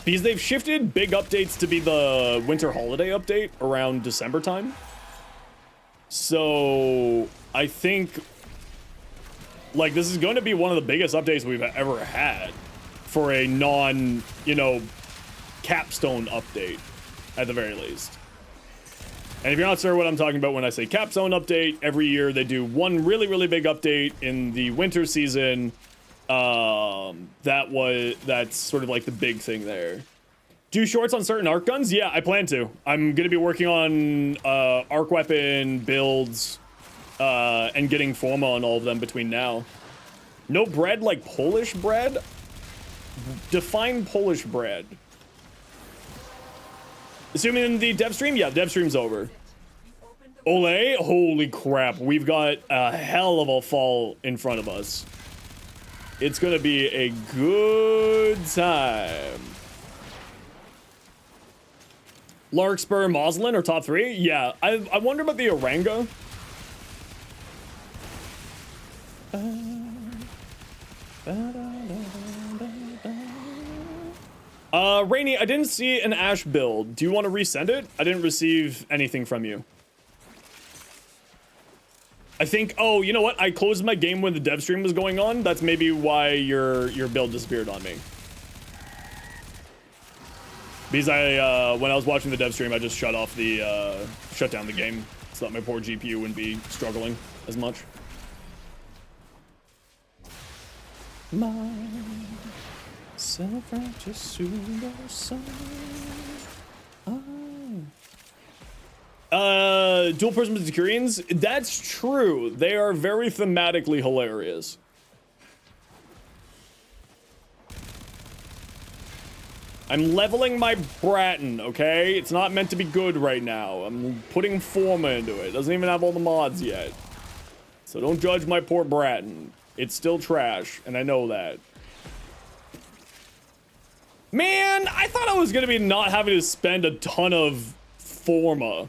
Because they've shifted big updates to be the winter holiday update around December time. So I think like this is going to be one of the biggest updates we've ever had for a non, you know, capstone update at the very least. And if you're not sure what I'm talking about when I say capstone update, every year they do one really, really big update in the winter season. That's sort of like the big thing there. Do shorts on certain arc guns? Yeah, I plan to. I'm gonna be working on arc weapon builds and getting forma on all of them between now. No bread like Polish bread? Define Polish bread. Assuming the Devstream? Yeah, Devstream's over. Ole? Holy crap, we've got a hell of a fall in front of us. It's gonna be a good time. Larkspur, Moslin are top 3? Yeah, I wonder about the Oranga. Rainy, I didn't see an Ash build. Do you want to resend it? I didn't receive anything from you. I think, oh, you know what? I closed my game when the dev stream was going on. That's maybe why your build disappeared on me. Because when I was watching the dev stream, I just shut down the game so that my poor GPU wouldn't be struggling as much. My self-righteous suicide. Dual Prism Decurians? That's true. They are very thematically hilarious. I'm leveling my Bratton, okay? It's not meant to be good right now. I'm putting Forma into it. It doesn't even have all the mods yet. So don't judge my poor Bratton. It's still trash, and I know that. Man, I thought I was gonna be not having to spend a ton of Forma.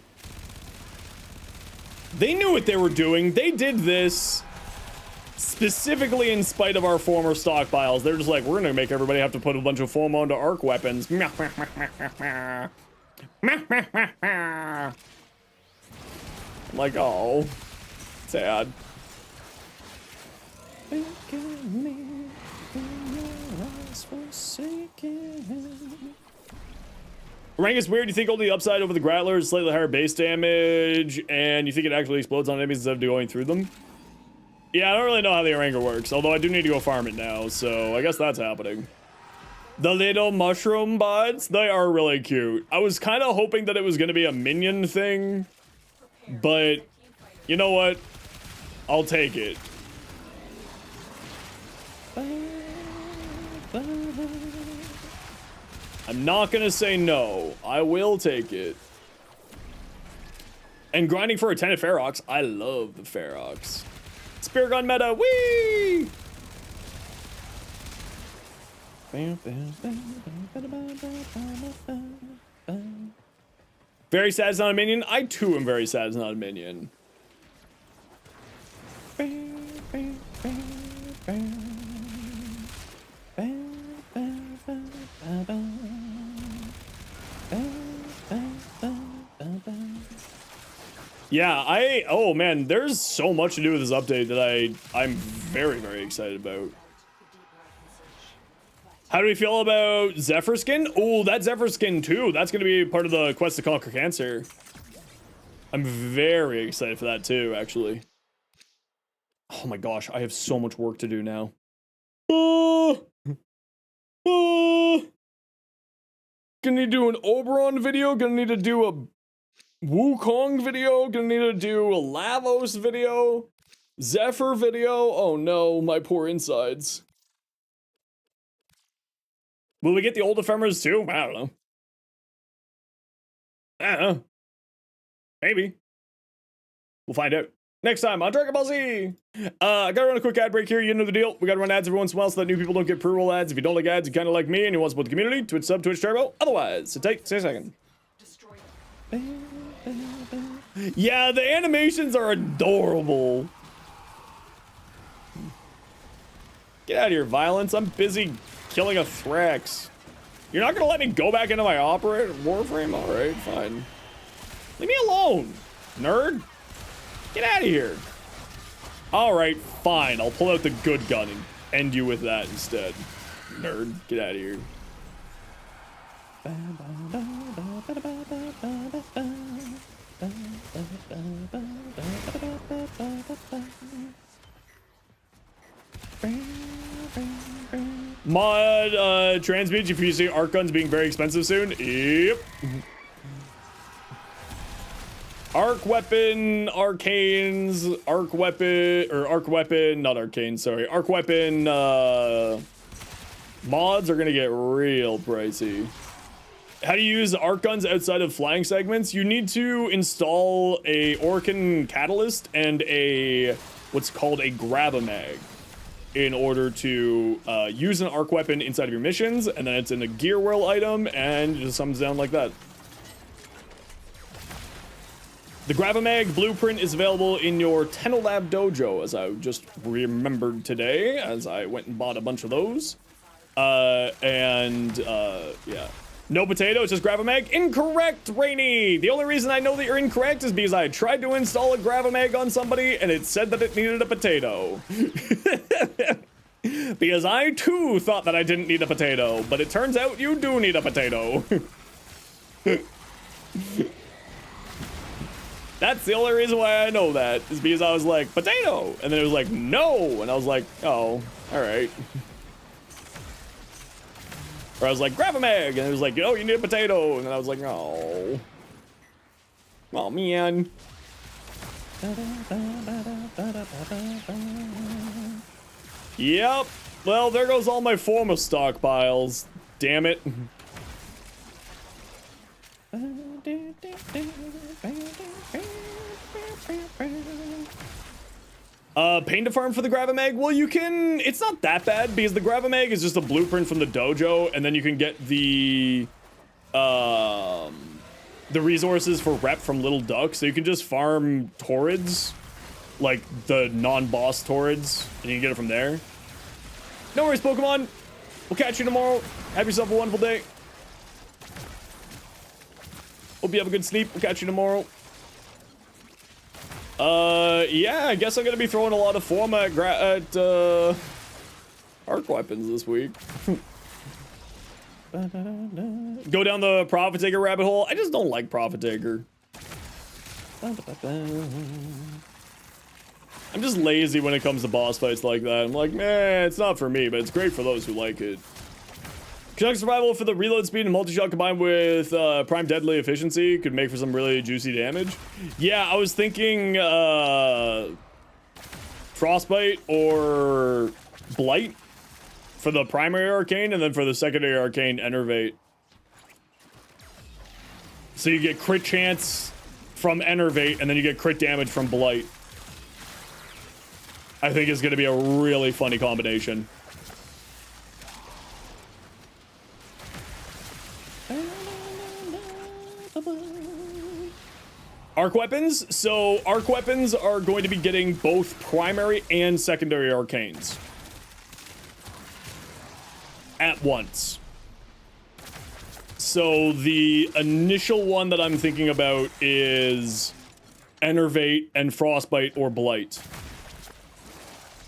They knew what they were doing. They did this specifically in spite of our former stockpiles. They're just like, we're gonna make everybody have to put a bunch of Forma onto arc weapons. Like, oh, sad. Rank is weird. You think only the upside over the Grattler is slightly higher base damage, and you think it actually explodes on enemies instead of going through them? Yeah, I don't really know how the Oranger works, although I do need to go farm it now, so I guess that's happening. The little mushroom buds, they are really cute. I was kind of hoping that it was going to be a minion thing, but you know what? I'll take it. I'm not going to say no. I will take it. And grinding for a 10 of Ferox. I love the Ferox. Spear gun meta. Whee! Very sad it's not a minion. I too am very sad it's not a minion. Yeah, oh man, there's so much to do with this update that I'm very, very excited about. How do we feel about Zephyr skin? Oh, that Zephyr skin too. That's going to be part of the quest to conquer cancer. I'm very excited for that too, actually. Oh my gosh, I have so much work to do now. Gonna need to do an Oberon video. Gonna need to do a Wukong video. Gonna need to do a Lavos video. Zephyr video. Oh no, my poor insides. Will we get the old ephemeras too? I don't know. I don't know. Maybe. We'll find out. Next time on Dragon Ball Z. I gotta run a quick ad break here. You know the deal. We gotta run ads every once in a while so that new people don't get pre-roll ads. If you don't like ads, you kind of like me and you want to support the community, Twitch sub, Twitch turbo. Otherwise, it takes a second. Yeah, the animations are adorable. Get out of here, violence. I'm busy killing a Thrax. You're not gonna let me go back into my operator Warframe? Alright, fine. Leave me alone, nerd. Get out of here. Alright, fine. I'll pull out the good gun and end you with that instead. Nerd, get out of here. Mod transmute if you see arc guns being very expensive soon. Yep. Arc weapon, arcanes, arc weapon, or arc weapon, not arcane, sorry. Arc weapon mods are gonna get real pricey. How do you use arc guns outside of flying segments? You need to install a Orcan catalyst and a what's called a grab-a-mag in order to use an arc weapon inside of your missions, and then it's in a gear whirl item and it just sums down like that. The Grab-a-Mag blueprint is available in your Tenolab dojo, as I just remembered today, as I went and bought a bunch of those. Yeah. No potato, it's just Grab-a-Mag. Incorrect, Rainy! The only reason I know that you're incorrect is because I tried to install a Grab-a-Mag on somebody and it said that it needed a potato. Because I too thought that I didn't need a potato, but it turns out you do need a potato. That's the only reason why I know that, is because I was like, potato! And then it was like, no! And I was like, oh, alright. Or I was like, Grab-a-Mag! And it was like, oh, you need a potato! And then I was like, oh. Oh, man. Yep. Well, there goes all my Forma stockpiles. Damn it. Pain to farm for the Grab-a-Mag? Well, you can, it's not that bad because the Grab-a-Mag is just a blueprint from the dojo, and then you can get the resources for rep from Little Duck, so you can just farm Taurids, like the non-boss Taurids, and you can get it from there. No worries, Pokemon. We'll catch you tomorrow. Have yourself a wonderful day. Hope you have a good sleep. We'll catch you tomorrow. Yeah, I guess I'm gonna be throwing a lot of Forma at arc weapons this week. Go down the Profit Taker rabbit hole. I just don't like Profit Taker. I'm just lazy when it comes to boss fights like that. I'm like, man, it's not for me, but it's great for those who like it. Chunk survival for the reload speed and multi-shot combined with prime deadly efficiency could make for some really juicy damage. Yeah, I was thinking Frostbite or Blight for the primary arcane, and then for the secondary arcane, Enervate. So you get crit chance from Enervate, and then you get crit damage from Blight. I think it's going to be a really funny combination. Arc weapons. So arc weapons are going to be getting both primary and secondary arcanes at once. So the initial one that I'm thinking about is Enervate and Frostbite or Blight.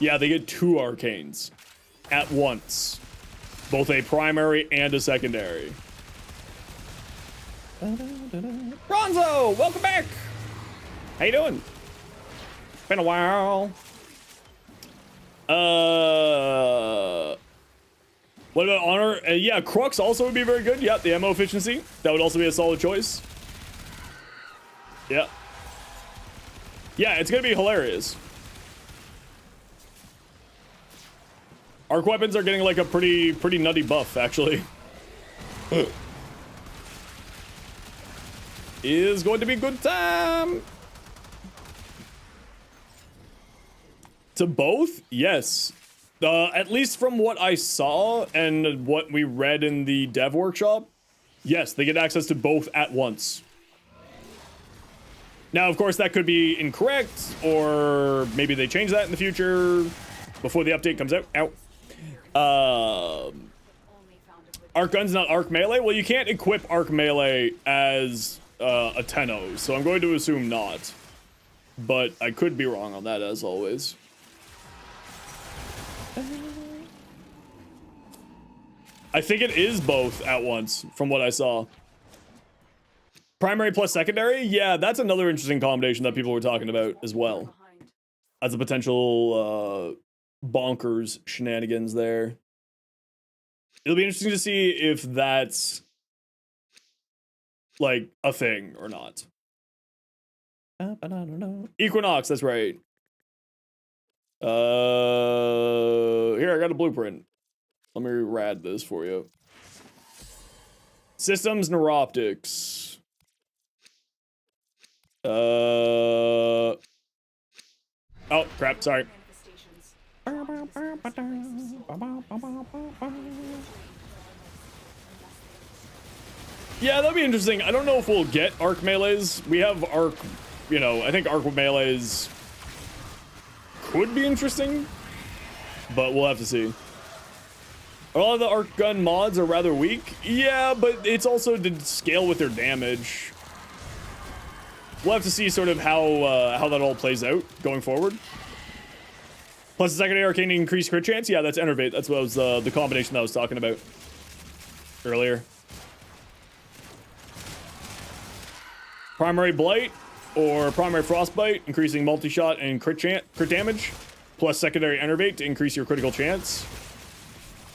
Yeah, they get 2 arcanes at once. Both a primary and a secondary. Bronzo, welcome back. How you doing? Been a while. What about Honor? Yeah, Crux also would be very good. Yeah, the ammo efficiency. That would also be a solid choice. Yeah. Yeah, it's gonna be hilarious. Arc weapons are getting like a pretty nutty buff, actually. Is going to be a good time. To both? Yes. At least from what I saw and what we read in the dev workshop, yes, they get access to both at once. Now, of course, that could be incorrect, or maybe they change that in the future before the update comes out. Ow. Arc guns, not arc melee? Well, you can't equip arc melee as a 10-0, so I'm going to assume not. But I could be wrong on that, as always. I think it is both at once, from what I saw. Primary plus secondary? Yeah, that's another interesting combination that people were talking about as well. As a potential bonkers shenanigans there. It'll be interesting to see if that's like a thing or not. Equinox, that's right. Here, I got a blueprint. Let me rad this for you. Systems Neuroptics. Oh, crap, sorry. Yeah, that'll be interesting. I don't know if we'll get arc melees. We have arc, you know, I think arc melees could be interesting, but we'll have to see. A lot of the arc gun mods are rather weak. Yeah, but it's also to scale with their damage. We'll have to see sort of how that all plays out going forward. Plus the secondary arcane increased crit chance. Yeah, that's Enervate. That's what was the combination that I was talking about earlier. Primary Blight or primary Frostbite, increasing multi-shot and crit damage. Plus secondary Enervate to increase your critical chance.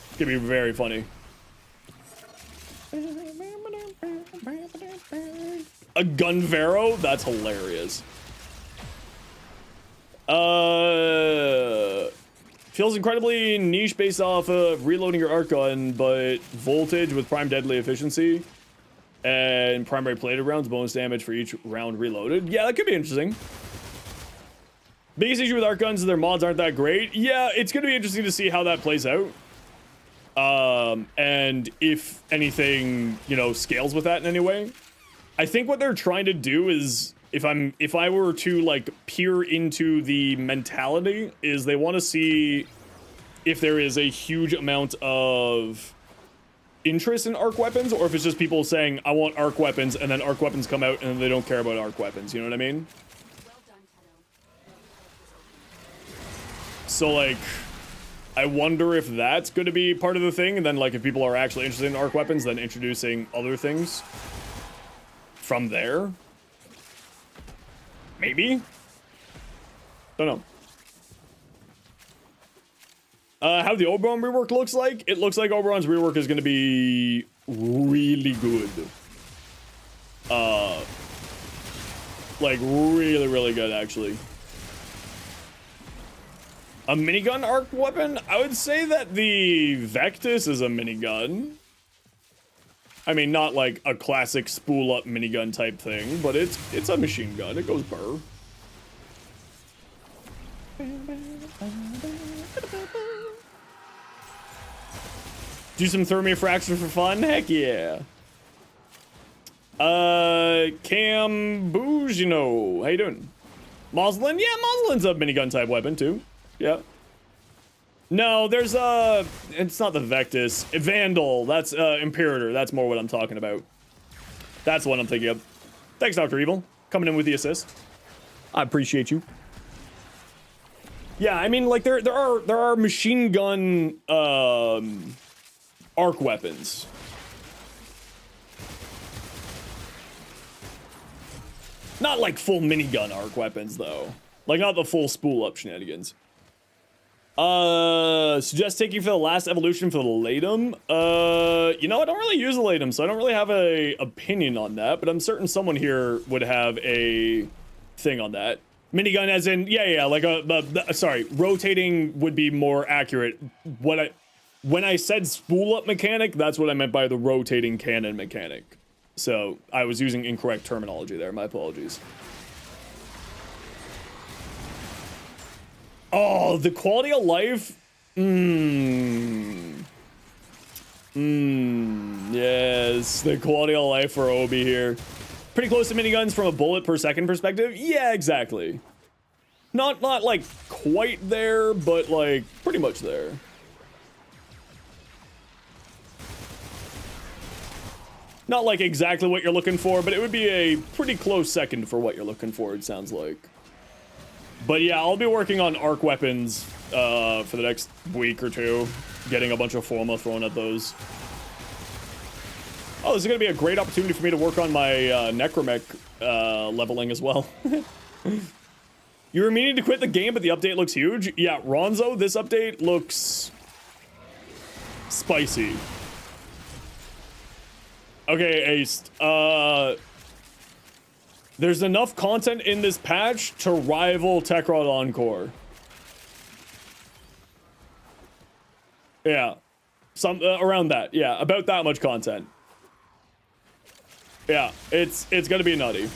It's gonna be very funny. A Gunvero? That's hilarious. Feels incredibly niche based off of reloading your arc gun, but voltage with prime deadly efficiency and primary plated rounds, bonus damage for each round reloaded. Yeah, that could be interesting. Biggest issue with arc guns is their mods aren't that great. Yeah, it's gonna be interesting to see how that plays out. And if anything, you know, scales with that in any way. I think what they're trying to do is, if I were to like peer into the mentality, is they want to see if there is a huge amount of interest in arc weapons, or if it's just people saying, I want arc weapons, and then arc weapons come out and then they don't care about arc weapons, you know what I mean? So like, I wonder if that's going to be part of the thing, and then like if people are actually interested in arc weapons, then introducing other things from there. Maybe? Don't know. How the Oberon rework looks like? It looks like Oberon's rework is going to be really good. Like really, really good, actually. A minigun arc weapon? I would say that the Vectis is a minigun. I mean, not like a classic spool-up minigun type thing, but it's a machine gun. It goes burr. Do some Thermia Fracture for fun? Heck yeah. Cambugino. How you doing? Moslin? Yeah, Moslin's a minigun type weapon too. Yeah. No, there's it's not the Vectis. Vandal. That's Imperator. That's more what I'm talking about. That's what I'm thinking of. Thanks, Dr. Evil. Coming in with the assist. I appreciate you. Yeah, I mean, like there are machine gun arc weapons. Not like full minigun arc weapons though. Like not the full spool up shenanigans. Suggest taking for the last evolution for the Latum. You know, I don't really use the Latum, so I don't really have a opinion on that, but I'm certain someone here would have a thing on that. Minigun as in, yeah, like sorry, rotating would be more accurate. When I said spool up mechanic, that's what I meant by the rotating cannon mechanic. So I was using incorrect terminology there, my apologies. Oh, the quality of life. Yes, the quality of life for Obi here. Pretty close to miniguns from a bullet per second perspective. Yeah, exactly. Not like quite there, but like pretty much there. Not like exactly what you're looking for, but it would be a pretty close second for what you're looking for, it sounds like. But yeah, I'll be working on arc weapons for the next week or two, getting a bunch of Forma thrown at those. Oh, this is going to be a great opportunity for me to work on my Necromech leveling as well. You were meaning to quit the game, but the update looks huge? Yeah, Ronzo, this update looks spicy. Okay, Aced. There's enough content in this patch to rival Tekrod Encore. Yeah. Around that. Yeah, about that much content. Yeah, it's gonna be nutty.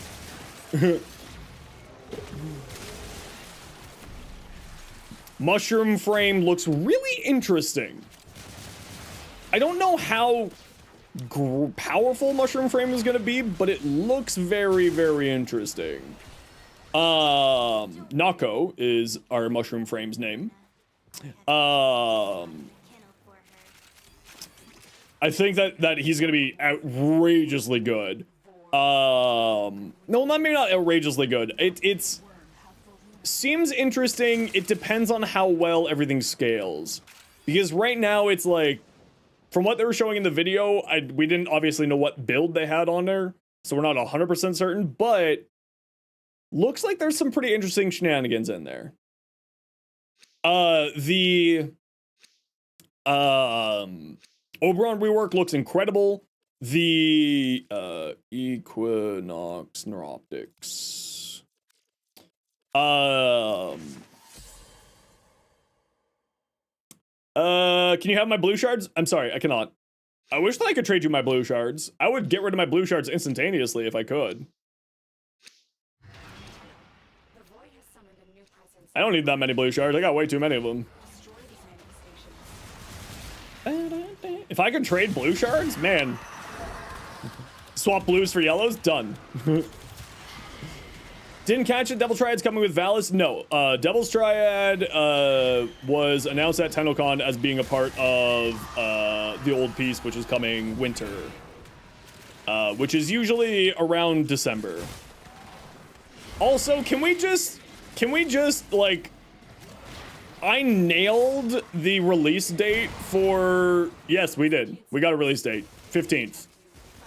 Mushroom frame looks really interesting. I don't know how powerful mushroom frame is gonna be, but it looks very, very interesting. Nako is our mushroom frame's name. I think that he's gonna be outrageously good. No, maybe not outrageously good. It's seems interesting. It depends on how well everything scales, because right now it's like, from what they were showing in the video, we didn't obviously know what build they had on there, so we're not 100% certain, but looks like there's some pretty interesting shenanigans in there. The Oberon rework looks incredible. The Equinox Neuroptics. Can you have my blue shards? I'm sorry, I cannot. I wish that I could trade you my blue shards. I would get rid of my blue shards instantaneously if I could. I don't need that many blue shards. I got way too many of them. If I could trade blue shards, man. Swap blues for yellows, done. Didn't catch it. Devil Triad's coming with Valis? No. Devil's Triad was announced at TennoCon as being a part of the old piece, which is coming winter. Which is usually around December. Also, can we just, like, I nailed the release date for, yes, we did. We got a release date, 15th.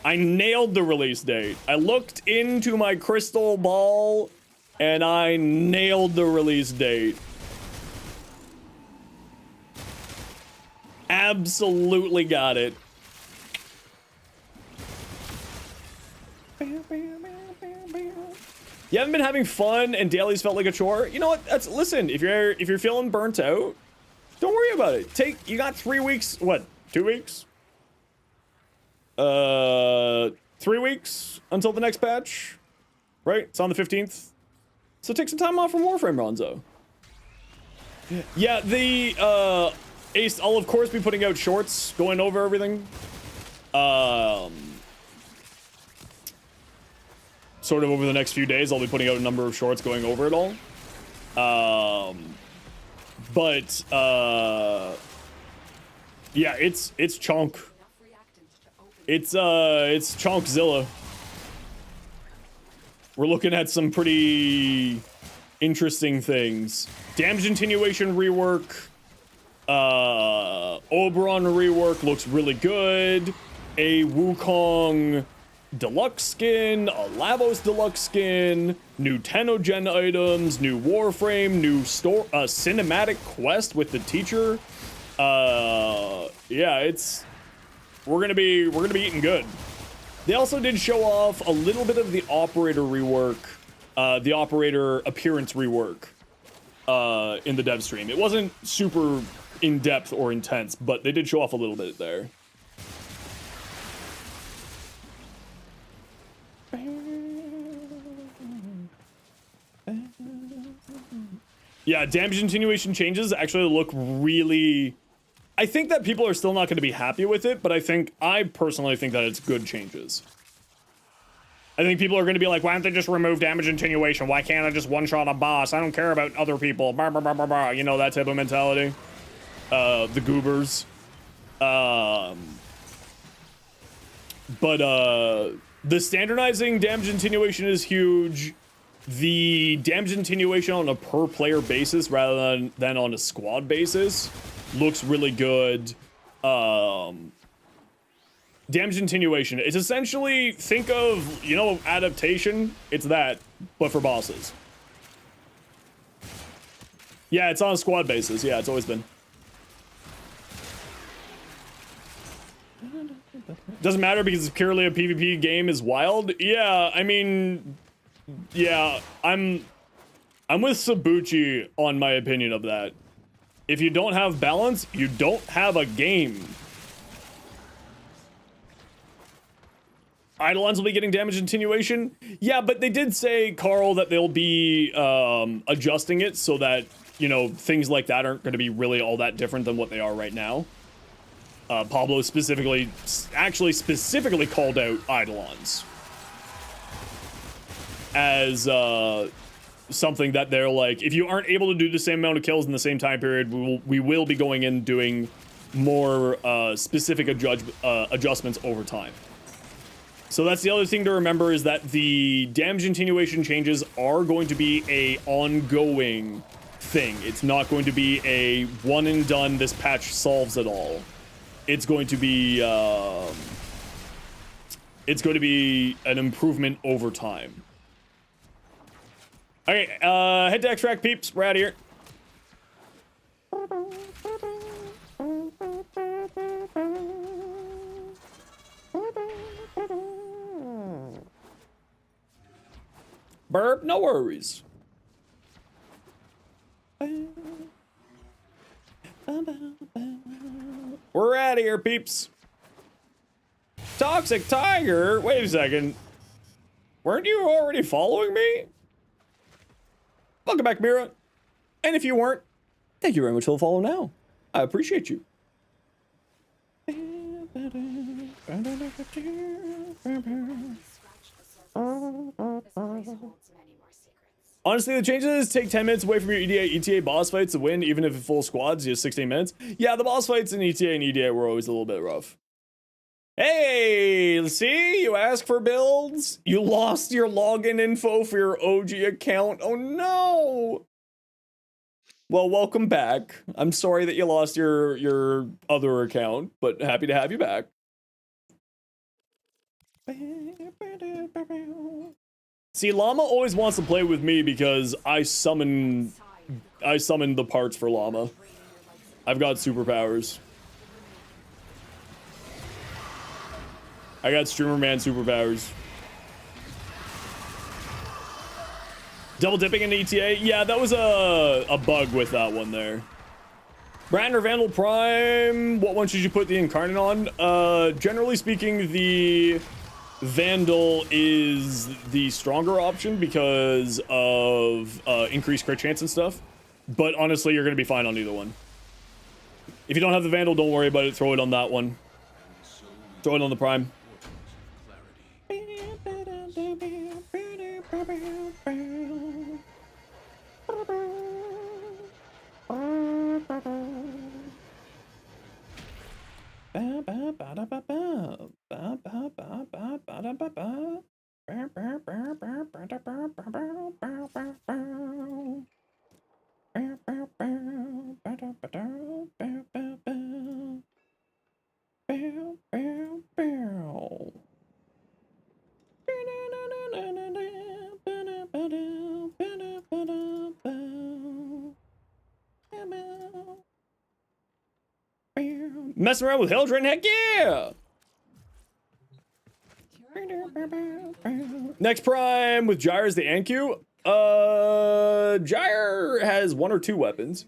I nailed the release date. I looked into my crystal ball and I nailed the release date. absolutely got it. You haven't been having fun and dailies felt like a chore? You know what? Listen, if you're feeling burnt out, don't worry about it. You got 3 weeks, what? 2 weeks? 3 weeks until the next patch, right? It's on the 15th. So take some time off from Warframe, Ronzo. Yeah, Ace, I'll of course be putting out shorts going over everything. Sort of over the next few days, I'll be putting out a number of shorts going over it all. Yeah, it's chunk. It's Chonkzilla. We're looking at some pretty interesting things. Damage Continuation rework. Oberon rework looks really good. A Wukong deluxe skin, a Lavos deluxe skin, new Tenogen items, new Warframe, new cinematic quest with the teacher. Yeah, we're gonna be eating good. They also did show off a little bit of the operator rework, the operator appearance rework, in the dev stream. It wasn't super in-depth or intense, but they did show off a little bit there. Yeah, damage continuation changes actually look really... I think that people are still not going to be happy with it, but I personally think that it's good changes. I think people are going to be like, why don't they just remove damage continuation? Why can't I just one-shot a boss? I don't care about other people. Bah, bah, bah, bah, bah. You know, that type of mentality. The goobers. The standardizing damage continuation is huge. The damage continuation on a per-player basis rather than on a squad basis looks really good. Damage continuation. It's essentially, think of, you know, adaptation. It's that, but for bosses. Yeah, it's on a squad basis. Yeah, it's always been. Doesn't matter because it's purely a PvP game is wild. Yeah, I mean, yeah, I'm with Sabuchi on my opinion of that. If you don't have balance, you don't have a game. Eidolons will be getting damage continuation. Yeah, but they did say, Carl, that they'll be adjusting it so that, you know, things like that aren't going to be really all that different than what they are right now. Pablo actually specifically called out Eidolons as something that they're like, if you aren't able to do the same amount of kills in the same time period, we will be going in doing more specific adjustments over time. So that's the other thing to remember, is that the damage continuation changes are going to be a ongoing thing. It's not going to be a one and done, this patch solves it all. It's going to be an improvement over time. Okay, head to extract, peeps. We're out of here. Burp, no worries. We're out of here, peeps. Toxic Tiger? Wait a second. Weren't you already following me? Welcome back, Mira. And if you weren't, thank you very much for the follow now. I appreciate you. Honestly, the changes take 10 minutes away from your ETA boss fights to win, even if it's full squads, just 16 minutes. Yeah, the boss fights in ETA and EDA were always a little bit rough. Hey, see? You asked for builds? You lost your login info for your OG account? Oh no! Well, welcome back. I'm sorry that you lost your other account, but happy to have you back. See, Llama always wants to play with me because I summon the parts for Llama. I've got superpowers. I got streamer man superpowers. Double dipping in ETA? Yeah, that was a bug with that one there. Brandner Vandal Prime, what one should you put the Incarnate on? Generally speaking, the Vandal is the stronger option because of increased crit chance and stuff. But honestly, you're going to be fine on either one. If you don't have the Vandal, don't worry about it. Throw it on that one. Throw it on the Prime. Messing around with Hildren, heck yeah! Next Prime with Gyre is the Anku. Gyre has 1 or 2 weapons.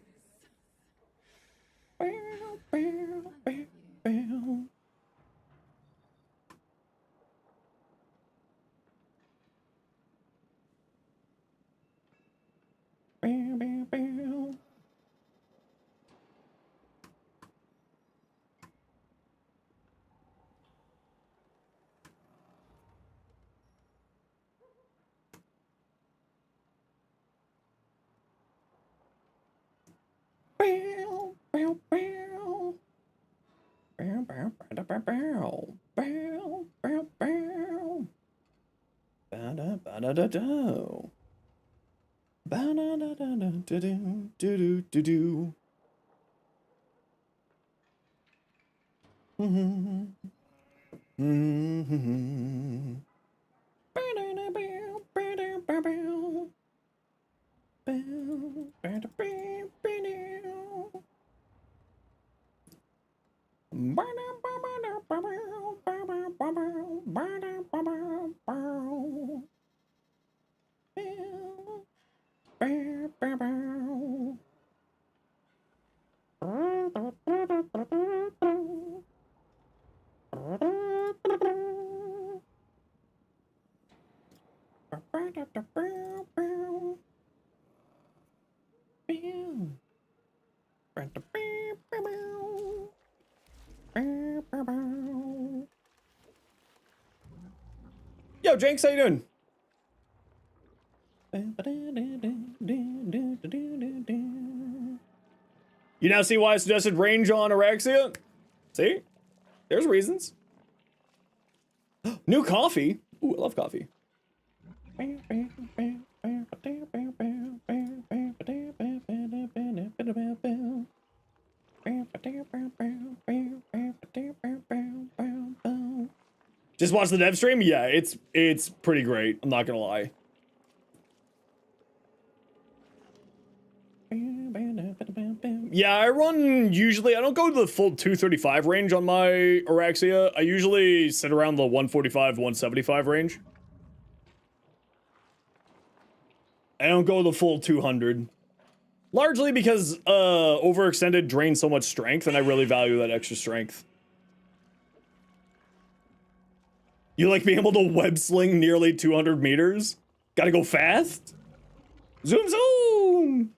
Yo, Jenks, how you doing? You now see why I suggested range on Aurexia? See? There's reasons. New coffee? Ooh, I love coffee. Just watch the dev stream? Yeah, it's pretty great. I'm not gonna lie. Yeah, I run usually, I don't go to the full 235 range on my Aurexia. I usually sit around the 145, 175 range. I don't go the full 200. Largely because overextended drains so much strength, and I really value that extra strength. You like being able to web sling nearly 200 meters? Gotta go fast? Zoom zoom!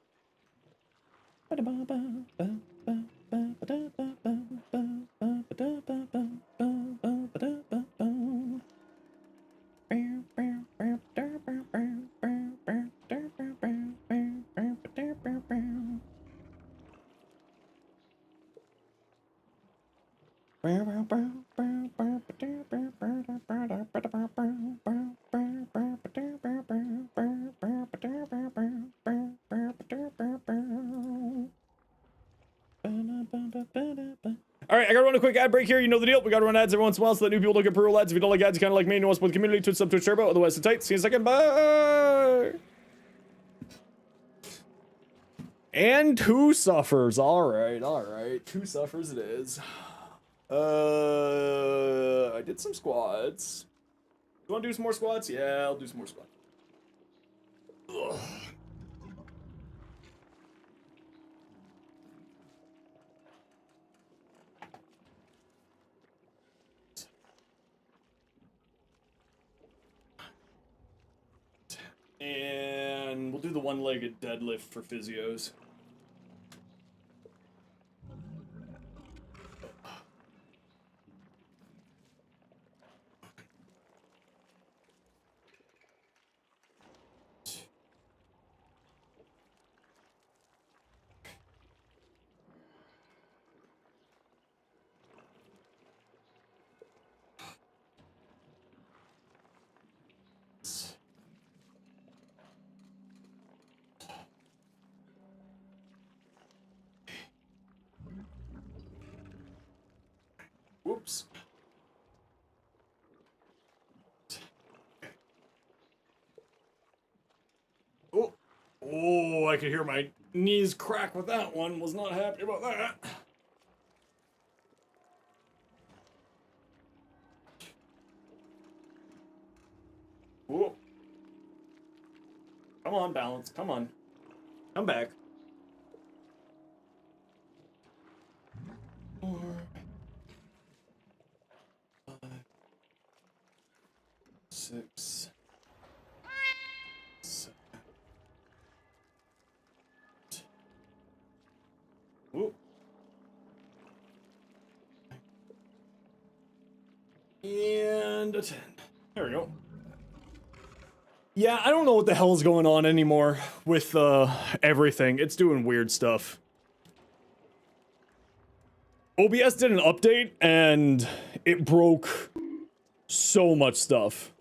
Alright, I gotta run a quick ad break here. You know the deal. We gotta run ads every once in a while so that new people don't get pro ads. If you don't like ads, you kinda like me and you want to support the community, Twitch sub, Twitch Turbo. Otherwise, it's tight. See you in a second. Bye! And 2 suffers. Alright, alright. 2 suffers it is. I did some squats. You want to do some more squats? Yeah, I'll do some more squats. Ugh. And we'll do the one-legged deadlift for physios. Whoops. Oh, oh, I could hear my knees crack with that one. Was not happy about that. Whoa. Come on, balance. Come on. Come back. 4, 5, 6, 7. Whoa. And a 10. There we go. Yeah, I don't know what the hell is going on anymore with everything. It's doing weird stuff. OBS did an update and it broke so much stuff.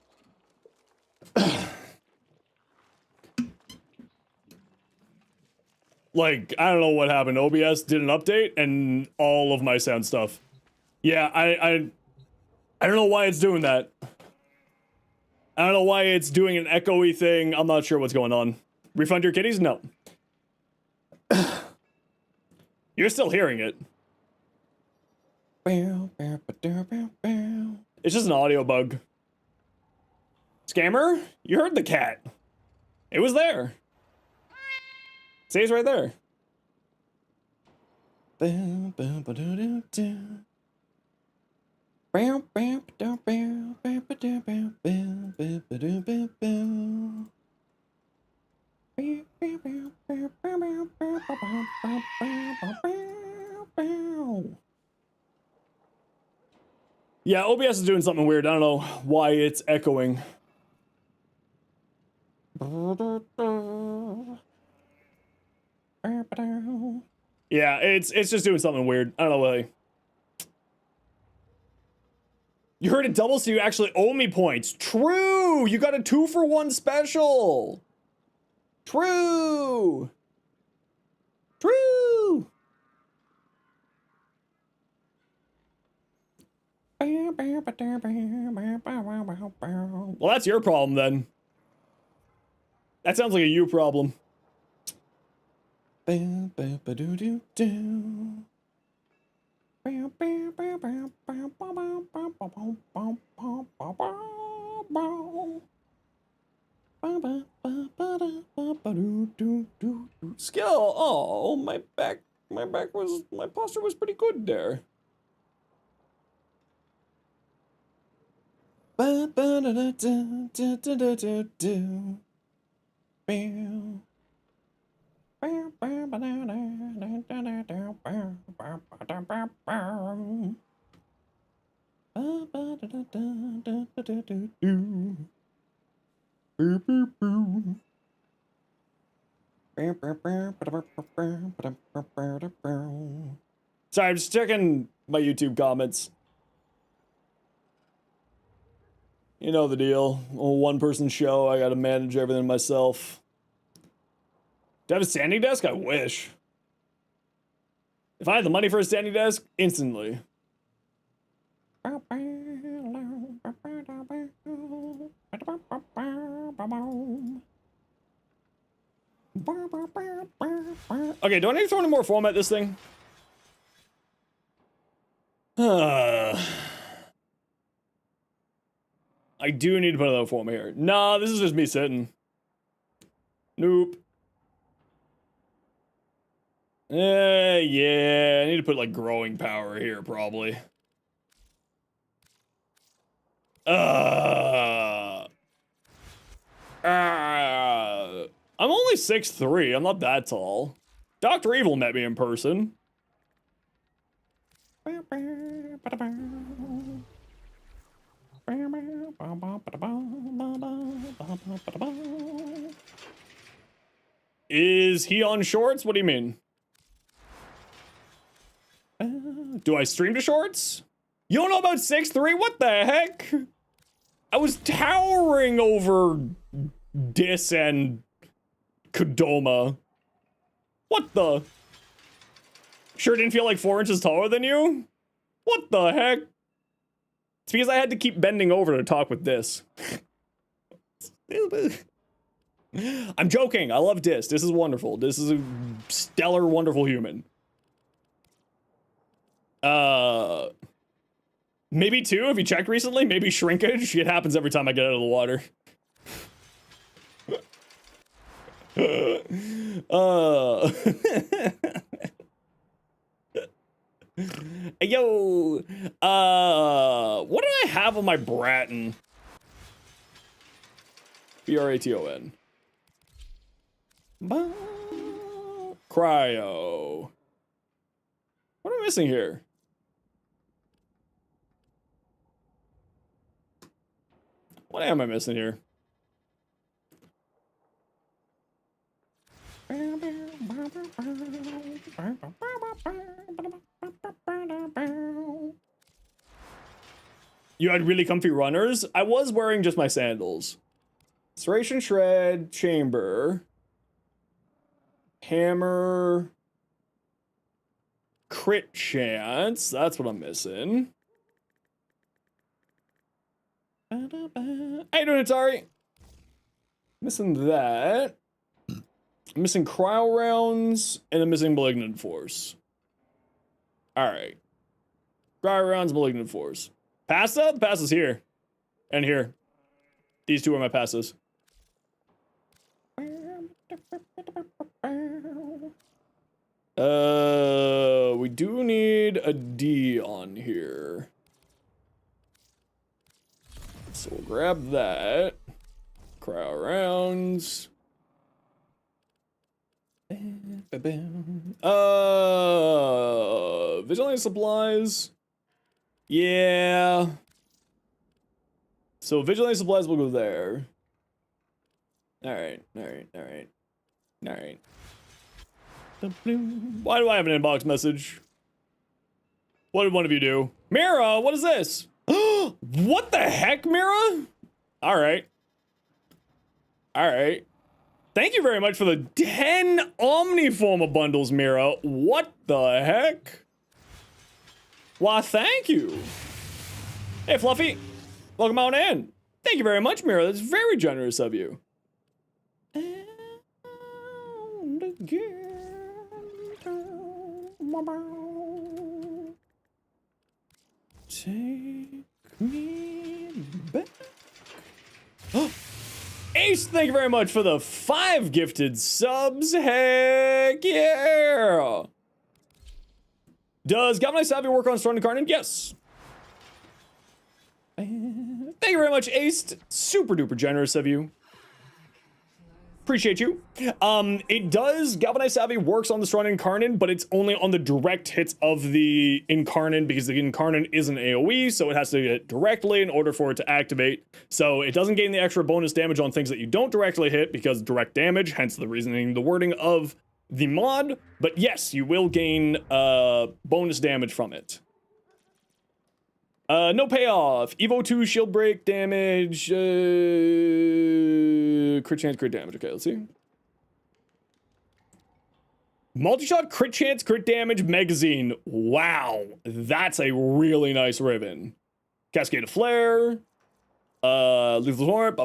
Like, I don't know what happened. OBS did an update and all of my sound stuff. Yeah, I don't know why it's doing that. I don't know why it's doing an echoey thing. I'm not sure what's going on. Refund your kitties? No. You're still hearing it. It's just an audio bug. Scammer? You heard the cat. It was there. See, it's right there. Yeah, OBS is doing something weird. I don't know why it's echoing. Yeah, it's just doing something weird. I don't know why. You heard it double, so you actually owe me points. True! You got a 2-for-1 special! True! True! Well, that's your problem then. That sounds like a you problem. Skill. Oh, my posture was pretty good there. Sorry, I'm just checking my YouTube comments. You know the deal. A one-person show, I gotta manage everything myself. Do I have a standing desk? I wish. If I had the money for a standing desk, instantly. Okay, do I need to throw any more foam at this thing? I do need to put another form here. Nah, this is just me sitting. Nope. Yeah, I need to put like growing power here probably. I'm only 6'3". I'm not that tall. Dr. Evil met me in person. Is he on shorts? What do you mean? Do I stream to shorts? You don't know about 6'3"? What the heck? I was towering over Dis and Kodoma. What the? Sure didn't feel like 4 inches taller than you? What the heck? It's because I had to keep bending over to talk with Dis. I'm joking. I love Dis. Dis is wonderful. Dis is a stellar, wonderful human. Maybe 2 if you checked recently. Maybe shrinkage. It happens every time I get out of the water. Yo, what do I have on my Bratton? Braton. Cryo. What am I missing here? What am I missing here? You had really comfy runners? I was wearing just my sandals. Serration Shred, Chamber, Hammer, Crit Chance. That's what I'm missing. How you doing, Atari? Missing that. I'm missing Cryo Rounds, and I'm missing Malignant Force. Alright. Cryo Rounds, Malignant Force. Pasta? The pasta's here. And here. These two are my pastas. We do need a D on here. So we'll grab that. Cryo Rounds. Vigilante Supplies. Yeah. So Vigilante Supplies will go there. Alright. Why do I have an inbox message? What did one of you do? Mira, what is this? What the heck, Mira? Alright. Thank you very much for the 10 Omniforma bundles, Mira. What the heck? Why, thank you. Hey, Fluffy. Welcome on in. Thank you very much, Mira. That's very generous of you. And again. Take me back. Ace, thank you very much for the 5 gifted subs. Heck yeah! Does Galvanized Savvy work on Storm Incarnate? Yes. Thank you very much, Ace. Super duper generous of you. Appreciate you. It does, Galvanized Savvy works on the Strong Incarnate, but it's only on the direct hits of the Incarnate because the Incarnate is an AoE, so it has to hit directly in order for it to activate. So it doesn't gain the extra bonus damage on things that you don't directly hit because direct damage, hence the reasoning, the wording of the mod. But yes, you will gain bonus damage from it. No payoff. Evo 2 shield break damage. Crit chance, crit damage. Okay, let's see. Multi-shot, crit chance, crit damage, magazine. Wow, that's a really nice ribbon. Cascade of Flare. Lethal Horn.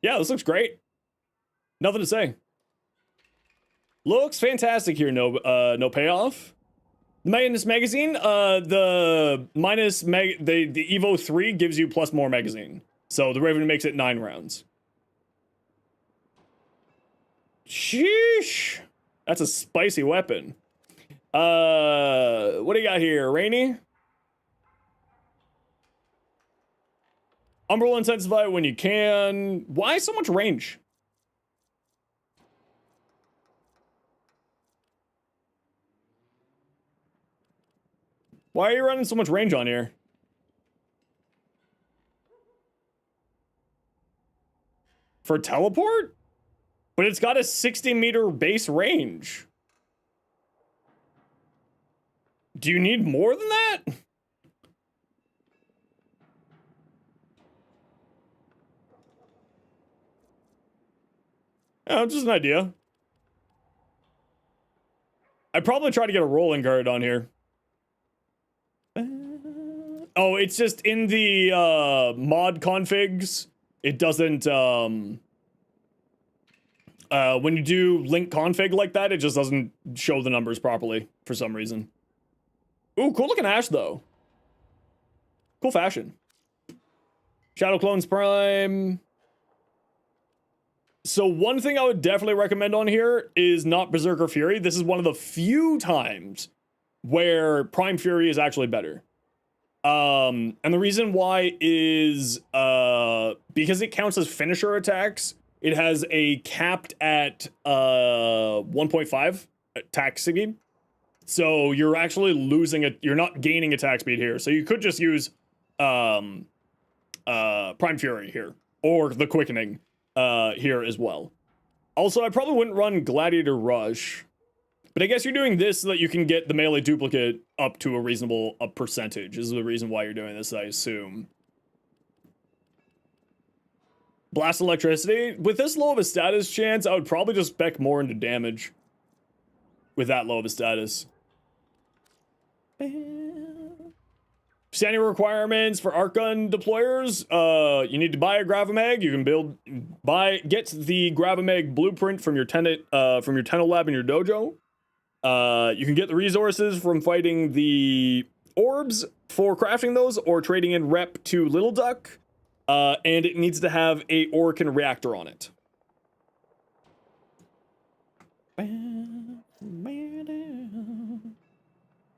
Yeah, this looks great. Nothing to say. Looks fantastic here. No payoff. The minus magazine, the Evo 3 gives you plus more magazine. So the Raven makes it 9 rounds. Sheesh. That's a spicy weapon. What do you got here, Rainy? Umbral intensify when you can. Why so much range? Why are you running so much range on here? For teleport? But it's got a 60-meter base range. Do you need more than that? Oh, just an idea. I'd probably try to get a rolling guard on here. Oh, it's just in the mod configs. It doesn't, when you do link config like that, it just doesn't show the numbers properly for some reason. Ooh, cool looking Ash, though. Cool fashion. Shadow Clones Prime. So one thing I would definitely recommend on here is not Berserker Fury. This is one of the few times where Prime Fury is actually better. And the reason why is because it counts as finisher attacks. It has a capped at 1.5 attack speed. So you're actually losing it. You're not gaining attack speed here. So you could just use Prime Fury here or the Quickening here as well. Also, I probably wouldn't run Gladiator Rush. But I guess you're doing this so that you can get the melee duplicate up to a reasonable percentage. Is the reason why you're doing this, I assume. Blast Electricity. With this low of a status chance, I would probably just spec more into damage. With that low of a status. Standing requirements for arc gun deployers. You need to buy a Gravamag. You can get the Gravamag blueprint from your tenant lab in your dojo. You can get the resources from fighting the orbs for crafting those or trading in rep to Little Duck. And it needs to have a Orokin reactor on it.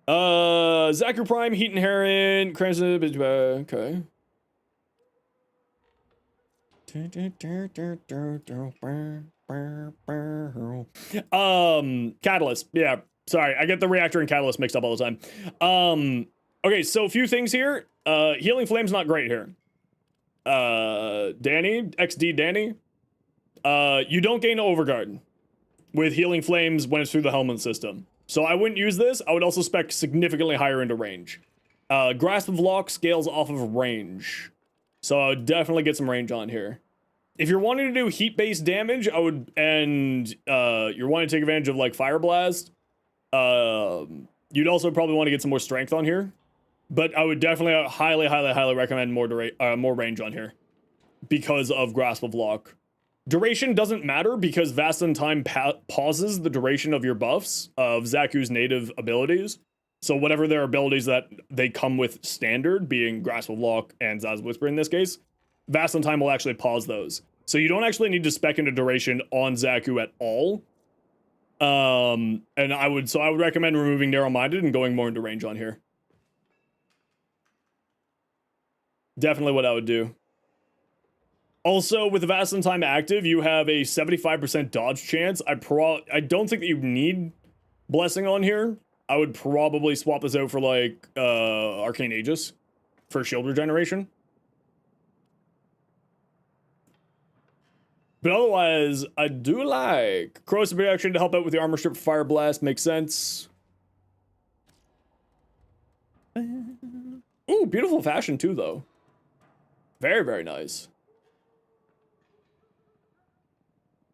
Zaku Prime, Heat Inherent, Crimson, okay. Catalyst. Yeah, sorry. I get the reactor and catalyst mixed up all the time. Okay, so a few things here. Healing Flame's not great here. Danny, XD Danny. You don't gain Overguard with Healing Flames when it's through the helmet system. So I wouldn't use this. I would also spec significantly higher into range. Grasp of Lock scales off of range. So I would definitely get some range on here. If you're wanting to do heat-based damage, I would, and you're wanting to take advantage of like Fire Blast, you'd also probably want to get some more strength on here. But I would definitely highly recommend more range on here because of Grasp of Lock. Duration doesn't matter because Vasten Time pauses the duration of your buffs of Zaku's native abilities. So whatever their abilities that they come with standard, being Grasp of Lock and Zaz Whisper in this case, Vasten Time will actually pause those. So you don't actually need to spec into duration on Zaku at all. And I would recommend removing Narrow-Minded and going more into range on here. Definitely what I would do. Also, with the Vasten Time active, you have a 75% dodge chance. I don't think that you need Blessing on here. I would probably swap this out for like Arcane Aegis for shield regeneration. But otherwise, I do like Corrosive Reaction to help out with the armor strip. Fire Blast makes sense. Ooh, beautiful fashion too, though. Very, very nice.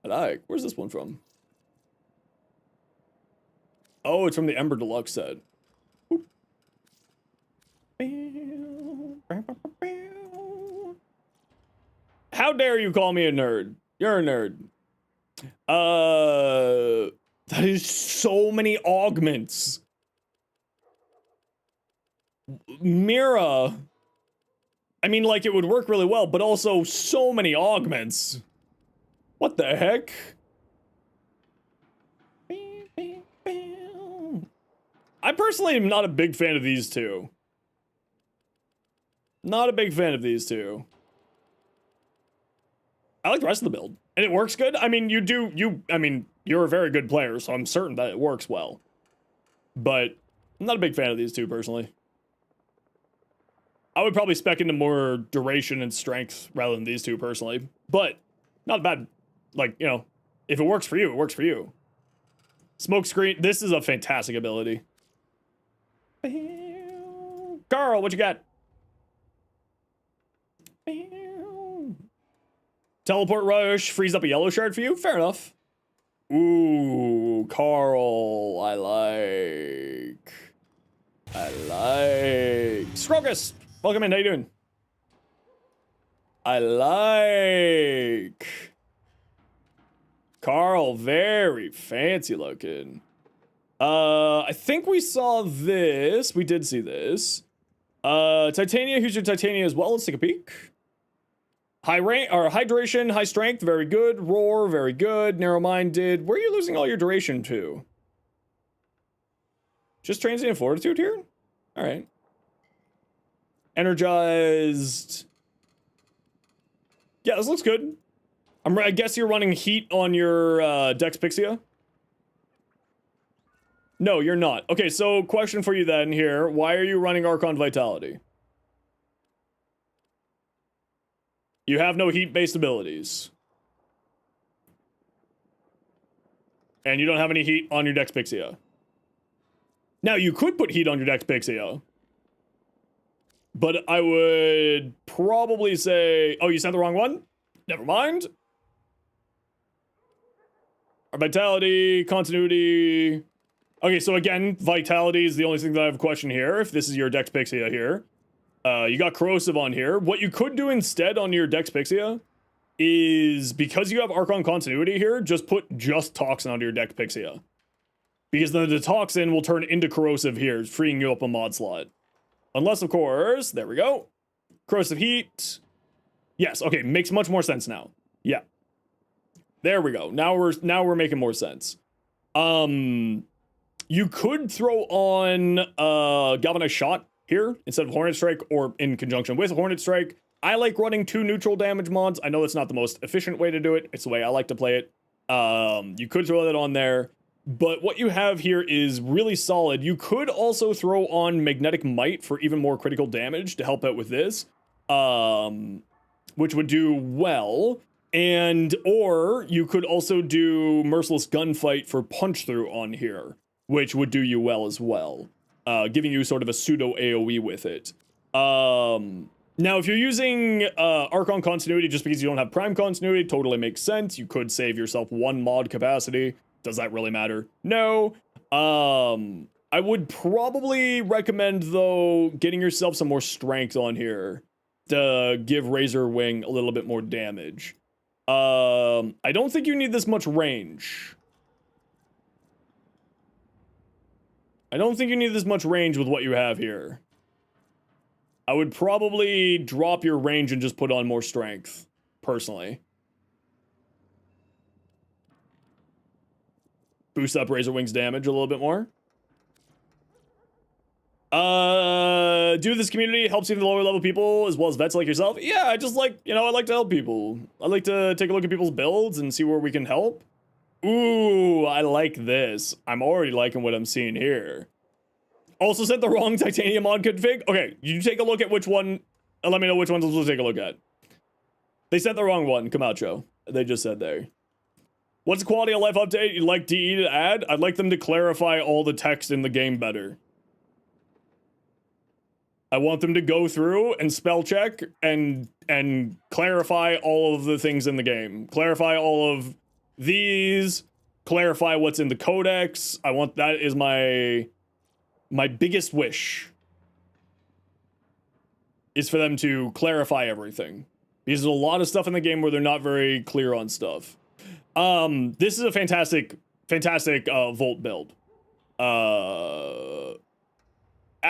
I like. Where's this one from? Oh, it's from the Ember Deluxe set. Oop. How dare you call me a nerd? You're a nerd. That is so many augments. Mira, I mean, like, it would work really well, but also so many augments. What the heck? I personally am not a big fan of these two. Not a big fan of these two. I like the rest of the build, and it works good. I mean, you're a very good player, so I'm certain that it works well. But I'm not a big fan of these two, personally. I would probably spec into more duration and strength rather than these two, personally. But, not bad. Like, you know, if it works for you, it works for you. Smoke screen, this is a fantastic ability. Carl, what you got? Teleport rush frees up a yellow shard for you? Fair enough. Ooh, Carl, I like. Scrogus, welcome in, how you doing? I like. Carl, very fancy looking. I think we saw this. We did see this. Titania, here's your Titania as well. Let's take a peek. High rank or hydration, high strength, very good. Roar, very good. Narrow-minded. Where are you losing all your duration to? Just transient fortitude here? All right. Energized. Yeah, this looks good. I guess you're running heat on your Dex Pixia? No, you're not. Okay, so question for you then here. Why are you running Archon Vitality? You have no heat-based abilities. And you don't have any heat on your Dex Pixia. Now, you could put heat on your Dex Pixia. But I would probably say... Oh, you sent the wrong one? Never mind. Our Vitality, Continuity... Okay, so again, Vitality is the only thing that I have a question here, if this is your Dex Pixia here. You got Corrosive on here. What you could do instead on your Dex Pixia is, because you have Archon Continuity here, just put Toxin onto your Dex Pixia. Because then the Toxin will turn into Corrosive here, freeing you up a mod slot. Unless, of course, there we go. Corrosive Heat. Yes, okay, makes much more sense now. Yeah. There we go. Now we're making more sense. You could throw on Galvanized Shot here instead of Hornet Strike, or in conjunction with Hornet Strike. I like running 2 neutral damage mods. I know it's not the most efficient way to do it. It's the way I like to play it. You could throw that on there, but what you have here is really solid. You could also throw on Magnetic Might for even more critical damage to help out with this, which would do well. Or you could also do Merciless Gunfight for Punch Through on here, which would do you well as well. Giving you sort of a pseudo AoE with it. Now, if you're using Archon Continuity just because you don't have Prime Continuity, totally makes sense. You could save yourself 1 mod capacity. Does that really matter? No. I would probably recommend, though, getting yourself some more strength on here to give Razor Wing a little bit more damage. I don't think you need this much range. I don't think you need this much range with what you have here. I would probably drop your range and just put on more strength, personally. Boost up Razor Wing's damage a little bit more. Do this community helps even lower level people as well as vets like yourself? Yeah, I just like, I like to help people. I like to take a look at people's builds and see where we can help. Ooh, I like this. I'm already liking what I'm seeing here. Also sent the wrong Titanium mod config. Okay, you take a look at which one. Let me know which ones we'll take a look at. They sent the wrong one, Camacho. They just said there. What's the quality of life update you'd like DE to add? I'd like them to clarify all the text in the game better. I want them to go through and spell check and clarify all of the things in the game. Clarify all of these, clarify what's in the codex. I want, that is my biggest wish, is for them to clarify everything. Because there's a lot of stuff in the game where they're not very clear on stuff. This is a fantastic Volt build.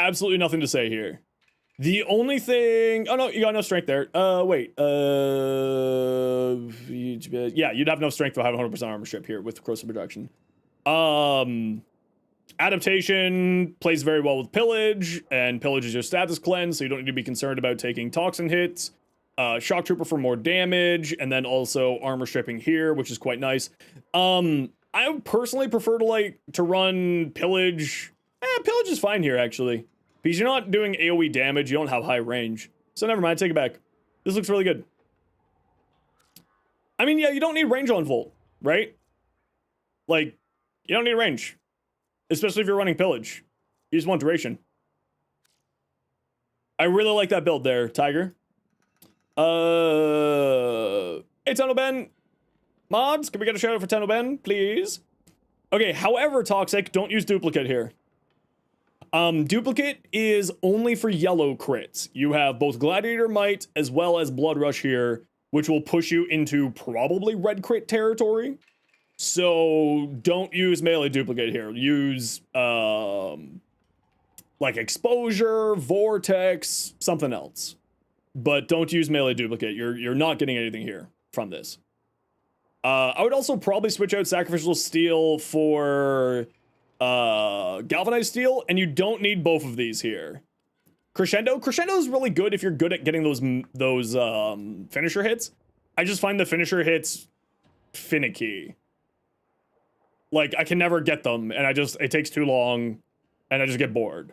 absolutely nothing to say here. The only thing... Oh, no, you got enough strength there. Wait. Yeah, you'd have enough strength to have 100% armor strip here with corrosive projection. Adaptation plays very well with pillage, and pillage is your status cleanse, so you don't need to be concerned about taking toxin hits. Shock trooper for more damage, and then also armor stripping here, which is quite nice. I would personally prefer to run pillage. Pillage is fine here actually, because you're not doing AoE damage. You don't have high range, so never mind. Take it back. This looks really good. I mean, yeah, you don't need range on Volt, right? Like, you don't need range, especially if you're running pillage. You just want duration. I really like that build there, Tiger. Hey, Tunnel Ben. Mods, can we get a shout out for Tunnel Ben, please? Okay, however, Toxic, don't use duplicate here. Duplicate is only for yellow crits. You have both Gladiator Might as well as Blood Rush here, which will push you into probably red crit territory. So don't use melee duplicate here. Use like Exposure, Vortex, something else. But don't use melee duplicate. You're not getting anything here from this. I would also probably switch out Sacrificial Steel for Galvanized Steel, and you don't need both of these here. Crescendo is really good if you're good at getting those finisher hits. I just find the finisher hits finicky. Like, I can never get them, and it takes too long, and I just get bored.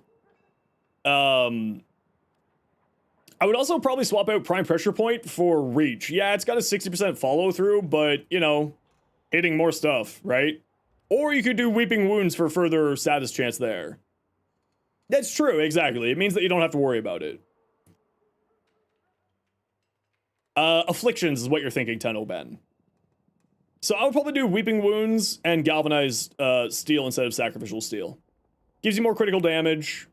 I would also probably swap out Prime Pressure Point for Reach. Yeah, it's got a 60% follow through, but, you know, hitting more stuff, right? Or you could do Weeping Wounds for further status chance there. That's true, exactly. It means that you don't have to worry about it. Afflictions is what you're thinking, Tenno Ben. So I would probably do Weeping Wounds and Galvanized Steel instead of Sacrificial Steel. Gives you more critical damage.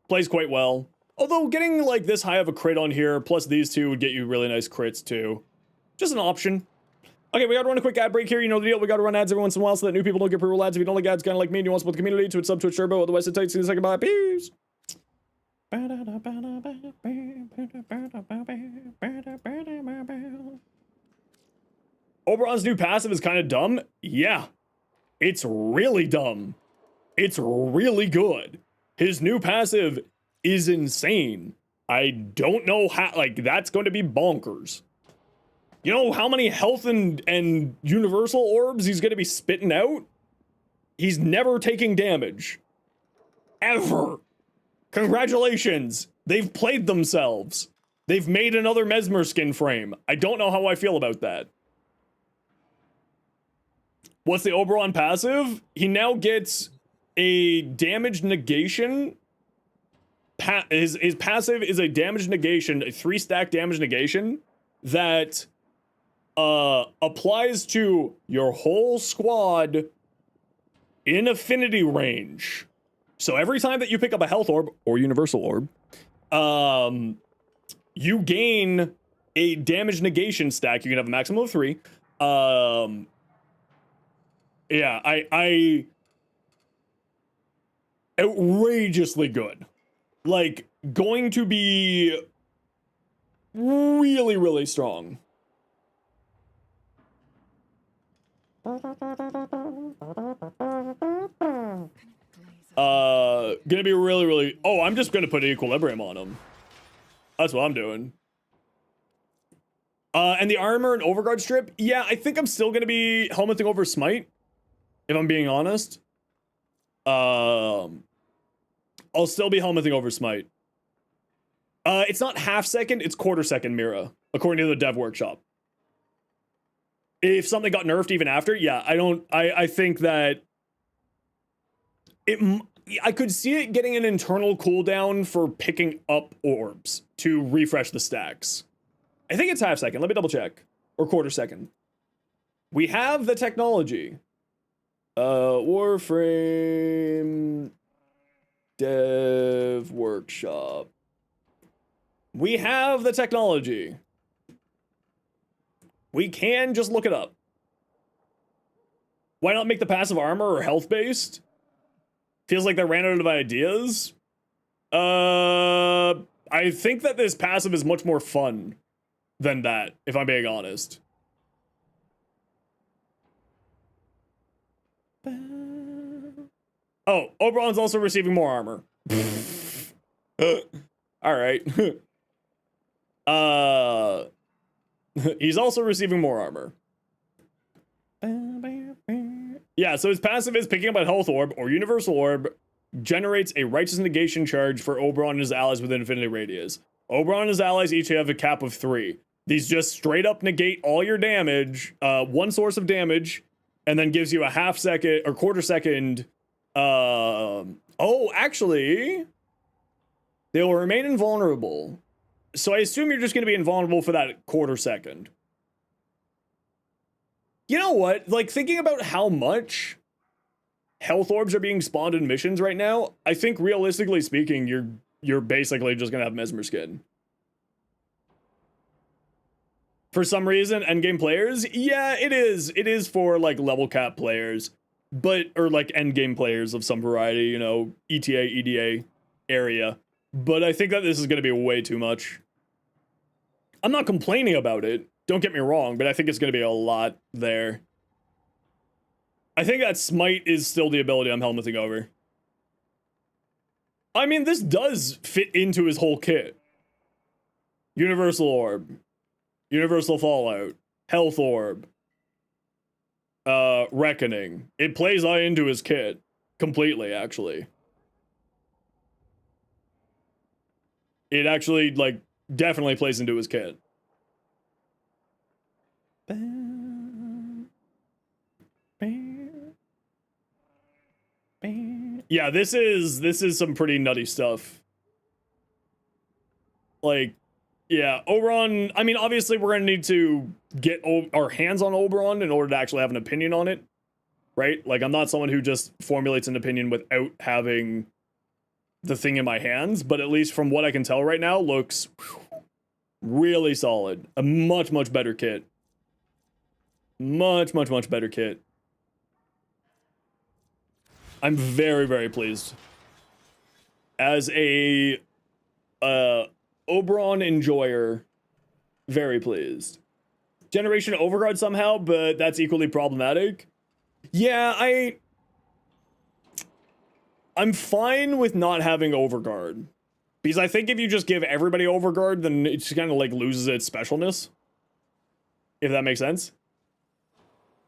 Plays quite well. Although getting like this high of a crit on here, plus these two would get you really nice crits too. Just an option. Okay, we gotta run a quick ad break here. You know the deal. We gotta run ads every once in a while so that new people don't get pre-roll ads. If you don't like ads, kind of like me, and you want to support the community, to sub Twitch Turbo. Otherwise, it takes you a second. Bye. Peace. Oberon's new passive is kind of dumb. Yeah, it's really dumb. It's really good. His new passive is insane. I don't know how, like, that's going to be bonkers. You know how many health and universal orbs he's going to be spitting out? He's never taking damage. Ever. Congratulations. They've played themselves. They've made another Mesmer skin frame. I don't know how I feel about that. What's the Oberon passive? He now gets a damage negation. His passive is a damage negation, a 3-stack damage negation that applies to your whole squad in affinity range. So every time that you pick up a health orb or universal orb, you gain a damage negation stack. You can have a maximum of 3. Yeah, I outrageously good. Like, going to be really, really strong. Gonna be really, really... Oh, I'm just gonna put equilibrium on him. That's what I'm doing. And the armor and overguard strip, yeah, I think I'm still gonna be helmeting over smite, if I'm being honest. I'll still be helmeting over smite. It's not half second, it's quarter second Mira, according to the dev workshop. If something got nerfed even after, yeah, I think that I could see it getting an internal cooldown for picking up orbs to refresh the stacks. I think it's half second, let me double check. Or quarter second. We have the technology. Warframe dev workshop. We have the technology. We can just look it up. Why not make the passive armor or health based? Feels like they ran out of ideas. I think that this passive is much more fun than that, if I'm being honest. Oh, Oberon's also receiving more armor. Alright. He's also receiving more armor. Yeah, so his passive is picking up a health orb or universal orb, generates a righteous negation charge for Oberon and his allies within infinity radius. Oberon and his allies each have a cap of 3. These just straight up negate all your damage, one source of damage, and then gives you a half second or quarter second. Oh, actually, they will remain invulnerable. So I assume you're just going to be invulnerable for that quarter second. You know what? Like, thinking about how much health orbs are being spawned in missions right now, I think realistically speaking, you're basically just going to have Mesmer skin. For some reason, endgame players, yeah, it is. It is for, like, level cap players, but, or, like, endgame players of some variety, you know, ETA, EDA area. But I think that this is going to be way too much. I'm not complaining about it, don't get me wrong, but I think it's going to be a lot there. I think that Smite is still the ability I'm helmeting over. I mean, this does fit into his whole kit. Universal Orb. Universal Fallout. Health Orb. Reckoning. It plays into his kit. Completely, actually. It actually, like, definitely plays into his kit. Yeah, this is some pretty nutty stuff. Like, yeah, Oberon, I mean, obviously we're gonna need to get our hands on Oberon in order to actually have an opinion on it, right? Like, I'm not someone who just formulates an opinion without having the thing in my hands, but at least from what I can tell right now, looks really solid. A much, much better kit. Much, much, much better kit. I'm very, very pleased. As a Oberon enjoyer, very pleased. Generation Overguard somehow, but that's equally problematic. Yeah, I'm fine with not having Overguard. Because I think if you just give everybody Overguard, then it just kind of like loses its specialness. If that makes sense.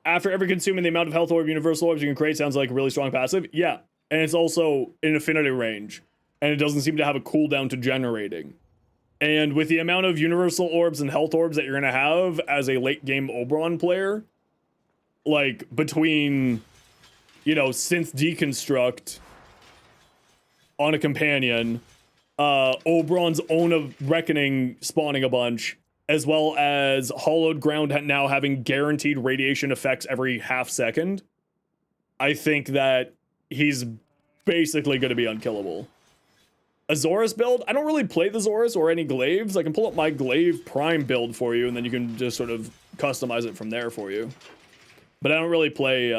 After every consuming the amount of health orb universal orbs you can create sounds like a really strong passive. Yeah. And it's also in affinity range. And it doesn't seem to have a cooldown to generating. And with the amount of universal orbs and health orbs that you're going to have as a late game Oberon player, like between, you know, synth deconstruct on a companion, Oberon's own of Reckoning spawning a bunch, as well as Hollowed Ground now having guaranteed radiation effects every half second, I think that he's basically going to be unkillable. A Zorus build? I don't really play the Zorus or any Glaives. I can pull up my Glaive Prime build for you, and then you can just sort of customize it from there for you. But I don't really play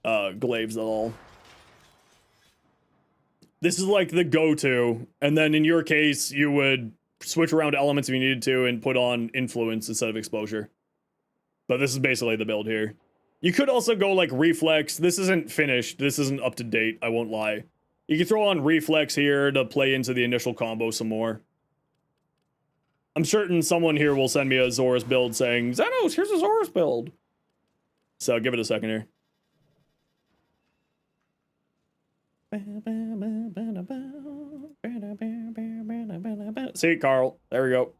Glaives at all. This is like the go-to, and then in your case, you would switch around elements if you needed to and put on Influence instead of Exposure. But this is basically the build here. You could also go like Reflex. This isn't finished. This isn't up to date, I won't lie. You can throw on Reflex here to play into the initial combo some more. I'm certain someone here will send me a Zorus build saying, Zenos, here's a Zorus build. So give it a second here. See, Carl. There we go.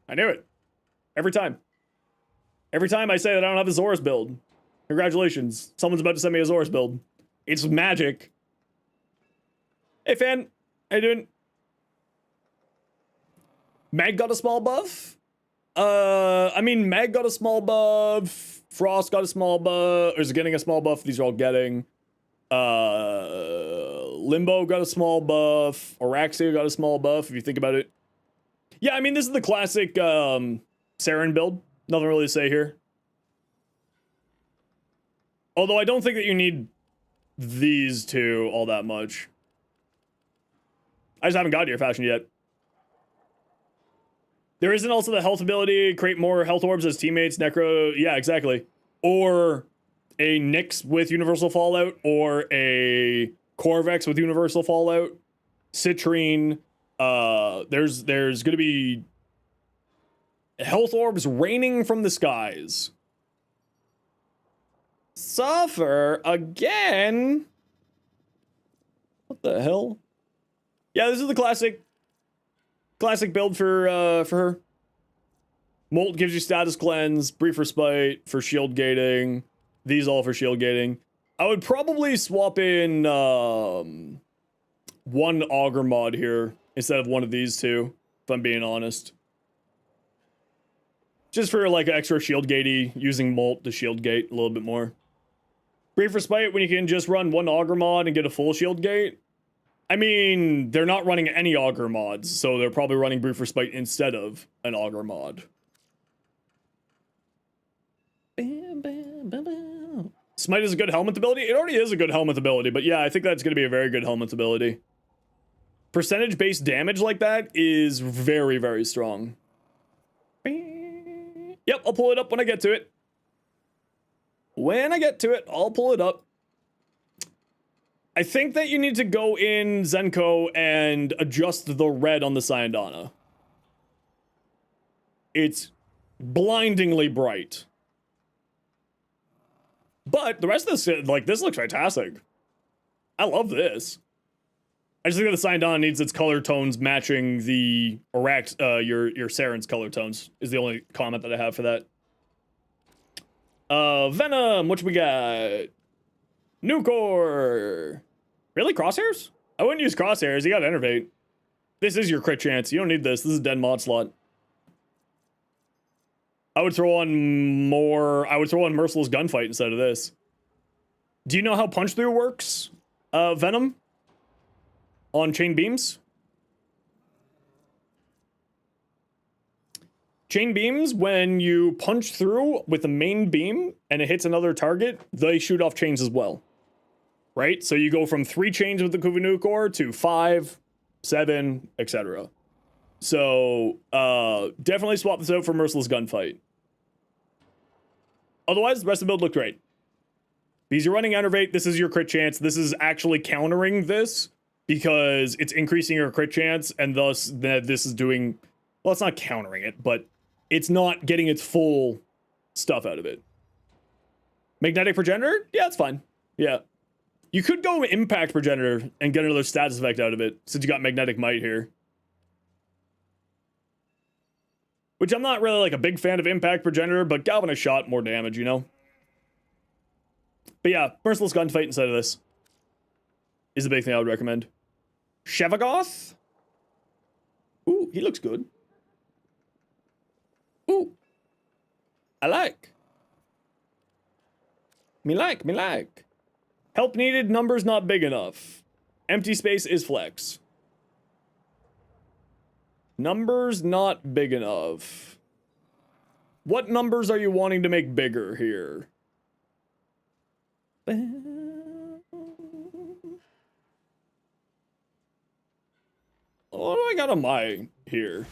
I knew it. Every time. Every time I say that I don't have a Zorus build. Congratulations. Someone's about to send me a Zorus build. It's magic. Hey, fan. How you doing? Mag got a small buff? I mean, Mag got a small buff. Frost got a small buff. Or is getting a small buff. These are all getting. Limbo got a small buff. Araxia got a small buff, if you think about it. Yeah, I mean, this is the classic Saren build. Nothing really to say here. Although I don't think that you need these two all that much. I just haven't got to your fashion yet. There isn't also the health ability, create more health orbs as teammates, Necro, yeah, exactly. Or a Nyx with Universal Fallout, or a Corvex with Universal Fallout, Citrine, there's gonna be health orbs raining from the skies. Suffer again? What the hell? Yeah, this is the classic build for her. Molt gives you status cleanse, brief respite for shield gating. These all for shield gating. I would probably swap in one auger mod here instead of one of these two, if I'm being honest. Just for like extra shield gatey, using Molt to shield gate a little bit more. Brief respite when you can just run one auger mod and get a full shield gate. I mean, they're not running any auger mods, so they're probably running brief respite instead of an auger mod. Smite is a good helmet ability. It already is a good helmet ability, but yeah, I think that's going to be a very good helmet ability. Percentage-based damage like that is very, very strong. Yep, I'll pull it up when I get to it. When I get to it, I'll pull it up. I think that you need to go in Zenko and adjust the red on the Syandana. It's blindingly bright. But the rest of this, like, this looks fantastic. I love this. I just think that the Syandana needs its color tones matching the your Saren's color tones, is the only comment that I have for that. Venom, what we got? Nucor. Really, crosshairs? I wouldn't use crosshairs, you gotta innervate. This is your crit chance, you don't need this. This is a dead mod slot. I would throw on Merciless Gunfight instead of this. Do you know how punch through works, Venom? On chain beams? Chain beams, when you punch through with the main beam and it hits another target, they shoot off chains as well. Right? So you go from 3 chains with the Kuvanukor to 5, 7, etc. So, definitely swap this out for Merciless Gunfight. Otherwise, the rest of the build looked great. Because you're running Enervate, this is your crit chance. This is actually countering this because it's increasing your crit chance, and thus this is doing... Well, it's not countering it, but it's not getting its full stuff out of it. Magnetic Progenitor? Yeah, it's fine. Yeah. You could go Impact Progenitor and get another status effect out of it, since you got Magnetic Might here. Which I'm not really like a big fan of Impact Progenitor, but Galvanized Shot, more damage, you know? But yeah, Merciless Gunfight instead of this is the big thing I would recommend. Shevagoth? Ooh, he looks good. Ooh. I like. Me like. Help needed, numbers not big enough. Empty space is flex. Numbers not big enough. What numbers are you wanting to make bigger here? What do I got on my here?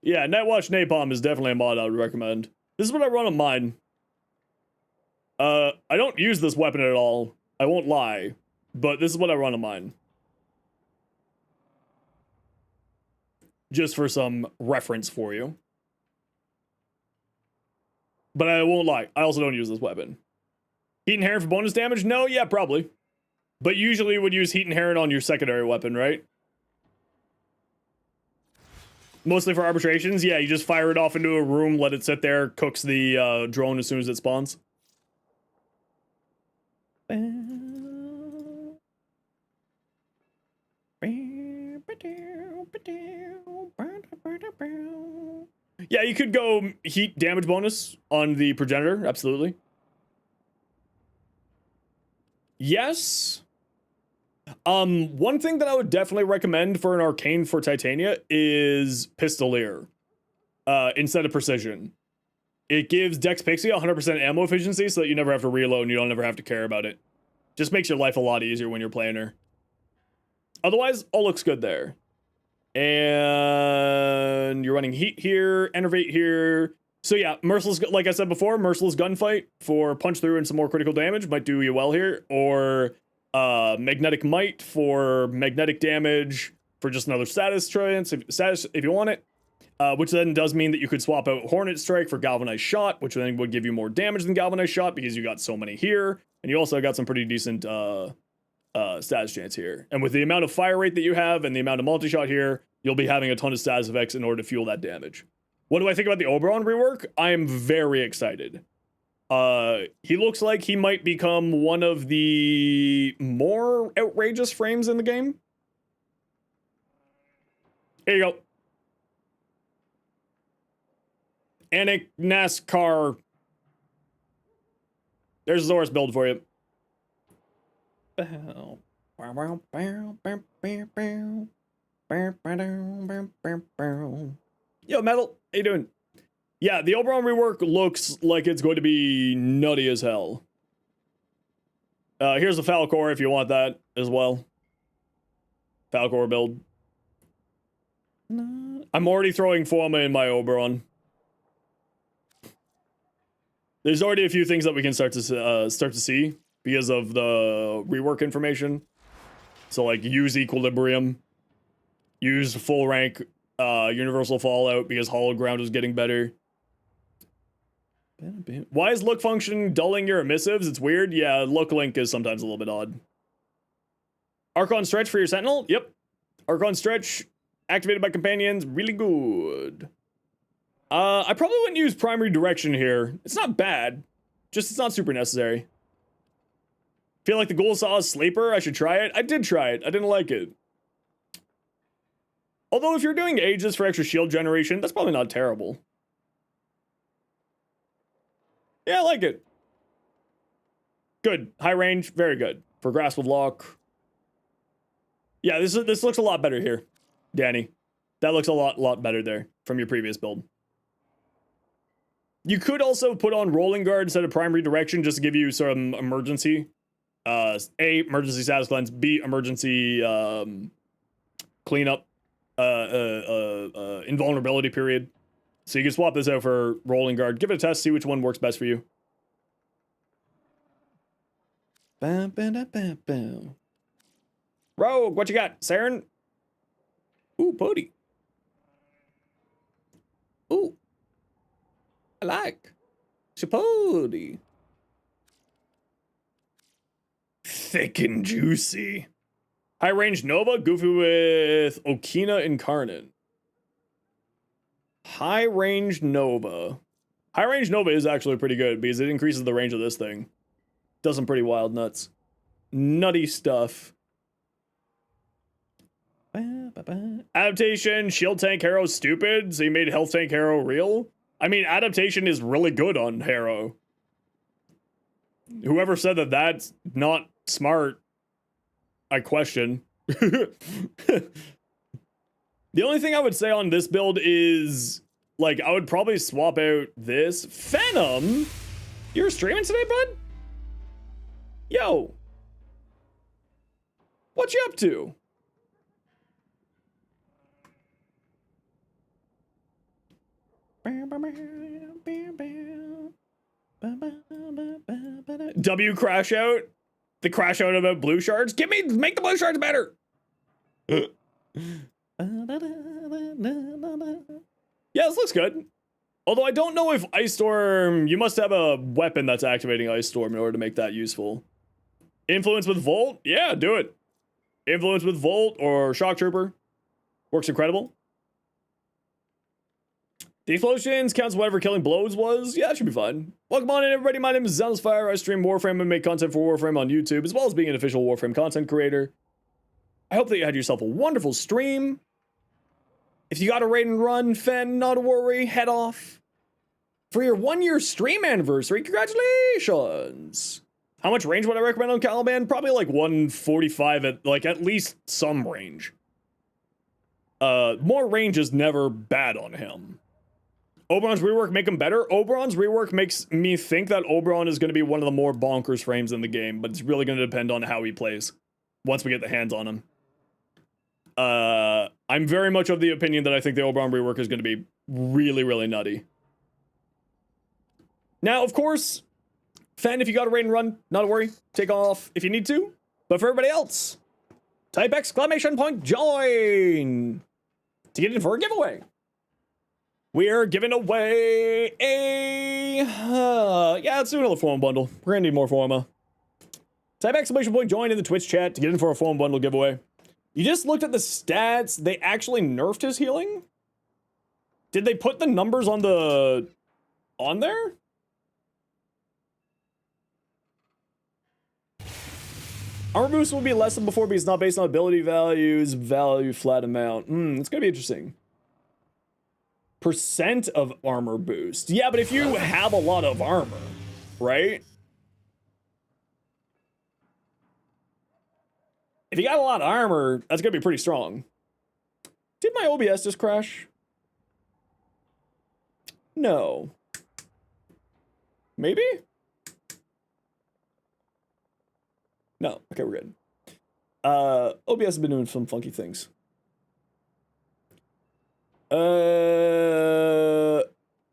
Yeah, Nightwatch Napalm is definitely a mod I would recommend. This is what I run on mine. I don't use this weapon at all. I won't lie. But this is what I run on mine. Just for some reference for you. But I won't lie. I also don't use this weapon. Heat Inherent for bonus damage? No, yeah, probably. But usually you would use Heat Inherent on your secondary weapon, right? Mostly for arbitrations? Yeah, you just fire it off into a room, let it sit there, cooks the drone as soon as it spawns. Yeah, you could go heat damage bonus on the Progenitor, absolutely. Yes. One thing that I would definitely recommend for an Arcane for Titania is Pistolier, instead of Precision. it gives Dex Pixie 100% ammo efficiency so that you never have to reload and you don't ever have to care about it. Just makes your life a lot easier when you're playing her. Otherwise, all looks good there. And you're running heat here, enervate here. So yeah, merciless, like I said before, merciless gunfight for punch through and some more critical damage might do you well here. Or magnetic might for magnetic damage for just another status if you want it. Which then does mean that you could swap out Hornet Strike for Galvanized Shot, which then would give you more damage than Galvanized Shot because you got so many here. And you also got some pretty decent status chance here. And with the amount of fire rate that you have and the amount of multi-shot here, you'll be having a ton of status effects in order to fuel that damage. What do I think about the Oberon rework? I am very excited. He looks like he might become one of the more outrageous frames in the game. Here you go. Anik NASCAR. There's Zora's build for you. Yo, Metal, how you doing? Yeah, the Oberon rework looks like it's going to be nutty as hell. Here's the Falcor if you want that as well. Falcor build. I'm already throwing Forma in my Oberon. There's already a few things that we can start to see because of the rework information. So like use Equilibrium, use full rank Universal Fallout because Hollow Ground is getting better. Why is look function dulling your emissives? It's weird. Yeah, look link is sometimes a little bit odd. Archon Stretch for your Sentinel? Yep. Archon Stretch activated by companions, really good. I probably wouldn't use Primary Direction here. It's not bad, just it's not super necessary. Feel like the Ghoul Saw is Sleeper, I should try it. I did try it, I didn't like it. Although if you're doing Aegis for extra shield generation, that's probably not terrible. Yeah, I like it. Good, high range, very good. For Grasp of Lock. Yeah, this looks a lot better here, Danny. That looks a lot better there from your previous build. You could also put on Rolling Guard instead of Primary Direction just to give you some emergency. A, emergency status cleanse. B, emergency cleanup. Invulnerability period. So you can swap this out for Rolling Guard. Give it a test, see which one works best for you. Bam, bam, bam, bam. Rogue, what you got? Saren? Ooh, Pody. Ooh. I like. Chapody. Thick and juicy. High range Nova, goofy with Okina Incarnate. High range Nova. High range Nova is actually pretty good because it increases the range of this thing. Does some pretty wild nuts. Nutty stuff. Adaptation, Shield Tank Hero stupid, so you made Health Tank Hero real? I mean, adaptation is really good on Hero. Whoever said that that's not smart, I question. The only thing I would say on this build is, like, I would probably swap out this. Phenom? You're streaming today, bud? Yo. What you up to? W crash out? The crash out about blue shards? Make the blue shards better! Yeah, this looks good. Although I don't know if Ice Storm... You must have a weapon that's activating Ice Storm in order to make that useful. Influence with Volt? Yeah, do it. Influence with Volt or Shock Trooper. Works incredible. The explosions counts whatever killing blows was. Yeah, that should be fine. Welcome on in, everybody. My name is Zenosfire. I stream Warframe and make content for Warframe on YouTube, as well as being an official Warframe content creator. I hope that you had yourself a wonderful stream. If you got a raid and run, Fen, not to worry, head off. For your 1-year stream anniversary, congratulations. How much range would I recommend on Caliban? Probably like 145 at least some range. More range is never bad on him. Oberon's rework make him better? Oberon's rework makes me think that Oberon is going to be one of the more bonkers frames in the game, but it's really going to depend on how he plays once we get the hands on him. I'm very much of the opinion that I think the Oberon rework is going to be really, really nutty. Now, of course, Fen, if you got a raid and run, not a worry. Take off if you need to. But for everybody else, type !join to get in for a giveaway. We are giving away a... yeah, let's do another form bundle. We're going to need more forma. Type !join in the Twitch chat to get in for a form bundle giveaway. You just looked at the stats. They actually nerfed his healing? Did they put the numbers on the... on there? Armor boost will be less than before because it's not based on ability values, value flat amount. It's gonna be interesting. Percent of armor boost. Yeah, but if you have a lot of armor, right? If you got a lot of armor, that's gonna be pretty strong. Did my OBS just crash? No. Maybe? No. Okay, we're good. OBS has been doing some funky things.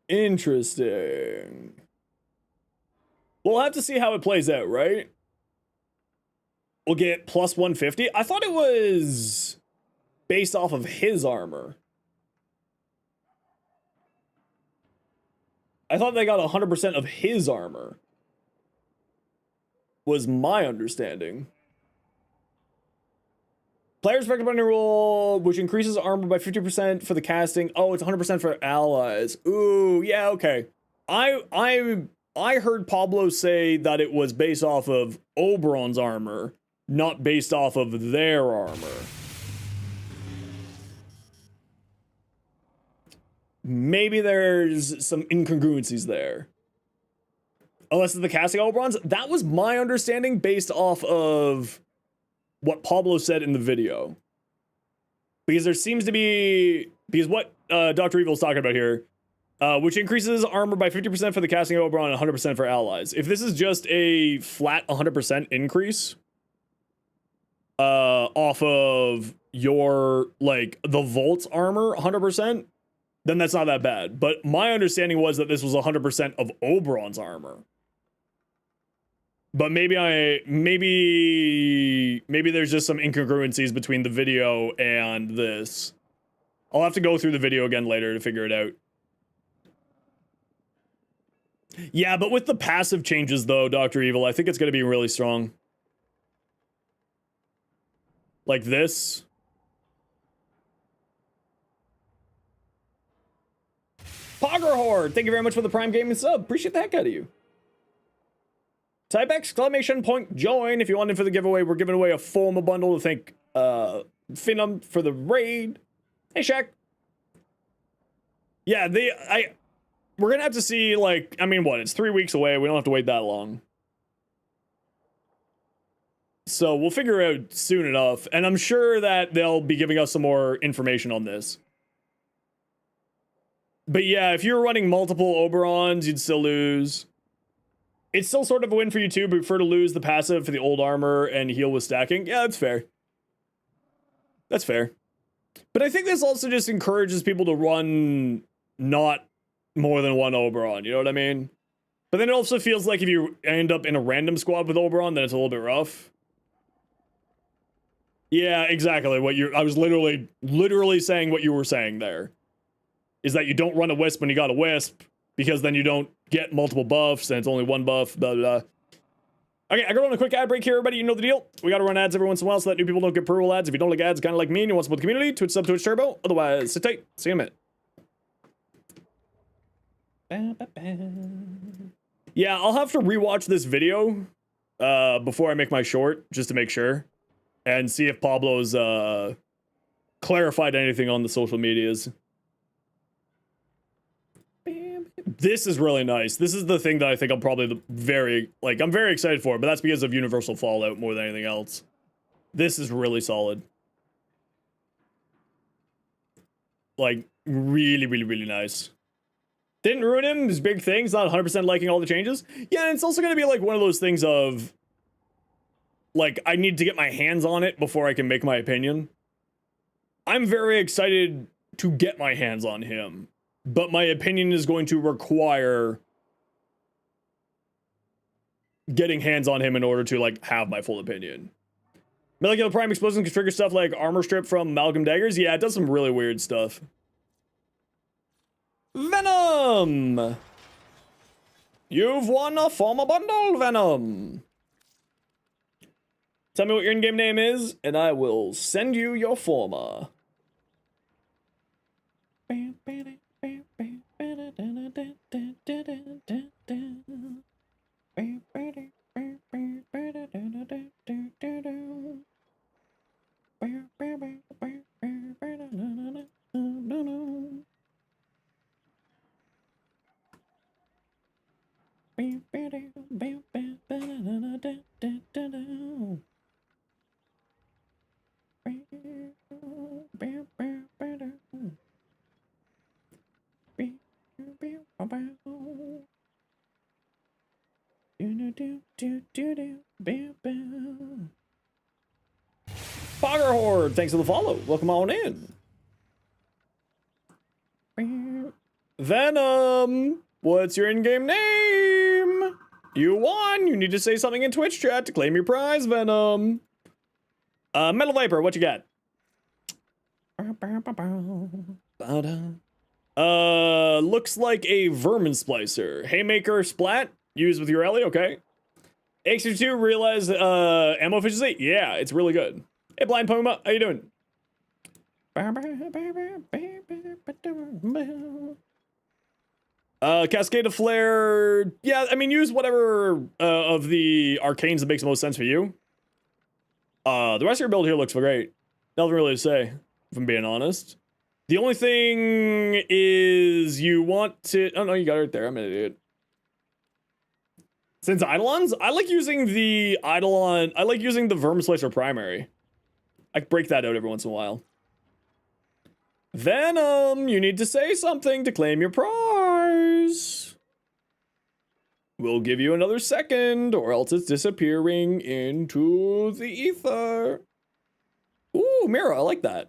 Interesting. We'll have to see how it plays out, right? We'll get plus 150. I thought it was based off of his armor. I thought they got 100% of his armor. Was my understanding. Players recommended rule, which increases armor by 50% for the casting. Oh, it's 100% for allies. Ooh, yeah, okay. I heard Pablo say that it was based off of Oberon's armor, not based off of their armor. Maybe there's some incongruencies there. Unless it's the casting Oberons. That was my understanding based off of what Pablo said in the video. Because there seems to be... Because what Dr. Evil's talking about here, which increases armor by 50% for the casting Oberon and 100% for allies. If this is just a flat 100% increase off of your, like, the Volt's armor 100%, then that's not that bad. But my understanding was that this was 100% of Oberon's armor. But maybe there's just some incongruencies between the video and this. I'll have to go through the video again later to figure it out. Yeah, but with the passive changes though, Dr. Evil, I think it's going to be really strong. Like this. Pogger Horde, thank you very much for the Prime Gaming sub. Appreciate the heck out of you. Type !join if you want in for the giveaway. We're giving away a Forma bundle to thank Finum for the raid. Hey Shaq. Yeah, we're gonna have to see, like, I mean, what? It's 3 weeks away. We don't have to wait that long. So we'll figure it out soon enough, and I'm sure that they'll be giving us some more information on this. But yeah, if you're running multiple Oberons, you'd still lose. It's still sort of a win for you too, but prefer to lose the passive for the old armor and heal with stacking. Yeah, that's fair. That's fair. But I think this also just encourages people to run not more than one Oberon, you know what I mean? But then it also feels like if you end up in a random squad with Oberon, then it's a little bit rough. Yeah, exactly. I was literally saying what you were saying there. Is that you don't run a Wisp when you got a Wisp, because then you don't get multiple buffs, and it's only one buff, blah, blah, blah. Okay, I got on a quick ad break here, everybody. You know the deal. We gotta run ads every once in a while so that new people don't get approval ads. If you don't like ads, kind of like me, and you want to support the community, Twitch sub, Twitch Turbo. Otherwise, sit tight. See you in a minute. Yeah, I'll have to rewatch this video before I make my short, just to make sure, and see if Pablo's clarified anything on the social medias. This is really nice. This is the thing that I think I'm probably I'm very excited for, but that's because of Universal Fallout more than anything else. This is really solid. Like, really, really, really nice. Didn't ruin him. His big thing's not 100% liking all the changes. Yeah, and it's also going to be like one of those things of, like, I need to get my hands on it before I can make my opinion. I'm very excited to get my hands on him, but my opinion is going to require getting hands on him in order to, like, have my full opinion. Molecular Prime Explosion can trigger stuff like Armor Strip from Malcolm Daggers. Yeah, it does some really weird stuff. Venom! You've won a Forma bundle, Venom! Tell me what your in-game name is, and I will send you your Forma. Fogger Horde, thanks for the follow. Welcome on in. Venom, what's your in-game name? You won. You need to say something in Twitch chat to claim your prize, Venom. Metal Viper, what you got? Looks like a Vermin Splicer. Haymaker Splat, used with your Ellie, okay. X2 realize ammo efficiency? Yeah, it's really good. Hey, Blind Puma, how you doing? Cascade of Flare. Yeah, I mean, use whatever of the arcanes that makes the most sense for you. The rest of your build here looks great. Nothing really to say, if I'm being honest. The only thing is you want to... Oh, no, you got it right there. I'm an idiot. Since Eidolons, I like using the Eidolon... I like using the Vermislicer primary. I break that out every once in a while. Venom, you need to say something to claim your prize. We'll give you another second, or else it's disappearing into the ether. Ooh, Mira, I like that.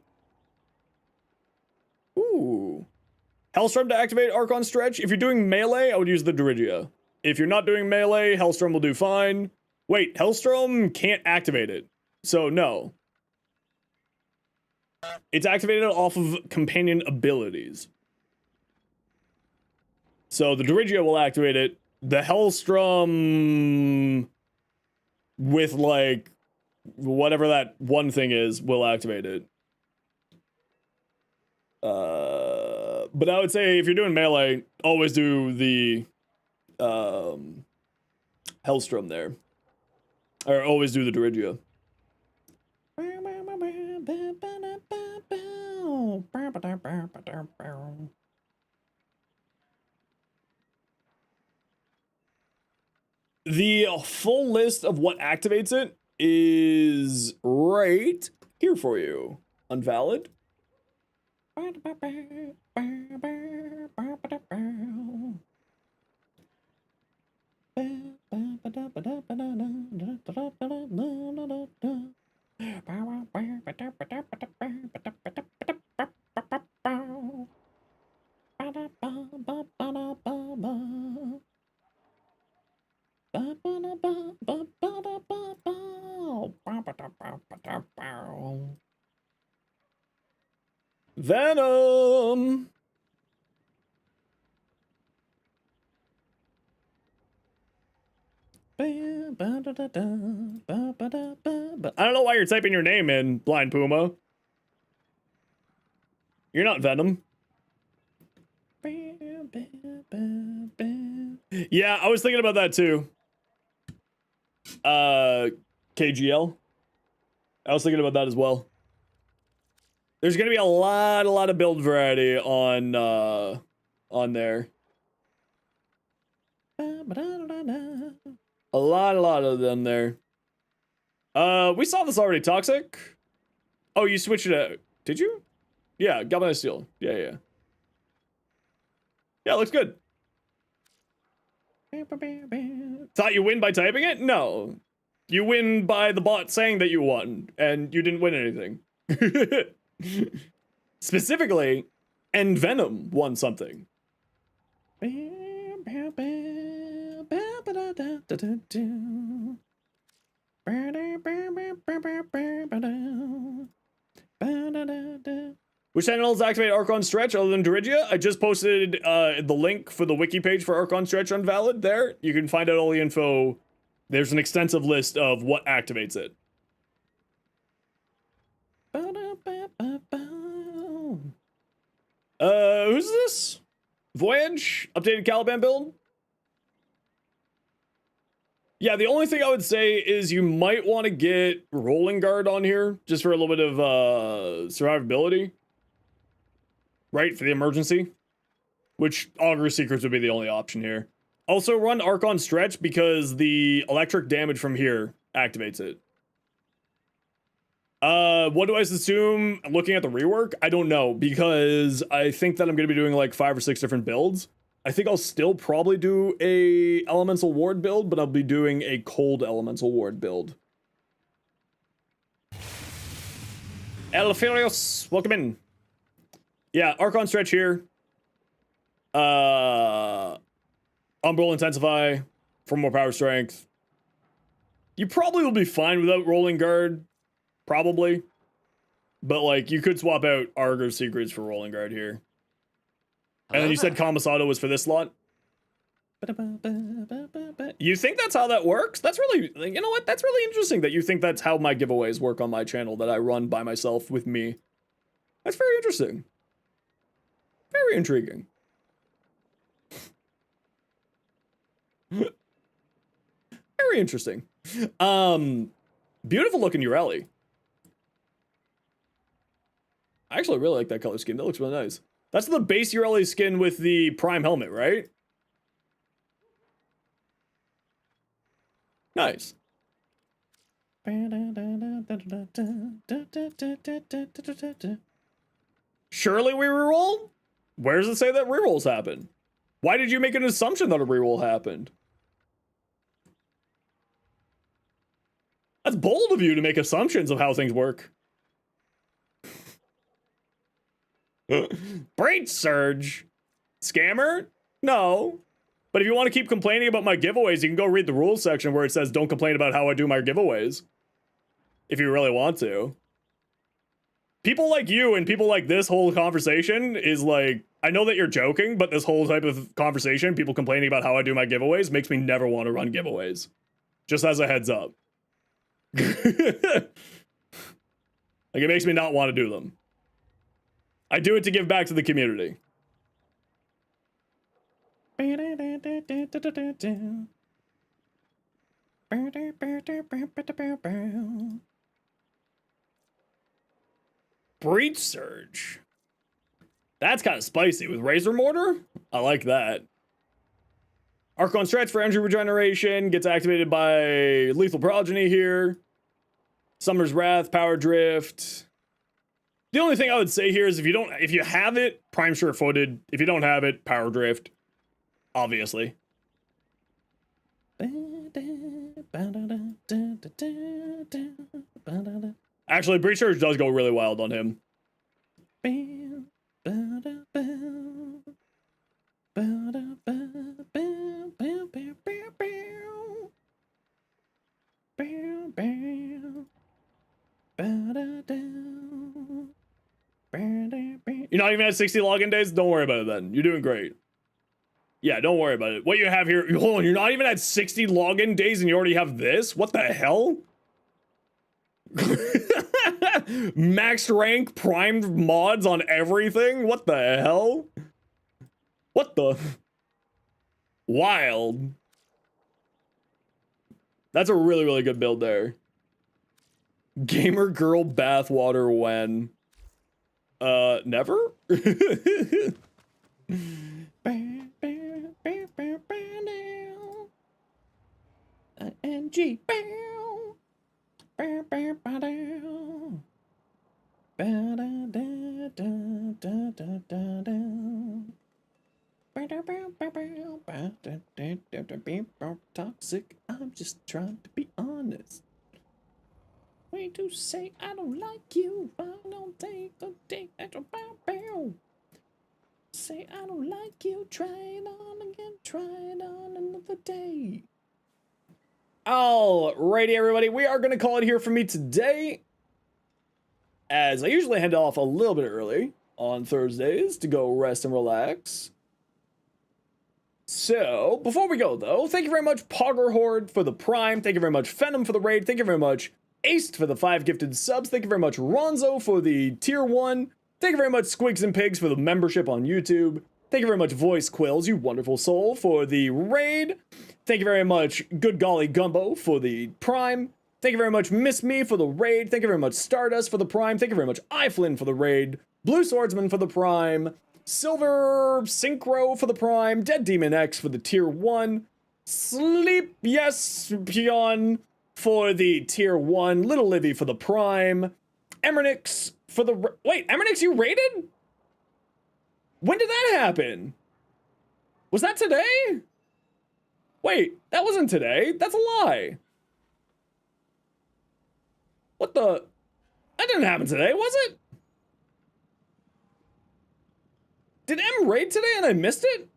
Ooh. Hellstrom to activate Archon Stretch. If you're doing melee, I would use the Dirigia. If you're not doing melee, Hellstrom will do fine. Wait, Hellstrom can't activate it. So, no. It's activated off of companion abilities. So the Dirigia will activate it. The Hellstrom with, like, whatever that one thing is will activate it. But I would say if you're doing melee, always do the Hellstrom there. Or always do the Dirigia. The full list of what activates it is right here for you. Unvalid. Venom. I don't know why you're typing your name in, Blind Puma. You're not Venom. Yeah, I was thinking about that too. KGL. I was thinking about that as well. There's gonna be a lot of build variety on there. A lot of them there. We saw this already, Toxic. Oh, you switched it out. Did you? Yeah, Galvanized Steel. Yeah. Yeah, it looks good. Thought you win by typing it? No. You win by the bot saying that you won, and you didn't win anything. Specifically, Envenom won something. Which channels activate Archon Stretch other than Dirigia? I just posted the link for the wiki page for Archon Stretch on Valid there. You can find out all the info. There's an extensive list of what activates it. Who's this? Voyage? Updated Caliban build? Yeah, the only thing I would say is you might want to get Rolling Guard on here, just for a little bit of survivability. Right, for the emergency. Which Augur Secrets would be the only option here. Also run Archon Stretch because the electric damage from here activates it. What do I assume? Looking at the rework? I don't know, because I think that I'm going to be doing like 5 or 6 different builds. I think I'll still probably do a Elemental Ward build, but I'll be doing a cold Elemental Ward build. Elfirios, welcome in. Yeah, Archon Stretch here. Umbral Intensify for more power strength. You probably will be fine without Rolling Guard. Probably. But, like, you could swap out Augur Secrets for Rolling Guard here. And then you said Kamisado was for this slot? You think that's how that works? That's really, you know what? That's really interesting that you think that's how my giveaways work on my channel that I run by myself with me. That's very interesting. Very intriguing. Very interesting. Beautiful looking Ureli. I actually really like that color scheme. That looks really nice. That's the base Ureli skin with the Prime helmet, right? Nice. Surely we reroll? Where does it say that rerolls happen? Why did you make an assumption that a reroll happened? That's bold of you to make assumptions of how things work. Brain surge. Scammer? No. But if you want to keep complaining about my giveaways, you can go read the rules section where it says don't complain about how I do my giveaways. If you really want to. People like you and people like this whole conversation is like, I know that you're joking, but this whole type of conversation, people complaining about how I do my giveaways, makes me never want to run giveaways. Just as a heads up. Like, it makes me not want to do them. I do it to give back to the community. Breach Surge. That's kind of spicy with Razor Mortar. I like that. Archon Stretch for energy regeneration gets activated by Lethal Progeny here. Summer's Wrath, Power Drift. The only thing I would say here is if you have it, Prime Sure-Footed. If you don't have it, Power Drift. Obviously. Actually, Breach Surge does go really wild on him. You're not even at 60 login days? Don't worry about it then. You're doing great. Yeah, don't worry about it. What you have here, hold on, you're not even at 60 login days and you already have this? What the hell? Max rank, primed mods on everything? What the hell? What the? Wild. That's a really, really good build there. Gamer girl bathwater when? Never? NG. Toxic, I'm just trying to be honest. Way to say I don't like you, I don't take the day at your bow. Say I don't like you, try it on again, try it on another day. Alrighty, everybody, we are gonna call it here for me today, as I usually head off a little bit early on Thursdays to go rest and relax. So, before we go though, thank you very much Pogger Horde for the Prime, thank you very much Phenom for the raid, thank you very much Aced for the 5 gifted subs, thank you very much Ronzo for the tier 1, thank you very much Squigs and Pigs for the membership on YouTube, thank you very much Voice Quills, you wonderful soul, for the raid, thank you very much Good Golly Gumbo for the Prime, thank you very much Miss Me for the raid, thank you very much Stardust for the Prime, thank you very much iFlynn for the raid, Blue Swordsman for the Prime, Silver Synchro for the Prime, Dead Demon X for the tier 1, Sleep Yes Pion for the tier 1, Little Livy for the Prime, Emernix for the... Wait, Emernix, you raided? When did that happen? Was that today? Wait, that wasn't today. That's a lie. What the... That didn't happen today, was it? Did M raid today and I missed it?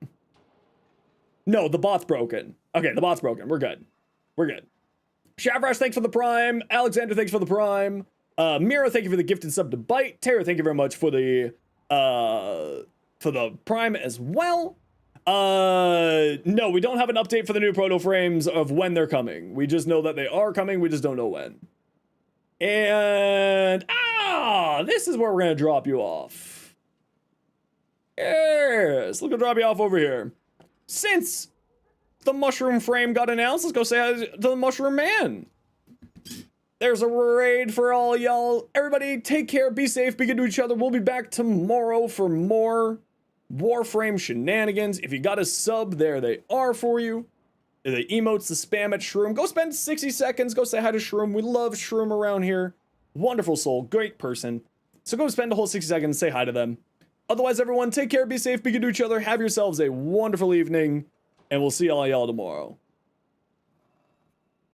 No, the bot's broken. Okay, the bot's broken. We're good. We're good. Shavrash, thanks for the Prime. Alexander, thanks for the Prime. Mira, thank you for the gifted sub to Bite. Tara, thank you very much for the Prime as well. No, we don't have an update for the new proto frames of when they're coming. We just know that they are coming. We just don't know when. And this is where we're gonna drop you off. Yes, look, I'll drop you off over here. Since the mushroom frame got announced, let's go say hi to the mushroom man. There's a raid for all y'all. Everybody, take care, be safe, be good to each other. We'll be back tomorrow for more Warframe shenanigans. If you got a sub, there they are for you. The emotes, the spam at Shroom. Go spend 60 seconds, go say hi to Shroom. We love Shroom around here. Wonderful soul, great person. So go spend a whole 60 seconds, say hi to them. Otherwise, everyone, take care, be safe, be good to each other, have yourselves a wonderful evening, and we'll see all y'all tomorrow.